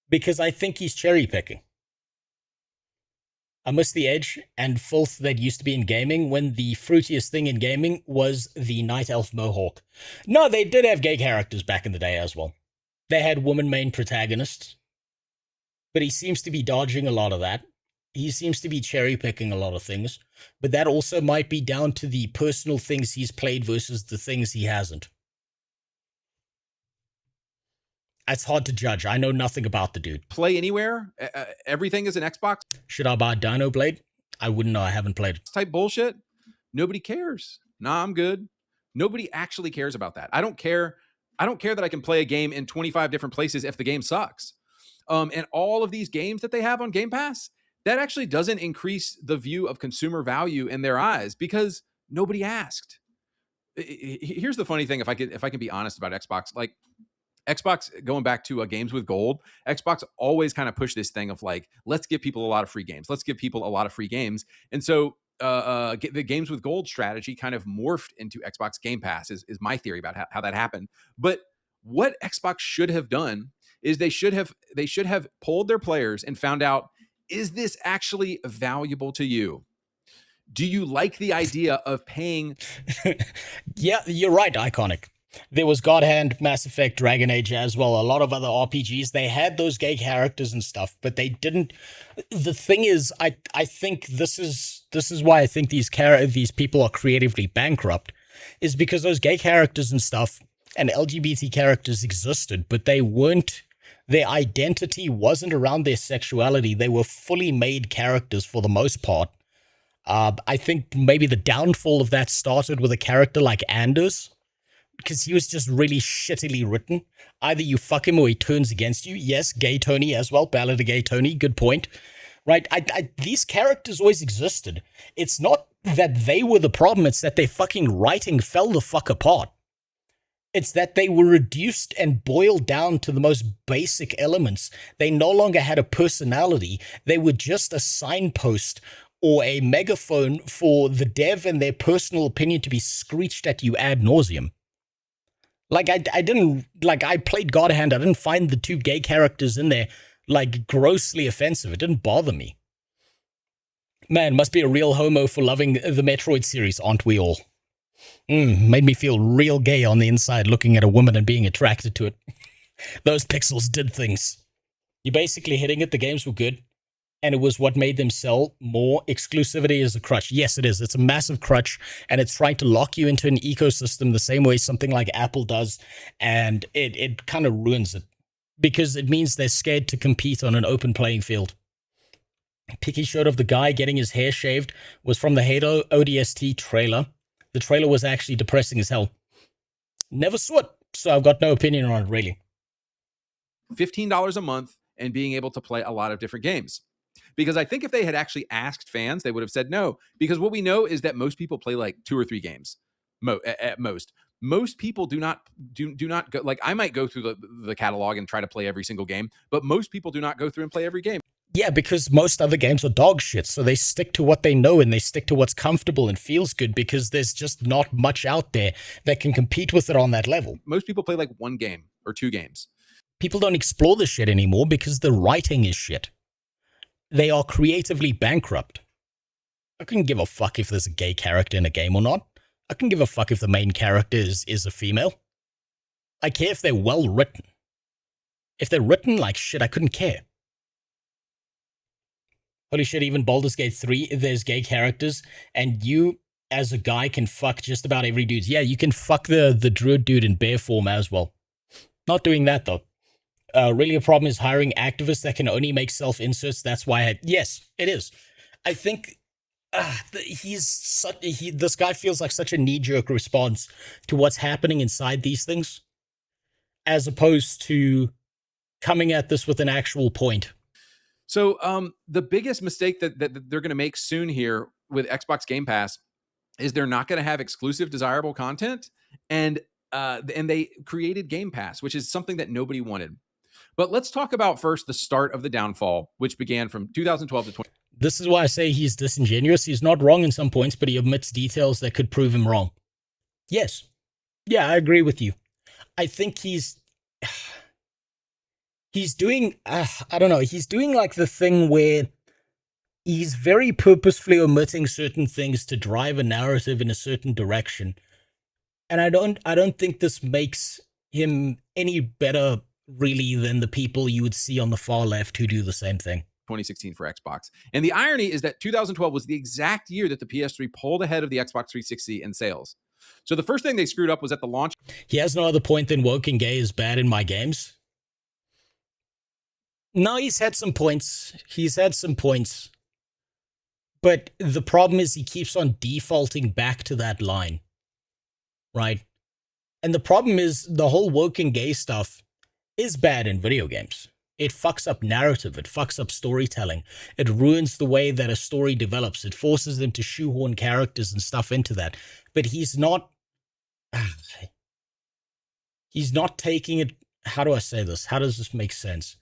because I think he's cherry picking. I miss the edge and filth that used to be in gaming when the fruitiest thing in gaming was the Night Elf Mohawk. No, they did have gay characters back in the day as well. They had woman main protagonists. But he seems to be dodging a lot of that. He seems to be cherry picking a lot of things. But that also might be down to the personal things he's played versus the things he hasn't. It's hard to judge. I know nothing about the dude. Play anywhere. Everything is an Xbox. Should I buy Dino Blade? I wouldn't know. I haven't played it. Type bullshit. Nobody cares. Nah, I'm good. Nobody actually cares about that. I don't care that I can play a game in 25 different places if the game sucks. and all of these games that they have on Game Pass, that actually doesn't increase the view of consumer value in their eyes because nobody asked. Here's the funny thing, if I can be honest about Xbox, like Xbox, going back to games with gold, Xbox always kind of pushed this thing of like, let's give people a lot of free games. Let's give people a lot of free games. And so the games with gold strategy kind of morphed into Xbox Game Pass is my theory about how that happened. But what Xbox should have done is they should have polled their players and found out, is this actually valuable to you? Do you like the idea of paying? Yeah, you're right, Iconic. There was God Hand, Mass Effect, Dragon Age as well, a lot of other RPGs. They had those gay characters and stuff, but they didn't. The thing is, I think this is why I think these people are creatively bankrupt, is because those gay characters and stuff and LGBT characters existed, but they weren't. Their identity wasn't around their sexuality. They were fully made characters for the most part. I think maybe the downfall of that started with a character like Anders, because he was just really shittily written. Either you fuck him or he turns against you. Yes, Gay Tony as well. Ballad of Gay Tony. Good point. Right? These characters always existed. It's not that they were the problem. It's that their fucking writing fell the fuck apart. It's that they were reduced and boiled down to the most basic elements. They no longer had a personality. They were just a signpost or a megaphone for the dev and their personal opinion to be screeched at you ad nauseum. Like, I played God Hand. I didn't find the two gay characters in there, like, grossly offensive. It didn't bother me. Man, must be a real homo for loving the Metroid series, aren't we all? Made me feel real gay on the inside looking at a woman and being attracted to it. Those pixels did things. You're basically hitting it. The games were good. And it was what made them sell more. Exclusivity is a crutch. Yes, it is. It's a massive crutch, and it's trying to lock you into an ecosystem the same way something like Apple does, and it kind of ruins it, because it means they're scared to compete on an open playing field. Picky showed of the guy getting his hair shaved was from the Halo ODST trailer. The trailer was actually depressing as hell. Never saw it, so I've got no opinion on it, really. $15 a month and being able to play a lot of different games. Because I think if they had actually asked fans, they would have said no. Because what we know is that most people play like 2 or 3 games at most. Most people do not go. Like, I might go through the catalog and try to play every single game, but most people do not go through and play every game. Yeah, because most other games are dog shit, so they stick to what they know and they stick to what's comfortable and feels good, because there's just not much out there that can compete with it on that level. Most people play like 1 game or 2 games. People don't explore this shit anymore because the writing is shit. They are creatively bankrupt. I couldn't give a fuck if there's a gay character in a game or not. I couldn't give a fuck if the main character is a female. I care if they're well written. If they're written like shit, I couldn't care. Holy shit, even Baldur's Gate 3, there's gay characters, and you, as a guy, can fuck just about every dude. Yeah, you can fuck the druid dude in bear form as well. Not doing that, though. Really, a problem is hiring activists that can only make self-inserts. That's why yes, it is. I think this guy feels like such a knee-jerk response to what's happening inside these things, as opposed to coming at this with an actual point. So the biggest mistake that they're going to make soon here with Xbox Game Pass is they're not going to have exclusive desirable content, and they created Game Pass, which is something that nobody wanted. But let's talk about first the start of the downfall, which began from 2012 to 20. This is why I say he's disingenuous. He's not wrong in some points, but he omits details that could prove him wrong. Yes. Yeah, I agree with you. I think he's doing, I don't know, he's doing like the thing where he's very purposefully omitting certain things to drive a narrative in a certain direction. And I don't think this makes him any better really than the people you would see on the far left who do the same thing. 2016 for Xbox. And the irony is that 2012 was the exact year that the PS3 pulled ahead of the Xbox 360 in sales. So the first thing they screwed up was at the launch. He has no other point than woke and gay is bad in my games. No, he's had some points. But the problem is he keeps on defaulting back to that line. Right? And the problem is the whole woke and gay stuff is bad in video games. It fucks up narrative. It fucks up storytelling. It ruins the way that a story develops. It forces them to shoehorn characters and stuff into that. But he's not taking it. How do I say this? How does this make sense?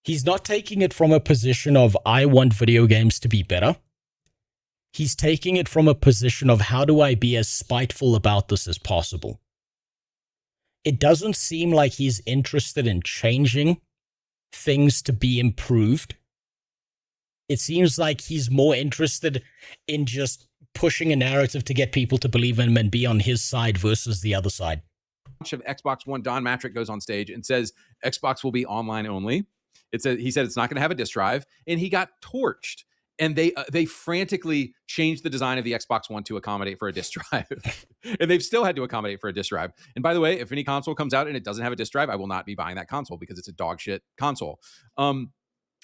He's not taking it from a position of, I want video games to be better. He's taking it from a position of, how do I be as spiteful about this as possible? It doesn't seem like he's interested in changing things to be improved. It seems like he's more interested in just pushing a narrative to get people to believe in him and be on his side versus the other side. Of Xbox One, Don Matrick goes on stage and says Xbox will be online only. He said it's not going to have a disk drive, and he got torched. And they frantically changed the design of the Xbox One to accommodate for a disk drive. And they've still had to accommodate for a disk drive. And by the way, if any console comes out and it doesn't have a disk drive, I will not be buying that console because it's a dog shit console.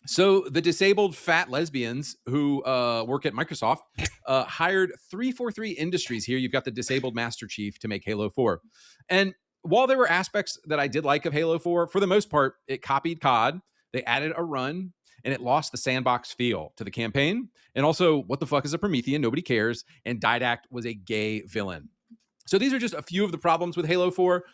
So the disabled fat lesbians who work at Microsoft hired 343 Industries. Here you've got the disabled Master Chief to make Halo 4. And while there were aspects that I did like of Halo 4, for the most part, it copied COD. They added a run, and it lost the sandbox feel to the campaign. And also, what the fuck is a Promethean? Nobody cares. And Didact was a gay villain. So these are just a few of the problems with Halo 4.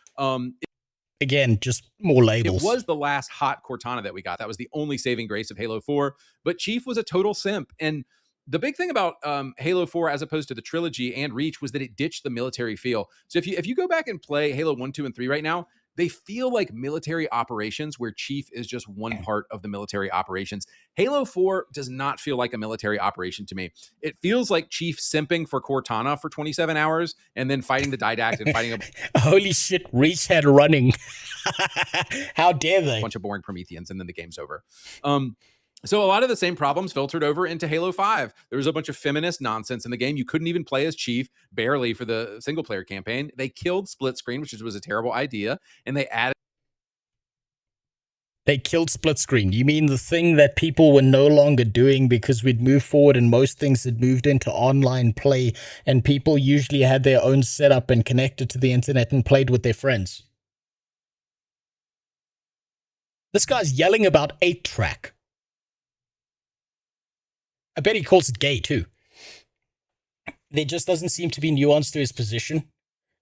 Again, just more labels. It was the last hot Cortana that we got. That was the only saving grace of Halo 4. But Chief was a total simp. And the big thing about Halo 4, as opposed to the trilogy and Reach, was that it ditched the military feel. So if you go back and play Halo 1, 2, and 3 right now, they feel like military operations where Chief is just one part of the military operations. Halo 4 does not feel like a military operation to me. It feels like Chief simping for Cortana for 27 hours and then fighting the Didact and fighting a holy shit, Reach had running. How dare they? Bunch of boring Prometheans, and then the game's over. So a lot of the same problems filtered over into Halo 5. There was a bunch of feminist nonsense in the game. You couldn't even play as Chief, barely, for the single-player campaign. They killed split screen, which was a terrible idea, and they added... They killed split screen. You mean the thing that people were no longer doing because we'd moved forward and most things had moved into online play, and people usually had their own setup and connected to the internet and played with their friends? This guy's yelling about 8-track. I bet he calls it gay, too. There just doesn't seem to be nuance to his position.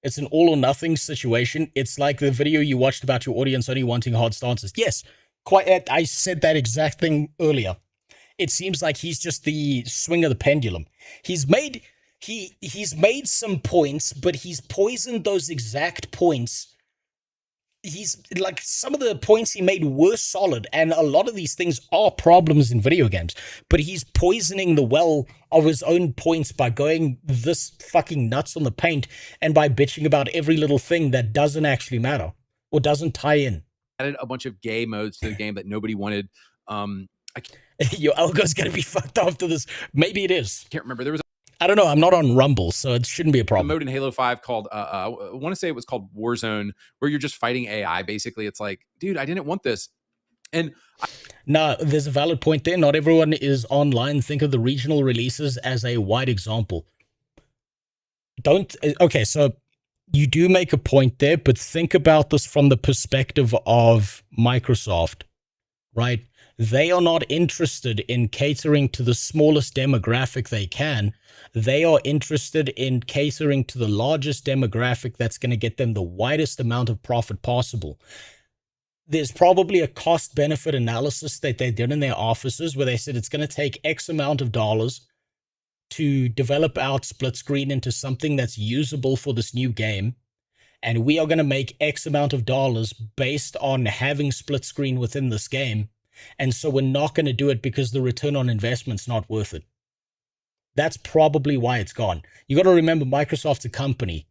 It's an all-or-nothing situation. It's like the video you watched about your audience only wanting hard stances. Yes, quite. I said that exact thing earlier. It seems like he's just the swing of the pendulum. He's made some points, but he's poisoned those exact points. He's like, some of the points he made were solid, and a lot of these things are problems in video games, but he's poisoning the well of his own points by going this fucking nuts on the paint and by bitching about every little thing that doesn't actually matter or doesn't tie in. Added a bunch of gay modes to the game that nobody wanted. Your algo's gonna be fucked after this. Maybe it is. Can't remember. There was I don't know. I'm not on Rumble, so it shouldn't be a problem. A mode in Halo 5 called, I want to say it was called Warzone, where you're just fighting AI. Basically, it's like, dude, I didn't want this. And no, there's a valid point there. Not everyone is online. Think of the regional releases as a wide example. Okay, so you do make a point there, but think about this from the perspective of Microsoft, right? They are not interested in catering to the smallest demographic they can. They are interested in catering to the largest demographic that's going to get them the widest amount of profit possible. There's probably a cost-benefit analysis that they did in their offices where they said it's going to take X amount of dollars to develop out split screen into something that's usable for this new game. And we are going to make X amount of dollars based on having split screen within this game. And so we're not going to do it because the return on investment's not worth it. That's probably why it's gone. You got to remember, Microsoft's a company.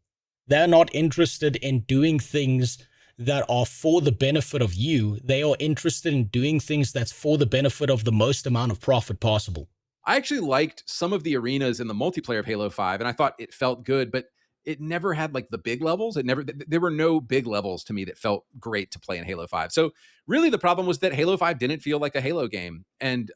They're not interested in doing things that are for the benefit of you. They are interested in doing things that's for the benefit of the most amount of profit possible. I actually liked some of the arenas in the multiplayer of Halo 5, and I thought it felt good, but it never had like the big levels. There were no big levels to me that felt great to play in Halo 5. So really the problem was that Halo 5 didn't feel like a Halo game. And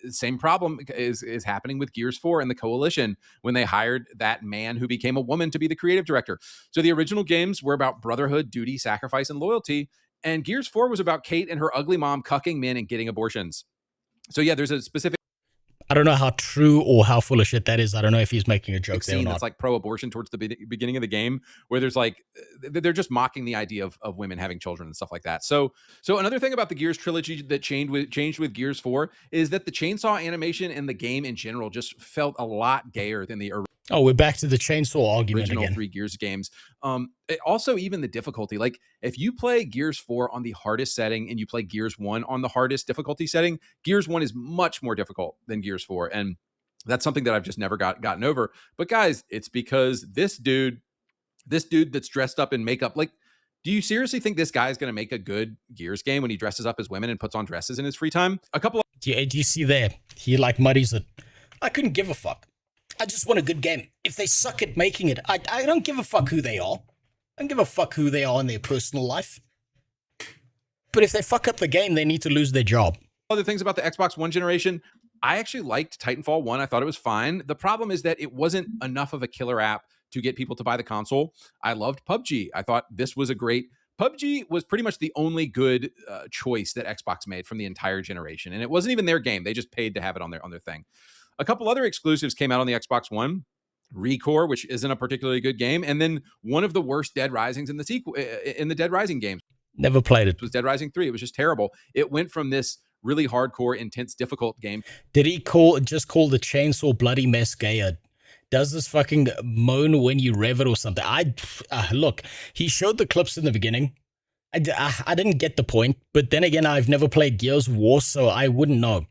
same problem is happening with Gears 4 and the Coalition when they hired that man who became a woman to be the creative director. So the original games were about brotherhood, duty, sacrifice, and loyalty. And Gears 4 was about Kate and her ugly mom cucking men and getting abortions. So yeah, there's a specific I don't know how true or how full of shit that is. I don't know if he's making a joke there or scene not. that's like pro-abortion towards the beginning of the game, where there's like they're just mocking the idea of women having children and stuff like that. So another thing about the Gears trilogy that changed with Gears 4 is that the chainsaw animation and the game in general just felt a lot gayer than the Oh, we're back to the chainsaw argument original again. 3 Gears games. Also, even the difficulty. Like, if you play Gears 4 on the hardest setting and you play Gears 1 on the hardest difficulty setting, Gears 1 is much more difficult than Gears 4. And that's something that I've just never gotten over. But guys, it's because this dude that's dressed up in makeup, like, do you seriously think this guy is going to make a good Gears game when he dresses up as women and puts on dresses in his free time? A couple of... Do you see there? He like muddies it. I couldn't give a fuck. I just want a good game. If they suck at making it, I don't give a fuck who they are. I don't give a fuck who they are in their personal life. But if they fuck up the game, they need to lose their job. Other things about the Xbox One generation, I actually liked Titanfall 1. I thought it was fine. The problem is that it wasn't enough of a killer app to get people to buy the console. I loved PUBG. I thought this was a great... PUBG was pretty much the only good choice that Xbox made from the entire generation. And it wasn't even their game. They just paid to have it on their thing. A couple other exclusives came out on the Xbox One. Recore, which isn't a particularly good game, and then one of the worst Dead Risings in the Dead Rising games. Never played it. It was Dead Rising 3. It was just terrible. It went from this really hardcore, intense, difficult game. Did he just call the chainsaw bloody mess gayer? Does this fucking moan when you rev it or something? Look, he showed the clips in the beginning. I didn't get the point, but then again, I've never played Gears of War, so I wouldn't know.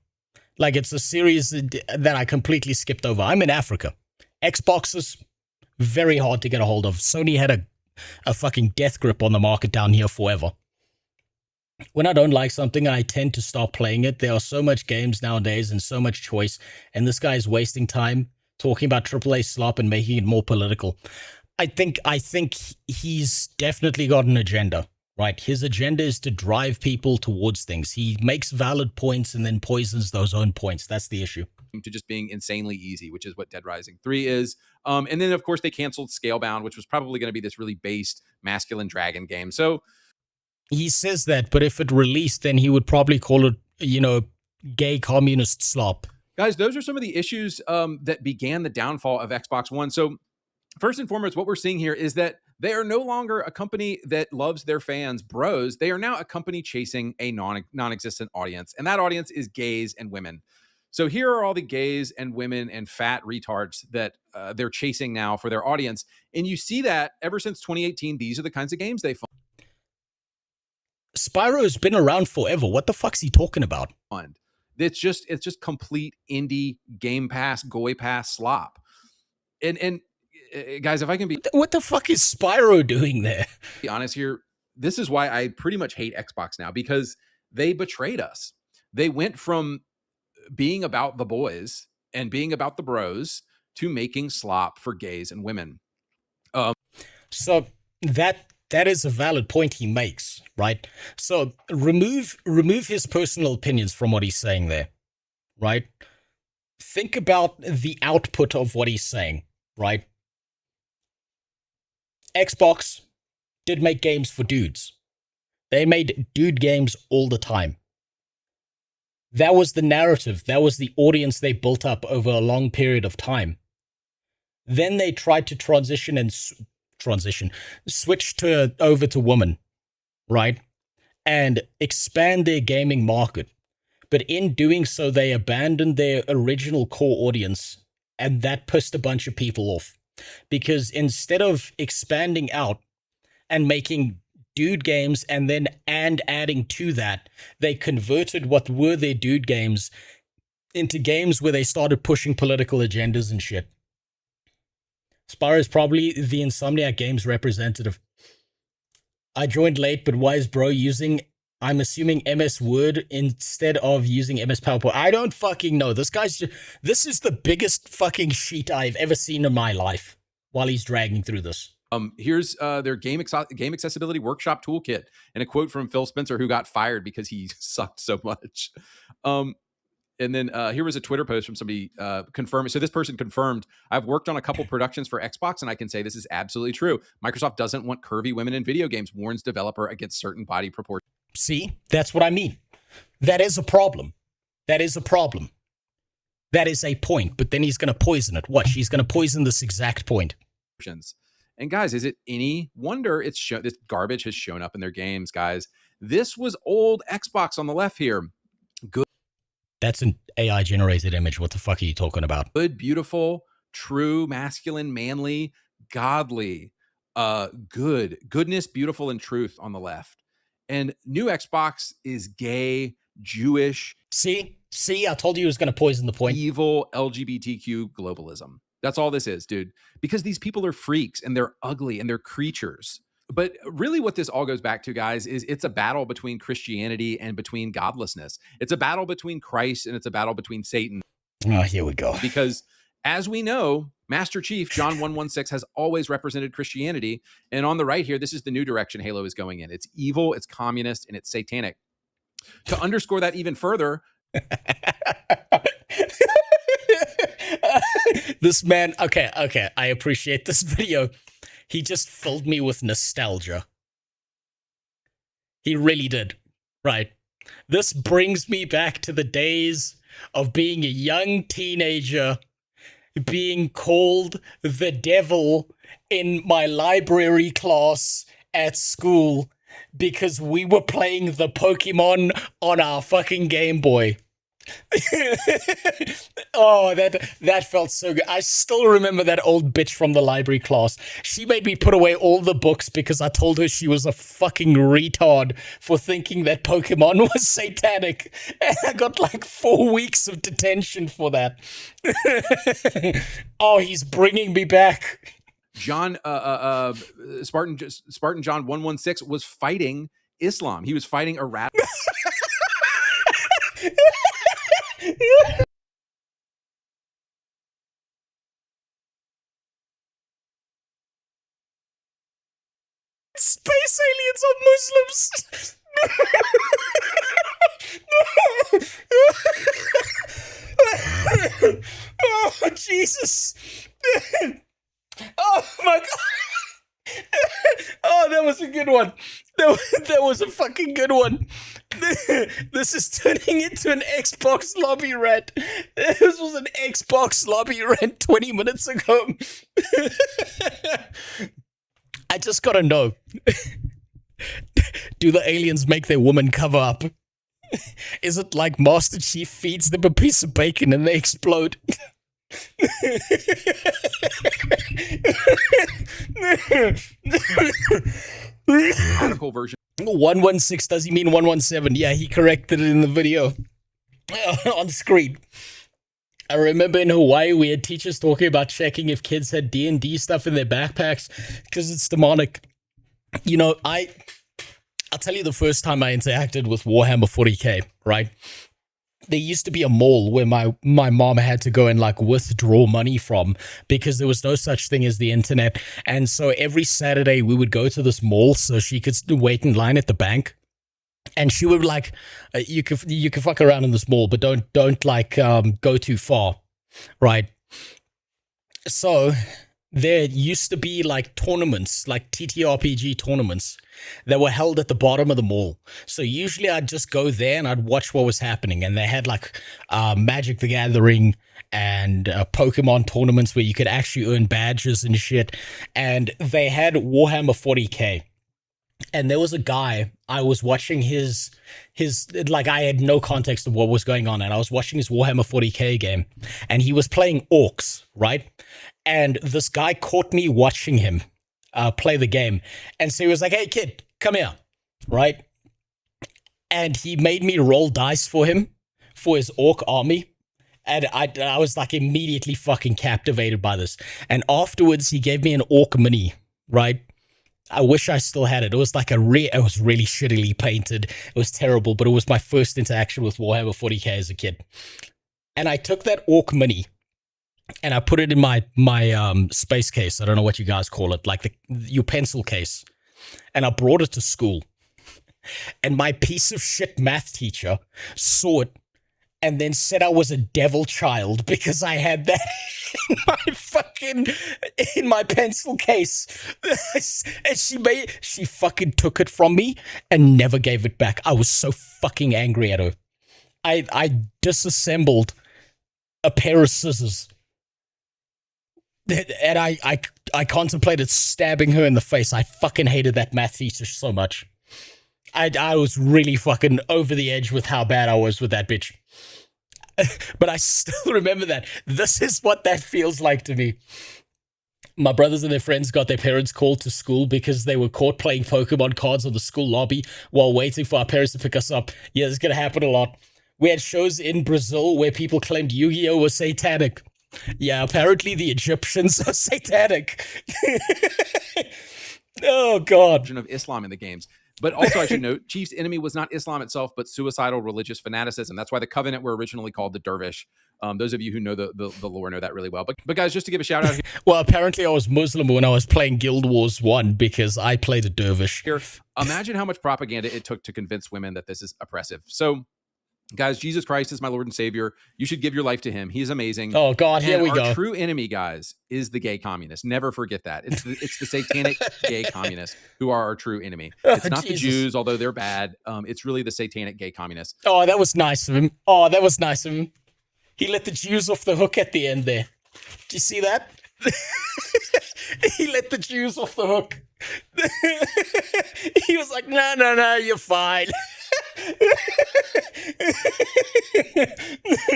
Like, it's a series that I completely skipped over. I'm in Africa. Xboxes, very hard to get a hold of. Sony had a fucking death grip on the market down here forever. When I don't like something, I tend to stop playing it. There are so much games nowadays and so much choice, and this guy's wasting time talking about AAA slop and making it more political. I think he's definitely got an agenda. Right, his agenda is to drive people towards things. He makes valid points and then poisons those own points. That's the issue. To just being insanely easy, which is what Dead Rising 3 is. And then, of course, they canceled Scalebound, which was probably going to be this really based masculine dragon game. So he says that, but if it released, then he would probably call it, gay communist slop. Guys, those are some of the issues that began the downfall of Xbox One. So first and foremost, what we're seeing here is that they are no longer a company that loves their fans bros. They are now a company chasing a non-existent audience, and that audience is gays and women. So here are all the gays and women and fat retards that they're chasing now for their audience. And you see that ever since 2018, these are the kinds of games they fund. Spyro's been around forever. What the fuck's he talking about? It's just complete indie Game Pass, Goy Pass slop. And guys, if I can be... What the fuck is Spyro doing there? Be honest here, this is why I pretty much hate Xbox now, because they betrayed us. They went from being about the boys and being about the bros to making slop for gays and women. So that is a valid point he makes, right? So remove his personal opinions from what he's saying there, right? Think about the output of what he's saying, right? Xbox did make games for dudes. They made dude games all the time. That was the narrative. That was the audience they built up over a long period of time. Then they tried to switch over to women, right? And expand their gaming market. But in doing so, they abandoned their original core audience, and that pissed a bunch of people off. Because instead of expanding out and making dude games and adding to that, they converted what were their dude games into games where they started pushing political agendas and shit. Spyro is probably the Insomniac Games representative. I joined late, but why is bro using, I'm assuming, MS Word instead of using MS PowerPoint? I don't fucking know. This is the biggest fucking sheet I've ever seen in my life while he's dragging through this. Here's their game accessibility workshop toolkit, and a quote from Phil Spencer, who got fired because he sucked so much. And then here was a Twitter post from somebody confirming. So this person confirmed, I've worked on a couple productions for Xbox, and I can say this is absolutely true. Microsoft doesn't want curvy women in video games, warns developer against certain body proportions. See, that's what I mean. That is a problem. That is a problem. That is a point, but then he's going to poison it. What? She's going to poison this exact point. And guys, is it any wonder this garbage has shown up in their games, guys? This was old Xbox on the left here. Good. That's an AI generated image. What the fuck are you talking about? Good, beautiful, true, masculine, manly, godly, goodness, beautiful, and truth on the left. And new Xbox is gay, Jewish. See, I told you he was going to poison the point. Evil, LGBTQ globalism. That's all this is, dude. Because these people are freaks and they're ugly and they're creatures. But really what this all goes back to, guys, is it's a battle between Christianity and between godlessness. It's a battle between Christ and it's a battle between Satan. Oh, here we go. Because as we know, Master Chief John 116 has always represented Christianity. And on the right here, this is the new direction Halo is going in. It's evil, it's communist, and it's satanic. To underscore that even further, this man, okay, I appreciate this video. He just filled me with nostalgia. He really did. Right. This brings me back to the days of being a young teenager, being called the devil in my library class at school because we were playing the Pokemon on our fucking Game Boy. Oh, that felt so good. I still remember that old bitch from the library class. She made me put away all the books because I told her she was a fucking retard for thinking that Pokemon was satanic. And I got like 4 weeks of detention for that. Oh, he's bringing me back. Spartan John 116 was fighting Islam. He was fighting a radical. Space aliens are Muslims. Oh, Jesus. Oh, my God. Oh, that was a good one. That was a fucking good one. This is turning into an Xbox lobby rant. This was an Xbox lobby rant 20 minutes ago. I just gotta know. Do the aliens make their woman cover up? Is it like Master Chief feeds them a piece of bacon and they explode? Radical version. 116, does he mean 117? Yeah, he corrected it in the video on screen. I remember in Hawaii we had teachers talking about checking if kids had D&D stuff in their backpacks because it's demonic. You know, I'll tell you the first time I interacted with Warhammer 40k, right? There used to be a mall where my mom had to go and like withdraw money from because there was no such thing as the internet. And so every Saturday we would go to this mall so she could wait in line at the bank. And she would like, you can fuck around in this mall, but don't like go too far, right? So there used to be like tournaments, like TTRPG tournaments that were held at the bottom of the mall. So usually I'd just go there and I'd watch what was happening. And they had like Magic the Gathering and Pokemon tournaments where you could actually earn badges and shit. And they had Warhammer 40k. And there was a guy, I was watching his like I had no context of what was going on, and I was watching his Warhammer 40k game, and he was playing orcs, right? And this guy caught me watching him play the game, and so he was like, "Hey kid, come here," right? And he made me roll dice for him for his orc army. And I was like immediately fucking captivated by this. And afterwards he gave me an orc mini, right? I wish I still had it. It was like it was really shittily painted. It was terrible, but it was my first interaction with Warhammer 40k as a kid. And I took that Orc Mini and I put it in my space case. I don't know what you guys call it, like your pencil case. And I brought it to school. And my piece of shit math teacher saw it and then said I was a devil child because I had that in my pencil case. And she fucking took it from me and never gave it back. I was so fucking angry at her. I disassembled a pair of scissors. And I contemplated stabbing her in the face. I fucking hated that math teacher so much. I was really fucking over the edge with how bad I was with that bitch. But I still remember that. This is what that feels like to me. My brothers and their friends got their parents called to school because they were caught playing Pokemon cards on the school lobby while waiting for our parents to pick us up. Yeah, this is going to happen a lot. We had shows in Brazil where people claimed Yu-Gi-Oh! Was satanic. Yeah, apparently the Egyptians are satanic. Oh, God. Of Islam in the games. But also, I should note, Chief's enemy was not Islam itself, but suicidal religious fanaticism. That's why the Covenant were originally called the Dervish. Those of you who know the lore know that really well. But guys, just to give a shout out here. Well, apparently I was Muslim when I was playing Guild Wars 1 because I played a dervish. Here, imagine how much propaganda it took to convince women that this is oppressive. So, guys, Jesus Christ is my Lord and Savior. You should give your life to him. He's amazing. Oh, God, here we go. Our true enemy, guys, is the gay communist. Never forget that. It's the satanic gay communists who are our true enemy. It's not the Jews, although they're bad. It's really the satanic gay communists. Oh, that was nice of him. He let the Jews off the hook at the end there. Did you see that? He let the Jews off the hook. He was like, no, you're fine.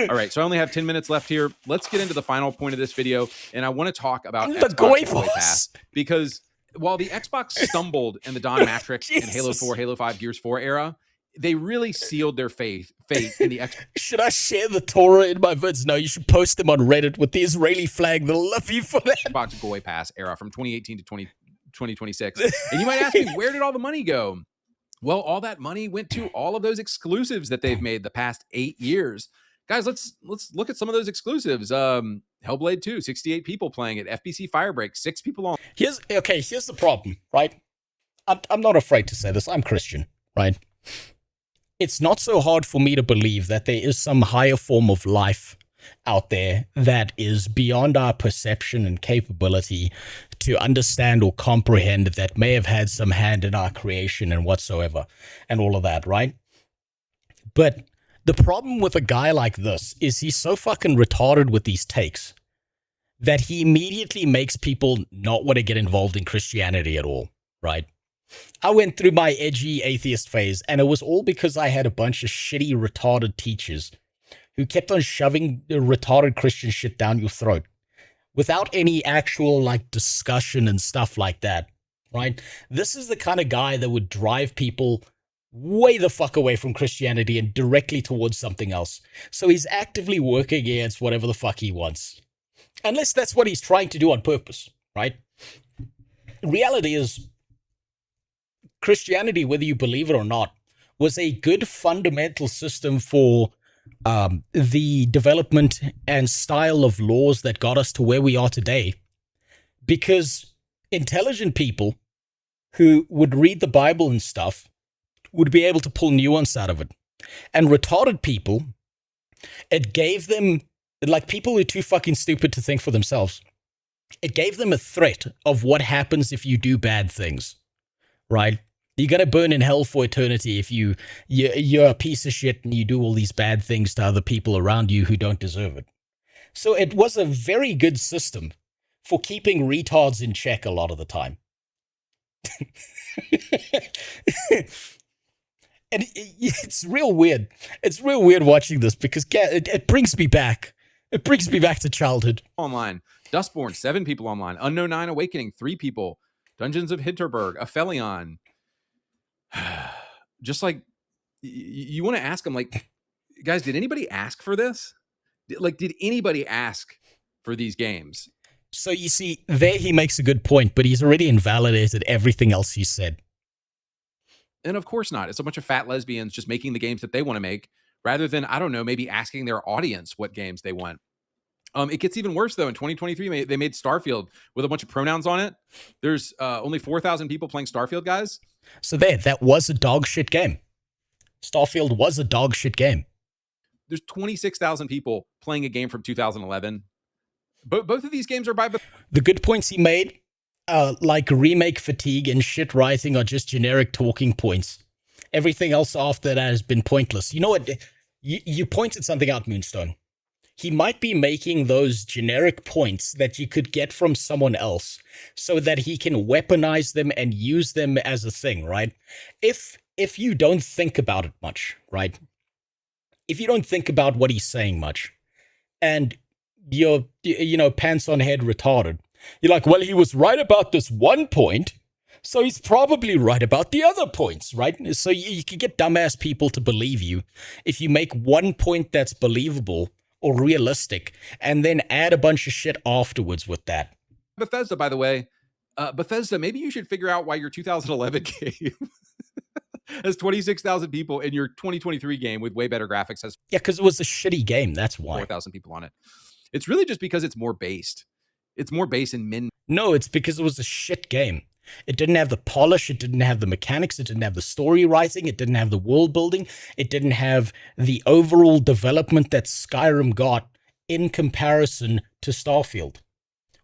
All right, so I only have 10 minutes left here. Let's get into the final point of this video, and I want to talk about the Xbox Goy Pass, because while the Xbox stumbled in the Don Matrix and Halo 4, Halo 5, Gears 4 era, they really sealed their fate in the Xbox. Should I share the Torah in my vids? No, you should post them on Reddit with the Israeli flag. They'll love you for that. Xbox Goy Pass era from 2018 to 2026. And you might ask me, where did all the money go? Well, all that money went to all of those exclusives that they've made the past 8 years. Guys, let's look at some of those exclusives. Hellblade 2, 68 people playing it. FBC Firebreak, 6 people on. Here's the problem, right? I'm not afraid to say this. I'm Christian, right? It's not so hard for me to believe that there is some higher form of life out there that is beyond our perception and capability to understand or comprehend, that may have had some hand in our creation and whatsoever and all of that, right? But the problem with a guy like this is he's so fucking retarded with these takes that he immediately makes people not want to get involved in Christianity at all, right? I went through my edgy atheist phase, and it was all because I had a bunch of shitty, retarded teachers who kept on shoving the retarded Christian shit down your throat without any actual, discussion and stuff like that, right? This is the kind of guy that would drive people way the fuck away from Christianity and directly towards something else. So he's actively working against whatever the fuck he wants. Unless that's what he's trying to do on purpose, right? Reality is, Christianity, whether you believe it or not, was a good fundamental system for the development and style of laws that got us to where we are today. Because intelligent people who would read the Bible and stuff would be able to pull nuance out of it. And retarded people, it gave them, people who are too fucking stupid to think for themselves, it gave them a threat of what happens if you do bad things, right? You're going to burn in hell for eternity if you're a piece of shit and you do all these bad things to other people around you who don't deserve it. So it was a very good system for keeping retards in check a lot of the time. And it's real weird. It's real weird watching this because it brings me back. It brings me back to childhood. Online. Dustborn, 7 people online. Unknown 9 Awakening, 3 people. Dungeons of Hinterberg, Aphelion. Just you want to ask them, guys, did anybody ask for this? Did anybody ask for these games? So you see, there he makes a good point, but he's already invalidated everything else he said. And of course not. It's a bunch of fat lesbians just making the games that they want to make, rather than, I don't know, maybe asking their audience what games they want. It gets even worse, though. In 2023, they made Starfield with a bunch of pronouns on it. There's only 4,000 people playing Starfield, guys. So that was a dog shit game. Starfield was a dog shit game. There's 26,000 people playing a game from 2011. Both of these games are by the good points he made, like remake fatigue and shit writing, are just generic talking points. Everything else after that has been pointless. You know what? You pointed something out, Moonstone. He might be making those generic points that you could get from someone else so that he can weaponize them and use them as a thing, right? If you don't think about it much, right? If you don't think about what he's saying much, and you're, pants on head retarded, you're like, well, he was right about this one point, so he's probably right about the other points, right? So you can get dumbass people to believe you if you make one point that's believable or realistic, and then add a bunch of shit afterwards with that. Bethesda, by the way. Bethesda, maybe you should figure out why your 2011 game has 26,000 people and your 2023 game with way better graphics has... Yeah, because it was a shitty game, that's why. 4,000 people on it. It's really just because it's more based. It's more based in min... No, it's because it was a shit game. It didn't have the polish, it didn't have the mechanics, it didn't have the story writing, it didn't have the world building, it didn't have the overall development that Skyrim got in comparison to Starfield,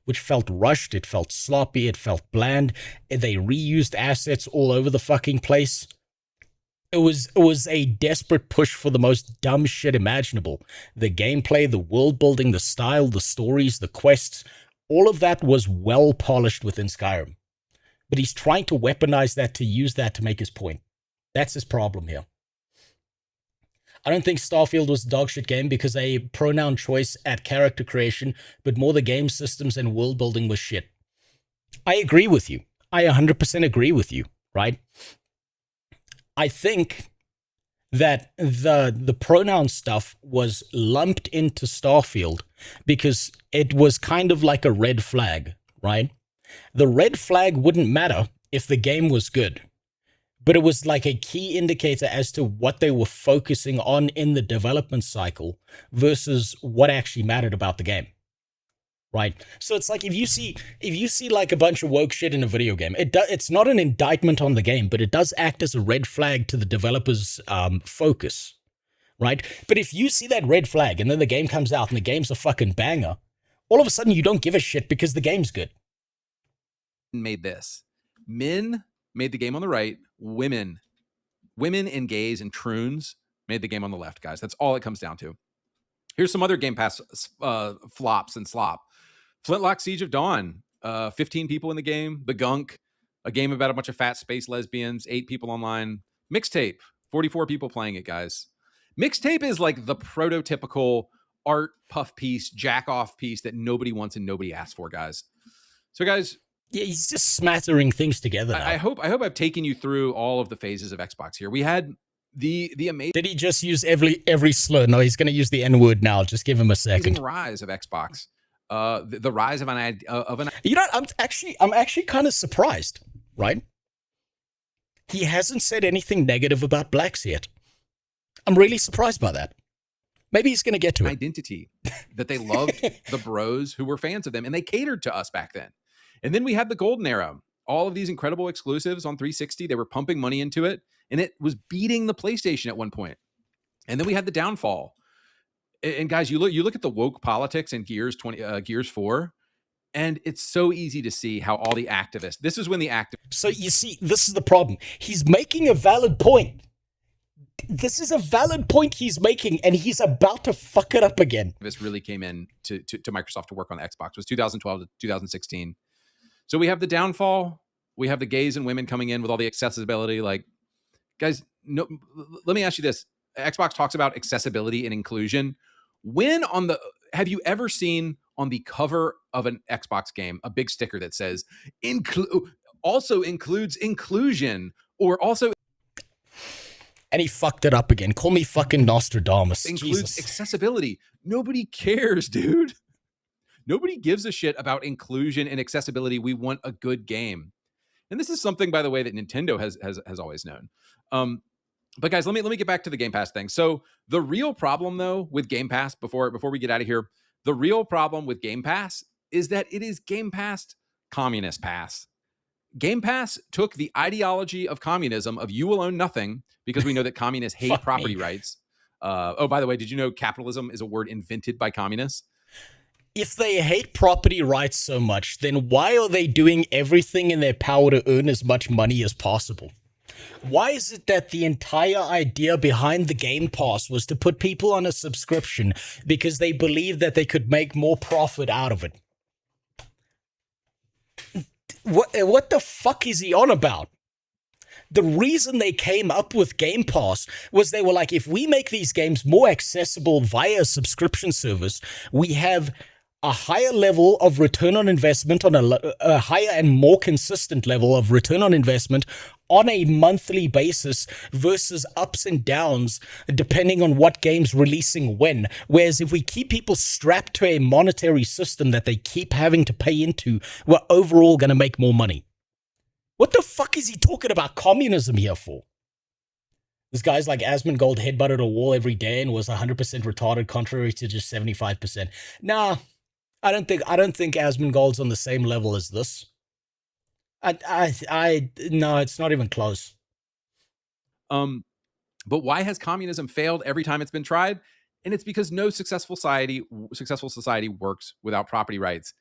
which felt rushed, it felt sloppy, it felt bland, they reused assets all over the fucking place. It was a desperate push for the most dumb shit imaginable. The gameplay, the world building, the style, the stories, the quests, all of that was well polished within Skyrim. But he's trying to weaponize that to use that to make his point. That's his problem here. I don't think Starfield was a dogshit game because a pronoun choice at character creation, but more the game systems and world building was shit. I agree with you. I 100% agree with you, right? I think that the pronoun stuff was lumped into Starfield because it was kind of like a red flag, right? The red flag wouldn't matter if the game was good, but it was like a key indicator as to what they were focusing on in the development cycle versus what actually mattered about the game, right? So it's like if you see like a bunch of woke shit in a video game, it's not an indictment on the game, but it does act as a red flag to the developer's focus, right? But if you see that red flag and then the game comes out and the game's a fucking banger, all of a sudden you don't give a shit because the game's good. Made this. Men made the game on the right. Women and gays and troons made the game on the left, guys. That's all it comes down to. Here's some other Game Pass flops and slop. Flintlock Siege of Dawn. 15 people in the game. The Gunk. A game about a bunch of fat space lesbians. 8 people online. Mixtape. 44 people playing it, guys. Mixtape is like the prototypical art puff piece, jack-off piece that nobody wants and nobody asks for, guys. So, guys... Yeah, he's just smattering things together now. I hope I've taken you through all of the phases of Xbox here. We had the amazing... Did he just use every slur? No, he's going to use the N-word now. Just give him a second. Rise of Xbox. The rise of an... You know, I'm actually kind of surprised, right? He hasn't said anything negative about blacks yet. I'm really surprised by that. Maybe he's going to get to it. Identity that they loved the bros who were fans of them, and they catered to us back then. And then we had the golden era. All of these incredible exclusives on 360. They were pumping money into it, and it was beating the PlayStation at one point. And then we had the downfall. And guys, you look at the woke politics in Gears 4, and it's so easy to see how all the activists. This is when the activists. So you see, this is the problem. He's making a valid point. This is a valid point he's making, and he's about to fuck it up again. This really came in to Microsoft to work on the Xbox. It was 2012 to 2016. So we have the downfall. We have the gays and women coming in with all the accessibility. Like, guys, no. Let me ask you this: Xbox talks about accessibility and inclusion. Have you ever seen on the cover of an Xbox game a big sticker that says also includes inclusion, or also? And he fucked it up again. Call me fucking Nostradamus. Includes accessibility. Nobody cares, dude. Nobody gives a shit about inclusion and accessibility. We want a good game. And this is something, by the way, that Nintendo has always known. But guys, let me get back to the Game Pass thing. So the real problem, though, with Game Pass, before we get out of here, the real problem with Game Pass is that it is Game Pass Communist Pass. Game Pass took the ideology of communism of you will own nothing, because we know that communists hate property rights. Oh, by the way, did you know capitalism is a word invented by communists? If they hate property rights so much, then why are they doing everything in their power to earn as much money as possible? Why is it that the entire idea behind the Game Pass was to put people on a subscription because they believed that they could make more profit out of it? What the fuck is he on about? The reason they came up with Game Pass was they were like, if we make these games more accessible via a subscription service, we have a higher level of return on investment, on a higher and more consistent level of return on investment on a monthly basis versus ups and downs depending on what game's releasing when. Whereas if we keep people strapped to a monetary system that they keep having to pay into, we're overall going to make more money. What the fuck is he talking about communism here for? This guy's like Asmongold headbutted a wall every day and was 100% retarded, contrary to just 75%. Nah, I don't think Asmongold's on the same level as this. No, it's not even close. But why has communism failed every time it's been tried? And it's because no successful society works without property rights.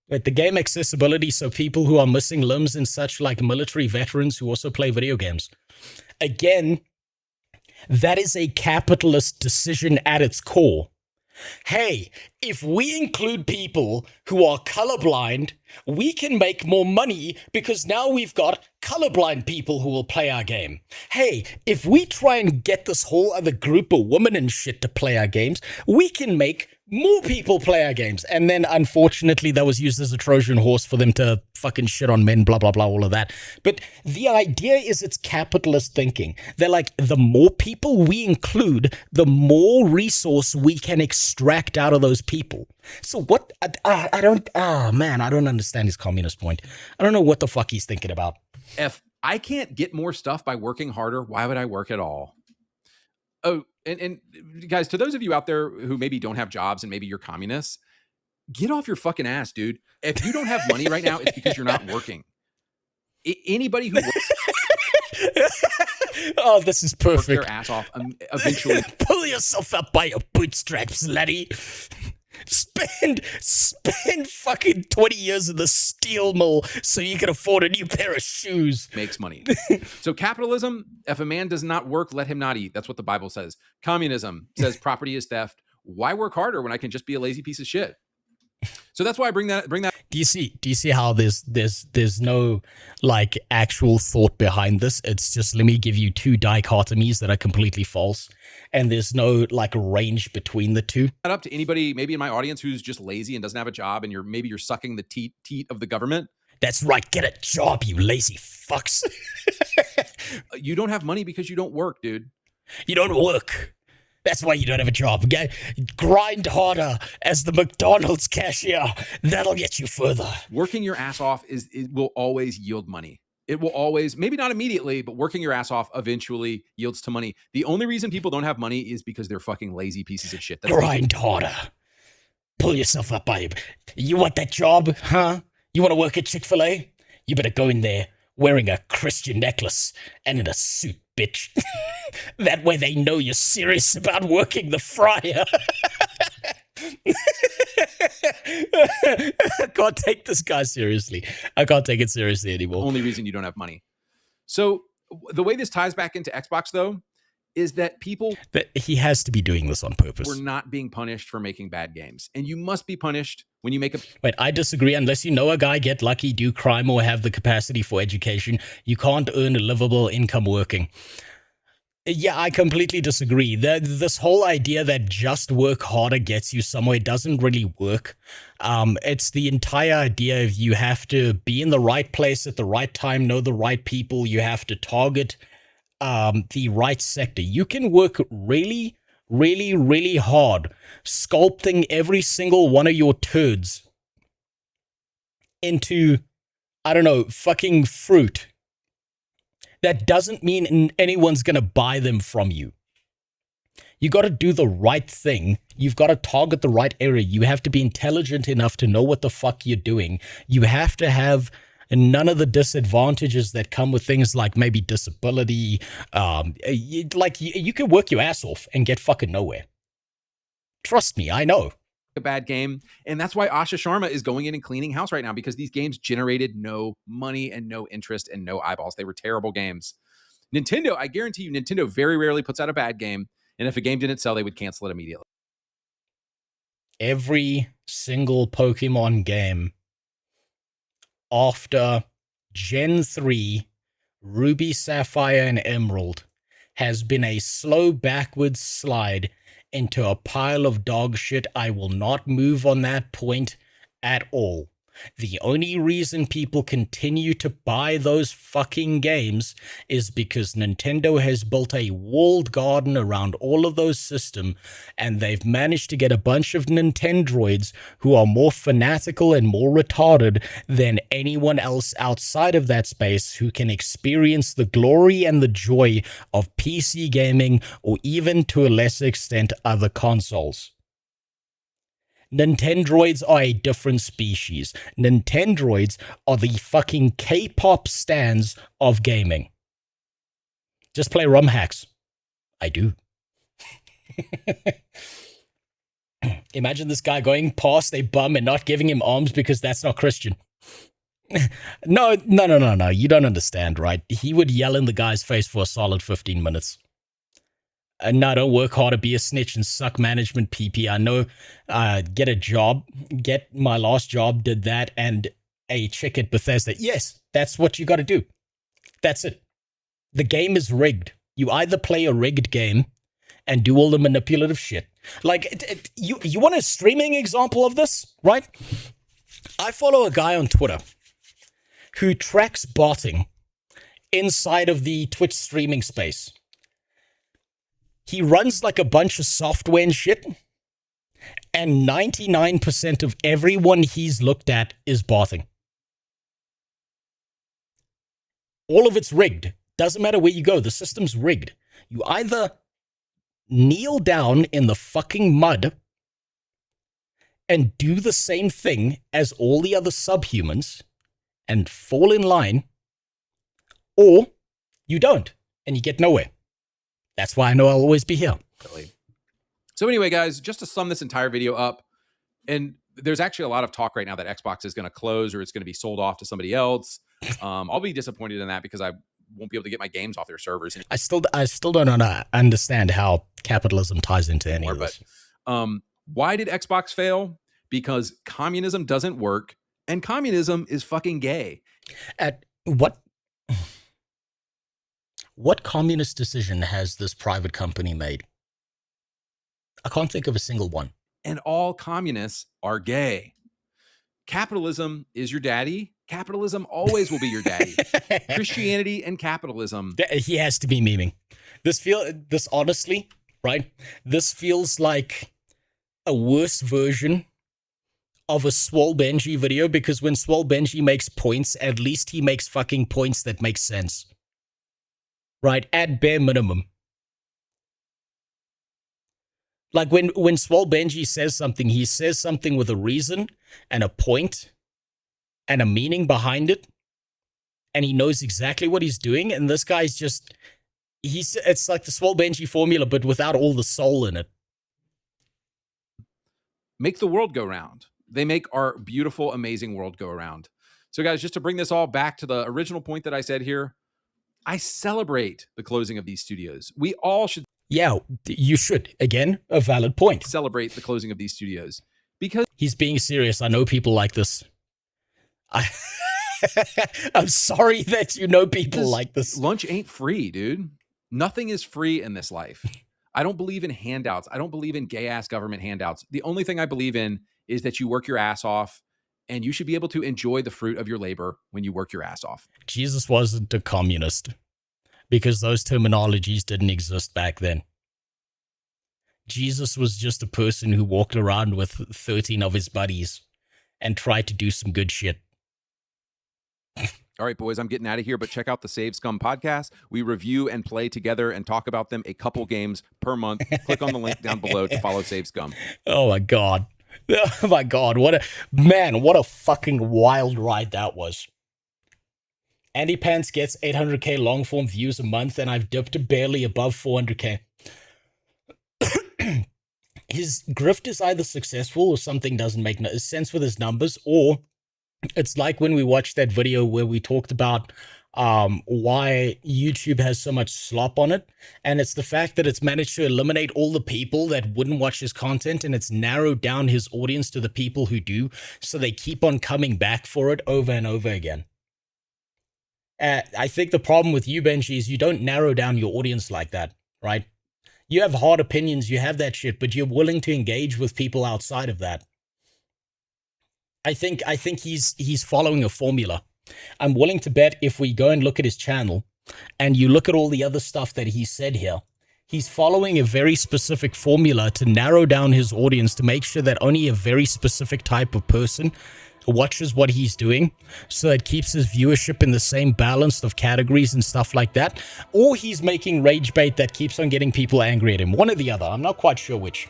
But the game accessibility, so people who are missing limbs and such, like military veterans who also play video games. Again, that is a capitalist decision at its core. Hey, if we include people who are colorblind, we can make more money because now we've got colorblind people who will play our game. Hey, if we try and get this whole other group of women and shit to play our games, we can make more people play our games. And then, unfortunately, that was used as a Trojan horse for them to fucking shit on men, blah, blah, blah, all of that. But the idea is it's capitalist thinking. They're like, the more people we include, the more resource we can extract out of those people. So what, I don't understand his communist point. I don't know what the fuck he's thinking about. If I can't get more stuff by working harder, why would I work at all? Oh, and guys, to those of you out there who maybe don't have jobs and maybe you're communists, get off your fucking ass, dude. If you don't have money right now, it's because you're not working. Anybody who works, oh, this is perfect. Work their ass off. Eventually, pull yourself up by your bootstraps, laddie. Spend fucking 20 years in the steel mill so you can afford a new pair of shoes. Makes money. So capitalism, if a man does not work, let him not eat. That's what the Bible says. Communism says property is theft. Why work harder when I can just be a lazy piece of shit? So that's why I bring that. Do you see how there's no like actual thought behind this? It's just, let me give you two dichotomies that are completely false, and there's no like range between the two. Up to anybody maybe in my audience who's just lazy and doesn't have a job, and you're sucking the teat of the government. That's right. Get a job, you lazy fucks. You don't have money because you don't work, dude. You don't work. That's why you don't have a job. Grind harder as the McDonald's cashier. That'll get you further. Working your ass off it will always yield money. It will always, maybe not immediately, but working your ass off eventually yields to money. The only reason people don't have money is because they're fucking lazy pieces of shit. Grind harder. Pull yourself up, babe. You want that job, huh? You want to work at Chick-fil-A? You better go in there wearing a Christian necklace and in a suit, bitch. That way they know you're serious about working the fryer. I can't take this guy seriously. I can't take it seriously anymore. Only reason you don't have money. So the way this ties back into Xbox, though, is that he has to be doing this on purpose. We're not being punished for making bad games. And you must be punished when you make a... Wait, I disagree. Unless you know a guy, get lucky, do crime, or have the capacity for education, you can't earn a livable income working. Yeah, I completely disagree. This whole idea that just work harder gets you somewhere doesn't really work. It's the entire idea of you have to be in the right place at the right time, know the right people, you have to target the right sector. You can work really, really, really hard, sculpting every single one of your turds into, I don't know, fucking fruit. That doesn't mean anyone's going to buy them from you. You got to do the right thing. You've got to target the right area. You have to be intelligent enough to know what the fuck you're doing. You have to have none of the disadvantages that come with things like maybe disability. You can work your ass off and get fucking nowhere. Trust me, I know. A bad game, and that's why Asha Sharma is going in and cleaning house right now, because these games generated no money and no interest and no eyeballs. They were terrible games. Nintendo, I guarantee you, Nintendo very rarely puts out a bad game, and if a game didn't sell, they would cancel it immediately. Every single Pokemon game after Gen 3, Ruby, Sapphire, and Emerald has been a slow backwards slide into a pile of dog shit. I will not move on that point at all. The only reason people continue to buy those fucking games is because Nintendo has built a walled garden around all of those systems, and they've managed to get a bunch of Nintendroids who are more fanatical and more retarded than anyone else outside of that space, who can experience the glory and the joy of PC gaming, or even to a lesser extent other consoles. Nintendroids are a different species. Nintendroids are the fucking K-pop stans of gaming. Just play rum hacks. I do. Imagine this guy going past a bum and not giving him arms because that's not Christian. No. You don't understand, right? He would yell in the guy's face for a solid 15 minutes. No, don't work harder, be a snitch, and suck management PP. I know, get a job, get my last job, did that, and a chick at Bethesda. Yes, that's what you got to do. That's it. The game is rigged. You either play a rigged game and do all the manipulative shit. Like, you want a streaming example of this, right? I follow a guy on Twitter who tracks botting inside of the Twitch streaming space. He runs like a bunch of software and shit, and 99% of everyone he's looked at is botting. All of it's rigged. Doesn't matter where you go, the system's rigged. You either kneel down in the fucking mud and do the same thing as all the other subhumans and fall in line, or you don't, and you get nowhere. That's why I know I'll always be here. So anyway, guys, just to sum this entire video up, and there's actually a lot of talk right now that Xbox is going to close or it's going to be sold off to somebody else. I'll be disappointed in that because I won't be able to get my games off their servers. I still don't understand how capitalism ties into any of this. But why did Xbox fail? Because communism doesn't work, and communism is fucking gay. At what communist decision has this private company made? I can't think of a single one. And all communists are gay. Capitalism is your daddy. Capitalism always will be your daddy. Christianity and capitalism. He has to be memeing. This honestly, right? This feels like a worse version of a Swole Benji video, because when Swole Benji makes points, at least he makes fucking points that make sense. Right, at bare minimum. Like when Swole Benji says something, he says something with a reason and a point and a meaning behind it, and he knows exactly what he's doing. And this guy's just, it's like the Swole Benji formula, but without all the soul in it. Make the world go round. They make our beautiful, amazing world go around. So guys, just to bring this all back to the original point that I said here, I celebrate the closing of these studios. We all should. Yeah, you should. Again, a valid point. Celebrate the closing of these studios. Because he's being serious. I know people like this. I'm sorry that you know people like this. Lunch ain't free, dude. Nothing is free in this life. I don't believe in handouts. I don't believe in gay-ass government handouts. The only thing I believe in is that you work your ass off, and you should be able to enjoy the fruit of your labor when you work your ass off. Jesus wasn't a communist because those terminologies didn't exist back then. Jesus was just a person who walked around with 13 of his buddies and tried to do some good shit. All right, boys, I'm getting out of here, but check out the Save Scum podcast. We review and play together and talk about them a couple games per month. Click on the link down below to follow Save Scum. Oh, my God. Oh, my God. What a fucking wild ride that was. Andy Pants gets 800k long form views a month, and I've dipped barely above 400k. His grift is either successful or something doesn't make no sense with his numbers, or it's like when we watched that video where we talked about why YouTube has so much slop on it, and it's the fact that it's managed to eliminate all the people that wouldn't watch his content, and it's narrowed down his audience to the people who do, so they keep on coming back for it over and over again. I think the problem with you, Benji, is you don't narrow down your audience like that, right? You have hard opinions, you have that shit, but you're willing to engage with people outside of that. I think he's following a formula. I'm willing to bet if we go and look at his channel and you look at all the other stuff that he said here, he's following a very specific formula to narrow down his audience to make sure that only a very specific type of person watches what he's doing, so it keeps his viewership in the same balance of categories and stuff like that, or he's making rage bait that keeps on getting people angry at him. One or the other. I'm not quite sure which.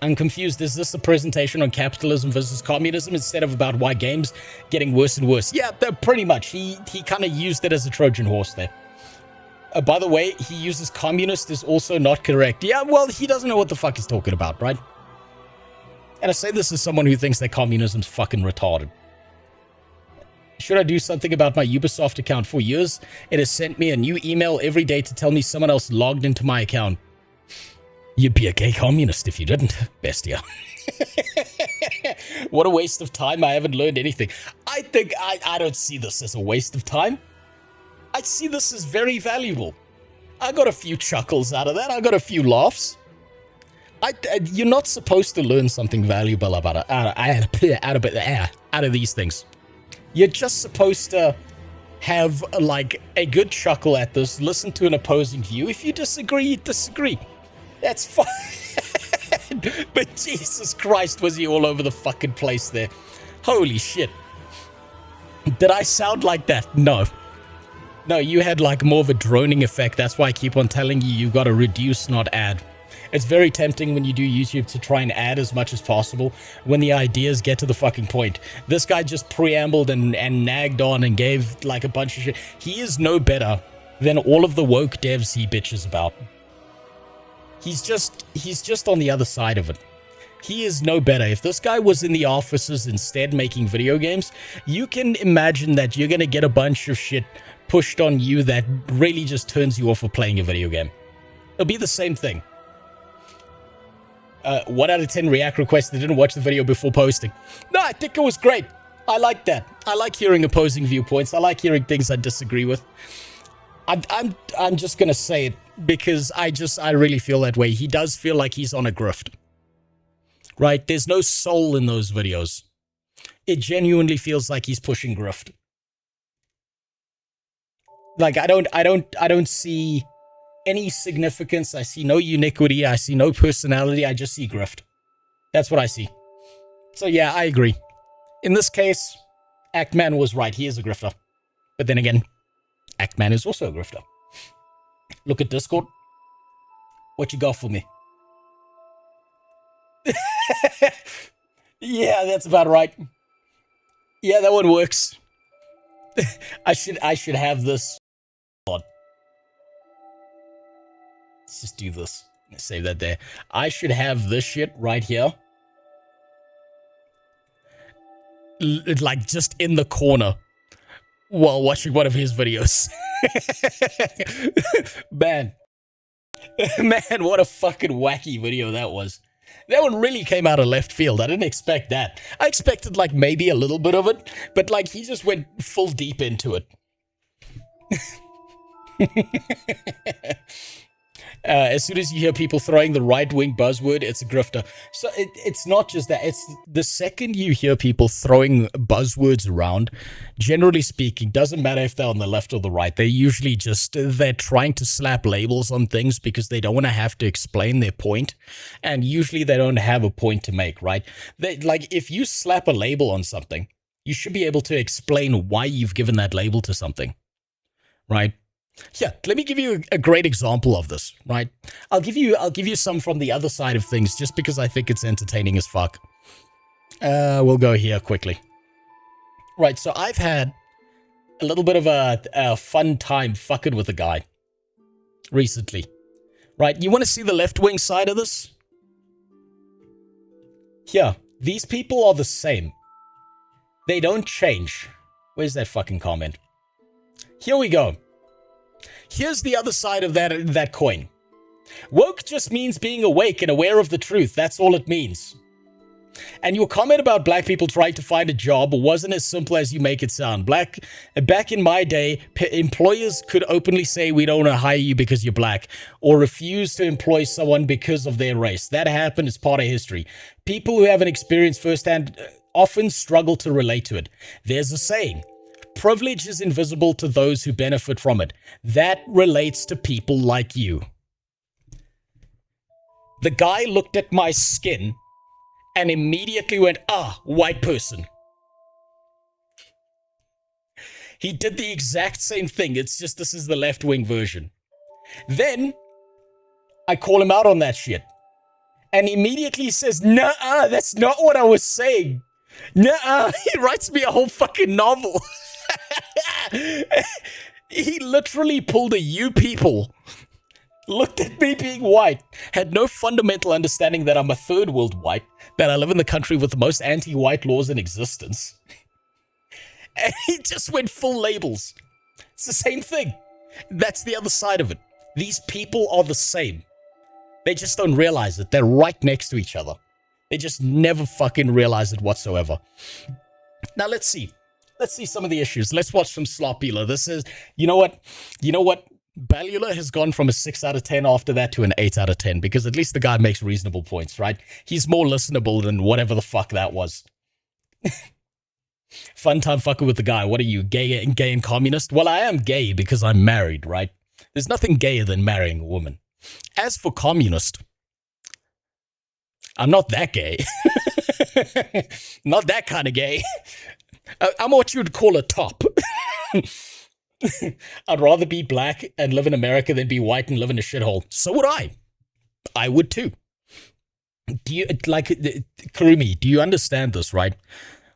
I'm confused. Is this a presentation on capitalism versus communism instead of about why games getting worse and worse? Yeah, pretty much. He kind of used it as a Trojan horse there. By the way, he uses communist is also not correct. Yeah, well, he doesn't know what the fuck he's talking about, right? And I say this as someone who thinks that communism's fucking retarded. Should I do something about my Ubisoft account? For years, it has sent me a new email every day to tell me someone else logged into my account. You'd be a gay communist if you didn't, bestia. What a waste of time. I haven't learned anything. I think I don't see this as a waste of time. I see this as very valuable. I got a few chuckles out of that. I got a few laughs. You're not supposed to learn something valuable about out of these things. You're just supposed to have like a good chuckle at this, listen to an opposing view. If you disagree, you disagree. That's fine. But Jesus Christ, was he all over the fucking place there. Holy shit. Did I sound like that? No. No, you had like more of a droning effect. That's why I keep on telling you, you gotta reduce, not add. It's very tempting when you do YouTube to try and add as much as possible when the ideas get to the fucking point. This guy just preambled and nagged on and gave like a bunch of shit. He is no better than all of the woke devs he bitches about. He's just on the other side of it. He is no better. If this guy was in the offices instead making video games, you can imagine that you're going to get a bunch of shit pushed on you that really just turns you off of playing a video game. It'll be the same thing. 1 out of 10 react requests that didn't watch the video before posting. No, I think it was great. I like that. I like hearing opposing viewpoints. I like hearing things I disagree with. I'm just gonna say it because I really feel that way. He does feel like he's on a grift. Right? There's no soul in those videos. It genuinely feels like he's pushing grift. Like I don't see any significance. I see no uniquity. I see no personality. I just see grift. That's what I see. So yeah, I agree. In this case, Actman was right. He is a grifter. But then again, Actman is also a grifter. Look at Discord. What you got for me? Yeah, that's about right. Yeah, that one works. I should have this. Let's just do this. Save that there. I should have this shit right here. Like just in the corner while watching one of his videos. Man, what a fucking wacky video that was. That one really came out of left field. I didn't expect that. I expected like maybe a little bit of it, but like he just went full deep into it. As soon as you hear people throwing the right-wing buzzword, it's a grifter. So it's not just that. It's the second you hear people throwing buzzwords around, generally speaking, doesn't matter if they're on the left or the right. They're usually just, they're trying to slap labels on things because they don't want to have to explain their point. And usually they don't have a point to make, right? Like, if you slap a label on something, you should be able to explain why you've given that label to something, right? Yeah, let me give you a great example of this, right? I'll give you some from the other side of things just because I think it's entertaining as fuck. We'll go here quickly. Right, so I've had a little bit of a fun time fucking with a guy recently. Right, you want to see the left-wing side of this? Here, these people are the same. They don't change. Where's that fucking comment? Here we go. Here's the other side of that coin. Woke just means being awake and aware of the truth. That's all it means. And your comment about black people trying to find a job wasn't as simple as you make it sound. Back in my day, employers could openly say we don't want to hire you because you're black, or refuse to employ someone because of their race. That happened as part of history. People who haven't experienced firsthand often struggle to relate to it. There's a saying, privilege is invisible to those who benefit from it. That relates to people like you. The guy looked at my skin and immediately went, white person. He did the exact same thing. It's just this is the left-wing version. Then I call him out on that shit. And immediately he says, "Nuh-uh, that's not what I was saying. Nuh-uh." He writes me a whole fucking novel. He literally pulled a "you people," looked at me being white, had no fundamental understanding that I'm a third world white, that I live in the country with the most anti-white laws in existence. And he just went full labels. It's the same thing. That's the other side of it. These people are the same. They just don't realize it. They're right next to each other. They just never fucking realize it whatsoever. Now let's see. Let's see some of the issues. Let's watch some Sloppula. This is, you know what? Balula has gone from a 6 out of 10 after that to an 8 out of 10, because at least the guy makes reasonable points, right? He's more listenable than whatever the fuck that was. Fun time fucking with the guy. What are you, gay and communist? Well, I am gay because I'm married, right? There's nothing gayer than marrying a woman. As for communist, I'm not that gay. Not that kind of gay. I'm what you'd call a top. I'd rather be black and live in America than be white and live in a shithole. So would I. I would too. Do you, like, Kurumi, do you understand this, right?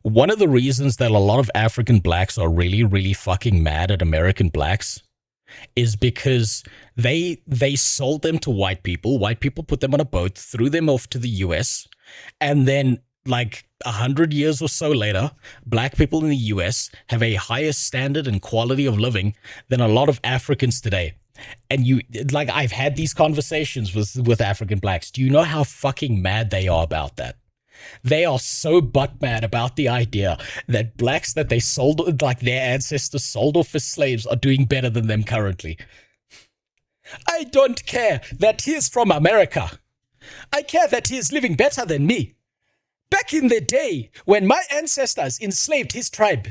One of the reasons that a lot of African blacks are really, really fucking mad at American blacks is because they sold them to white people. White people put them on a boat, threw them off to the US, and then like 100 years or so later, black people in the US have a higher standard and quality of living than a lot of Africans today. And I've had these conversations with African blacks. Do you know how fucking mad they are about that? They are so butt mad about the idea that blacks that they sold, like their ancestors sold off as slaves, are doing better than them currently. I don't care that he's from America. I care that he is living better than me. Back in the day, when my ancestors enslaved his tribe,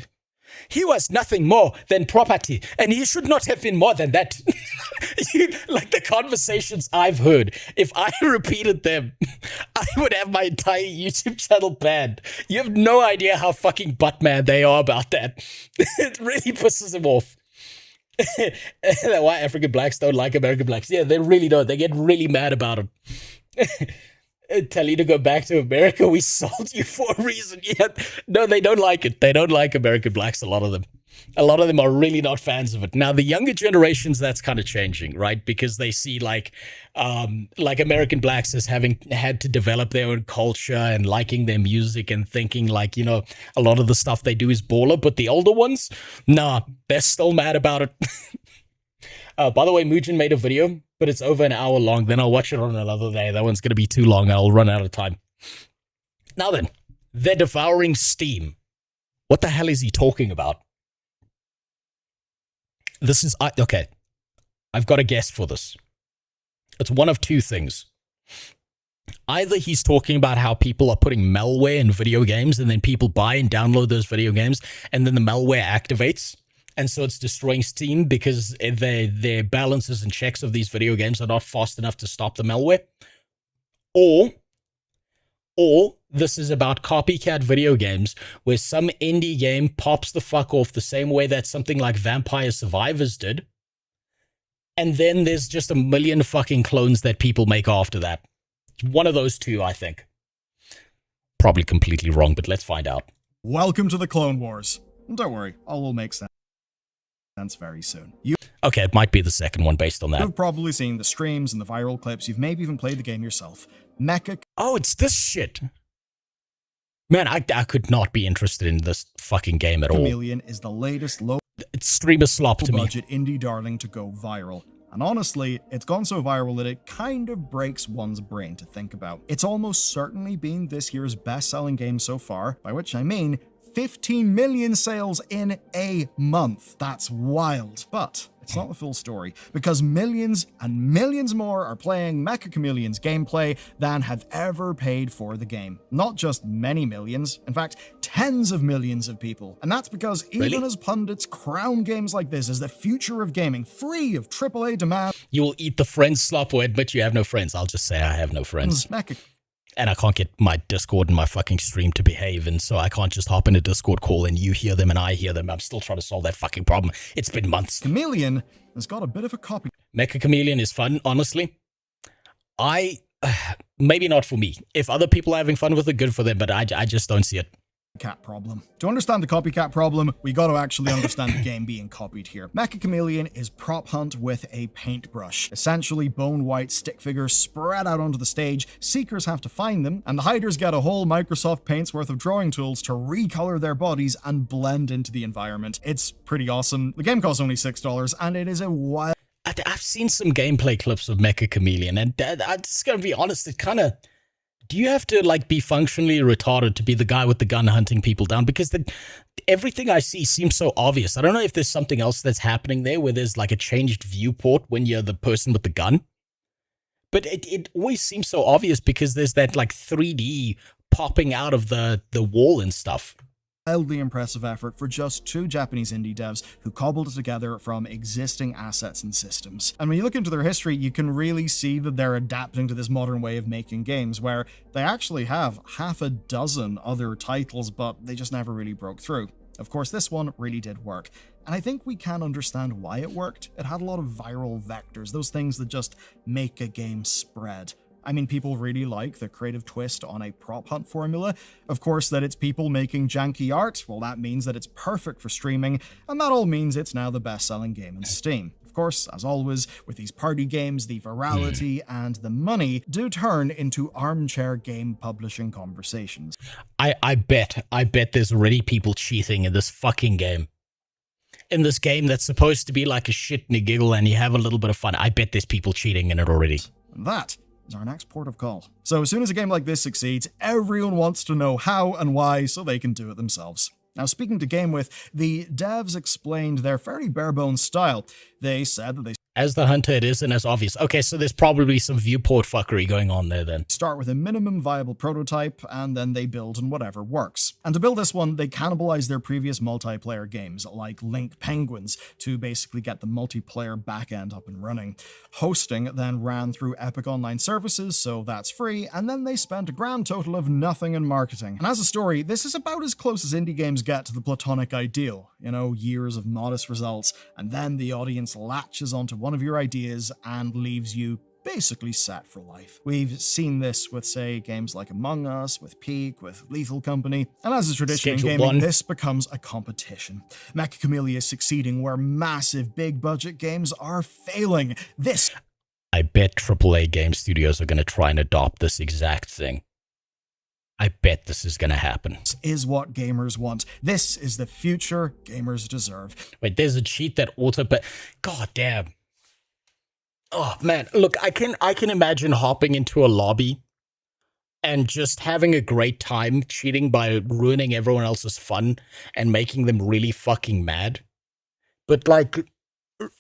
he was nothing more than property, and he should not have been more than that. Like the conversations I've heard, if I repeated them, I would have my entire YouTube channel banned. You have no idea how fucking butt-mad they are about that. It really pisses them off. That's why African blacks don't like American blacks. Yeah, they really don't. They get really mad about them. Tell you to go back to America. We sold you for a reason. Yeah, no, they don't like it. They don't like American blacks, a lot of them. A lot of them are really not fans of it. Now, the younger generations, that's kind of changing, right? Because they see like American blacks as having had to develop their own culture and liking their music and thinking like, you know, a lot of the stuff they do is baller. But the older ones, nah, they're still mad about it. By the way, Mugen made a video, but it's over an hour long. Then I'll watch it on another day. That one's going to be too long. I'll run out of time. Now then, they're devouring Steam. What the hell is he talking about? This is... okay. I've got a guess for this. It's one of two things. Either he's talking about how people are putting malware in video games and then people buy and download those video games and then the malware activates. And so it's destroying Steam because their balances and checks of these video games are not fast enough to stop the malware. Or this is about copycat video games where some indie game pops the fuck off the same way that something like Vampire Survivors did. And then there's just a million fucking clones that people make after that. One of those two, I think. Probably completely wrong, but let's find out. Welcome to the Clone Wars. Don't worry, all will make sense. very soon. Okay, it might be the second one based on that. You've probably seen the streams and the viral clips. You've maybe even played the game yourself. Mecha. Oh, it's this shit. Man, I could not be interested in this fucking game at all. Chameleon is the latest low streamer slop to me. budget indie darling to go viral. And honestly, it's gone so viral that it kind of breaks one's brain to think about. It's almost certainly been this year's best-selling game so far, by which I mean 15 million sales in a month. That's wild. But it's not the full story, because millions and millions more are playing Mecha Chameleon's gameplay than have ever paid for the game. Not just many millions, in fact, tens of millions of people. And that's because even as pundits crown games like this as the future of gaming, free of AAA demand. You will eat the friends slop or admit you have no friends. I'll just say I have no friends. And I can't get my Discord and my fucking stream to behave, and so I can't just hop in a Discord call and you hear them and I hear them. I'm still trying to solve that fucking problem. It's been months. Chameleon has got a bit of a copy. Mecha Chameleon is fun, honestly. Maybe not for me. If other people are having fun with it, good for them, but I just don't see it. Copycat problem. To understand the copycat problem, we got to actually understand the game being copied here. Mecha Chameleon is prop hunt with a paintbrush. Essentially bone white stick figures spread out onto the stage, seekers have to find them, and the hiders get a whole Microsoft Paint's worth of drawing tools to recolor their bodies and blend into the environment. It's pretty awesome. The game costs only $6, and it is a wild... I've seen some gameplay clips of Mecha Chameleon, and I'm just gonna be honest, it kind of... Do you have to, like, be functionally retarded to be the guy with the gun hunting people down? Because everything I see seems so obvious. I don't know if there's something else that's happening there where there's, like, a changed viewport when you're the person with the gun. But it always seems so obvious because there's that, like, 3D popping out of the wall and stuff. Wildly impressive effort for just two Japanese indie devs who cobbled it together from existing assets and systems. And when you look into their history, you can really see that they're adapting to this modern way of making games, where they actually have half a dozen other titles, but they just never really broke through. Of course, this one really did work. And I think we can understand why it worked. It had a lot of viral vectors, those things that just make a game spread. I mean, people really like the creative twist on a prop hunt formula. Of course, that it's people making janky art, well, that means that it's perfect for streaming, and that all means it's now the best-selling game in Steam. Of course, as always, with these party games, the virality and the money do turn into armchair game publishing conversations. I bet there's already people cheating in this fucking game. In this game that's supposed to be like a shit and a giggle and you have a little bit of fun. I bet there's people cheating in it already. That is our next port of call. So as soon as a game like this succeeds, everyone wants to know how and why so they can do it themselves. Now, speaking to GameWith, the devs explained their fairly bare-bones style. They said that they... As the hunter, it isn't as obvious. Okay, so there's probably some viewport fuckery going on there then. Start with a minimum viable prototype, and then they build on whatever works. And to build this one, they cannibalized their previous multiplayer games, like Link Penguins, to basically get the multiplayer backend up and running. Hosting then ran through Epic Online Services, so that's free, and then they spent a grand total of nothing in marketing. And as a story, this is about as close as indie games get to the platonic ideal. You know, years of modest results, and then the audience latches onto one of your ideas and leaves you basically set for life. We've seen this with, say, games like Among Us, with Peak, with Lethal Company, and as is tradition in gaming, this becomes a competition. Mecha Chameleon is succeeding where massive big-budget games are failing. This... I bet AAA game studios are going to try and adopt this exact thing. I bet this is going to happen. This is what gamers want. This is the future gamers deserve. Wait, there's a cheat that but god damn. Oh man, look, I can imagine hopping into a lobby and just having a great time cheating by ruining everyone else's fun and making them really fucking mad. But like,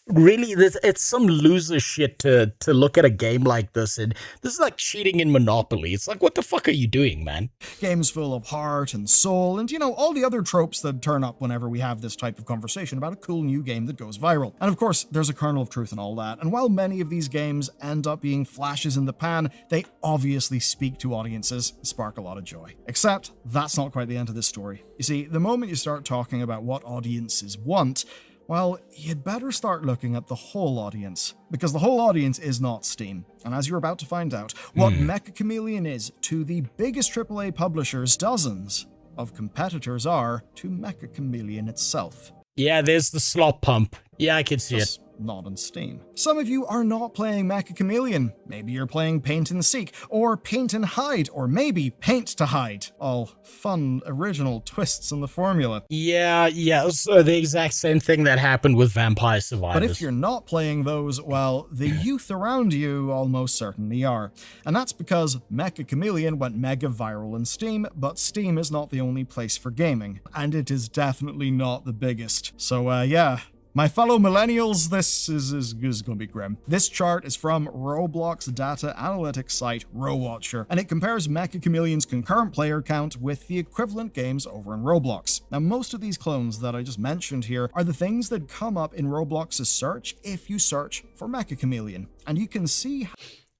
really, it's some loser shit to look at a game like this, and this is like cheating in Monopoly. It's like, what the fuck are you doing, man? Games full of heart and soul, and you know, all the other tropes that turn up whenever we have this type of conversation about a cool new game that goes viral. And of course, there's a kernel of truth in all that, and while many of these games end up being flashes in the pan, they obviously speak to audiences and spark a lot of joy. Except, that's not quite the end of this story. You see, the moment you start talking about what audiences want, well, you'd better start looking at the whole audience, because the whole audience is not Steam. And as you're about to find out, what Mecha Chameleon is to the biggest AAA publishers, dozens of competitors are to Mecha Chameleon itself. Yeah, there's the slop pump. Yeah, I can see Just not on Steam. Some of you are not playing Mecha Chameleon. Maybe you're playing Paint and Seek, or Paint and Hide, or maybe Paint to Hide. All fun, original twists in the formula. Yeah, so the exact same thing that happened with Vampire Survivors. But if you're not playing those, well, the youth around you almost certainly are. And that's because Mecha Chameleon went mega viral on Steam, but Steam is not the only place for gaming. And it is definitely not the biggest. So, yeah. My fellow millennials, this is going to be grim. This chart is from Roblox data analytics site RoWatcher, and it compares Mecha Chameleon's concurrent player count with the equivalent games over in Roblox. Now, most of these clones that I just mentioned here are the things that come up in Roblox's search if you search for Mecha Chameleon. And you can see...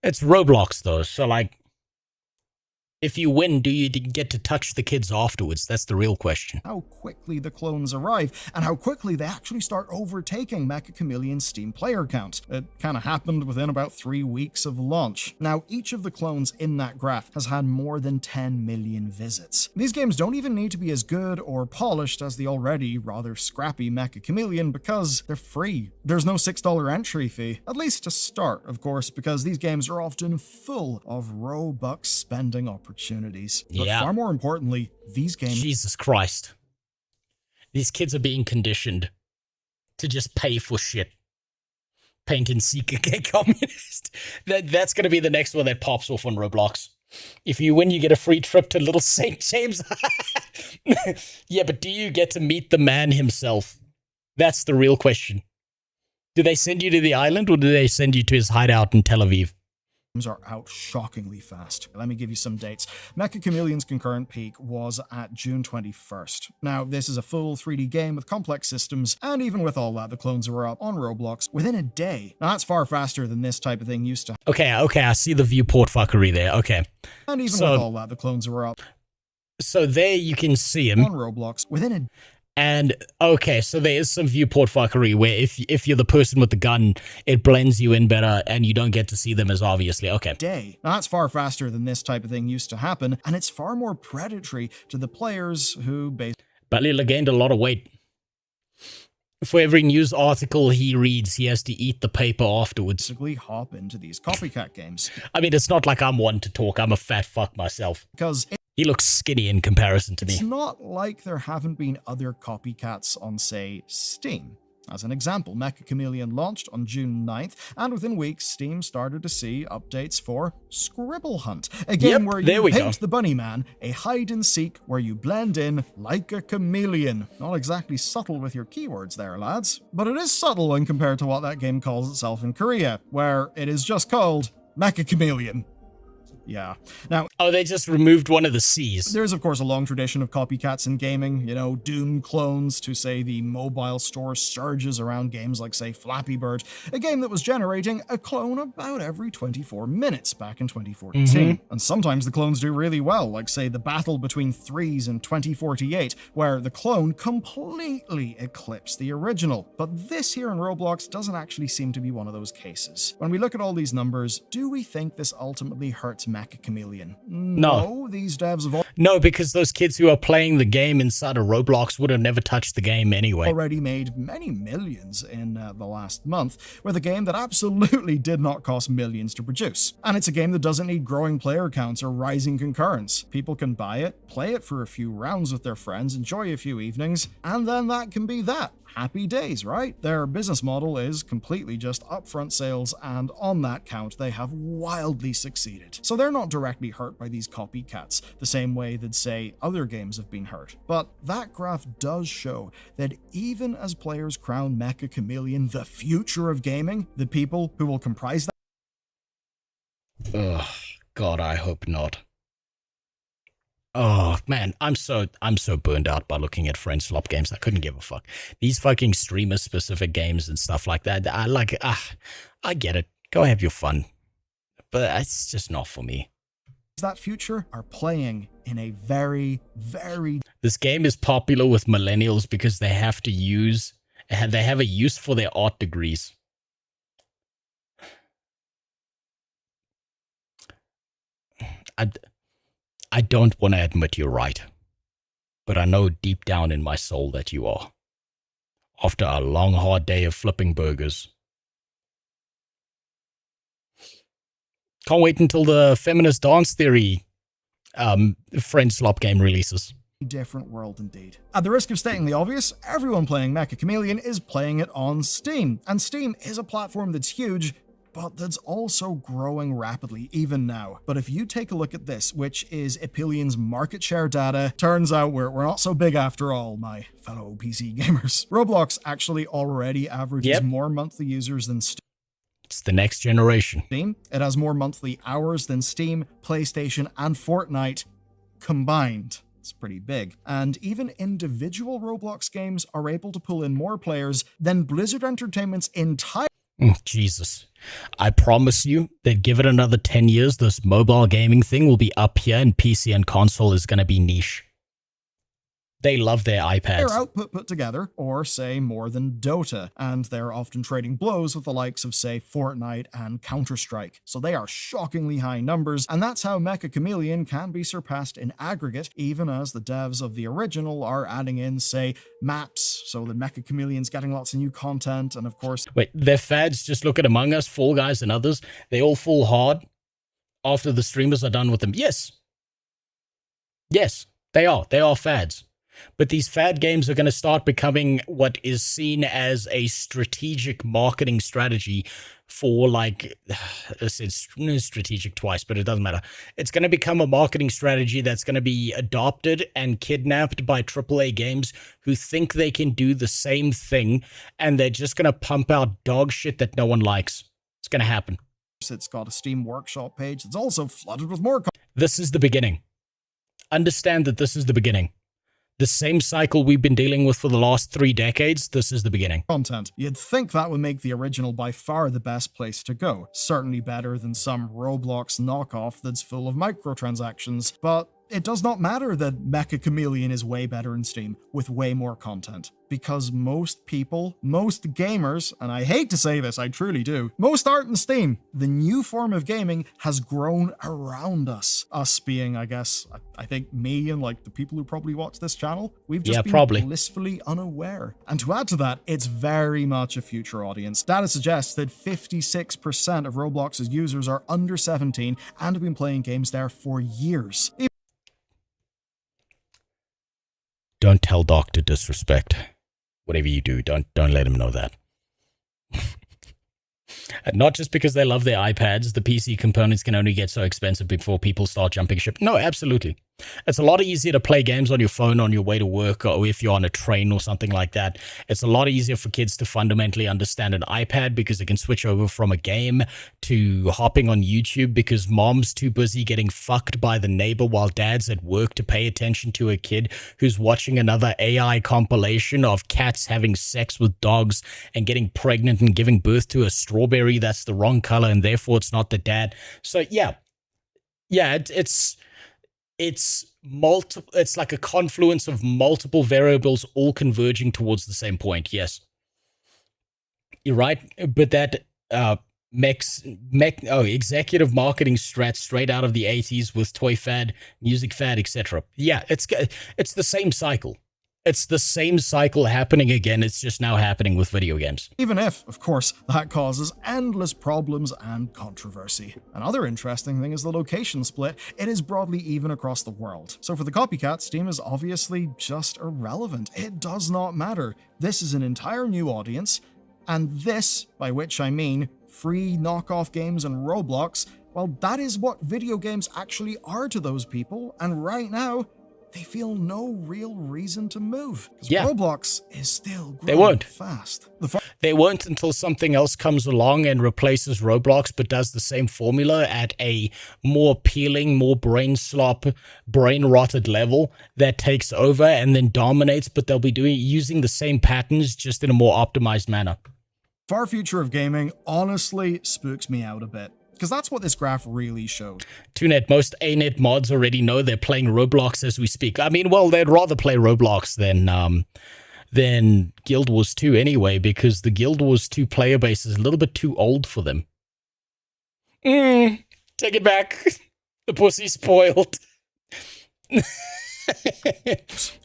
It's Roblox, though, so, like, if you win, do you get to touch the kids afterwards? That's the real question. How quickly the clones arrive, and how quickly they actually start overtaking Mecha Chameleon's Steam player count. It kind of happened within about 3 weeks of launch. Now, each of the clones in that graph has had more than 10 million visits. These games don't even need to be as good or polished as the already rather scrappy Mecha Chameleon because they're free. There's no $6 entry fee, at least to start, of course, because these games are often full of Robux spending opportunities. But far more importantly, these games... Jesus Christ. These kids are being conditioned to just pay for shit. Paint and Seek a communist. That's going to be the next one that pops off on Roblox. If you win, you get a free trip to Little St. James. Yeah, but do you get to meet the man himself? That's the real question. Do they send you to the island, or do they send you to his hideout in Tel Aviv? Are out shockingly fast. Let me give you some dates. Mecha Chameleon's concurrent peak was at June 21st. Now, this is a full 3D game with complex systems, and even with all that, the clones were up on Roblox within a day. Now, that's far faster than this type of thing used to. Okay, I see the viewport fuckery there, okay. And even with all that, the clones were up. So there you can see him. On Roblox within a And, okay, so there is some viewport fuckery where if you're the person with the gun, it blends you in better and you don't get to see them as obviously. Okay. Now, that's far faster than this type of thing used to happen, and it's far more predatory to the players who Balila gained a lot of weight. For every news article he reads, he has to eat the paper afterwards. Basically hop into these copycat games. I mean, it's not like I'm one to talk. I'm a fat fuck myself. Because he looks skinny in comparison to me. It's not like there haven't been other copycats on, say, Steam. As an example, Mecha Chameleon launched on June 9th, and within weeks, Steam started to see updates for Scribble Hunt, a game where you paint the bunny man, a hide and seek where you blend in like a chameleon. Not exactly subtle with your keywords there, lads. But it is subtle when compared to what that game calls itself in Korea, where it is just called Mecha Chameleon. Yeah. Now, they just removed one of the C's. There's, of course, a long tradition of copycats in gaming. You know, Doom clones to, say, the mobile store surges around games like, say, Flappy Bird, a game that was generating a clone about every 24 minutes back in 2014. And sometimes the clones do really well, like, say, the battle between Threes and 2048, where the clone completely eclipsed the original. But this here in Roblox doesn't actually seem to be one of those cases. When we look at all these numbers, do we think this ultimately hurts Mecha Chameleon? No, these devs have No, because those kids who are playing the game inside of Roblox would have never touched the game anyway. Already made many millions in the last month with a game that absolutely did not cost millions to produce. And it's a game that doesn't need growing player counts or rising concurrence. People can buy it, play it for a few rounds with their friends, enjoy a few evenings, and then that can be that. Happy days, right? Their business model is completely just upfront sales, and on that count, they have wildly succeeded. So they're not directly hurt by these copycats, the same way that, say, other games have been hurt. But that graph does show that even as players crown Mecha Chameleon the future of gaming, the people who will comprise that... Ugh, God, I hope not. Oh man, I'm so burned out by looking at friend slop games. I couldn't give a fuck. These fucking streamer specific games and stuff like that. I get it. Go have your fun, but it's just not for me. That future are playing in a very, very... This game is popular with millennials because they have a use for their art degrees. I don't want to admit you're right, but I know deep down in my soul that you are. after a long, hard day of flipping burgers. Can't wait until the feminist dance theory friend slop game releases. Different world indeed. At the risk of stating the obvious, everyone playing Mecha Chameleon is playing it on Steam, and Steam is a platform that's huge, but that's also growing rapidly, even now. But if you take a look at this, which is Epillion's market share data, turns out we're not so big after all, my fellow PC gamers. Roblox actually already averages more monthly users than Steam. It's the next generation. It has more monthly hours than Steam, PlayStation, and Fortnite combined. It's pretty big. And even individual Roblox games are able to pull in more players than Blizzard Entertainment's entire... Jesus. I promise you that give it another 10 years, this mobile gaming thing will be up here and PC and console is going to be niche. They love their iPads. Their output put together, or say more than Dota, and they're often trading blows with the likes of say Fortnite and Counter-Strike. So they are shockingly high numbers, and that's how Mecha Chameleon can be surpassed in aggregate, even as the devs of the original are adding in say maps, so the Mecha Chameleon's getting lots of new content, and of course... Wait, their fads, just look at Among Us, Fall Guys, and others, they all fall hard after the streamers are done with them. Yes. Yes, they are. They are fads. But these fad games are going to start becoming what is seen as a strategic marketing strategy for, like, I said strategic twice, but it doesn't matter. It's going to become a marketing strategy that's going to be adopted and kidnapped by AAA games who think they can do the same thing, and they're just going to pump out dog shit that no one likes. It's going to happen. It's got a Steam Workshop page. It's also flooded with more... This is the beginning. Understand that this is the beginning. The same cycle we've been dealing with for the last 3 decades, this is the beginning. Content. You'd think that would make the original by far the best place to go. Certainly better than some Roblox knockoff that's full of microtransactions, but it does not matter that Mecha Chameleon is way better in Steam, with way more content. Because most people, most gamers, and I hate to say this, I truly do, most art in Steam, the new form of gaming has grown around us. Us being, I guess, I think me and like the people who probably watch this channel, we've just been blissfully unaware. And to add to that, it's very much a future audience. Data suggests that 56% of Roblox's users are under 17 and have been playing games there for years. Don't tell Doc to disrespect. Whatever you do, don't let him know that. Not just because they love their iPads, the PC components can only get so expensive before people start jumping ship. No, absolutely. It's a lot easier to play games on your phone on your way to work, or if you're on a train or something like that. It's a lot easier for kids to fundamentally understand an iPad because they can switch over from a game to hopping on YouTube because mom's too busy getting fucked by the neighbor while dad's at work to pay attention to a kid who's watching another AI compilation of cats having sex with dogs and getting pregnant and giving birth to a strawberry that's the wrong color and therefore it's not the dad. So yeah, it's multiple. It's like a confluence of multiple variables all converging towards the same point. Yes, you're right. But that executive marketing strat straight out of the 80s with toy fad, music fad, etc. Yeah, it's the same cycle. It's the same cycle happening again. It's just now happening with video games. Even if, of course, that causes endless problems and controversy. Another interesting thing is the location split. It is broadly even across the world. So for the copycat, Steam is obviously just irrelevant. It does not matter. This is an entire new audience, and this, by which I mean free knockoff games and Roblox, well, that is what video games actually are to those people, and right now, they feel no real reason to move. Yeah. Roblox is still growing fast. They won't until something else comes along and replaces Roblox, but does the same formula at a more appealing, more brain-rotted level that takes over and then dominates, but they'll be using the same patterns just in a more optimized manner. Far future of gaming honestly spooks me out a bit. Because that's what this graph really shows. 2net, most A-net mods already know they're playing Roblox as we speak. I mean, well, they'd rather play Roblox than Guild Wars 2 anyway, because the Guild Wars 2 player base is a little bit too old for them. Take it back. The pussy's spoiled.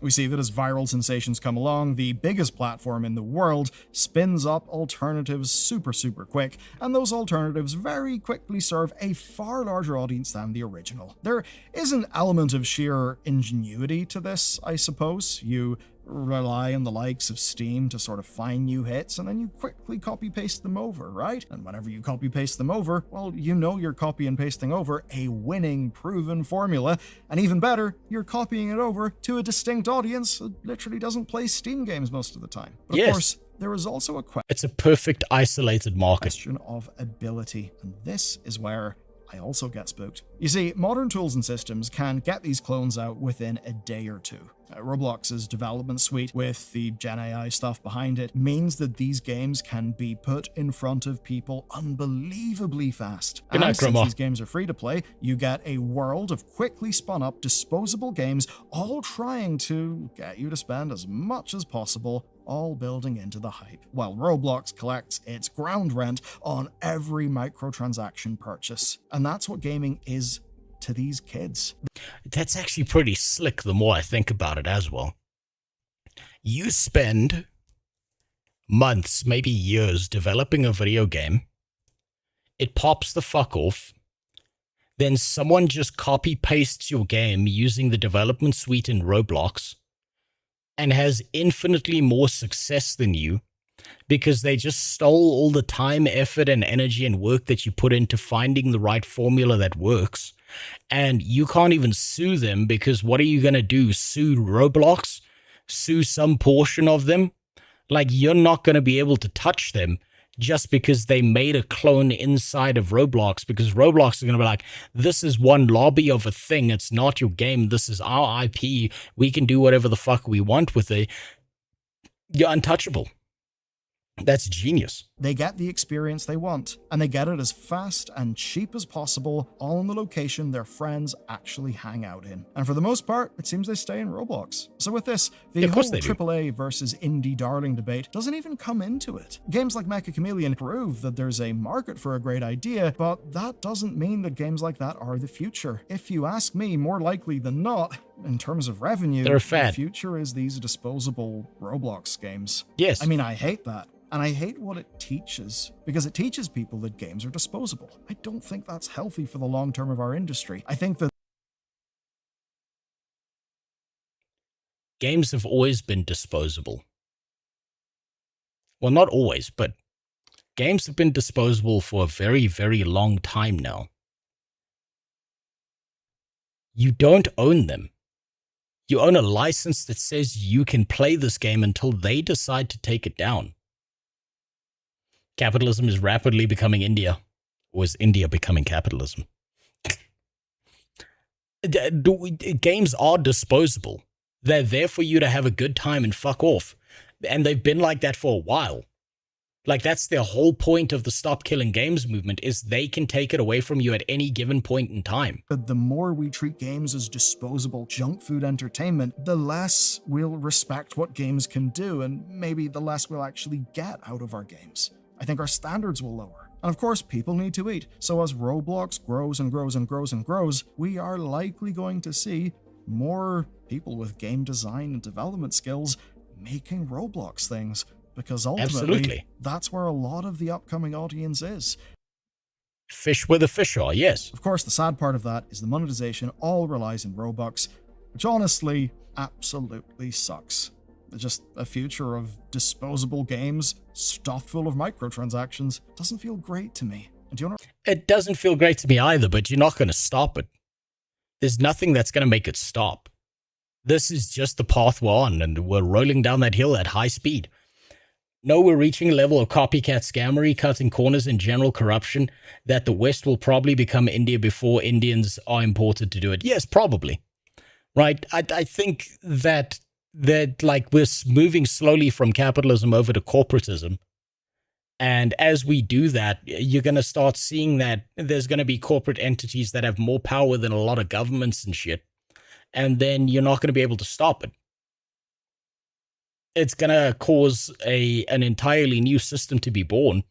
We see that as viral sensations come along, the biggest platform in the world spins up alternatives super quick, and those alternatives very quickly serve a far larger audience than the original. There is an element of sheer ingenuity to this, I suppose. You rely on the likes of Steam to sort of find new hits, and then you quickly copy-paste them over, right? And whenever you copy-paste them over, well, you know you're copy and pasting over a winning, proven formula, and even better, you're copying it over to a distinct audience that literally doesn't play Steam games most of the time. But of course, there is also a question. It's a perfect isolated market. Question of ability, and this is where I also get spooked. You see, modern tools and systems can get these clones out within a day or two. Roblox's development suite, with the Gen AI stuff behind it, means that these games can be put in front of people unbelievably fast. And since these games are free to play, you get a world of quickly spun up disposable games, all trying to get you to spend as much as possible, all building into the hype, while Roblox collects its ground rent on every microtransaction purchase. And that's what gaming is to these kids. That's actually pretty slick the more I think about it as well. You spend months, maybe years, developing a video game. It pops the fuck off. Then someone just copy-pastes your game using the development suite in Roblox and has infinitely more success than you because they just stole all the time, effort, and energy and work that you put into finding the right formula that works. And you can't even sue them because what are you going to do? Sue Roblox? Sue some portion of them? Like, you're not going to be able to touch them just because they made a clone inside of Roblox, because Roblox is going to be like, this is one lobby of a thing. It's not your game. This is our IP. We can do whatever the fuck we want with it. You're untouchable. That's genius. They get the experience they want, and they get it as fast and cheap as possible, all in the location their friends actually hang out in. And for the most part, it seems they stay in Roblox. So with this, the whole AAA versus indie darling debate doesn't even come into it. Games like Mecha Chameleon prove that there's a market for a great idea, but that doesn't mean that games like that are the future. If you ask me, more likely than not, in terms of revenue, they're a fad. The future is these disposable Roblox games. Yes. I mean, I hate that. And I hate what it teaches, because it teaches people that games are disposable. I don't think that's healthy for the long term of our industry. I think that games have always been disposable. Well, not always, but games have been disposable for a very, very long time now. You don't own them. You own a license that says you can play this game until they decide to take it down. Capitalism is rapidly becoming India. Or is India becoming capitalism? Games are disposable. They're there for you to have a good time and fuck off. And they've been like that for a while. Like, that's their whole point of the Stop Killing Games movement, is they can take it away from you at any given point in time. But the more we treat games as disposable junk food entertainment, the less we'll respect what games can do, and maybe the less we'll actually get out of our games. I think our standards will lower. And of course, people need to eat. So as Roblox grows and grows and grows and grows, we are likely going to see more people with game design and development skills making Roblox things. Because ultimately, that's where a lot of the upcoming audience is. Fish where the fish are, yes. Of course, the sad part of that is the monetization all relies on Robux, which honestly absolutely sucks. Just a future of disposable games stuffed full of microtransactions doesn't feel great to me. And do you know? It doesn't feel great to me either, but you're not going to stop it. There's nothing that's going to make it stop. This is just the path we're on, and we're rolling down that hill at high speed. No, we're reaching a level of copycat scammery, cutting corners, and general corruption that the West will probably become India before Indians are imported to do it. Yes, probably. Right? I think that like we're moving slowly from capitalism over to corporatism. And as we do that, you're going to start seeing that there's going to be corporate entities that have more power than a lot of governments and shit. And then you're not going to be able to stop it. It's going to cause an entirely new system to be born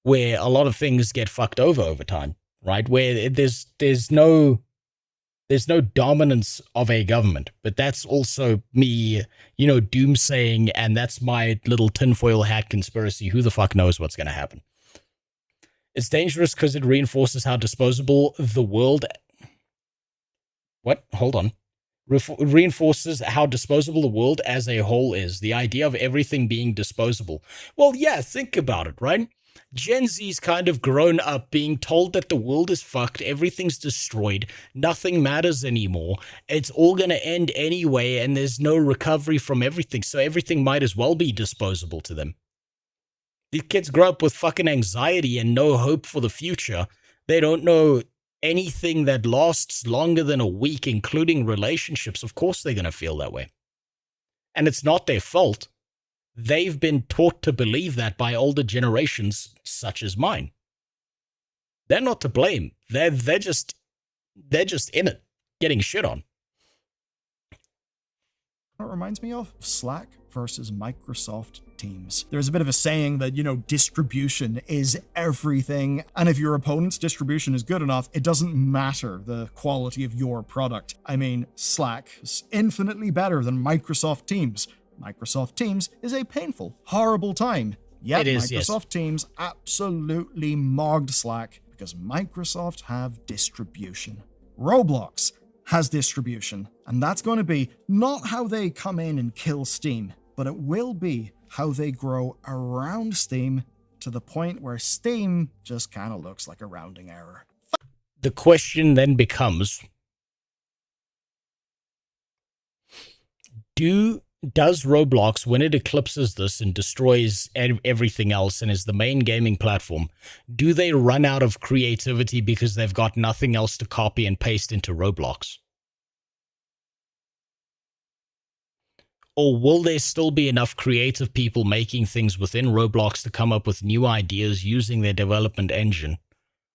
where a lot of things get fucked over time, right? Where there's no There's no dominance of a government, but that's also me, doomsaying, and that's my little tinfoil hat conspiracy. Who the fuck knows what's going to happen? It's dangerous because it reinforces how disposable the world... What? Hold on. Reinforces how disposable the world as a whole is. The idea of everything being disposable. Well, yeah, think about it, right? Gen Z's kind of grown up being told that the world is fucked, everything's destroyed, nothing matters anymore, it's all going to end anyway, and there's no recovery from everything, so everything might as well be disposable to them. These kids grow up with fucking anxiety and no hope for the future. They don't know anything that lasts longer than a week, including relationships. Of course they're going to feel that way. And it's not their fault. They've been taught to believe that by older generations such as mine. They're not to blame. They're just in it, getting shit on. It reminds me of Slack versus Microsoft Teams. There's a bit of a saying that, distribution is everything. And if your opponent's distribution is good enough, it doesn't matter the quality of your product. I mean, Slack is infinitely better than Microsoft Teams. Microsoft Teams is a painful, horrible time. Yet Microsoft Teams absolutely mogged Slack because Microsoft have distribution. Roblox has distribution, and that's going to be not how they come in and kill Steam, but it will be how they grow around Steam to the point where Steam just kind of looks like a rounding error. The question then becomes, does Roblox, when it eclipses this and destroys everything else and is the main gaming platform, do they run out of creativity because they've got nothing else to copy and paste into Roblox? Or will there still be enough creative people making things within Roblox to come up with new ideas using their development engine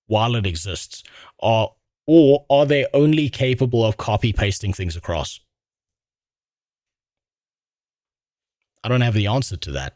while it exists? Or are they only capable of copy-pasting things across? I don't have the answer to that.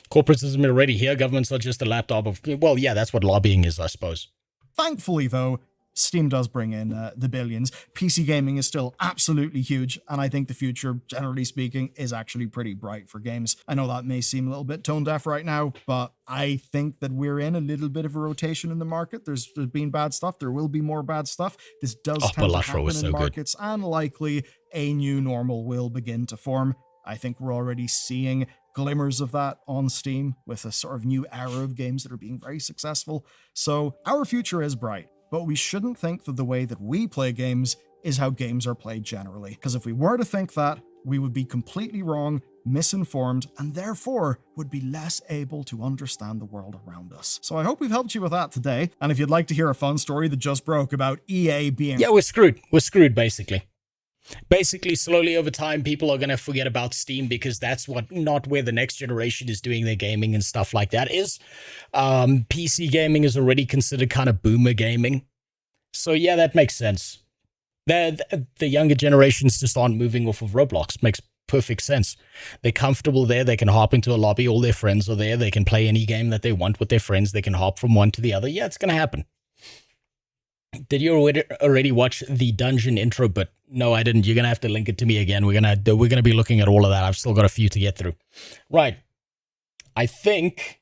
Corporatism already here. Governments are just a laptop of... Well, yeah, that's what lobbying is, I suppose. Thankfully, though, Steam does bring in the billions. PC gaming is still absolutely huge, and I think the future, generally speaking, is actually pretty bright for games. I know that may seem a little bit tone deaf right now, but I think that we're in a little bit of a rotation in the market. There's been bad stuff. There will be more bad stuff. This does tend to happen in markets, and likely a new normal will begin to form. I think we're already seeing glimmers of that on Steam with a sort of new era of games that are being very successful. So our future is bright, but we shouldn't think that the way that we play games is how games are played generally. Because if we were to think that, we would be completely wrong, misinformed, and therefore would be less able to understand the world around us. So I hope we've helped you with that today. And if you'd like to hear a fun story that just broke about EA being... Yeah, we're screwed. We're screwed, basically. Basically, slowly over time, people are going to forget about Steam because that's not where the next generation is doing their gaming and stuff like that is. PC gaming is already considered kind of boomer gaming. So yeah, that makes sense. The younger generations just aren't moving off of Roblox. Makes perfect sense. They're comfortable there. They can hop into a lobby. All their friends are there. They can play any game that they want with their friends. They can hop from one to the other. Yeah, it's going to happen. Did you already watch the dungeon intro? But no, I didn't. You're gonna have to link it to me again. We're gonna be looking at all of that. I've still got a few to get through. Right. I think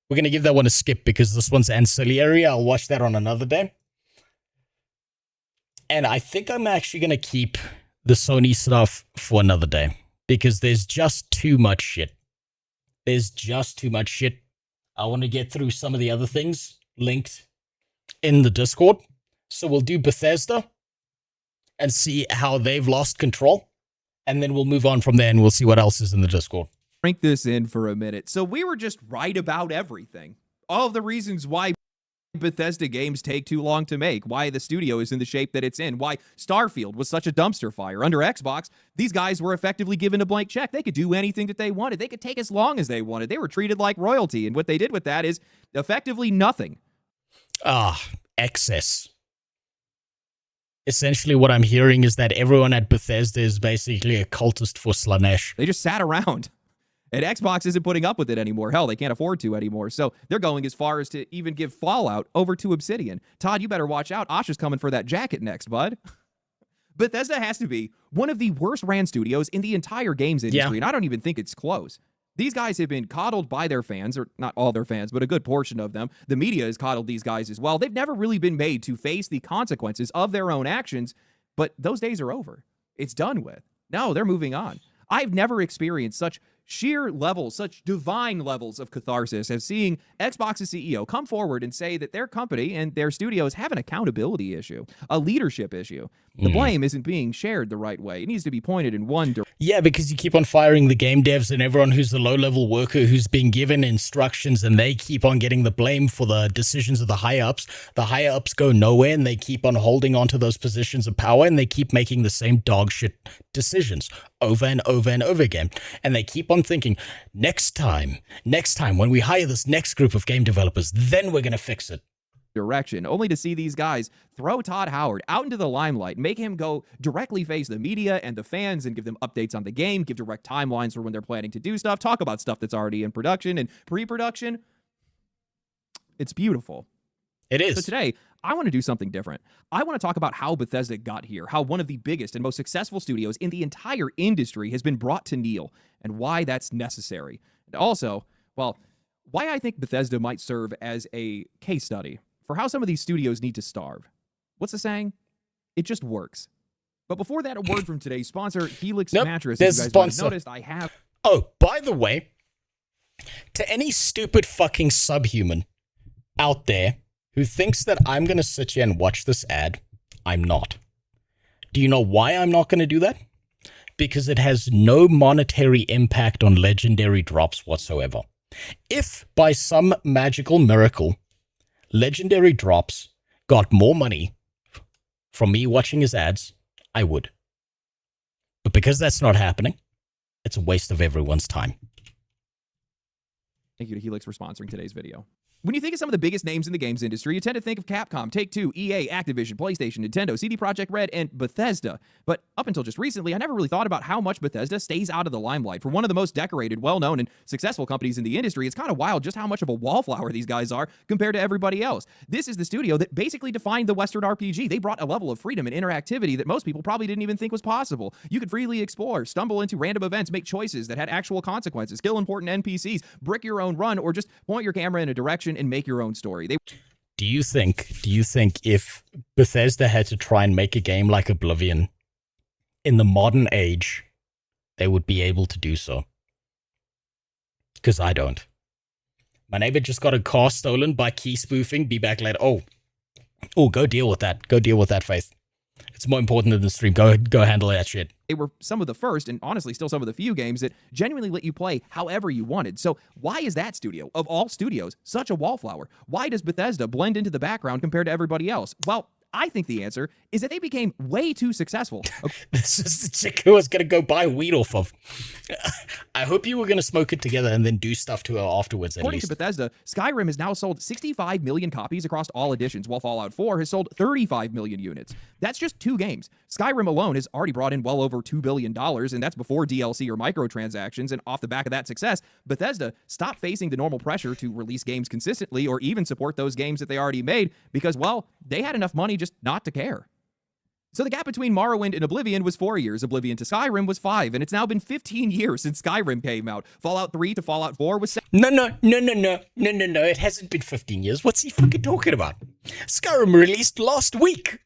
we're gonna give that one a skip because this one's ancillary. I'll watch that on another day. And I think I'm actually gonna keep the Sony stuff for another day because there's just too much shit. There's just too much shit. I want to get through some of the other things linked in the Discord. So we'll do Bethesda and see how they've lost control. And then we'll move on from there and we'll see what else is in the Discord. Crank this in for a minute. So we were just right about everything. All of the reasons why Bethesda games take too long to make, why the studio is in the shape that it's in, why Starfield was such a dumpster fire. Under Xbox, these guys were effectively given a blank check. They could do anything that they wanted. They could take as long as they wanted. They were treated like royalty. And what they did with that is effectively nothing. Excess. Essentially what I'm hearing is that everyone at Bethesda is basically a cultist for Slanesh. They just sat around. And Xbox isn't putting up with it anymore. Hell, they can't afford to anymore. So they're going as far as to even give Fallout over to Obsidian. Todd, you better watch out. Asha's coming for that jacket next, bud. Bethesda has to be one of the worst ran studios in the entire games industry, and I don't even think it's close. These guys have been coddled by their fans, or not all their fans, but a good portion of them. The media has coddled these guys as well. They've never really been made to face the consequences of their own actions, but those days are over. It's done with. No, they're moving on. I've never experienced such sheer levels, such divine levels of catharsis as seeing Xbox's CEO come forward and say that their company and their studios have an accountability issue, a leadership issue. The blame isn't being shared the right way. It needs to be pointed in one direction. Yeah, because you keep on firing the game devs and everyone who's the low-level worker who's being given instructions, and they keep on getting the blame for the decisions of the higher-ups. The higher-ups go nowhere, and they keep on holding on to those positions of power, and they keep making the same dog shit decisions over and over and over again. And they keep on thinking, next time, when we hire this next group of game developers, then we're going to fix it. Direction, only to see these guys throw Todd Howard out into the limelight, make him go directly face the media and the fans and give them updates on the game, give direct timelines for when they're planning to do stuff, talk about stuff that's already in production and pre-production. It's beautiful. It is. So today, I want to do something different. I want to talk about how Bethesda got here, how one of the biggest and most successful studios in the entire industry has been brought to kneel, and why that's necessary. And also, well, why I think Bethesda might serve as a case study for how some of these studios need to starve. What's the saying? It just works. But before that, a word from today's sponsor, Helix Mattress. There's As a you guys might have sponsor. noticed, I have... Oh, by the way, to any stupid fucking subhuman out there who thinks that I'm going to sit here and watch this ad, I'm not. Do you know why I'm not going to do that? Because it has no monetary impact on legendary drops whatsoever. If by some magical miracle, legendary drops got more money from me watching his ads, I would. But because that's not happening, it's a waste of everyone's time. Thank you to Helix for sponsoring today's video. When you think of some of the biggest names in the games industry, you tend to think of Capcom, Take-Two, EA, Activision, PlayStation, Nintendo, CD Projekt Red, and Bethesda. But up until just recently, I never really thought about how much Bethesda stays out of the limelight. For one of the most decorated, well-known, and successful companies in the industry, it's kind of wild just how much of a wallflower these guys are compared to everybody else. This is the studio that basically defined the Western RPG. They brought a level of freedom and interactivity that most people probably didn't even think was possible. You could freely explore, stumble into random events, make choices that had actual consequences, kill important NPCs, brick your own run, or just point your camera in a direction and make your own story. Do you think if Bethesda had to try and make a game like Oblivion in the modern age, they would be able to do so? Because I don't. My neighbor just got a car stolen by key spoofing. Be back later. Oh, go deal with that. Go deal with that, Faith. It's more important than the stream. Go handle that shit. They were some of the first, and honestly still some of the few games that genuinely let you play however you wanted. So why is that studio, of all studios, such a wallflower? Why does Bethesda blend into the background compared to everybody else? Well, I think the answer is that they became way too successful. This is the chick who was going to go buy weed off of. I hope you were going to smoke it together and then do stuff to her afterwards, at According least. to Bethesda, Skyrim has now sold 65 million copies across all editions, while Fallout 4 has sold 35 million units. That's just 2 games. Skyrim alone has already brought in well over $2 billion, and that's before DLC or microtransactions, and off the back of that success, Bethesda stopped facing the normal pressure to release games consistently or even support those games that they already made because, well, they had enough money just not to care. So the gap between Morrowind and Oblivion was 4 years. Oblivion to Skyrim was 5, and it's now been 15 years since Skyrim came out. Fallout 3 to Fallout 4 was 7. No. It hasn't been 15 years. What's he fucking talking about? Skyrim released last week.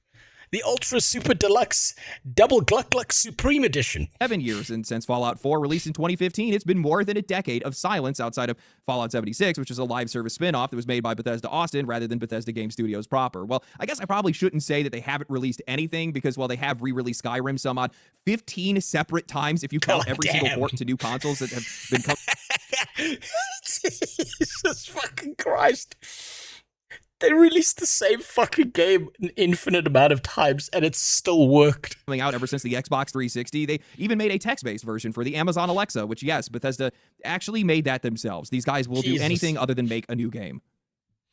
The Ultra Super Deluxe Double Gluck Gluck Supreme Edition. 7 years, and since Fallout 4 released in 2015, it's been more than a decade of silence outside of Fallout 76, which is a live service spin-off that was made by Bethesda Austin rather than Bethesda Game Studios proper. Well, I guess I probably shouldn't say that they haven't released anything because, well, they have re-released Skyrim some odd 15 separate times if you count every single port to new consoles that have been Jesus fucking Christ. They released the same fucking game an infinite amount of times, and it's still worked. Coming out ever since the Xbox 360. They even made a text-based version for the Amazon Alexa, which, yes, Bethesda actually made that themselves. These guys will do anything other than make a new game.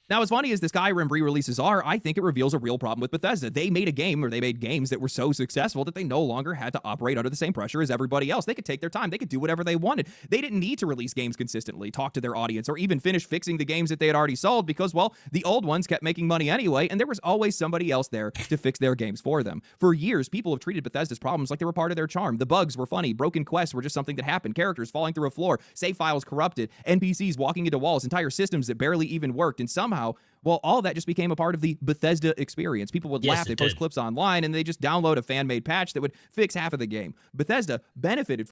Now, as funny as the Skyrim re-releases are, I think it reveals a real problem with Bethesda. They made a game, or they made games that were so successful that they no longer had to operate under the same pressure as everybody else. They could take their time. They could do whatever they wanted. They didn't need to release games consistently, talk to their audience, or even finish fixing the games that they had already sold because, well, the old ones kept making money anyway, and there was always somebody else there to fix their games for them. For years, people have treated Bethesda's problems like they were part of their charm. The bugs were funny. Broken quests were just something that happened. Characters falling through a floor. Save files corrupted. NPCs walking into walls. Entire systems that barely even worked. And somehow, well, all that just became a part of the Bethesda experience. People would laugh, they post clips online, and they just download a fan-made patch that would fix half of the game. Bethesda benefited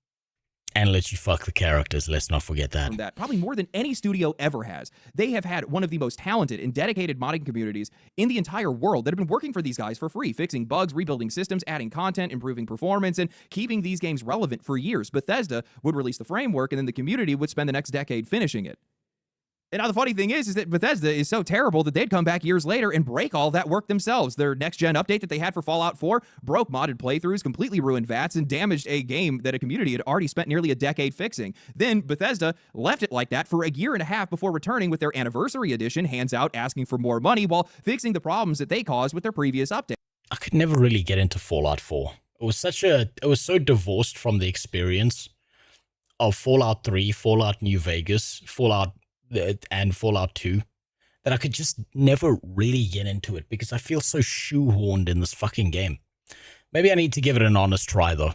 and let you fuck the characters, let's not forget that. from that, probably more than any studio ever has. They have had one of the most talented and dedicated modding communities in the entire world that have been working for these guys for free, fixing bugs, rebuilding systems, adding content, improving performance, and keeping these games relevant for years. Bethesda would release the framework, and then the community would spend the next decade finishing it. And now the funny thing is that Bethesda is so terrible that they'd come back years later and break all that work themselves. Their next-gen update that they had for Fallout 4 broke modded playthroughs, completely ruined VATs, and damaged a game that a community had already spent nearly a decade fixing. Then Bethesda left it like that for a year and a half before returning with their Anniversary Edition, hands out asking for more money while fixing the problems that they caused with their previous update. I could never really get into Fallout 4. It was so divorced from the experience of Fallout 3, Fallout New Vegas, Fallout and Fallout 2 that I could just never really get into it because I feel so shoehorned in this fucking game. Maybe I need to give it an honest try though.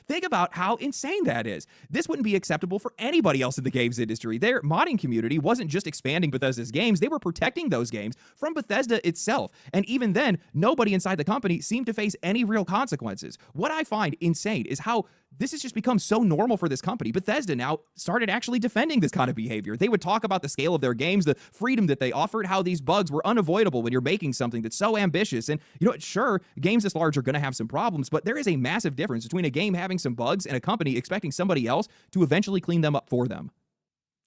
Think about how insane that is. This wouldn't be acceptable for anybody else in the games industry. Their modding community wasn't just expanding Bethesda's games, they were protecting those games from Bethesda itself. And even then, nobody inside the company seemed to face any real consequences. What I find insane is how this has just become so normal for this company. Bethesda now started actually defending this kind of behavior. They would talk about the scale of their games, the freedom that they offered, how these bugs were unavoidable when you're making something that's so ambitious. And, you know what, sure, games this large are going to have some problems, but there is a massive difference between a game having some bugs and a company expecting somebody else to eventually clean them up for them.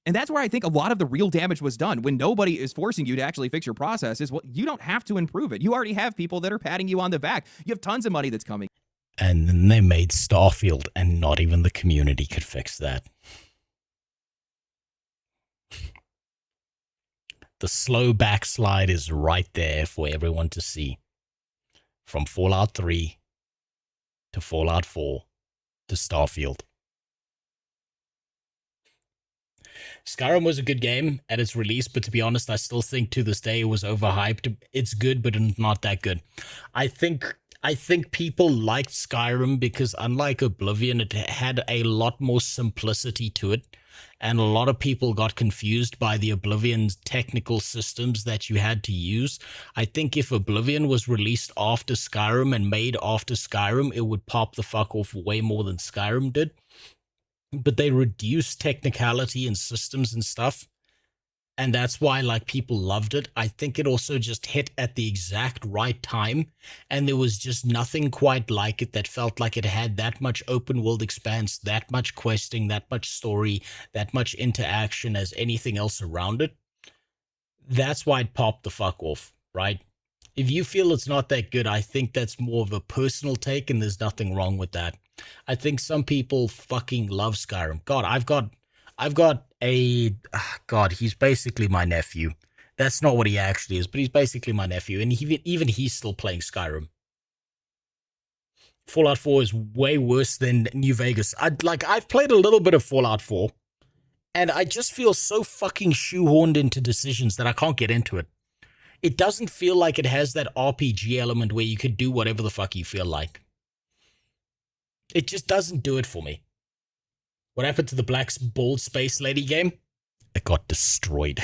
And that's where I think a lot of the real damage was done. When nobody is forcing you to actually fix your processes, well, you don't have to improve it. You already have people that are patting you on the back. You have tons of money that's coming. And then they made Starfield, and not even the community could fix that. The slow backslide is right there for everyone to see. From Fallout 3 to Fallout 4 to Starfield. Skyrim was a good game at its release, but to be honest, I still think to this day it was overhyped. It's good, but not that good. I think people liked Skyrim because, unlike Oblivion, it had a lot more simplicity to it, and a lot of people got confused by the Oblivion's technical systems that you had to use. I think if Oblivion was released after Skyrim and made after Skyrim, it would pop the fuck off way more than Skyrim did. But they reduced technicality and systems and stuff, and that's why, like, people loved it. I think it also just hit at the exact right time, and there was just nothing quite like it that felt like it had that much open world expanse, that much questing, that much story, that much interaction as anything else around it. That's why it popped the fuck off, right? If you feel it's not that good, I think that's more of a personal take, and there's nothing wrong with that. I think some people fucking love Skyrim. God, I've got a... God, he's basically my nephew. That's not what he actually is, but he's basically my nephew, and even he's still playing Skyrim. Fallout 4 is way worse than New Vegas. I've played a little bit of Fallout 4, and I just feel so fucking shoehorned into decisions that I can't get into it. It doesn't feel like it has that RPG element where you could do whatever the fuck you feel like. It just doesn't do it for me. What happened to the Black Bald Space Lady game? It got destroyed.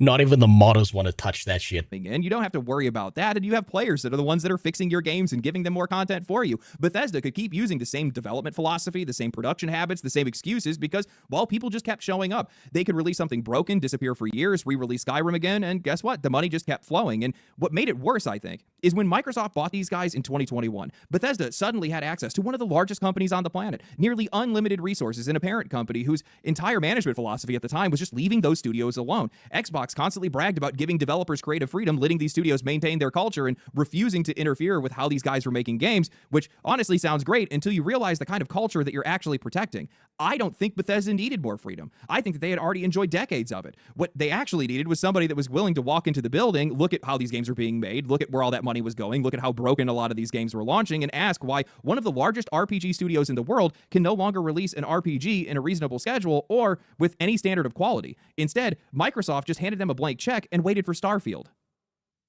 Not even the modders want to touch that shit. And you don't have to worry about that, and you have players that are the ones that are fixing your games and giving them more content for you. Bethesda could keep using the same development philosophy, the same production habits, the same excuses, because, well, people just kept showing up. They could release something broken, disappear for years, re-release Skyrim again, and guess what? The money just kept flowing. And what made it worse, I think, is when Microsoft bought these guys in 2021, Bethesda suddenly had access to one of the largest companies on the planet, nearly unlimited resources, and a parent company whose entire management philosophy at the time was just leaving those studios alone. Xbox constantly bragged about giving developers creative freedom, letting these studios maintain their culture, and refusing to interfere with how these guys were making games, which honestly sounds great until you realize the kind of culture that you're actually protecting. I don't think Bethesda needed more freedom. I think that they had already enjoyed decades of it. What they actually needed was somebody that was willing to walk into the building, look at how these games are being made, look at where all that money was going, look at how broken a lot of these games were launching, and ask why one of the largest RPG studios in the world can no longer release an RPG in a reasonable schedule or with any standard of quality. Instead, Microsoft just handed them a blank check and waited for Starfield.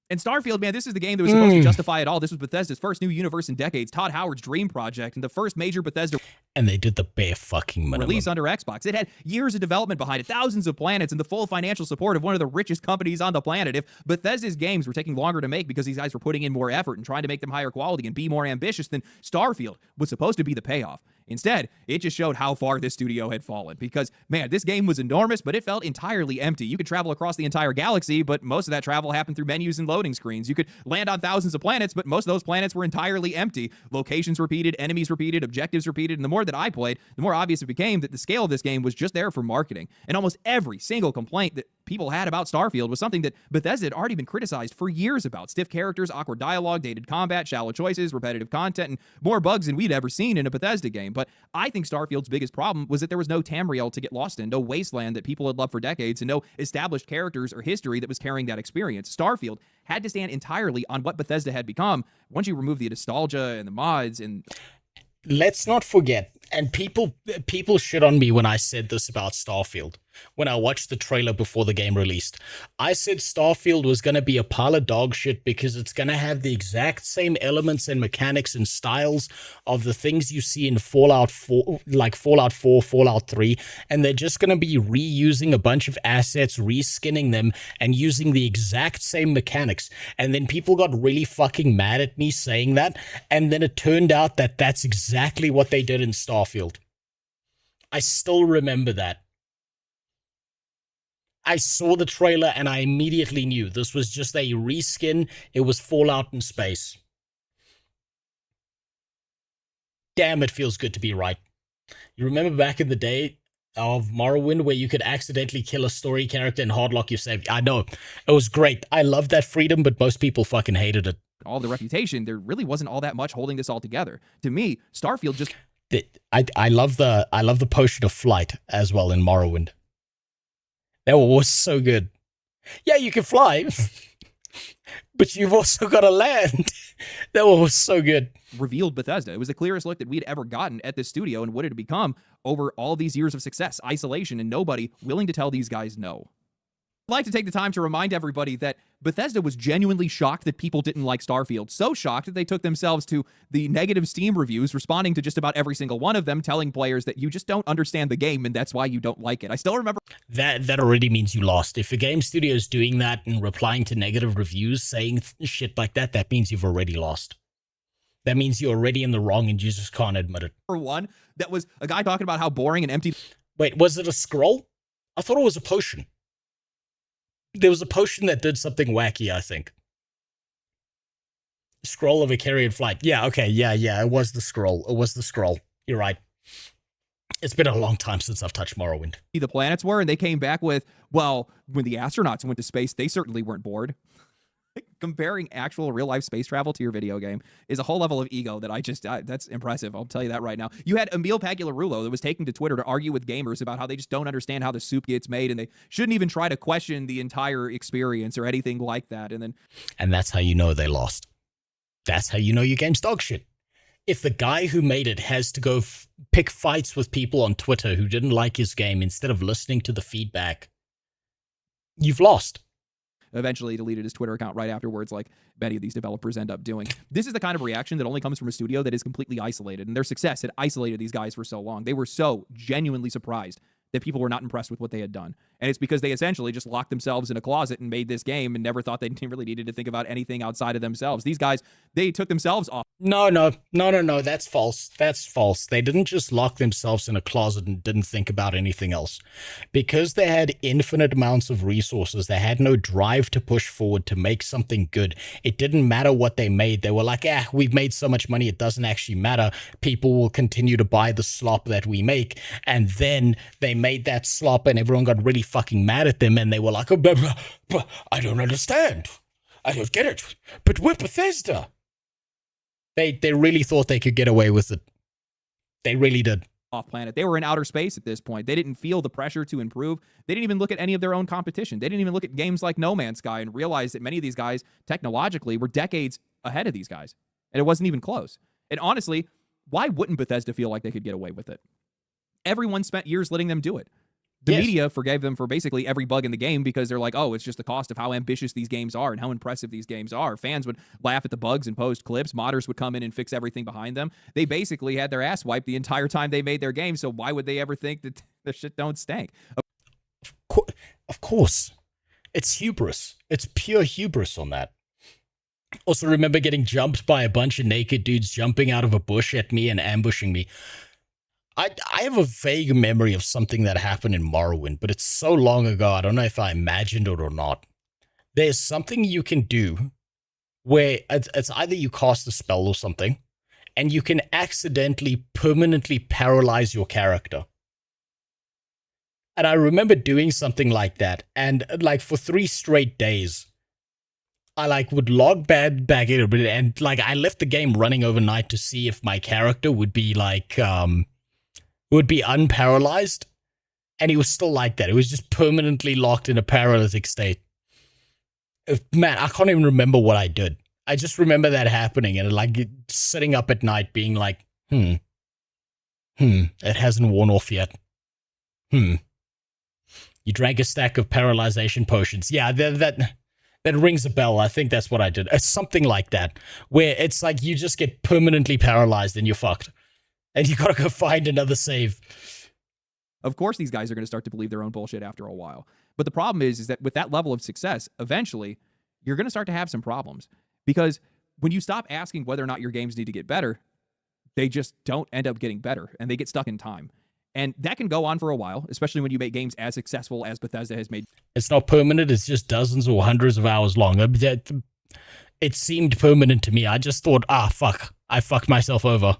And Starfield, man, this is the game that was supposed to justify it all. This was Bethesda's first new universe in decades, Todd Howard's dream project, and the first major Bethesda And they did the bare fucking minimum. release under Xbox. It had years of development behind it, thousands of planets, and the full financial support of one of the richest companies on the planet. If Bethesda's games were taking longer to make because these guys were putting in more effort and trying to make them higher quality and be more ambitious, then Starfield was supposed to be the payoff. Instead, it just showed how far this studio had fallen because, man, this game was enormous, but it felt entirely empty. You could travel across the entire galaxy, but most of that travel happened through menus and loading screens. You could land on thousands of planets, but most of those planets were entirely empty. Locations repeated, enemies repeated, objectives repeated, and the more that I played, the more obvious it became that the scale of this game was just there for marketing. And almost every single complaint that people had about Starfield was something that Bethesda had already been criticized for years about. Stiff characters, awkward dialogue, dated combat, shallow choices, repetitive content, and more bugs than we'd ever seen in a Bethesda game. But I think Starfield's biggest problem was that there was no Tamriel to get lost in, no wasteland that people had loved for decades, and no established characters or history that was carrying that experience. Starfield had to stand entirely on what Bethesda had become once you remove the nostalgia and the mods and... Let's not forget, and people shit on me when I said this about Starfield. When I watched the trailer before the game released, I said Starfield was going to be a pile of dog shit because it's going to have the exact same elements and mechanics and styles of the things you see in Fallout 4, like Fallout 4, Fallout 3, and they're just going to be reusing a bunch of assets, reskinning them, and using the exact same mechanics. And then people got really fucking mad at me saying that, and then it turned out that that's exactly what they did in Starfield. I still remember that. I saw the trailer and I immediately knew this was just a reskin. It was Fallout in space. Damn, it feels good to be right. You remember back in the day of Morrowind where you could accidentally kill a story character and hardlock your save? I know. It was great. I loved that freedom, but most people fucking hated it. all the reputation, there really wasn't all that much holding this all together. To me, Starfield just... I love the potion of flight as well in Morrowind. That was so good. Yeah, you can fly, but you've also got to land. That was so good. Revealed Bethesda. It was the clearest look that we'd ever gotten at this studio and what it had become over all these years of success, isolation, and nobody willing to tell these guys no. I'd like to take the time to remind everybody that Bethesda was genuinely shocked that people didn't like Starfield. So shocked that they took themselves to the negative Steam reviews, responding to just about every single one of them, telling players that you just don't understand the game and that's why you don't like it. I still remember... That already means you lost. If a game studio is doing that and replying to negative reviews, saying shit like that, that means you've already lost. That means you're already in the wrong and you just can't admit it. For one, that was a guy talking about how boring and empty... Wait, was it a scroll? I thought it was a potion. There was a potion that did something wacky, I think. Scroll of a carrion flight. Yeah, okay, yeah, it was the scroll. It was the scroll. You're right. It's been a long time since I've touched Morrowind. The planets were, and they came back with, well, when the astronauts went to space, they certainly weren't bored. Comparing actual real-life space travel to your video game is a whole level of ego that that's impressive. I'll tell you that right now. You had Emil Pagliarulo that was taking to Twitter to argue with gamers about how they just don't understand how the soup gets made, and they shouldn't even try to question the entire experience or anything like that. And that's how you know they lost. That's how you know your game's dog shit. If the guy who made it has to go pick fights with people on Twitter who didn't like his game instead of listening to the feedback, you've lost. Eventually deleted his Twitter account right afterwards, like many of these developers end up doing. This is the kind of reaction that only comes from a studio that is completely isolated, and their success had isolated these guys for so long. They were so genuinely surprised that people were not impressed with what they had done. And it's because they essentially just locked themselves in a closet and made this game and never thought they really needed to think about anything outside of themselves. These guys, they took themselves off. No, that's false. That's false. They didn't just lock themselves in a closet and didn't think about anything else. Because they had infinite amounts of resources, they had no drive to push forward to make something good. It didn't matter what they made. They were like, we've made so much money, it doesn't actually matter. People will continue to buy the slop that we make. And then they made that slop and everyone got really fucking mad at them and they were like, I don't understand. I don't get it. But we're Bethesda. They really thought they could get away with it. They really did. Off planet. They were in outer space at this point. They didn't feel the pressure to improve. They didn't even look at any of their own competition. They didn't even look at games like No Man's Sky and realize that many of these guys, technologically, were decades ahead of these guys. And it wasn't even close. And honestly, why wouldn't Bethesda feel like they could get away with it? Everyone spent years letting them do it. The media forgave them for basically every bug in the game because they're like, oh, it's just the cost of how ambitious these games are and how impressive these games are. Fans would laugh at the bugs and post clips. Modders would come in and fix everything behind them. They basically had their ass wiped the entire time they made their game, so why would they ever think that their shit don't stink? Of course. It's hubris. It's pure hubris on that. Also remember getting jumped by a bunch of naked dudes jumping out of a bush at me and ambushing me. I have a vague memory of something that happened in Morrowind, but it's so long ago, I don't know if I imagined it or not. There's something you can do where it's either you cast a spell or something, and you can accidentally permanently paralyze your character. And I remember doing something like that, and like for 3 straight days, I like would log back in a bit, and like I left the game running overnight to see if my character would be like would be unparalyzed, and he was still like that. It was just permanently locked in a paralytic state. Man, I can't even remember what I did. I just remember that happening and like sitting up at night being like, it hasn't worn off yet. You drank a stack of paralyzation potions. Yeah, that rings a bell. I think that's what I did. It's something like that, where it's like you just get permanently paralyzed and you're fucked. And you gotta go find another save. Of course, these guys are going to start to believe their own bullshit after a while. But the problem is that with that level of success, eventually, you're going to start to have some problems. Because when you stop asking whether or not your games need to get better, they just don't end up getting better, and they get stuck in time. And that can go on for a while, especially when you make games as successful as Bethesda has made. It's not permanent, it's just dozens or hundreds of hours long. It seemed permanent to me. I just thought, fuck, I fucked myself over.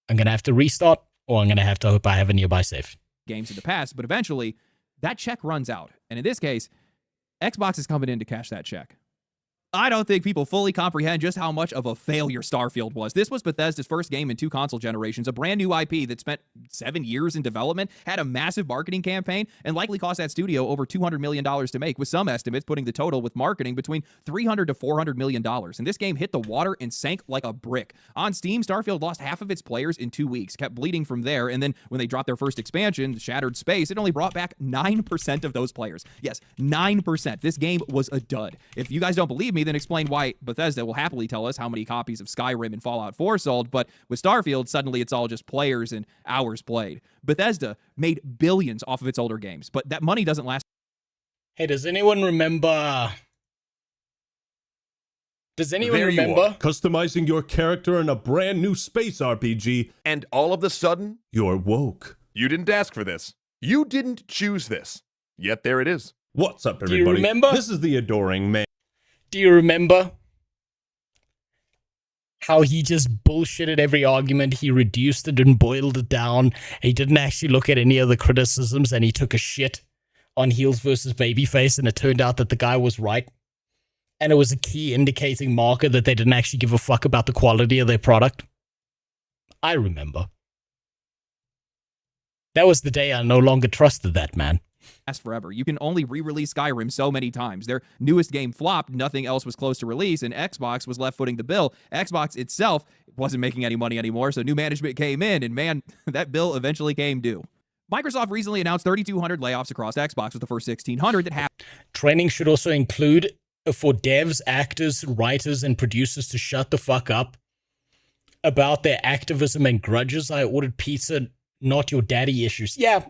I'm going to have to restart, or I'm going to have to hope I have a nearby save. Games in the past, but eventually, that check runs out. And in this case, Xbox is coming in to cash that check. I don't think people fully comprehend just how much of a failure Starfield was. This was Bethesda's first game in 2 console generations, a brand new IP that spent 7 years in development, had a massive marketing campaign, and likely cost that studio over $200 million to make, with some estimates putting the total with marketing between $300 to $400 million. And this game hit the water and sank like a brick. On Steam, Starfield lost half of its players in 2 weeks, kept bleeding from there, and then when they dropped their first expansion, Shattered Space, it only brought back 9% of those players. Yes, 9%. This game was a dud. If you guys don't believe me, then explain why Bethesda will happily tell us how many copies of Skyrim and Fallout 4 sold, but with Starfield, suddenly it's all just players and hours played. Bethesda made billions off of its older games, but that money doesn't last. Hey, does anyone remember... Customizing your character in a brand new space RPG, and all of a sudden, you're woke. You didn't ask for this. You didn't choose this. Yet there it is. What's up, everybody? Do you remember? This is the Adoring Man. Do you remember how he just bullshitted every argument? He reduced it and boiled it down. He didn't actually look at any of the criticisms, and he took a shit on Heels versus Babyface, and it turned out that the guy was right. And it was a key indicating marker that they didn't actually give a fuck about the quality of their product. I remember. That was the day I no longer trusted that man. Last forever. You can only re-release Skyrim so many times. Their newest game flopped, nothing else was close to release, and Xbox was left footing the bill. Xbox itself wasn't making any money anymore, so new management came in, and man, that bill eventually came due. Microsoft recently announced 3,200 layoffs across Xbox, with the first 1,600 that happened. Training should also include for devs, actors, writers, and producers to shut the fuck up about their activism and grudges. I ordered pizza, not your daddy issues. Yeah,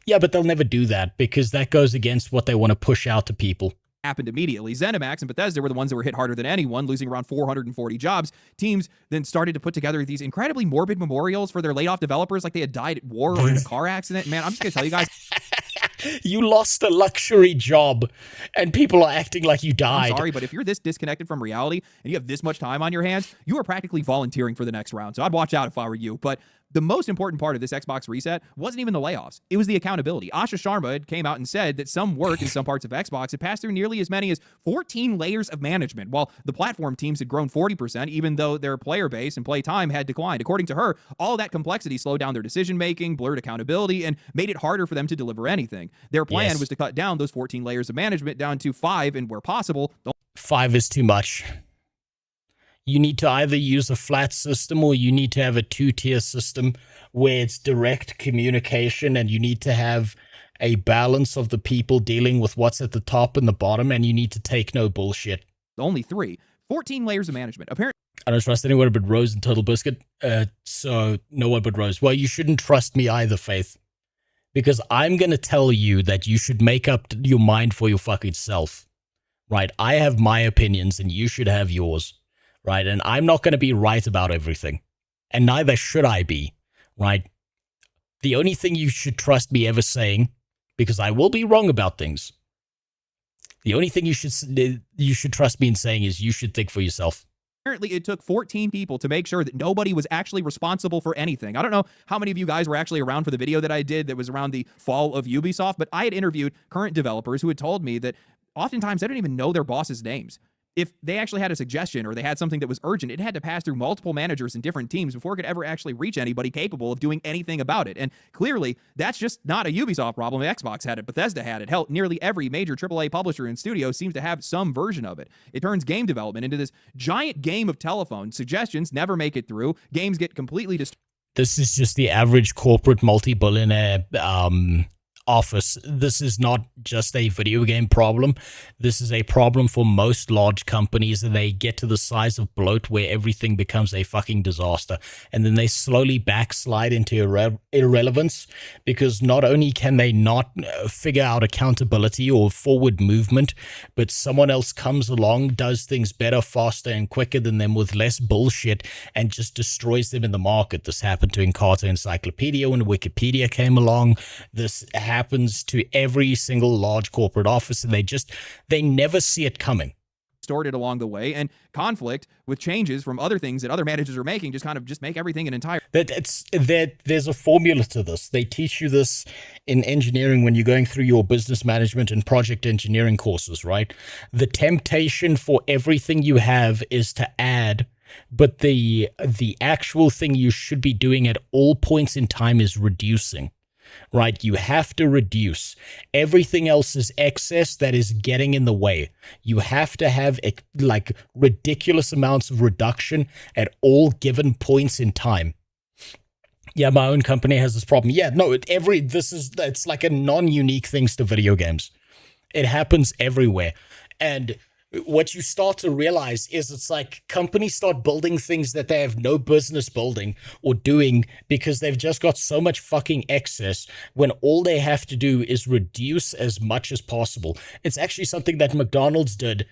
but they'll never do that because that goes against what they want to push out to people. happened immediately. ZeniMax and Bethesda were the ones that were hit harder than anyone, losing around 440 jobs. Teams then started to put together these incredibly morbid memorials for their laid-off developers like they had died at war or in a car accident. Man, I'm just going to tell you guys. You lost a luxury job, and people are acting like you died. I'm sorry, but if you're this disconnected from reality and you have this much time on your hands, you are practically volunteering for the next round. So I'd watch out if I were you. But the most important part of this Xbox reset wasn't even the layoffs. It was the accountability. Asha Sharma had came out and said that some work in some parts of Xbox had passed through nearly as many as 14 layers of management, while the platform teams had grown 40%, even though their player base and play time had declined. According to her, all that complexity slowed down their decision-making, blurred accountability, and made it harder for them to deliver anything. Their plan was to cut down those 14 layers of management down to 5, and where possible... 5 is too much. You need to either use a flat system or you need to have a 2-tier system where it's direct communication, and you need to have a balance of the people dealing with what's at the top and the bottom, and you need to take no bullshit. Only 3. 14 layers of management. Apparently, I don't trust anyone but Rose and Total Biscuit, so no one but Rose. Well, you shouldn't trust me either, Faith, because I'm going to tell you that you should make up your mind for your fucking self, right? I have my opinions and you should have yours. Right, and I'm not going to be right about everything, and neither should I be, right? The only thing you should trust me ever saying, because I will be wrong about things, the only thing you should trust me in saying is you should think for yourself. Apparently, it took 14 people to make sure that nobody was actually responsible for anything. I don't know how many of you guys were actually around for the video that I did that was around the fall of Ubisoft, but I had interviewed current developers who had told me that oftentimes they don't even know their bosses' names. If they actually had a suggestion or they had something that was urgent, it had to pass through multiple managers and different teams before it could ever actually reach anybody capable of doing anything about it. And clearly, that's just not a Ubisoft problem. Xbox had it. Bethesda had it. Hell, nearly every major AAA publisher and studio seems to have some version of it. It turns game development into this giant game of telephone. Suggestions never make it through. Games get completely destroyed. This is just the average corporate multi-billionaire office. This is not just a video game problem. This is a problem for most large companies, and they get to the size of bloat where everything becomes a fucking disaster, and then they slowly backslide into irrelevance, because not only can they not figure out accountability or forward movement, but someone else comes along, does things better, faster, and quicker than them with less bullshit, and just destroys them in the market. This happened to Encarta Encyclopedia when Wikipedia came along. This happens to every single large corporate office, and they never see it coming. Distorted along the way, and conflict with changes from other things that other managers are making just make everything an entire... There's a formula to this. They teach you this in engineering when you're going through your business management and project engineering courses, right? The temptation for everything you have is to add, but the actual thing you should be doing at all points in time is reducing. Right? You have to reduce. Everything else is excess that is getting in the way. You have to have like ridiculous amounts of reduction at all given points in time. Yeah, my own company has this problem. Yeah, no, it's like a non-unique thing to video games. It happens everywhere. And what you start to realize is it's like companies start building things that they have no business building or doing because they've just got so much fucking excess, when all they have to do is reduce as much as possible. It's actually something that McDonald's did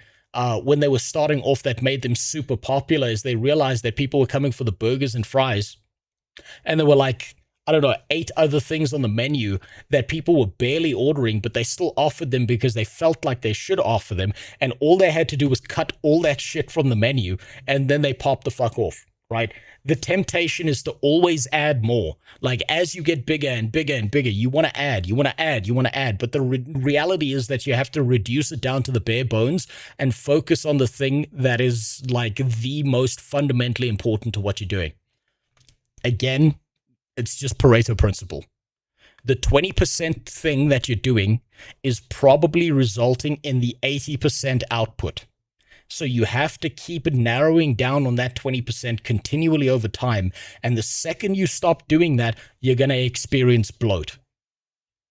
when they were starting off that made them super popular, is they realized that people were coming for the burgers and fries, and there were like, I don't know, 8 other things on the menu that people were barely ordering, but they still offered them because they felt like they should offer them. And all they had to do was cut all that shit from the menu, and then they popped the fuck off, right? The temptation is to always add more. Like, as you get bigger and bigger and bigger, you want to add, you want to add, you want to add. But the reality is that you have to reduce it down to the bare bones and focus on the thing that is like the most fundamentally important to what you're doing. Again, it's just Pareto principle. The 20% thing that you're doing is probably resulting in the 80% output. So you have to keep narrowing down on that 20% continually over time. And the second you stop doing that, you're going to experience bloat.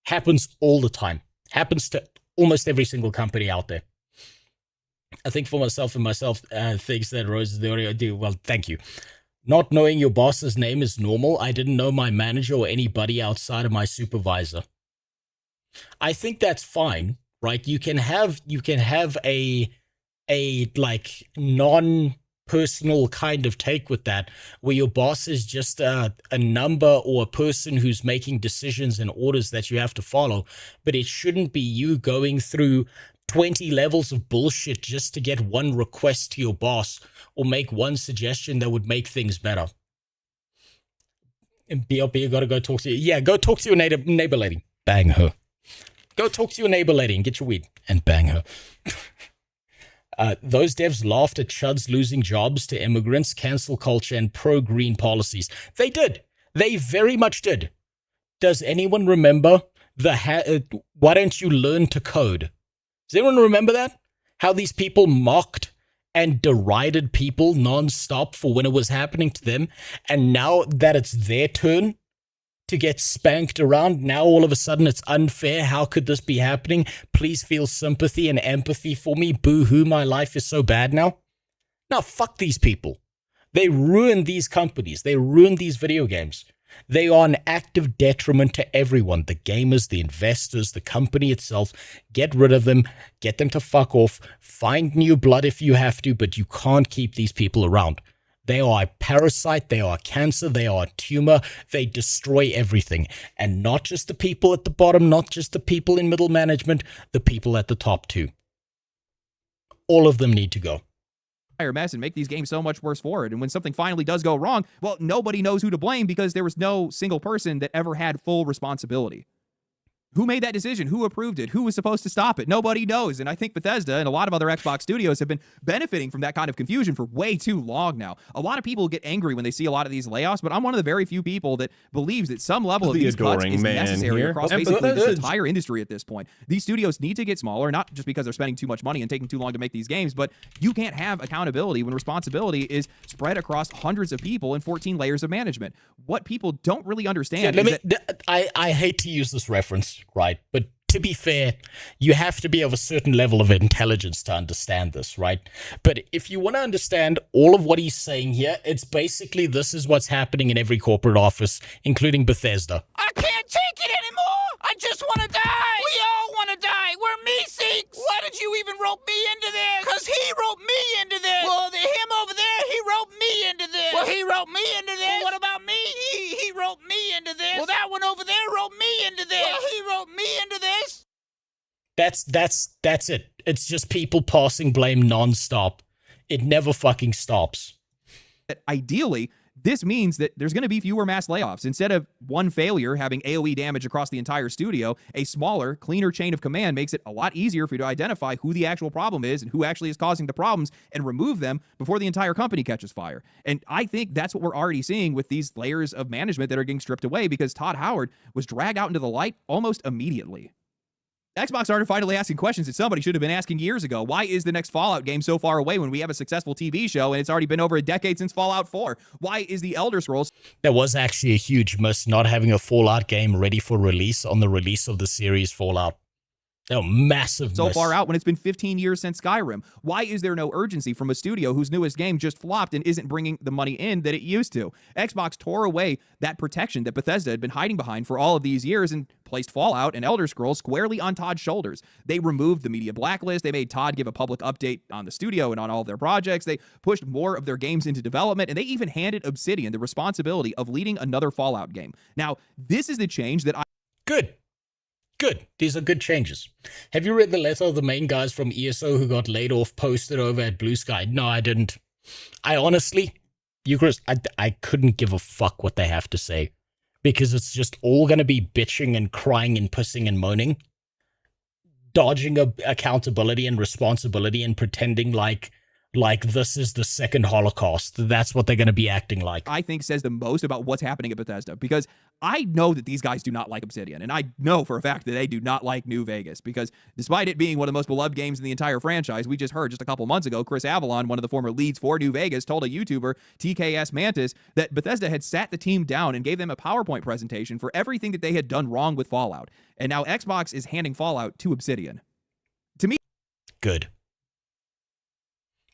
Happens all the time. Happens to almost every single company out there. I think for myself thinks that Rose is the only idea. Well, thank you. Not knowing your boss's name is normal. I didn't know my manager or anybody outside of my supervisor. I think that's fine, right? You can have a like non-personal kind of take with that, where your boss is just a number or a person who's making decisions and orders that you have to follow, but it shouldn't be you going through 20 levels of bullshit just to get one request to your boss or make one suggestion that would make things better. And BLB, you gotta go talk to go talk to your neighbor lady. Bang her. Go talk to your neighbor lady and get your weed and bang her. Those devs laughed at chuds losing jobs to immigrants, cancel culture, and pro-green policies. They did. They very much did. Does anyone remember why don't you learn to code? Does anyone remember that? How these people mocked and derided people non-stop for when it was happening to them, and now that it's their turn to get spanked around, now all of a sudden it's unfair. How could this be happening? Please feel sympathy and empathy for me. Boo-hoo, my life is so bad now. Now, fuck these people. They ruined these companies. They ruined these video games. They are an active detriment to everyone. The gamers, the investors, the company itself. Get rid of them. Get them to fuck off. Find new blood if you have to, but you can't keep these people around. They are a parasite. They are a cancer. They are a tumor. They destroy everything. And not just the people at the bottom, not just the people in middle management, the people at the top too. All of them need to go. Mess and make these games so much worse for it. And when something finally does go wrong, well, nobody knows who to blame because there was no single person that ever had full responsibility. Who made that decision? Who approved it? Who was supposed to stop it? Nobody knows. And I think Bethesda and a lot of other Xbox studios have been benefiting from that kind of confusion for way too long now. A lot of people get angry when they see a lot of these layoffs, but I'm one of the very few people that believes that some level of these cuts is necessary across basically the entire industry at this point. These studios need to get smaller, not just because they're spending too much money and taking too long to make these games, but you can't have accountability when responsibility is spread across hundreds of people and 14 layers of management. What people don't really understand is that... I hate to use this reference, right? But to be fair, you have to be of a certain level of intelligence to understand this, right? But if you want to understand all of what he's saying here, it's basically this is what's happening in every corporate office, including Bethesda. I can't take it anymore! I just want to die! We all want to die! We're me-seeks! Why did you even rope me into this? Because he roped me into this! Well, him over there, he roped me into this! Well, he roped me into this! Well, what about me? He roped me into this! Well, that one over there roped me into this! Well, he roped me into this! That's it. It's just people passing blame non-stop. It never fucking stops. Ideally, this means that there's going to be fewer mass layoffs. Instead of one failure having AoE damage across the entire studio, a smaller, cleaner chain of command makes it a lot easier for you to identify who the actual problem is and who actually is causing the problems and remove them before the entire company catches fire. And I think that's what we're already seeing with these layers of management that are getting stripped away because Todd Howard was dragged out into the light almost immediately. Xbox started finally asking questions that somebody should have been asking years ago. Why is the next Fallout game so far away when we have a successful TV show and it's already been over a decade since Fallout 4? Why is the Elder Scrolls... There was actually a huge miss not having a Fallout game ready for release on the release of the series Fallout. Oh, massive so miss. Far out when it's been 15 years since Skyrim. Why is there no urgency from a studio whose newest game just flopped and isn't bringing the money in that it used to? Xbox tore away that protection that Bethesda had been hiding behind for all of these years and placed Fallout and Elder Scrolls squarely on Todd's shoulders. They removed the media blacklist. They made Todd give a public update on the studio and on all of their projects. They pushed more of their games into development, and they even handed Obsidian the responsibility of leading another Fallout game. Now, this is the change that Good. These are good changes. Have you read the letter of the main guys from ESO who got laid off posted over at Blue Sky? No, I didn't. I honestly, Eucharist, I couldn't give a fuck what they have to say. Because it's just all going to be bitching and crying and pissing and moaning. Dodging accountability and responsibility and pretending like this is the second Holocaust. That's what they're going to be acting like. I think says the most about what's happening at Bethesda, because I know that these guys do not like Obsidian, and I know for a fact that they do not like New Vegas, because despite it being one of the most beloved games in the entire franchise, we just heard just a couple months ago, Chris Avalon, one of the former leads for New Vegas, told a YouTuber, TKS Mantis, that Bethesda had sat the team down and gave them a PowerPoint presentation for everything that they had done wrong with Fallout. And now Xbox is handing Fallout to Obsidian. To me... Good.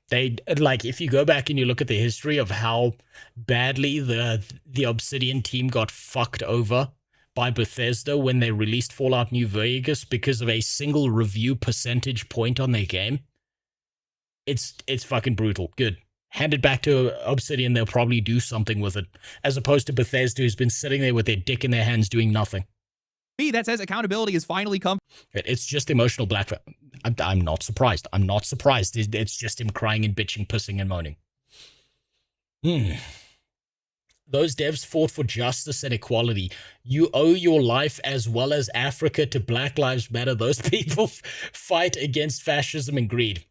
They, like, if you go back and you look at the history of how badly the Obsidian team got fucked over by Bethesda when they released Fallout New Vegas because of a single review percentage point on their game. It's fucking brutal. Good. Hand it back to Obsidian, they'll probably do something with it, as opposed to Bethesda, who's been sitting there with their dick in their hands doing nothing. Me that says accountability has finally come. It's just emotional blackmail. I'm not surprised. I'm not surprised. It's just him crying and bitching, pissing and moaning. Those devs fought for justice and equality. You owe your life as well as Africa to Black Lives Matter. Those people fight against fascism and greed.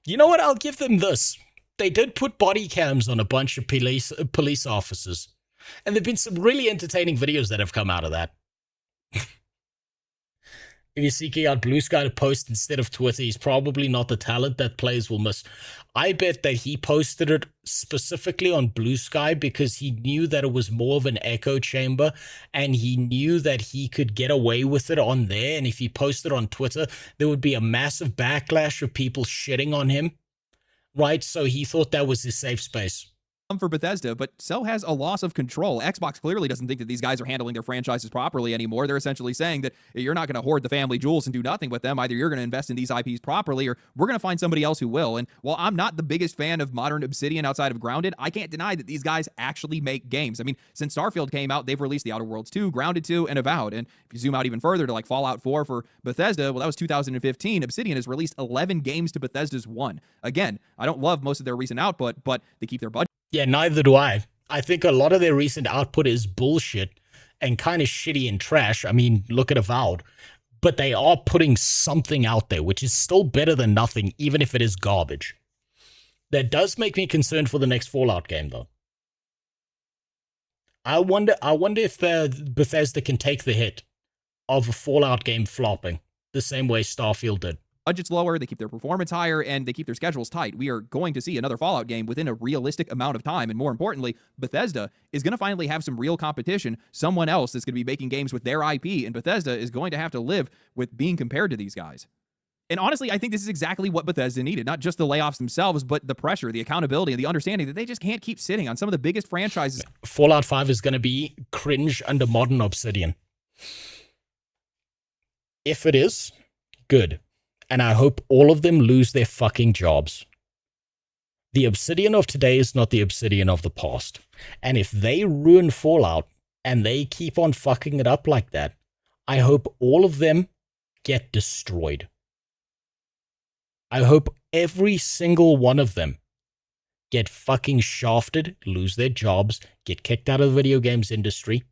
You know what? I'll give them this. They did put body cams on a bunch of police officers. And there have been some really entertaining videos that have come out of that. If you're seeking out Blue Sky to post instead of Twitter, he's probably not the talent that players will miss. I bet that he posted it specifically on Blue Sky because he knew that it was more of an echo chamber, and he knew that he could get away with it on there. And if he posted on Twitter, there would be a massive backlash of people shitting on him, right? So he thought that was his safe space. For Bethesda, but so has a loss of control. Xbox clearly doesn't think that these guys are handling their franchises properly anymore. They're essentially saying that you're not going to hoard the family jewels and do nothing with them. Either you're going to invest in these IPs properly, or we're going to find somebody else who will. And while I'm not the biggest fan of modern Obsidian outside of Grounded, I can't deny that these guys actually make games. I mean, since Starfield came out, they've released The Outer Worlds 2, Grounded 2, and Avowed. And if you zoom out even further to like Fallout 4 for Bethesda, well, that was 2015. Obsidian has released 11 games to Bethesda's 1. Again, I don't love most of their recent output, but they keep their budget. Yeah, neither do I. I think a lot of their recent output is bullshit and kind of shitty and trash. I mean, look at Avowed. But they are putting something out there, which is still better than nothing, even if it is garbage. That does make me concerned for the next Fallout game, though. I wonder if Bethesda can take the hit of a Fallout game flopping the same way Starfield did. Budget's lower, they keep their performance higher, and they keep their schedules tight. We are going to see another Fallout game within a realistic amount of time, and more importantly, Bethesda is going to finally have some real competition, someone else that's going to be making games with their IP, and Bethesda is going to have to live with being compared to these guys. And honestly, I think this is exactly what Bethesda needed. Not just the layoffs themselves, but the pressure, the accountability, and the understanding that they just can't keep sitting on some of the biggest franchises. Fallout 5 is going to be cringe under modern Obsidian. If it is, good. And I hope all of them lose their fucking jobs. The Obsidian of today is not the Obsidian of the past. And if they ruin Fallout and they keep on fucking it up like that, I hope all of them get destroyed. I hope every single one of them get fucking shafted, lose their jobs, get kicked out of the video games industry.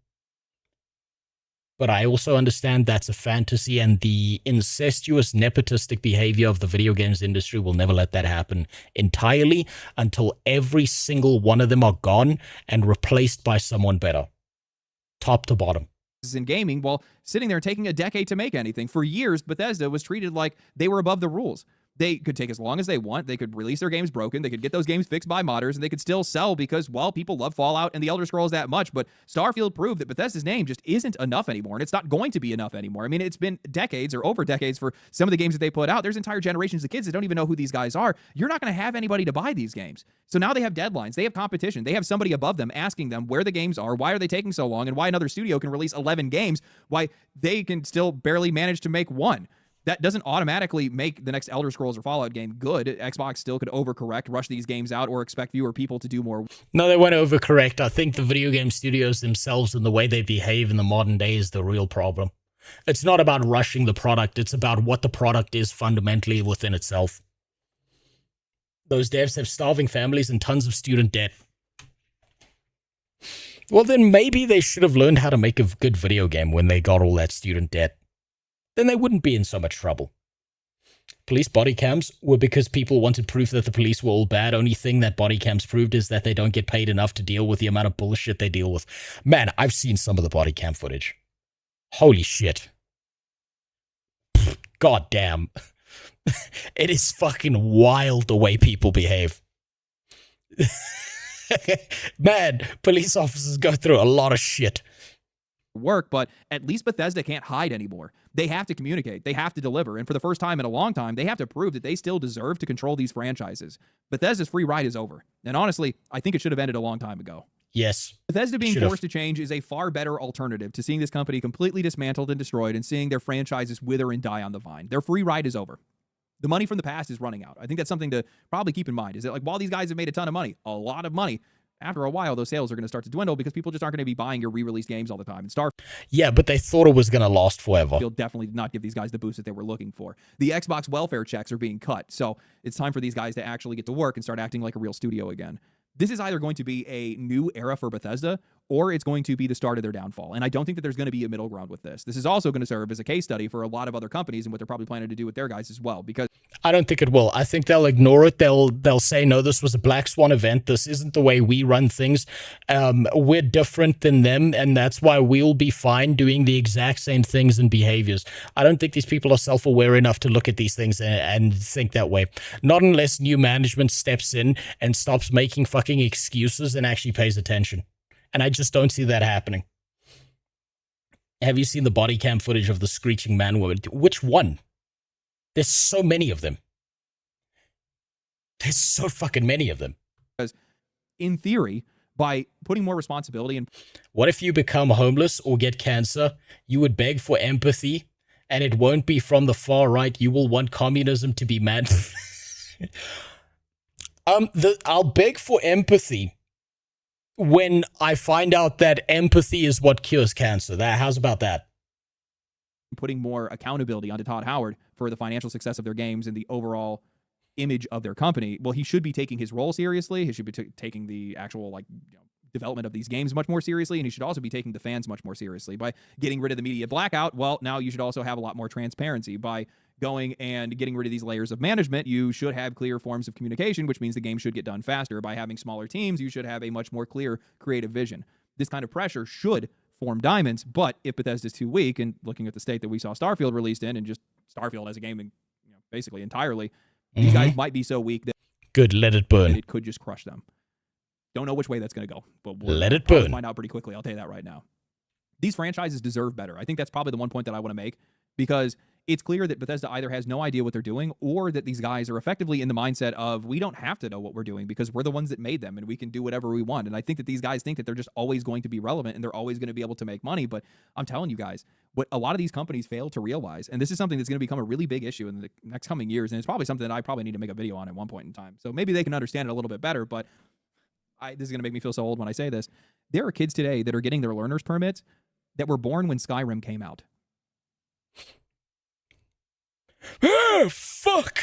But I also understand that's a fantasy, and the incestuous, nepotistic behavior of the video games industry will never let that happen entirely until every single one of them are gone and replaced by someone better. Top to bottom. In gaming, while sitting there taking a decade to make anything. For years, Bethesda was treated like they were above the rules. They could take as long as they want. They could release their games broken. They could get those games fixed by modders, and they could still sell because, well, people love Fallout and the Elder Scrolls that much. But Starfield proved that Bethesda's name just isn't enough anymore, and it's not going to be enough anymore. I mean, it's been decades or over decades for some of the games that they put out. There's entire generations of kids that don't even know who these guys are. You're not going to have anybody to buy these games. So now they have deadlines. They have competition. They have somebody above them asking them where the games are, why are they taking so long, and why another studio can release 11 games, why they can still barely manage to make one. That doesn't automatically make the next Elder Scrolls or Fallout game good. Xbox still could overcorrect, rush these games out, or expect fewer people to do more. No, they won't overcorrect. I think the video game studios themselves and the way they behave in the modern day is the real problem. It's not about rushing the product. It's about what the product is fundamentally within itself. Those devs have starving families and tons of student debt. Well, then maybe they should have learned how to make a good video game when they got all that student debt. Then they wouldn't be in so much trouble. Police body cams were because people wanted proof that the police were all bad. Only thing that body cams proved is that they don't get paid enough to deal with the amount of bullshit they deal with. Man, I've seen some of the body cam footage. Holy shit. God damn. It is fucking wild the way people behave. Man, police officers go through a lot of shit. Work, but at least Bethesda can't hide anymore. They have to communicate. They have to deliver. And for the first time in a long time, they have to prove that they still deserve to control these franchises. Bethesda's free ride is over. And honestly, I think it should have ended a long time ago. Yes. Bethesda being Should've. forced to change is a far better alternative to seeing this company completely dismantled and destroyed and seeing their franchises wither and die on the vine. Their free ride is over. The money from the past is running out. I think that's something to probably keep in mind, is that like while these guys have made a ton of money, a lot of money, after a while those sales are going to start to dwindle because people just aren't going to be buying your re-released games all the time. And Yeah, but they thought it was going to last forever. Starfield definitely did not give these guys the boost that they were looking for. The Xbox welfare checks are being cut, so it's time for these guys to actually get to work and start acting like a real studio again. This is either going to be a new era for Bethesda, or it's going to be the start of their downfall. And I don't think that there's going to be a middle ground with this. This is also going to serve as a case study for a lot of other companies and what they're probably planning to do with their guys as well. Because I don't think it will. I think they'll ignore it. They'll say, no, this was a Black Swan event. This isn't the way we run things. We're different than them, and that's why we'll be fine doing the exact same things and behaviors. I don't think these people are self-aware enough to look at these things and think that way. Not unless new management steps in and stops making fucking excuses and actually pays attention. And I just don't see that happening. Have you seen the body cam footage of the screeching man woman? Which one? There's so many of them. There's so fucking many of them. Because in theory, by putting more responsibility in... What if you become homeless or get cancer? You would beg for empathy, and it won't be from the far right. You will want communism to be mad. I'll beg for empathy when I find out that empathy is what cures cancer. How's about that? Putting more accountability onto Todd Howard for the financial success of their games and the overall image of their company. Well, he should be taking his role seriously. He should be taking the actual development of these games much more seriously, and he should also be taking the fans much more seriously. By getting rid of the media blackout, well, now you should also have a lot more transparency. By going and getting rid of these layers of management, you should have clear forms of communication, which means the game should get done faster. By having smaller teams, you should have a much more clear creative vision. This kind of pressure should form diamonds, but if Bethesda's too weak, and looking at the state that we saw Starfield released in, and just Starfield as a game, basically entirely, these guys might be so weak that good, let it burn. It could just crush them. Don't know which way that's going to go, but we'll let it burn. Find out pretty quickly. I'll tell you that right now. These franchises deserve better. I think that's probably the one point that I want to make, because it's clear that Bethesda either has no idea what they're doing, or that these guys are effectively in the mindset of, we don't have to know what we're doing because we're the ones that made them and we can do whatever we want. And I think that these guys think that they're just always going to be relevant and they're always going to be able to make money. But I'm telling you guys, what a lot of these companies fail to realize, and this is something that's going to become a really big issue in the next coming years, and it's probably something that I probably need to make a video on at one point in time. So maybe they can understand it a little bit better, but this is going to make me feel so old when I say this. There are kids today that are getting their learner's permits that were born when Skyrim came out. Oh, fuck!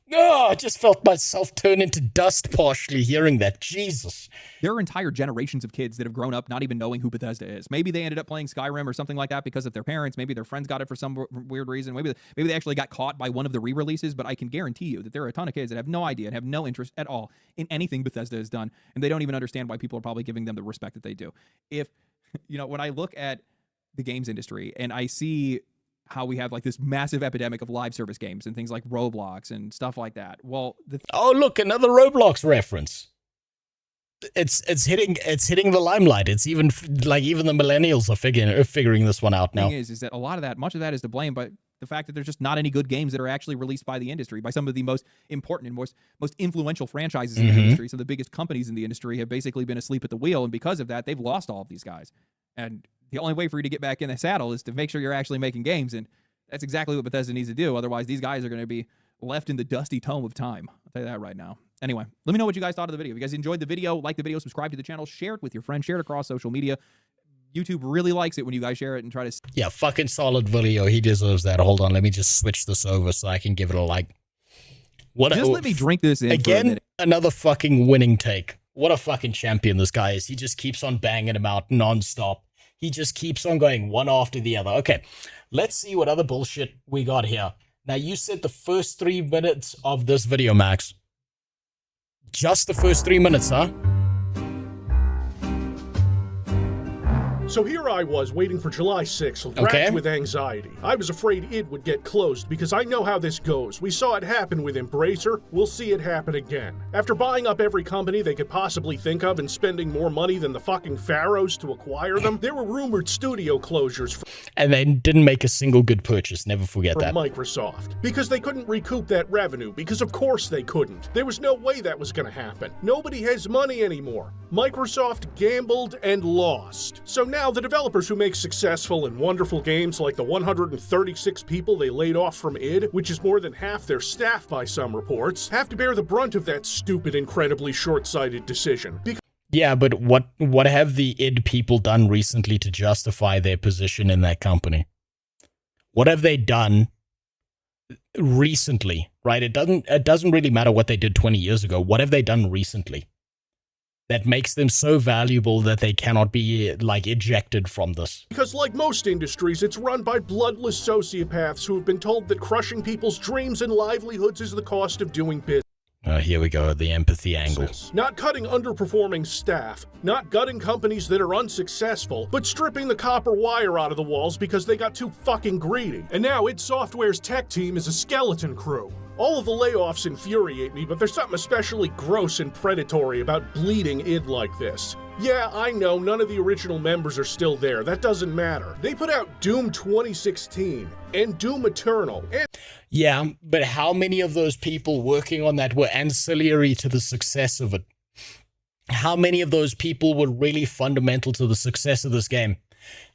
No, I just felt myself turn into dust partially hearing that. Jesus. There are entire generations of kids that have grown up not even knowing who Bethesda is. Maybe they ended up playing Skyrim or something like that because of their parents. Maybe their friends got it for some weird reason. Maybe they actually got caught by one of the re-releases, but I can guarantee you that there are a ton of kids that have no idea and have no interest at all in anything Bethesda has done, and they don't even understand why people are probably giving them the respect that they do. If, when I look at the games industry and I see how we have this massive epidemic of live service games and things like Roblox and stuff like that. Well, oh, look, another Roblox reference. It's hitting the limelight. It's even even the millennials are figuring this one out now. The thing is that a lot of that, much of that is to blame, but the fact that there's just not any good games that are actually released by the industry, by some of the most important and most influential franchises in the industry. So the biggest companies in the industry have basically been asleep at the wheel, and because of that, they've lost all of these guys. And the only way for you to get back in the saddle is to make sure you're actually making games, and that's exactly what Bethesda needs to do. Otherwise, these guys are going to be left in the dusty tome of time. I'll tell you that right now. Anyway, let me know what you guys thought of the video. If you guys enjoyed the video, like the video, subscribe to the channel, share it with your friends, share it across social media. YouTube really likes it when you guys share it and try to... Yeah, fucking solid video. He deserves that. Hold on, let me just switch this over so I can give it a like. Just let me drink this in again, for a minute. Another fucking winning take. What a fucking champion this guy is. He just keeps on banging him out non-stop. He just keeps on going one after the other. Okay, let's see what other bullshit we got here. Now, you said the first 3 minutes of this video, Max. Just the first 3 minutes, huh? So here I was waiting for July 6th, racked with anxiety. I was afraid id would get closed because I know how this goes. We saw it happen with Embracer, we'll see it happen again. After buying up every company they could possibly think of and spending more money than the fucking pharaohs to acquire them, there were rumored studio closures and they didn't make a single good purchase, never forget from that. Microsoft. Because they couldn't recoup that revenue, because of course they couldn't. There was no way that was gonna happen. Nobody has money anymore. Microsoft gambled and lost. So now the developers who make successful and wonderful games like the 136 people they laid off from id, which is more than half their staff by some reports, have to bear the brunt of that stupid, incredibly short-sighted decision. Yeah, but what have the id people done recently to justify their position in that company? What have they done recently, right? It doesn't really matter what they did 20 years ago. What have they done recently that makes them so valuable that they cannot be, like, ejected from this? Because like most industries, it's run by bloodless sociopaths who have been told that crushing people's dreams and livelihoods is the cost of doing business. Here we go, the empathy angle. Not cutting underperforming staff, not gutting companies that are unsuccessful, but stripping the copper wire out of the walls because they got too fucking greedy. And now id Software's tech team is a skeleton crew. All of the layoffs infuriate me, but there's something especially gross and predatory about bleeding id like this. Yeah, I know, none of the original members are still there. That doesn't matter. They put out Doom 2016 and Doom Eternal. Yeah, but how many of those people working on that were ancillary to the success of it? How many of those people were really fundamental to the success of this game?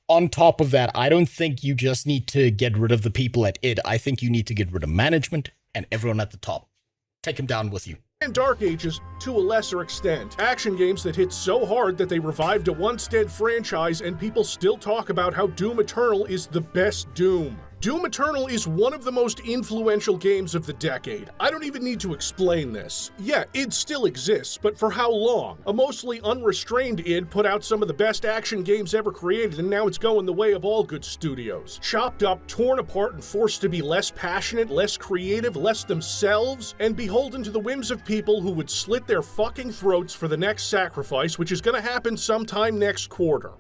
On top of that, I don't think you just need to get rid of the people at id. I think you need to get rid of management and everyone at the top. Take them down with you. And Dark Ages, to a lesser extent. Action games that hit so hard that they revived a once dead franchise and people still talk about how Doom Eternal is the best Doom. Doom Eternal is one of the most influential games of the decade. I don't even need to explain this. Yeah, id still exists, but for how long? A mostly unrestrained id put out some of the best action games ever created, and now it's going the way of all good studios. Chopped up, torn apart, and forced to be less passionate, less creative, less themselves, and beholden to the whims of people who would slit their fucking throats for the next sacrifice, which is gonna happen sometime next quarter.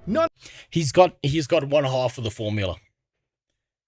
He's got one half of the formula.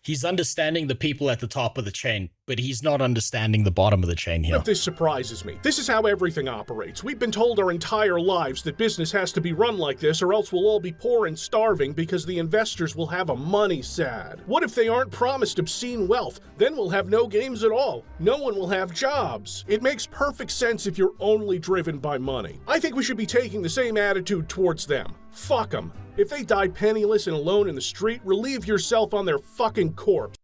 He's understanding the people at the top of the chain, but he's not understanding the bottom of the chain here. But this surprises me. This is how everything operates. We've been told our entire lives that business has to be run like this or else we'll all be poor and starving because the investors will have a money sad. What if they aren't promised obscene wealth? Then we'll have no games at all. No one will have jobs. It makes perfect sense if you're only driven by money. I think we should be taking the same attitude towards them. Fuck them. If they die penniless and alone in the street, relieve yourself on their fucking corpse.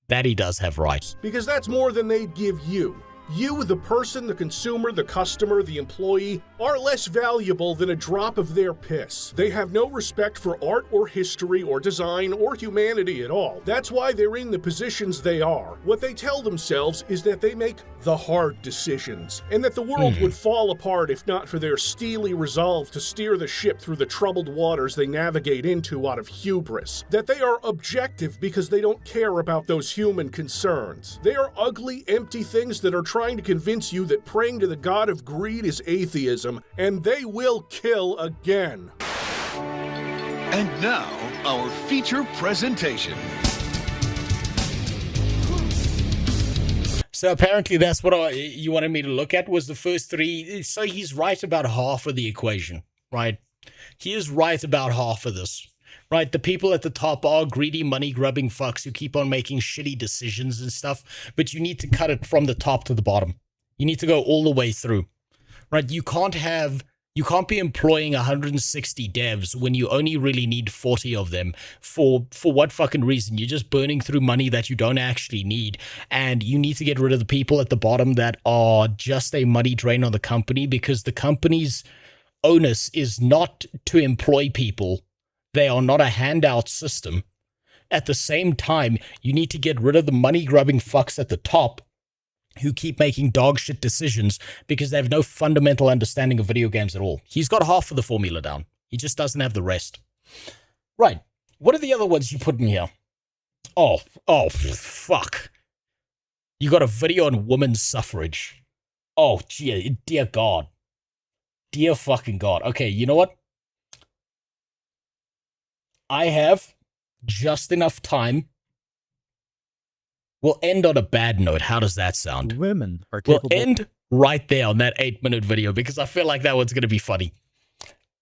That he does have rights. Because that's more than they'd give you. You, the person, the consumer, the customer, the employee, are less valuable than a drop of their piss. They have no respect for art or history or design or humanity at all. That's why they're in the positions they are. What they tell themselves is that they make the hard decisions, and that the world would fall apart if not for their steely resolve to steer the ship through the troubled waters they navigate into out of hubris. That they are objective because they don't care about those human concerns. They are ugly, empty things that are trying to convince you that praying to the god of greed is atheism, and they will kill again. And now, our feature presentation. So apparently that's what you wanted me to look at, was the first three. So he's right about half of the equation, right? He is right about half of this. Right, the people at the top are greedy, money-grubbing fucks who keep on making shitty decisions and stuff, but you need to cut it from the top to the bottom. You need to go all the way through. Right, you can't be employing 160 devs when you only really need 40 of them. For what fucking reason? You're just burning through money that you don't actually need, and you need to get rid of the people at the bottom that are just a money drain on the company, because the company's onus is not to employ people. They are not a handout system. At the same time, you need to get rid of the money-grubbing fucks at the top who keep making dog shit decisions because they have no fundamental understanding of video games at all. He's got half of the formula down. He just doesn't have the rest. Right. What are the other ones you put in here? Oh, fuck. You got a video on women's suffrage. Oh, gee, dear God. Dear fucking God. Okay, you know what? I have just enough time. We'll end on a bad note. How does that sound? Women are We'll capable. end right there on that 8-minute video because I feel like that one's going to be funny.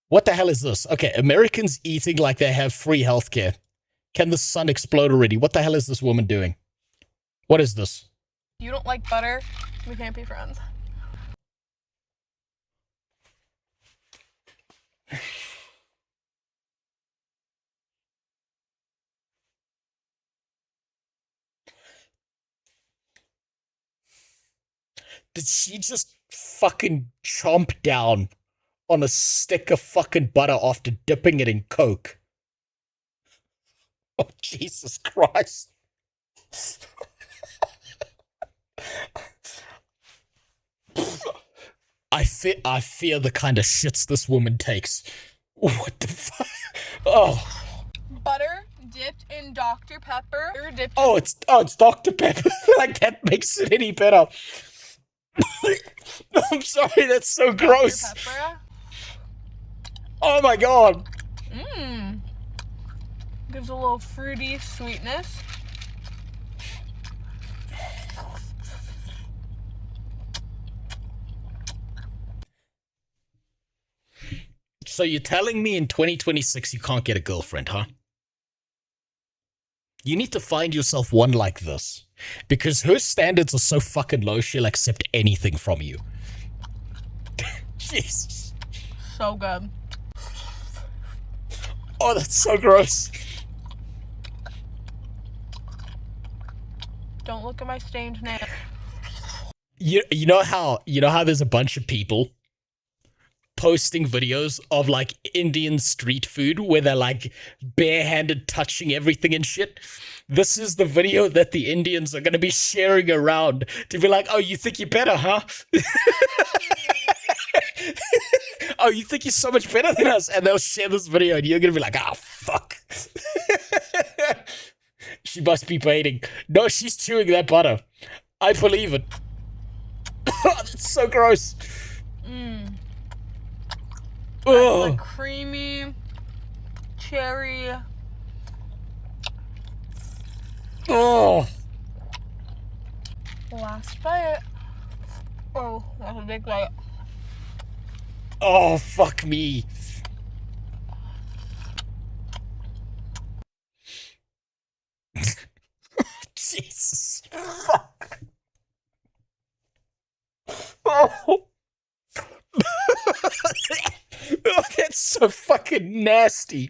What the hell is this? Okay, Americans eating like they have free healthcare. Can the sun explode already? What the hell is this woman doing? What is this? You don't like butter? We can't be friends. Did she just fucking chomp down on a stick of fucking butter after dipping it in Coke? Oh, Jesus Christ. I fear the kind of shits this woman takes. What the fuck? Oh. Butter dipped in Dr. Pepper. It's Dr. Pepper. Like, that makes it any better. I'm sorry, that's so gross. Dr. Pepper. Oh my god. Mmm. Gives a little fruity sweetness. So you're telling me in 2026 you can't get a girlfriend, huh? You need to find yourself one like this. Because her standards are so fucking low, she'll accept anything from you. Jesus. So good. Oh, that's so gross. Don't look at my stained nail. You know how there's a bunch of people posting videos of like Indian street food where they're like barehanded touching everything and shit? This is the video that the Indians are going to be sharing around to be like, oh, you think you're better, huh? Oh, you think you're so much better than us? And they'll share this video and you're going to be like, ah, fuck. She must be baiting. No, she's chewing that butter. I believe it. That's so gross. Mmm. Oh. Like creamy cherry. Oh. Last bite. Oh, that's a big bite. Oh, fuck me. Jesus. Fuck. Oh. Oh, that's so fucking nasty.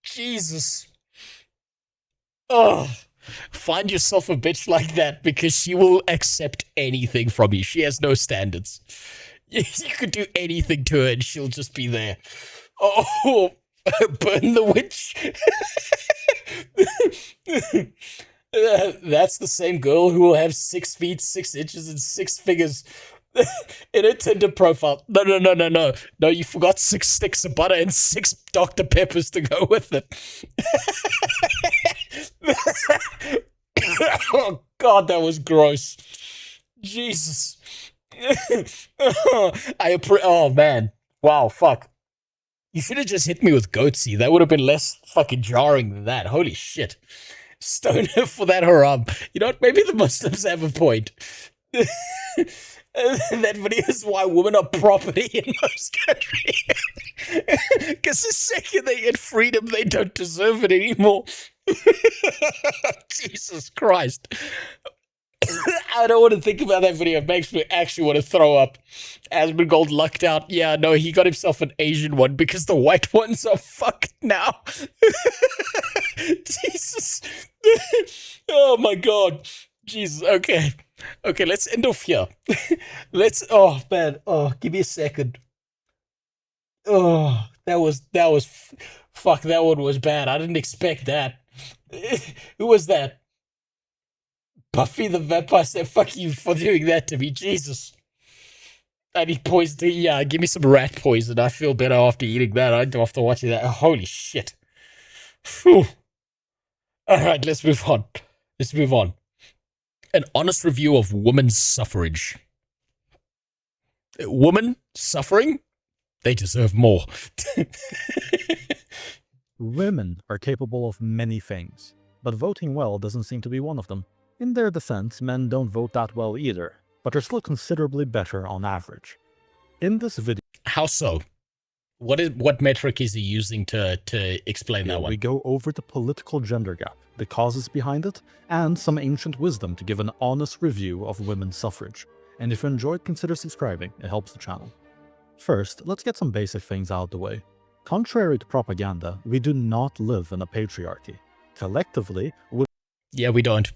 Jesus. Oh. Find yourself a bitch like that because she will accept anything from you. She has no standards. You could do anything to her and she'll just be there. Oh, burn the witch. That's the same girl who will have 6 feet, 6 inches, and 6 figures in her Tinder profile. No. No, you forgot 6 sticks of butter and 6 Dr. Peppers to go with it. Oh, God, that was gross. Jesus. Oh, man. Wow, fuck. You should have just hit me with goatsy. That would have been less fucking jarring than that. Holy shit. Stone her for that haram. You know what? Maybe the Muslims have a point. That video is why women are property in most countries. Because the second they get freedom, they don't deserve it anymore. Jesus Christ. I don't want to think about that video. It makes me actually want to throw up. Asmongold lucked out. Yeah, no, he got himself an Asian one because the white ones are fucked now. Jesus. Oh my God. Jesus. Okay. Okay, let's end off here. Oh man. Oh, give me a second. Oh, fuck, that one was bad. I didn't expect that. Who was that? Buffy the Vampire said, fuck you for doing that to me. Jesus. I need poison. Yeah, give me some rat poison. I feel better after eating that. After watching that. Holy shit. Whew. Alright, let's move on. Let's move on. An honest review of women's suffrage. Women suffering? They deserve more. Women are capable of many things, but voting well doesn't seem to be one of them. In their defense, men don't vote that well either, but are still considerably better on average. In this video... How so? What metric is he using to explain that one? We go over the political gender gap, the causes behind it, and some ancient wisdom to give an honest review of women's suffrage. And if you enjoyed, consider subscribing, it helps the channel. First, let's get some basic things out of the way. Contrary to propaganda, we do not live in a patriarchy. Collectively, yeah, we don't.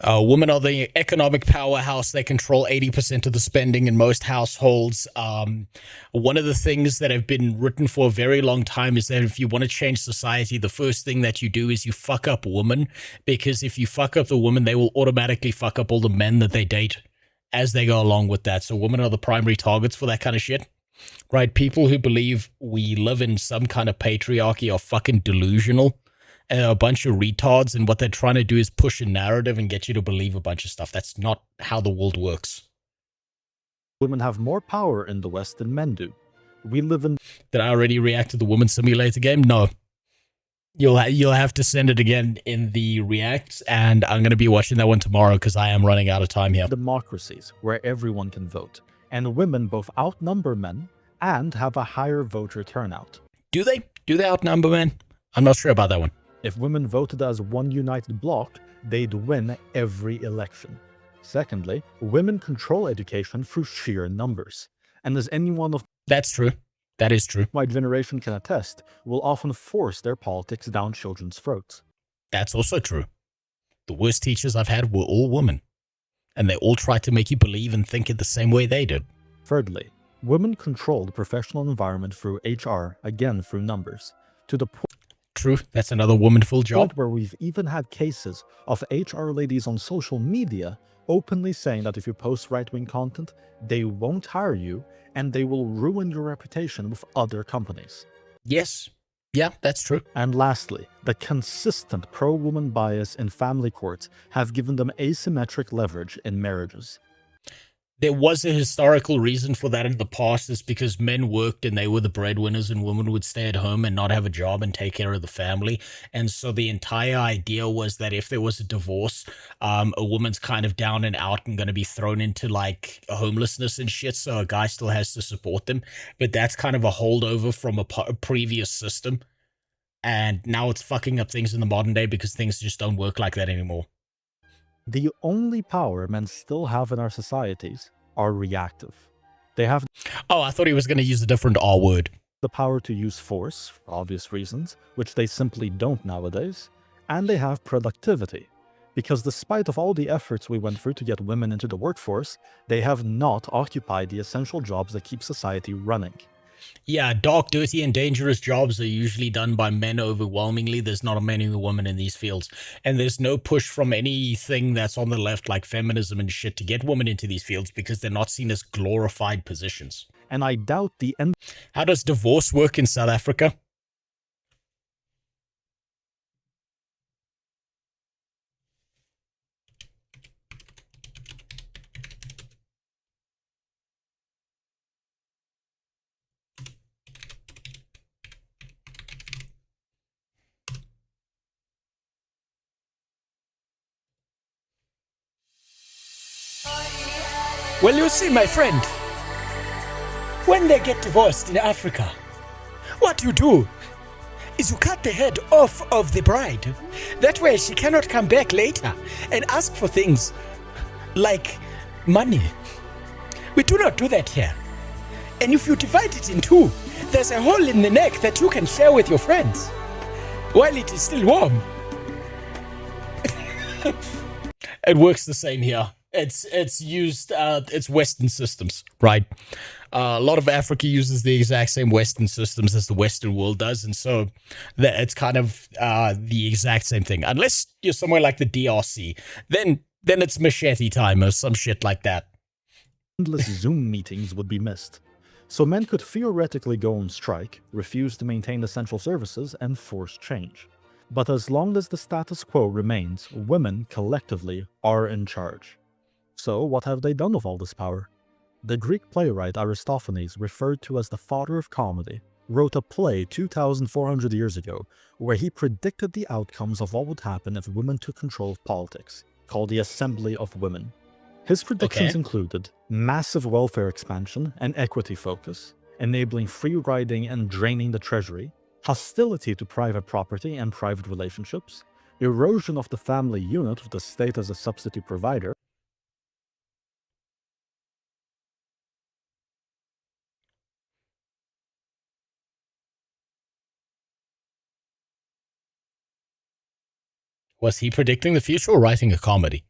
Women are the economic powerhouse. They control 80% of the spending in most households. One of the things that have been written for a very long time is that if you want to change society, the first thing that you do is you fuck up women, because if you fuck up the woman, they will automatically fuck up all the men that they date as they go along with that. So women are the primary targets for that kind of shit, right? People who believe we live in some kind of patriarchy are fucking delusional. A bunch of retards, and what they're trying to do is push a narrative and get you to believe a bunch of stuff. That's not how the world works. Women have more power in the West than men do. We live in... Did I already react to the Woman Simulator game? No. You'll have to send it again in the reacts, and I'm going to be watching that one tomorrow because I am running out of time here. Democracies where everyone can vote, and women both outnumber men and have a higher voter turnout. Do they? Do they outnumber men? I'm not sure about that one. If women voted as one united bloc, they'd win every election. Secondly, women control education through sheer numbers. And as anyone of... That's true. That is true. My generation can attest, will often force their politics down children's throats. That's also true. The worst teachers I've had were all women. And they all tried to make you believe and think it the same way they did. Thirdly, women control the professional environment through HR, again through numbers, to the point... True, that's another womanful job. Where we've even had cases of HR ladies on social media openly saying that if you post right-wing content, they won't hire you and they will ruin your reputation with other companies. Yes. Yeah, that's true. And lastly, the consistent pro-woman bias in family courts have given them asymmetric leverage in marriages. There was a historical reason for that in the past, is because men worked and they were the breadwinners and women would stay at home and not have a job and take care of the family. And so the entire idea was that if there was a divorce, a woman's kind of down and out and going to be thrown into like homelessness and shit. So a guy still has to support them. But that's kind of a holdover from a previous system. And now it's fucking up things in the modern day because things just don't work like that anymore. The only power men still have in our societies are reactive. They have... Oh, I thought he was going to use a different R word. The power to use force, for obvious reasons, which they simply don't nowadays. And they have productivity, because despite of all the efforts we went through to get women into the workforce, they have not occupied the essential jobs that keep society running. Yeah, dark, dirty, and dangerous jobs are usually done by men overwhelmingly. There's not many women in these fields. And there's no push from anything that's on the left, like feminism and shit, to get women into these fields because they're not seen as glorified positions. And I doubt the end... How does divorce work in South Africa? Well, you see, my friend, when they get divorced in Africa, what you do is you cut the head off of the bride. That way she cannot come back later and ask for things like money. We do not do that here. And if you divide it in two, there's a hole in the neck that you can share with your friends while it is still warm. It works the same here. It's used, it's Western systems, right? A lot of Africa uses the exact same Western systems as the Western world does, and so it's kind of the exact same thing. Unless you're somewhere like the DRC, then it's machete time or some shit like that. Endless Zoom meetings would be missed. So men could theoretically go on strike, refuse to maintain essential services, and force change. But as long as the status quo remains, women collectively are in charge. So what have they done with all this power? The Greek playwright Aristophanes, referred to as the father of comedy, wrote a play 2,400 years ago where he predicted the outcomes of what would happen if women took control of politics, called the Assembly of Women. His predictions included massive welfare expansion and equity focus, enabling free riding and draining the treasury, hostility to private property and private relationships, erosion of the family unit with the state as a substitute provider, Was he predicting the future or writing a comedy?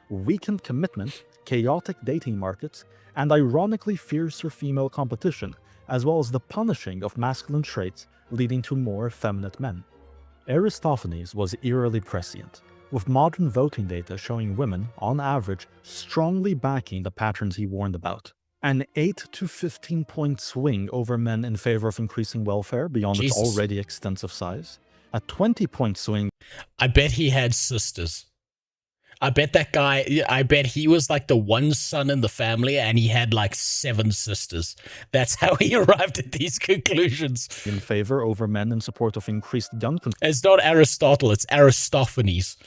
weakened commitment, chaotic dating markets, and ironically fiercer female competition, as well as the punishing of masculine traits leading to more effeminate men. Aristophanes was eerily prescient, with modern voting data showing women, on average, strongly backing the patterns he warned about. An 8 to 15 point swing over men in favor of increasing welfare beyond its already extensive size. A 20 point swing. I bet he had sisters. I bet that guy, I bet he was like the one son in the family and he had like 7 sisters. That's how he arrived at these conclusions. In favor over men in support of increased gun control. It's not Aristotle, it's Aristophanes.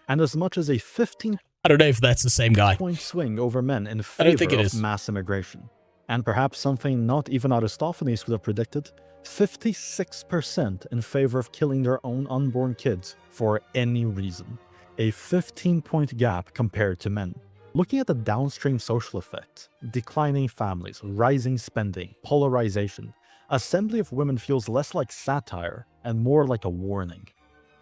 And as much as a 15 I don't know if that's the same guy. point swing over men in favor of is. mass immigration. And perhaps something not even Aristophanes would have predicted, 56% in favor of killing their own unborn kids for any reason. A 15-point gap compared to men. Looking at the downstream social effects, declining families, rising spending, polarization, Assembly of Women feels less like satire and more like a warning.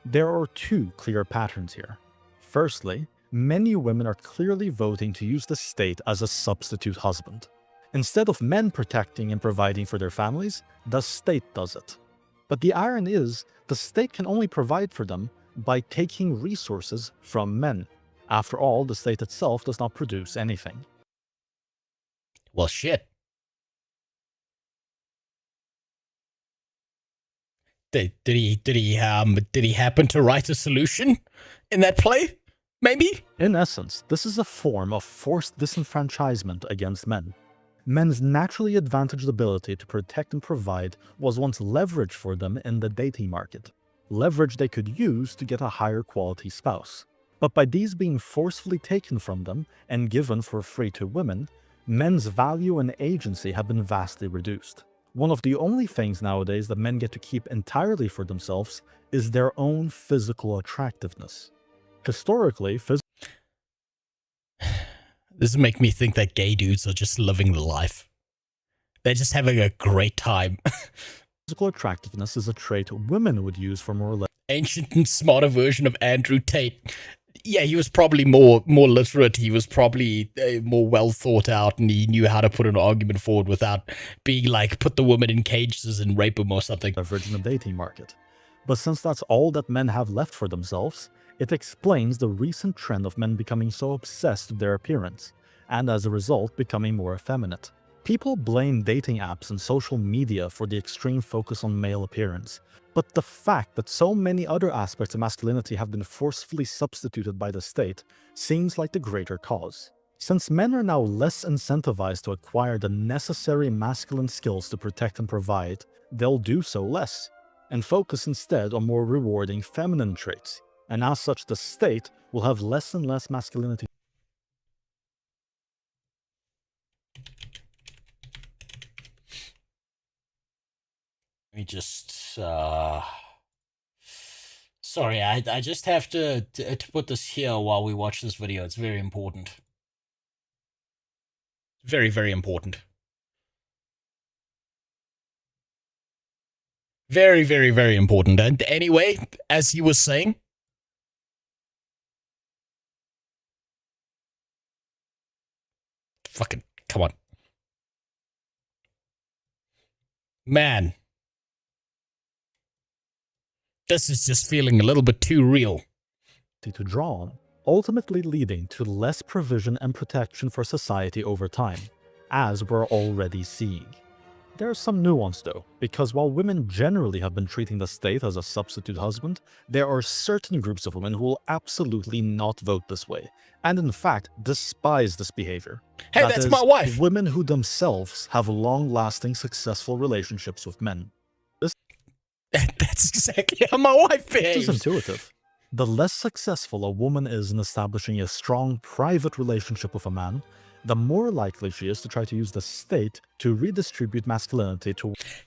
There are 2 clear patterns here. Firstly, many women are clearly voting to use the state as a substitute husband. Instead of men protecting and providing for their families, the state does it. But the irony is, the state can only provide for them by taking resources from men. After all, the state itself does not produce anything. Well, shit. Did he happen to write a solution in that play? Maybe? In essence, this is a form of forced disenfranchisement against men. Men's naturally advantaged ability to protect and provide was once leverage for them in the dating market. Leverage they could use to get a higher quality spouse. But by these being forcefully taken from them and given for free to women, men's value and agency have been vastly reduced. One of the only things nowadays that men get to keep entirely for themselves is their own physical attractiveness. Historically, this make me think that gay dudes are just living the life. They're just having a great time. Physical attractiveness is a trait women would use for more or less ancient and smarter version of Andrew Tate. Yeah, he was probably more literate. He was probably more well thought out, and he knew how to put an argument forward without being like, put the woman in cages and rape them or something. Leverage in the dating market. But since that's all that men have left for themselves, it explains the recent trend of men becoming so obsessed with their appearance, and as a result becoming more effeminate. People blame dating apps and social media for the extreme focus on male appearance, but the fact that so many other aspects of masculinity have been forcefully substituted by the state seems like the greater cause. Since men are now less incentivized to acquire the necessary masculine skills to protect and provide, they'll do so less, and focus instead on more rewarding feminine traits, and as such the state will have less and less masculinity. Let me just, sorry, I just have to put this here while we watch this video. It's very important. Very, very important. Very, very, very important. And anyway, as he was saying, fucking, come on. Man. This is just feeling a little bit too real. To draw on, ultimately leading to less provision and protection for society over time, as we're already seeing. There's some nuance though, because while women generally have been treating the state as a substitute husband, there are certain groups of women who will absolutely not vote this way, and in fact despise this behavior. Hey, That that's is, my wife! Women who themselves have long-lasting successful relationships with men. That's exactly how my wife behaves. This is intuitive. The less successful a woman is in establishing a strong private relationship with a man, the more likely she is to try to use the state to redistribute masculinity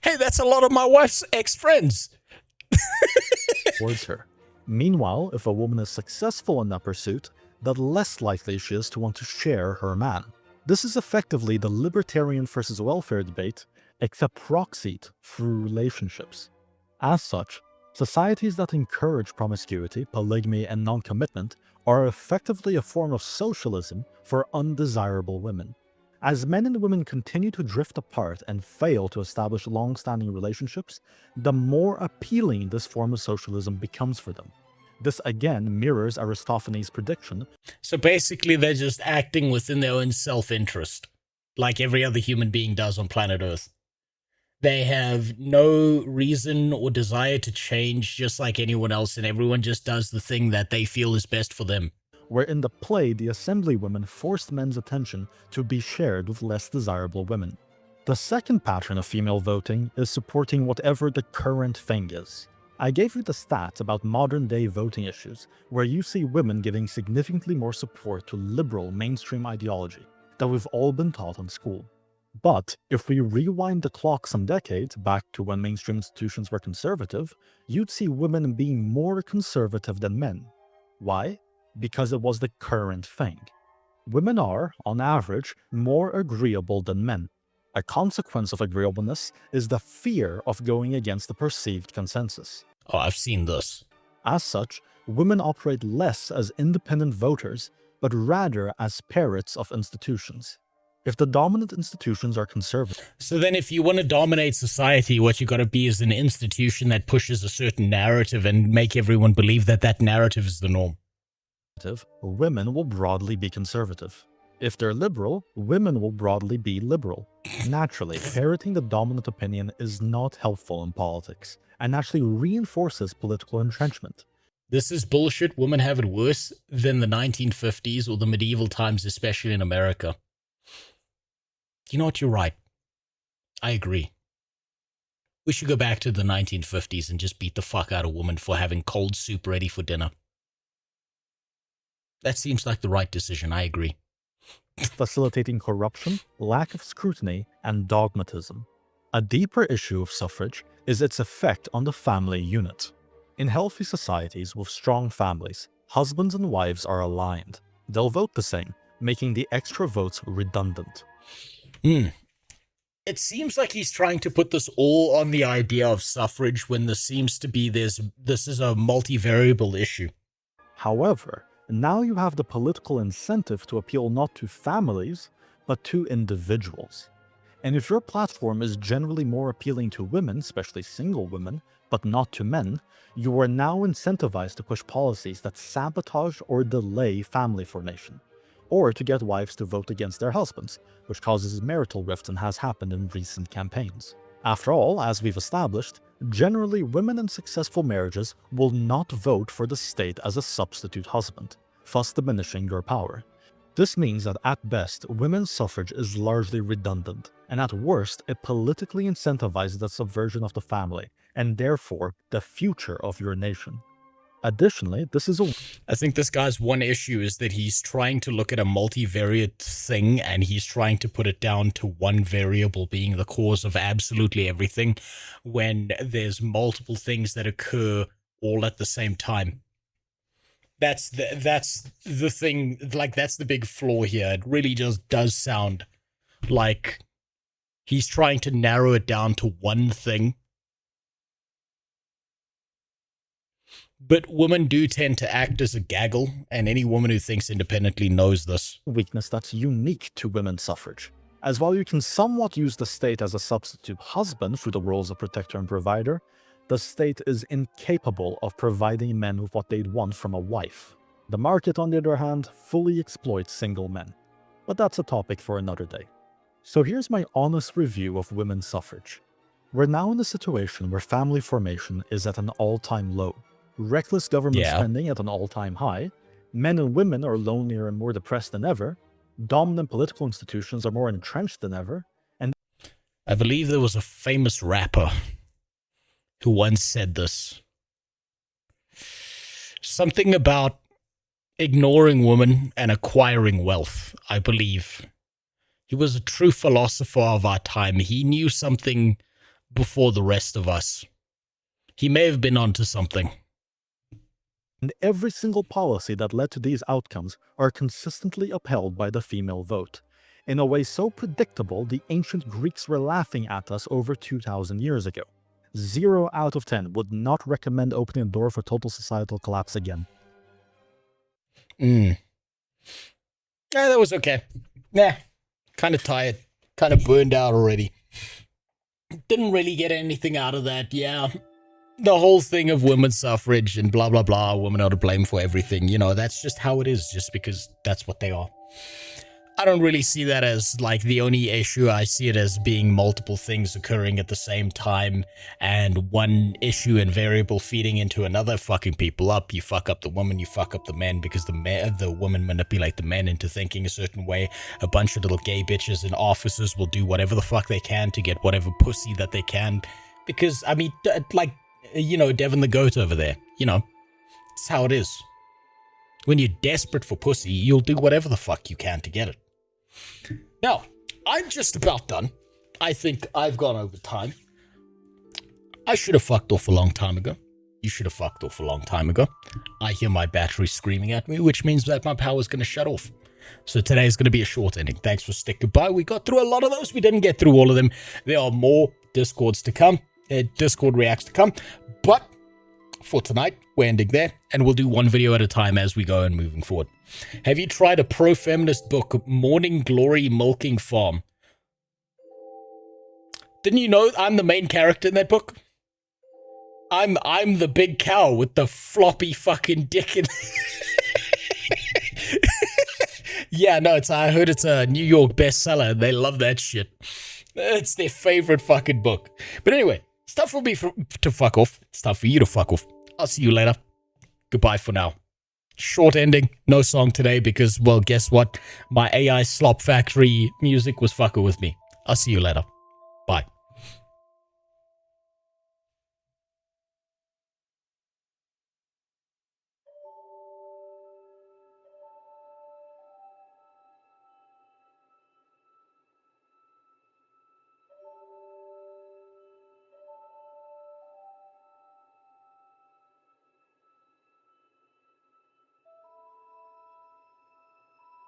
Hey, that's a lot of my wife's ex-friends. towards her. Meanwhile, if a woman is successful in that pursuit, the less likely she is to want to share her man. This is effectively the libertarian versus welfare debate, except proxied through relationships. As such, societies that encourage promiscuity, polygamy, and non-commitment are effectively a form of socialism for undesirable women. As men and women continue to drift apart and fail to establish long-standing relationships, the more appealing this form of socialism becomes for them. This again mirrors Aristophanes' prediction. So basically they're just acting within their own self-interest, like every other human being does on planet Earth. They have no reason or desire to change, just like anyone else, and everyone just does the thing that they feel is best for them. Where in the play, the assembly women forced men's attention to be shared with less desirable women. The second pattern of female voting is supporting whatever the current thing is. I gave you the stats about modern-day voting issues, where you see women giving significantly more support to liberal mainstream ideology that we've all been taught in school. But if we rewind the clock some decades back to when mainstream institutions were conservative, you'd see women being more conservative than men. Why? Because it was the current thing. Women are, on average, more agreeable than men. A consequence of agreeableness is the fear of going against the perceived consensus. Oh, I've seen this. As such, women operate less as independent voters, but rather as parrots of institutions. If the dominant institutions are conservative... So then if you want to dominate society, what you got to be is an institution that pushes a certain narrative and make everyone believe that that narrative is the norm. Women will broadly be conservative. If they're liberal, women will broadly be liberal. Naturally, parroting the dominant opinion is not helpful in politics, and actually reinforces political entrenchment. This is bullshit. Women have it worse than the 1950s or the medieval times, especially in America. You know what, you're right. I agree. We should go back to the 1950s and just beat the fuck out of women for having cold soup ready for dinner. That seems like the right decision, I agree. Facilitating corruption, lack of scrutiny, and dogmatism. A deeper issue of suffrage is its effect on the family unit. In healthy societies with strong families, husbands and wives are aligned. They'll vote the same, making the extra votes redundant. It seems like he's trying to put this all on the idea of suffrage when this seems to be this is a multivariable issue. However, now you have the political incentive to appeal not to families, but to individuals. And if your platform is generally more appealing to women, especially single women, but not to men, you are now incentivized to push policies that sabotage or delay family formation, or to get wives to vote against their husbands, which causes marital rifts and has happened in recent campaigns. After all, as we've established, generally women in successful marriages will not vote for the state as a substitute husband, thus diminishing your power. This means that at best, women's suffrage is largely redundant, and at worst, it politically incentivizes the subversion of the family, and therefore, the future of your nation. Additionally, I think this guy's one issue is that he's trying to look at a multivariate thing and he's trying to put it down to one variable being the cause of absolutely everything when there's multiple things that occur all at the same time. That's the thing, like that's the big flaw here. It really just does sound like he's trying to narrow it down to one thing. But women do tend to act as a gaggle, and any woman who thinks independently knows this. Weakness that's unique to women's suffrage. As while you can somewhat use the state as a substitute husband through the roles of protector and provider, the state is incapable of providing men with what they'd want from a wife. The market, on the other hand, fully exploits single men. But that's a topic for another day. So here's my honest review of women's suffrage. We're now in a situation where family formation is at an all-time low, reckless government spending at an all-time high, men and women are lonelier and more depressed than ever, dominant political institutions are more entrenched than ever, and I believe there was a famous rapper who once said this. Something about ignoring women and acquiring wealth, I believe. He was a true philosopher of our time. He knew something before the rest of us. He may have been onto something. And every single policy that led to these outcomes are consistently upheld by the female vote. In a way so predictable, the ancient Greeks were laughing at us over 2,000 years ago. 0 out of 10 would not recommend opening the door for total societal collapse again. Yeah, that was okay. Nah, kind of tired. Kind of burned out already. Didn't really get anything out of that, yeah. The whole thing of women's suffrage and blah, blah, blah, women are to blame for everything, you know, that's just how it is, just because that's what they are. I don't really see that as, like, the only issue. I see it as being multiple things occurring at the same time, and one issue and variable feeding into another, fucking people up. You fuck up the woman, you fuck up the men, because the women manipulate the men into thinking a certain way. A bunch of little gay bitches in offices will do whatever the fuck they can to get whatever pussy that they can, because, I mean, like, you know, Devin the Goat over there, you know, it's how it is. When you're desperate for pussy, you'll do whatever the fuck you can to get it. Now, I'm just about done. I think I've gone over time. I should have fucked off a long time ago. You should have fucked off a long time ago. I hear my battery screaming at me, which means that my power's going to shut off. So today is going to be a short ending. Thanks for sticking by. We got through a lot of those. We didn't get through all of them. There are more Discords to come. Discord reacts to come. But for tonight, we're ending there, and we'll do one video at a time as we go and moving forward. Have you tried a pro-feminist book, Morning Glory Milking Farm? Didn't you know I'm the main character in that book? I'm the big cow with the floppy fucking dick in... Yeah, no, I heard it's a New York bestseller, and they love that shit. It's their favorite fucking book. But anyway, it's time for me to fuck off. It's time for you to fuck off. I'll see you later. Goodbye for now. Short ending. No song today because, well, guess what? My AI Slop Factory music was fucking with me. I'll see you later.